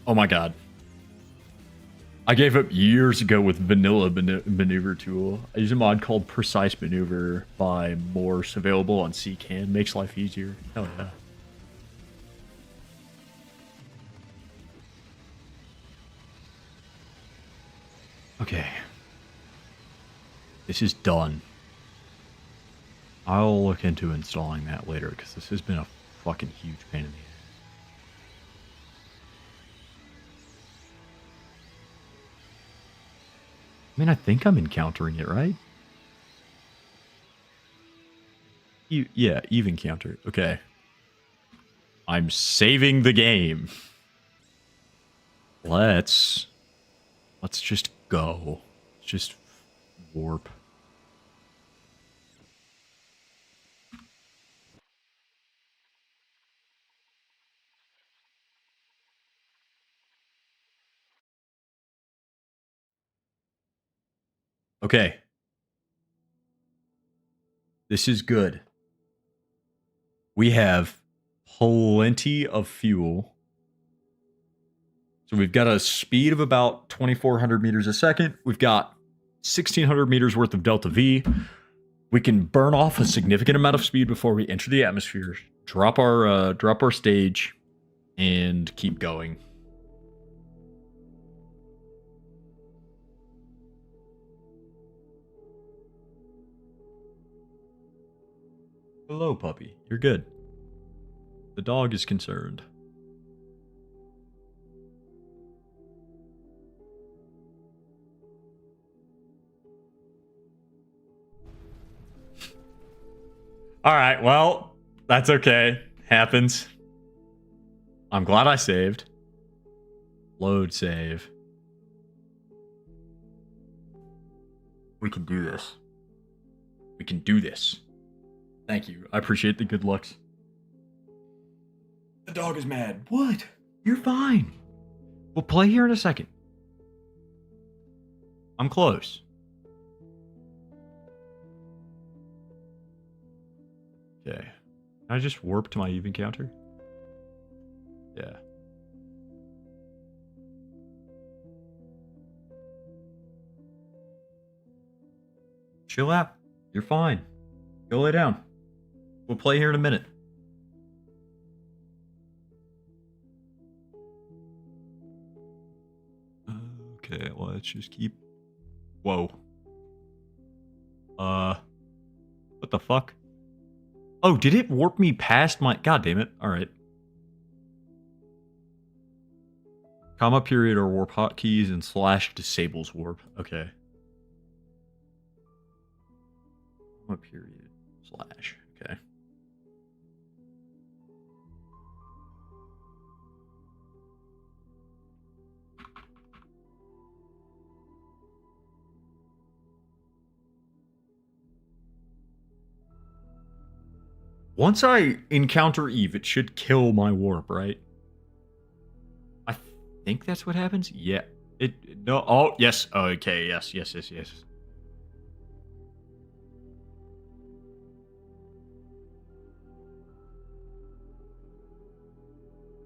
Oh my god. I gave up years ago with vanilla maneuver tool. I use a mod called Precise Maneuver by Morse, available on CCAN. Makes life easier. Hell yeah. Okay. This is done. I'll look into installing that later because this has been a fucking huge pain in the ass. I mean, I think I'm encountering it, right? Yeah, even counter. Okay. I'm saving the game. Let's just go. Let's just warp. Okay. This is good. We have plenty of fuel. So we've got a speed of about 2,400 meters a second. We've got 1,600 meters worth of delta V. We can burn off a significant amount of speed before we enter the atmosphere, drop our stage, and keep going. Hello, puppy. You're good. The dog is concerned. All right, well, that's okay. Happens. I'm glad I saved. Load save. We can do this. We can do this. Thank you. I appreciate the good looks. The dog is mad. What? You're fine. We'll play here in a second. I'm close. Okay. Can I just warp to my even counter? Yeah. Chill out. You're fine. Go lay down. We'll play here in a minute. Okay, well, let's just keep... Whoa. What the fuck? Oh, did it warp me past my... God damn it. Alright. Comma period or warp hotkeys and slash disables warp. Okay. Comma period slash. Okay. Once I encounter Eve, it should kill my warp, right? think that's what happens. Yeah. No. Oh, yes. Okay. Yes. Yes. Yes. Yes.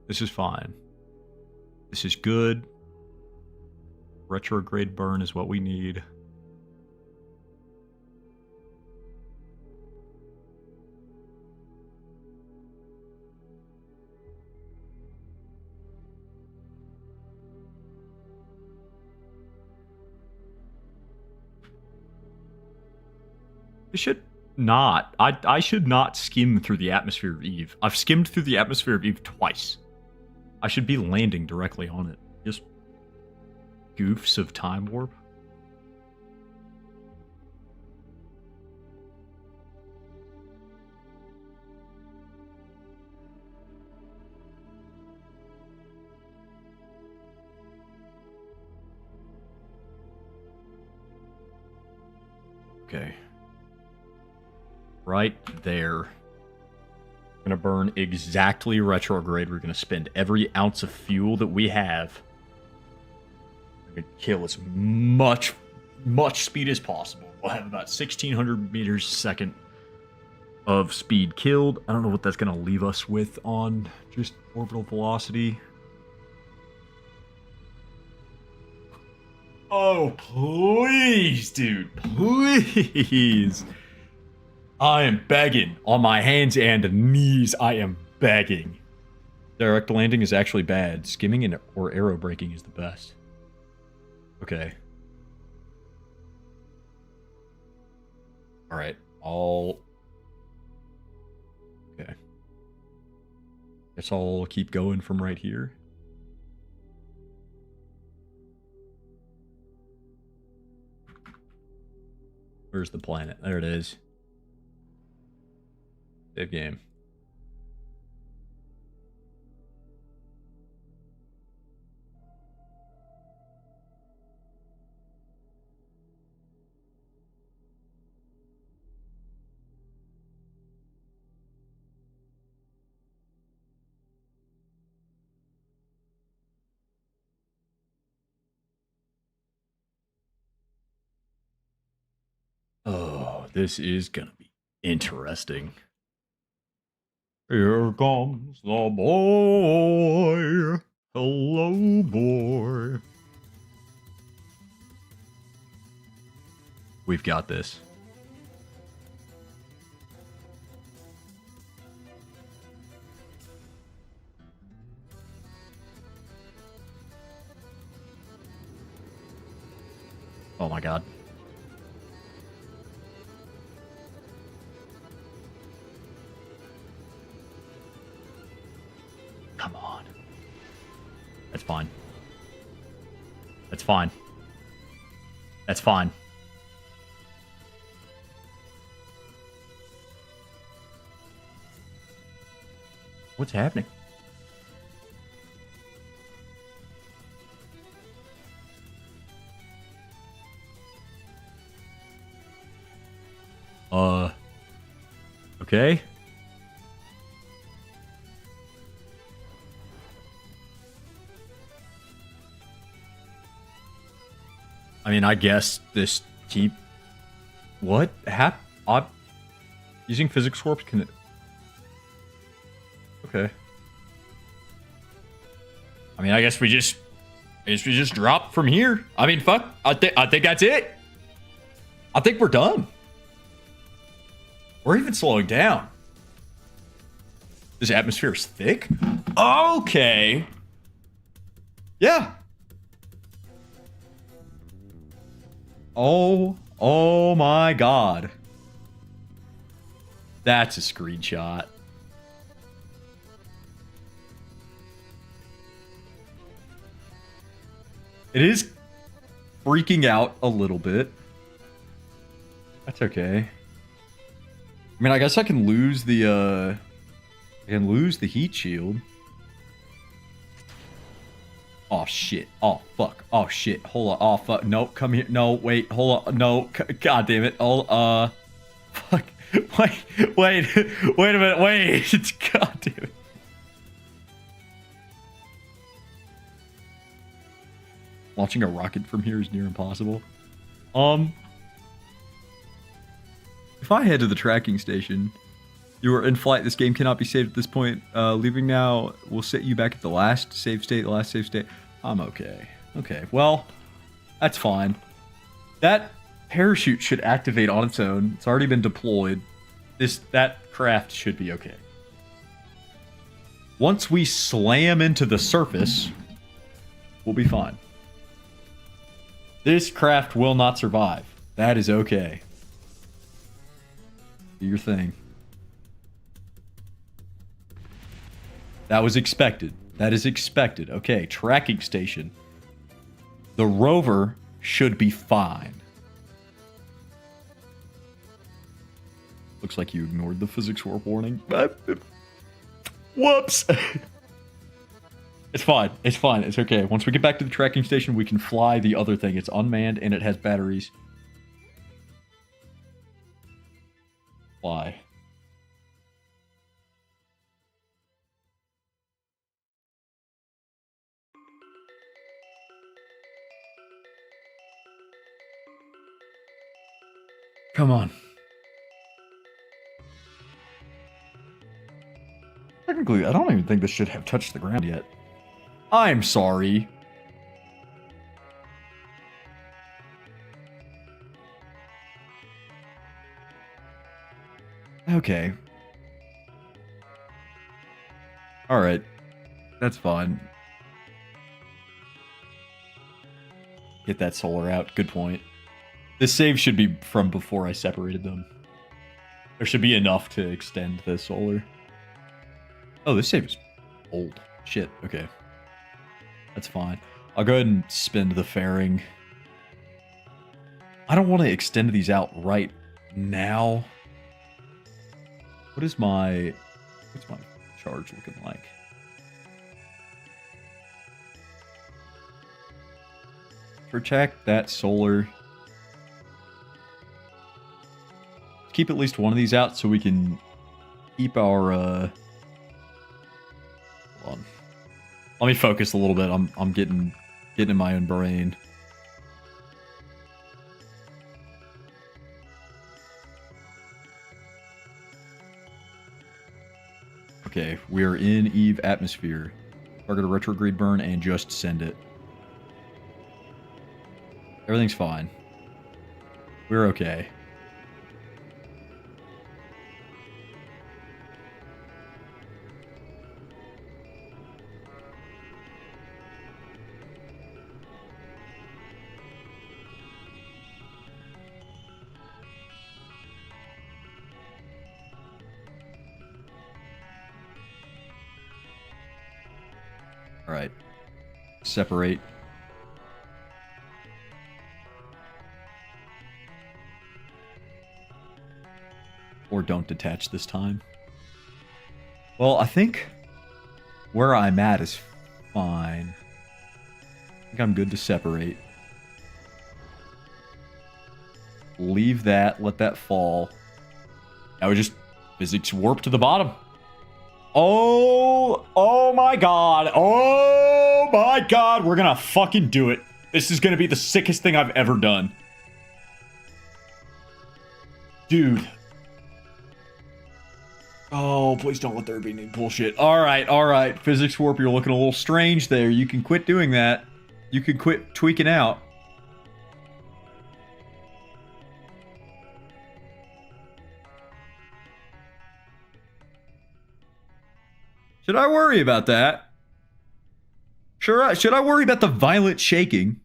This is fine. This is good. Retrograde burn is what we need. It should not. I should not skim through the atmosphere of Eve. I've skimmed through the atmosphere of Eve twice. I should be landing directly on it. Just goofs of time warp. Okay. Right there. Gonna burn exactly retrograde. We're gonna spend every ounce of fuel that we have. We're gonna kill as much speed as possible. We'll have about 1,600 meters a second of speed killed. I don't know what that's gonna leave us with on just orbital velocity. Oh, please, dude. Please. I am begging on my hands and knees. I am begging. Direct landing is actually bad. Skimming and or arrow braking is the best. Okay. All right. Okay. Guess I'll keep going from right here. Where's the planet? There it is. Save game. Oh, this is gonna be interesting. Here comes the boy. Hello, boy. We've got this. Oh my god. Come on. That's fine. That's fine. That's fine. What's happening? Okay. I mean, I guess this keep... What? Using physics warp can... Okay. I mean, I guess we just drop from here. I mean, fuck. I think that's it. I think we're done. We're even slowing down. This atmosphere is thick? Okay. Yeah. Oh my god. That's a screenshot. It is freaking out a little bit. That's okay. I mean, I guess I can lose the heat shield. Oh shit. Oh fuck. Oh shit. Hold on. Oh fuck. No, come here. No, wait. Hold on. No. God damn it. Oh, fuck. Wait a minute. Wait. God damn it. Launching a rocket from here is near impossible. If I head to the tracking station, you are in flight. This game cannot be saved at this point. Leaving now will set you back at the last save state. I'm okay. Okay, well, that's fine. That parachute should activate on its own. It's already been deployed. That craft should be okay. Once we slam into the surface, we'll be fine. This craft will not survive. That is okay. Do your thing. That was expected. That is expected. Okay, tracking station. The rover should be fine. Looks like you ignored the physics warp warning. Whoops! It's fine. It's fine. It's okay. Once we get back to the tracking station, we can fly the other thing. It's unmanned and it has batteries. Fly. Come on. Technically, I don't even think this should have touched the ground yet. I'm sorry. Okay. Alright. That's fine. Get that solar out. Good point. This save should be from before I separated them. There should be enough to extend the solar. Oh, this save is old. Shit. Okay. That's fine. I'll go ahead and spend the fairing. I don't want to extend these out right now. What's my charge looking like? Protect that solar. Keep at least one of these out so we can keep our hold on. Let me focus a little bit. I'm getting in my own brain. Okay, we're in Eve atmosphere. Target a retrograde burn and just send it. Everything's fine. We're okay. All right. Separate. Or don't detach this time. Well, I think where I'm at is fine. I think I'm good to separate. Leave that. Let that fall. Now we just physics warp to the bottom. Oh my god. Oh my god. We're gonna fucking do it. This is gonna be the sickest thing I've ever done. Dude. Oh, please don't let there be any bullshit. Alright. Physics warp, you're looking a little strange there. You can quit doing that. You can quit tweaking out. Should I worry about that? Sure. Should I worry about the violent shaking?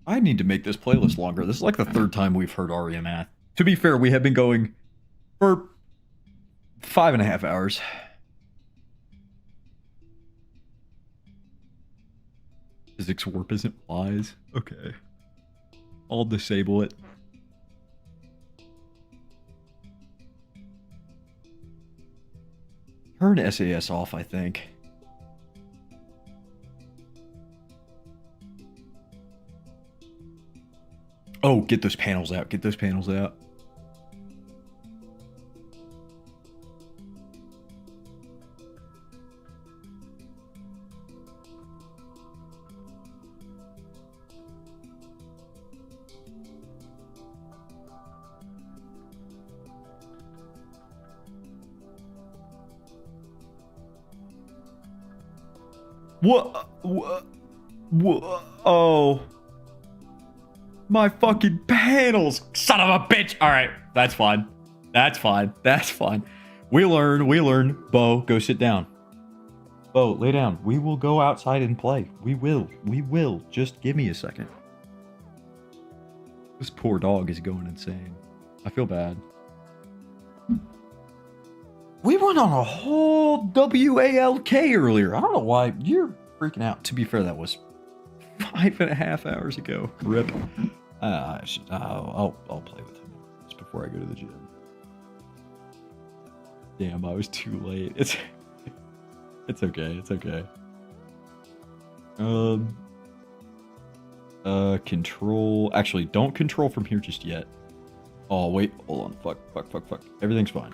I need to make this playlist longer. This is like the third time we've heard Aria Math. To be fair, we have been going for 5.5 hours. Physics warp isn't wise. Okay. I'll disable it. Turn SAS off, I think. Oh, get those panels out. Get those panels out. What? Oh. My fucking panels. Son of a bitch. All right. That's fine. That's fine. That's fine. We learn. We learn. Bo, go sit down. Bo, lay down. We will go outside and play. We will. We will. Just give me a second. This poor dog is going insane. I feel bad. We went on a whole WALK earlier. I don't know why you're freaking out. To be fair, that was 5.5 hours ago. Rip. I'll play with him just before I go to the gym. Damn, I was too late. It's okay. It's okay. Control. Actually, don't control from here just yet. Oh, wait. Hold on. Fuck. Everything's fine.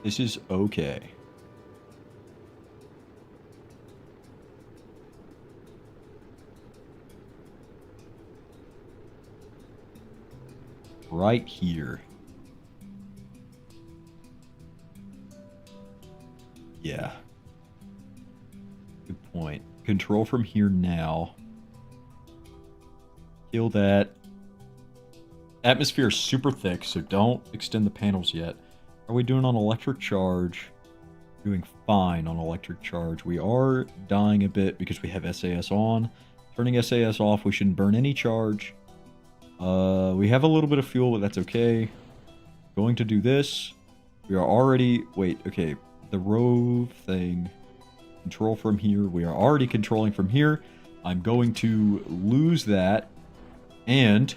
This is okay. Right here. Yeah. Good point. Control from here now. Kill that. Atmosphere is super thick, so don't extend the panels yet. Are we doing on electric charge? Doing fine on electric charge. We are dying a bit because we have SAS on. Turning SAS off, we shouldn't burn any charge. We have a little bit of fuel, but that's okay. Going to do this. We are already... Wait, okay. The rove thing. Control from here. We are already controlling from here. I'm going to lose that. And...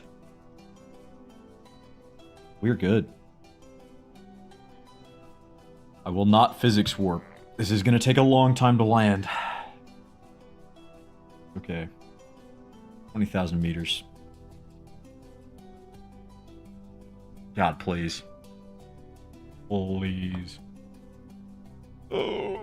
we're good. I will not physics warp. This is going to take a long time to land. Okay. 20,000 meters. God, please. Please. Oh.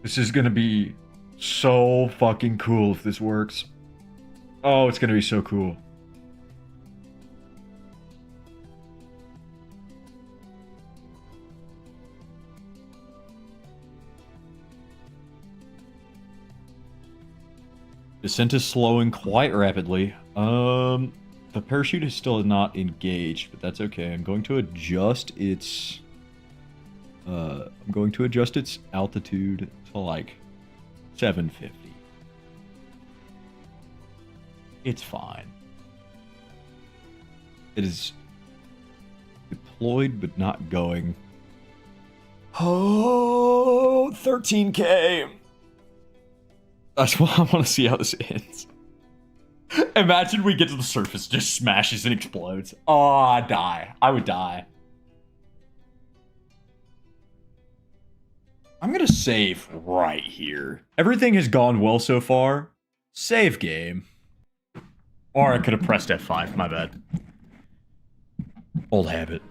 This is gonna be so fucking cool if this works. Oh, it's gonna be so cool. Descent is slowing quite rapidly. The parachute is still not engaged, but that's okay. I'm going to adjust its... altitude to like 750. It's fine. It is deployed but not going. Oh, 13K. That's why I want to see how this ends. Imagine we get to the surface, just smashes and explodes. Oh, I'd die. I would die. I'm going to save right here. Everything has gone well so far. Save game. Or I could have pressed F5, my bad. Old habit.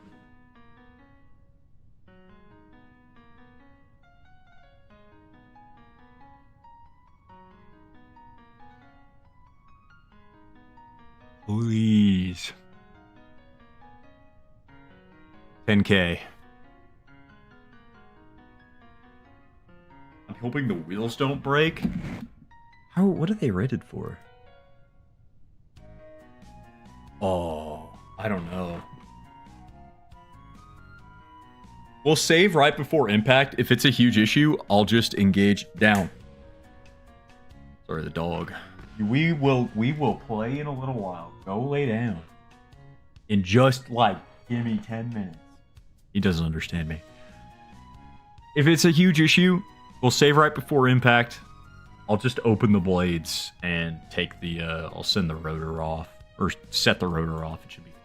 Please. 10K. I'm hoping the wheels don't break. What are they rated for? Oh, I don't know. We'll save right before impact. If it's a huge issue, I'll just engage down. Sorry, the dog. We will play in a little while. Go lay down. In just like, give me 10 minutes. He doesn't understand me. If it's a huge issue, we'll save right before impact. I'll just open the blades and take the, I'll send the rotor off, or set the rotor off. It should be fine.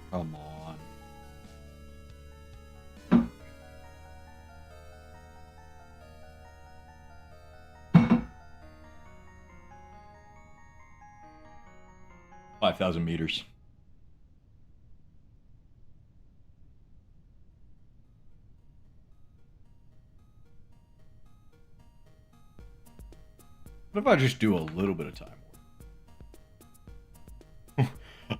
Come on. $5,000 meters. What if I just do a little bit of time work?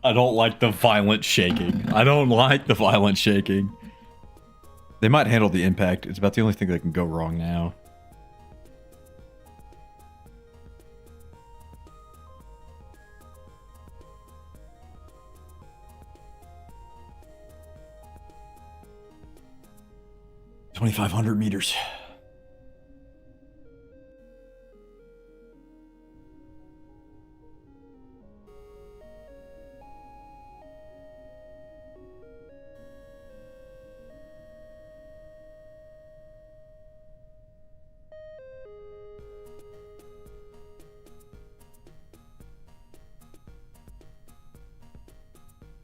I don't like the violent shaking. I don't like the violent shaking. They might handle the impact. It's about the only thing that can go wrong now. $2,500 meters.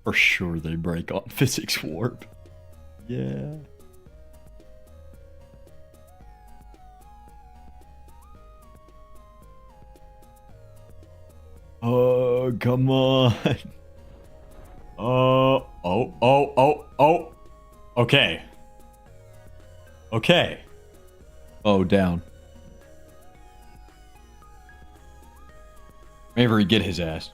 For sure they break on physics warp. Yeah. Oh, come on. Oh. Okay. Okay. Oh, down. Maybe get his ass.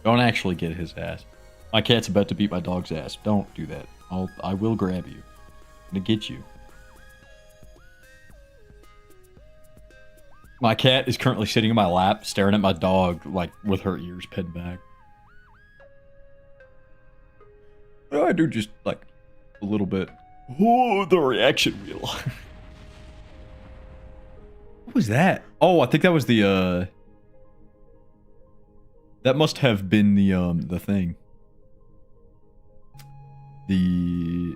Don't actually get his ass. My cat's about to beat my dog's ass. Don't do that. I will grab you. I'm gonna get you. My cat is currently sitting in my lap, staring at my dog, like, with her ears pinned back. What do I do? Just, like, a little bit. Oh, the reaction wheel. What was that? Oh, I think that was the, that must have been the thing. Is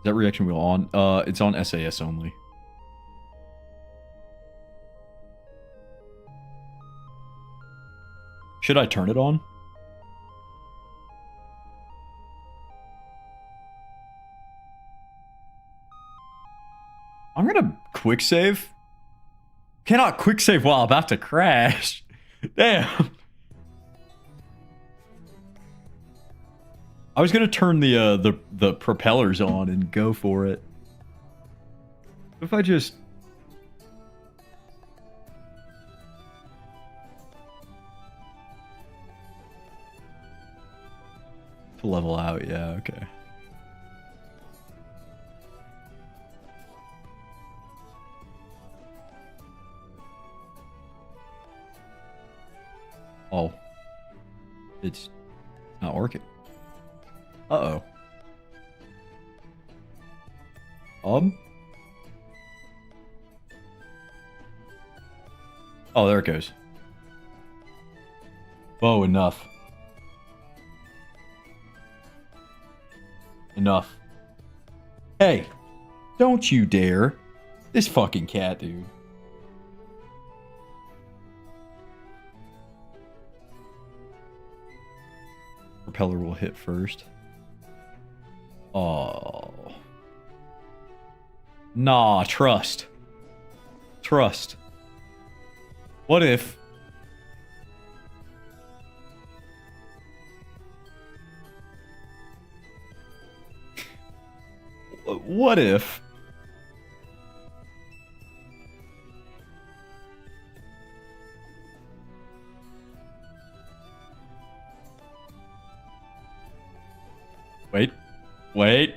that reaction wheel on? It's on SAS only. Should I turn it on? I'm gonna quick save. Cannot quick save while about to crash. Damn. I was gonna turn the propellers on and go for it. What if I just... To level out, yeah, okay. Oh. It's not working. Uh-oh. Oh, there it goes. Oh, enough. Enough. Hey, don't you dare. This fucking cat, dude. Propeller will hit first. Oh. Nah, trust. Trust. What if... What if... Wait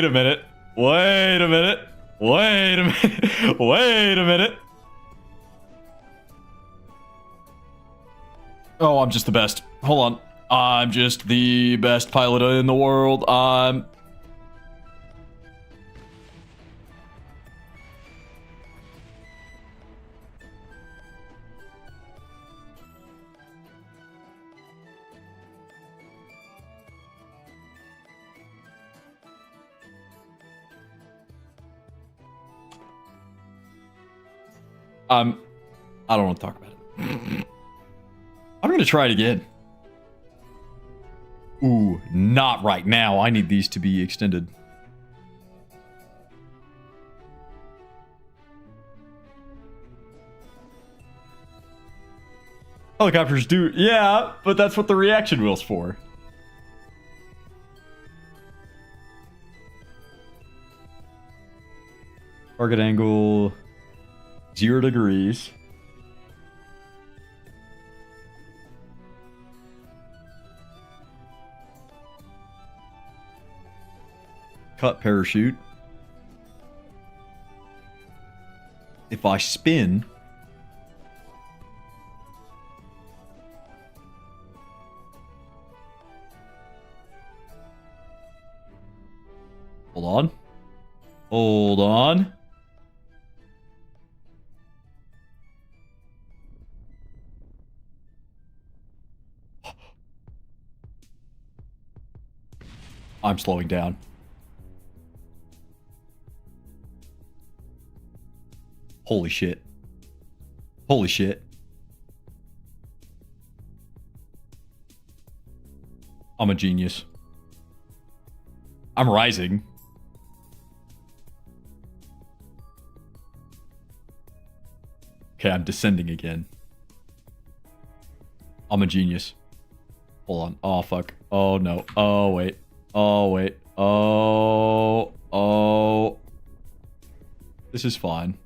a minute. Wait a minute. Wait a minute. Oh, I'm just the best. Hold on. I'm just the best pilot in the world. I don't want to talk about it. I'm going to try it again. Ooh, not right now. I need these to be extended. Helicopters do, yeah, but that's what the reaction wheel's for. Target angle 0 degrees. Cut parachute. If I spin, hold on. Hold on. I'm slowing down. Holy shit. Holy shit. I'm a genius. I'm rising. Okay, I'm descending again. I'm a genius. Hold on. Oh, fuck. Oh, no. Oh, wait. Oh, wait. Oh. This is fine.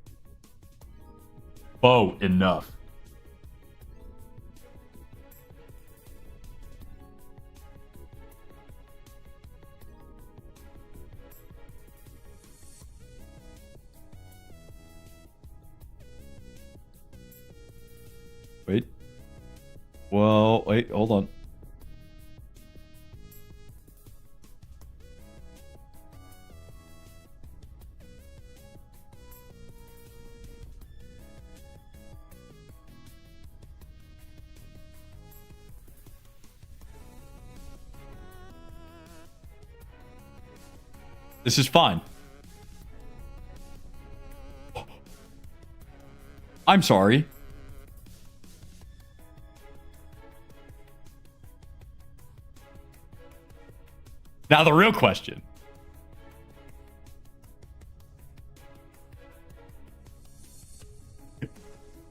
Oh, enough. Wait. Well, wait, hold on. This is fine. I'm sorry. Now the real question.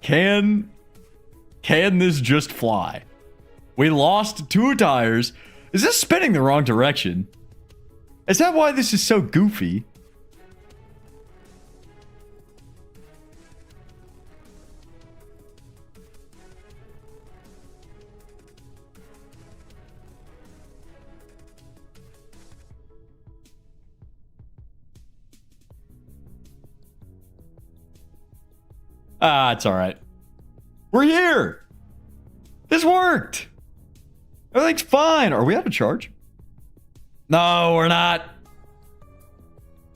Can this just fly? We lost 2 tires. Is this spinning the wrong direction? Is that why this is so goofy? Ah, it's all right. We're here. This worked. Everything's fine. Are we out of charge? No, we're not.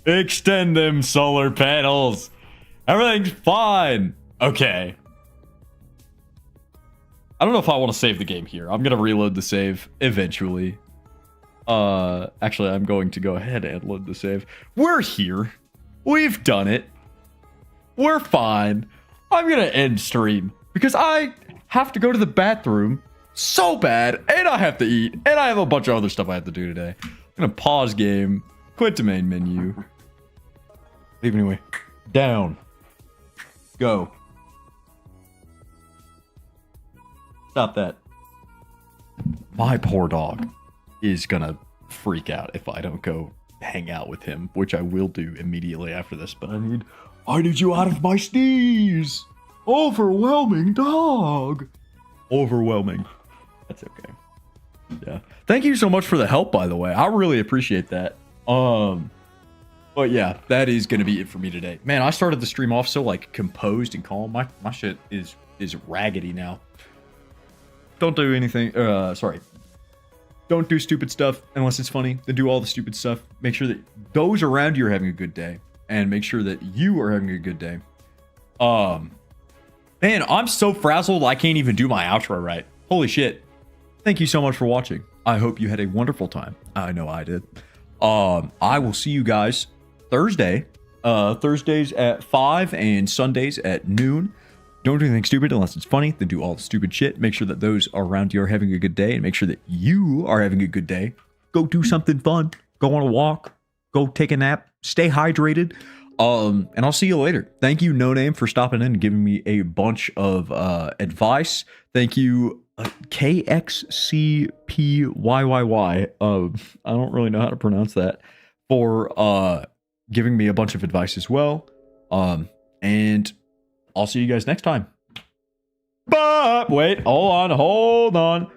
Extend them solar panels. Everything's fine. Okay. I don't know if I want to save the game here. I'm going to reload the save eventually. Actually, I'm going to go ahead and load the save. We're here. We've done it. We're fine. I'm going to end stream because I have to go to the bathroom so bad, and I have to eat, and I have a bunch of other stuff I have to do today. I'm gonna pause game, quit to main menu. Leave anyway. Down. Go. Stop that. My poor dog is gonna freak out if I don't go hang out with him, which I will do immediately after this, but I need you out of my sneeze. Overwhelming dog. Overwhelming. That's okay. Yeah. Thank you so much for the help, by the way. I really appreciate that. But yeah, that is gonna be it for me today. Man, I started the stream off so like composed and calm. My shit is raggedy now. Don't do anything. Sorry. Don't do stupid stuff unless it's funny. Then do all the stupid stuff. Make sure that those around you are having a good day, and make sure that you are having a good day. Man, I'm so frazzled I can't even do my outro right. Holy shit. Thank you so much for watching. I hope you had a wonderful time. I know I did. I will see you guys Thursday Thursdays at 5 and Sundays at noon. Don't do anything stupid unless it's funny. Then do all the stupid shit. Make sure that those around you are having a good day, and make sure that you are having a good day. Go do something fun. Go on a walk. Go take a nap. Stay hydrated. And I'll see you later. Thank you, No Name, for stopping in and giving me a bunch of advice. Thank you, KXCPYYY. I don't really know how to pronounce that, for giving me a bunch of advice as well. And I'll see you guys next time. But wait, hold on.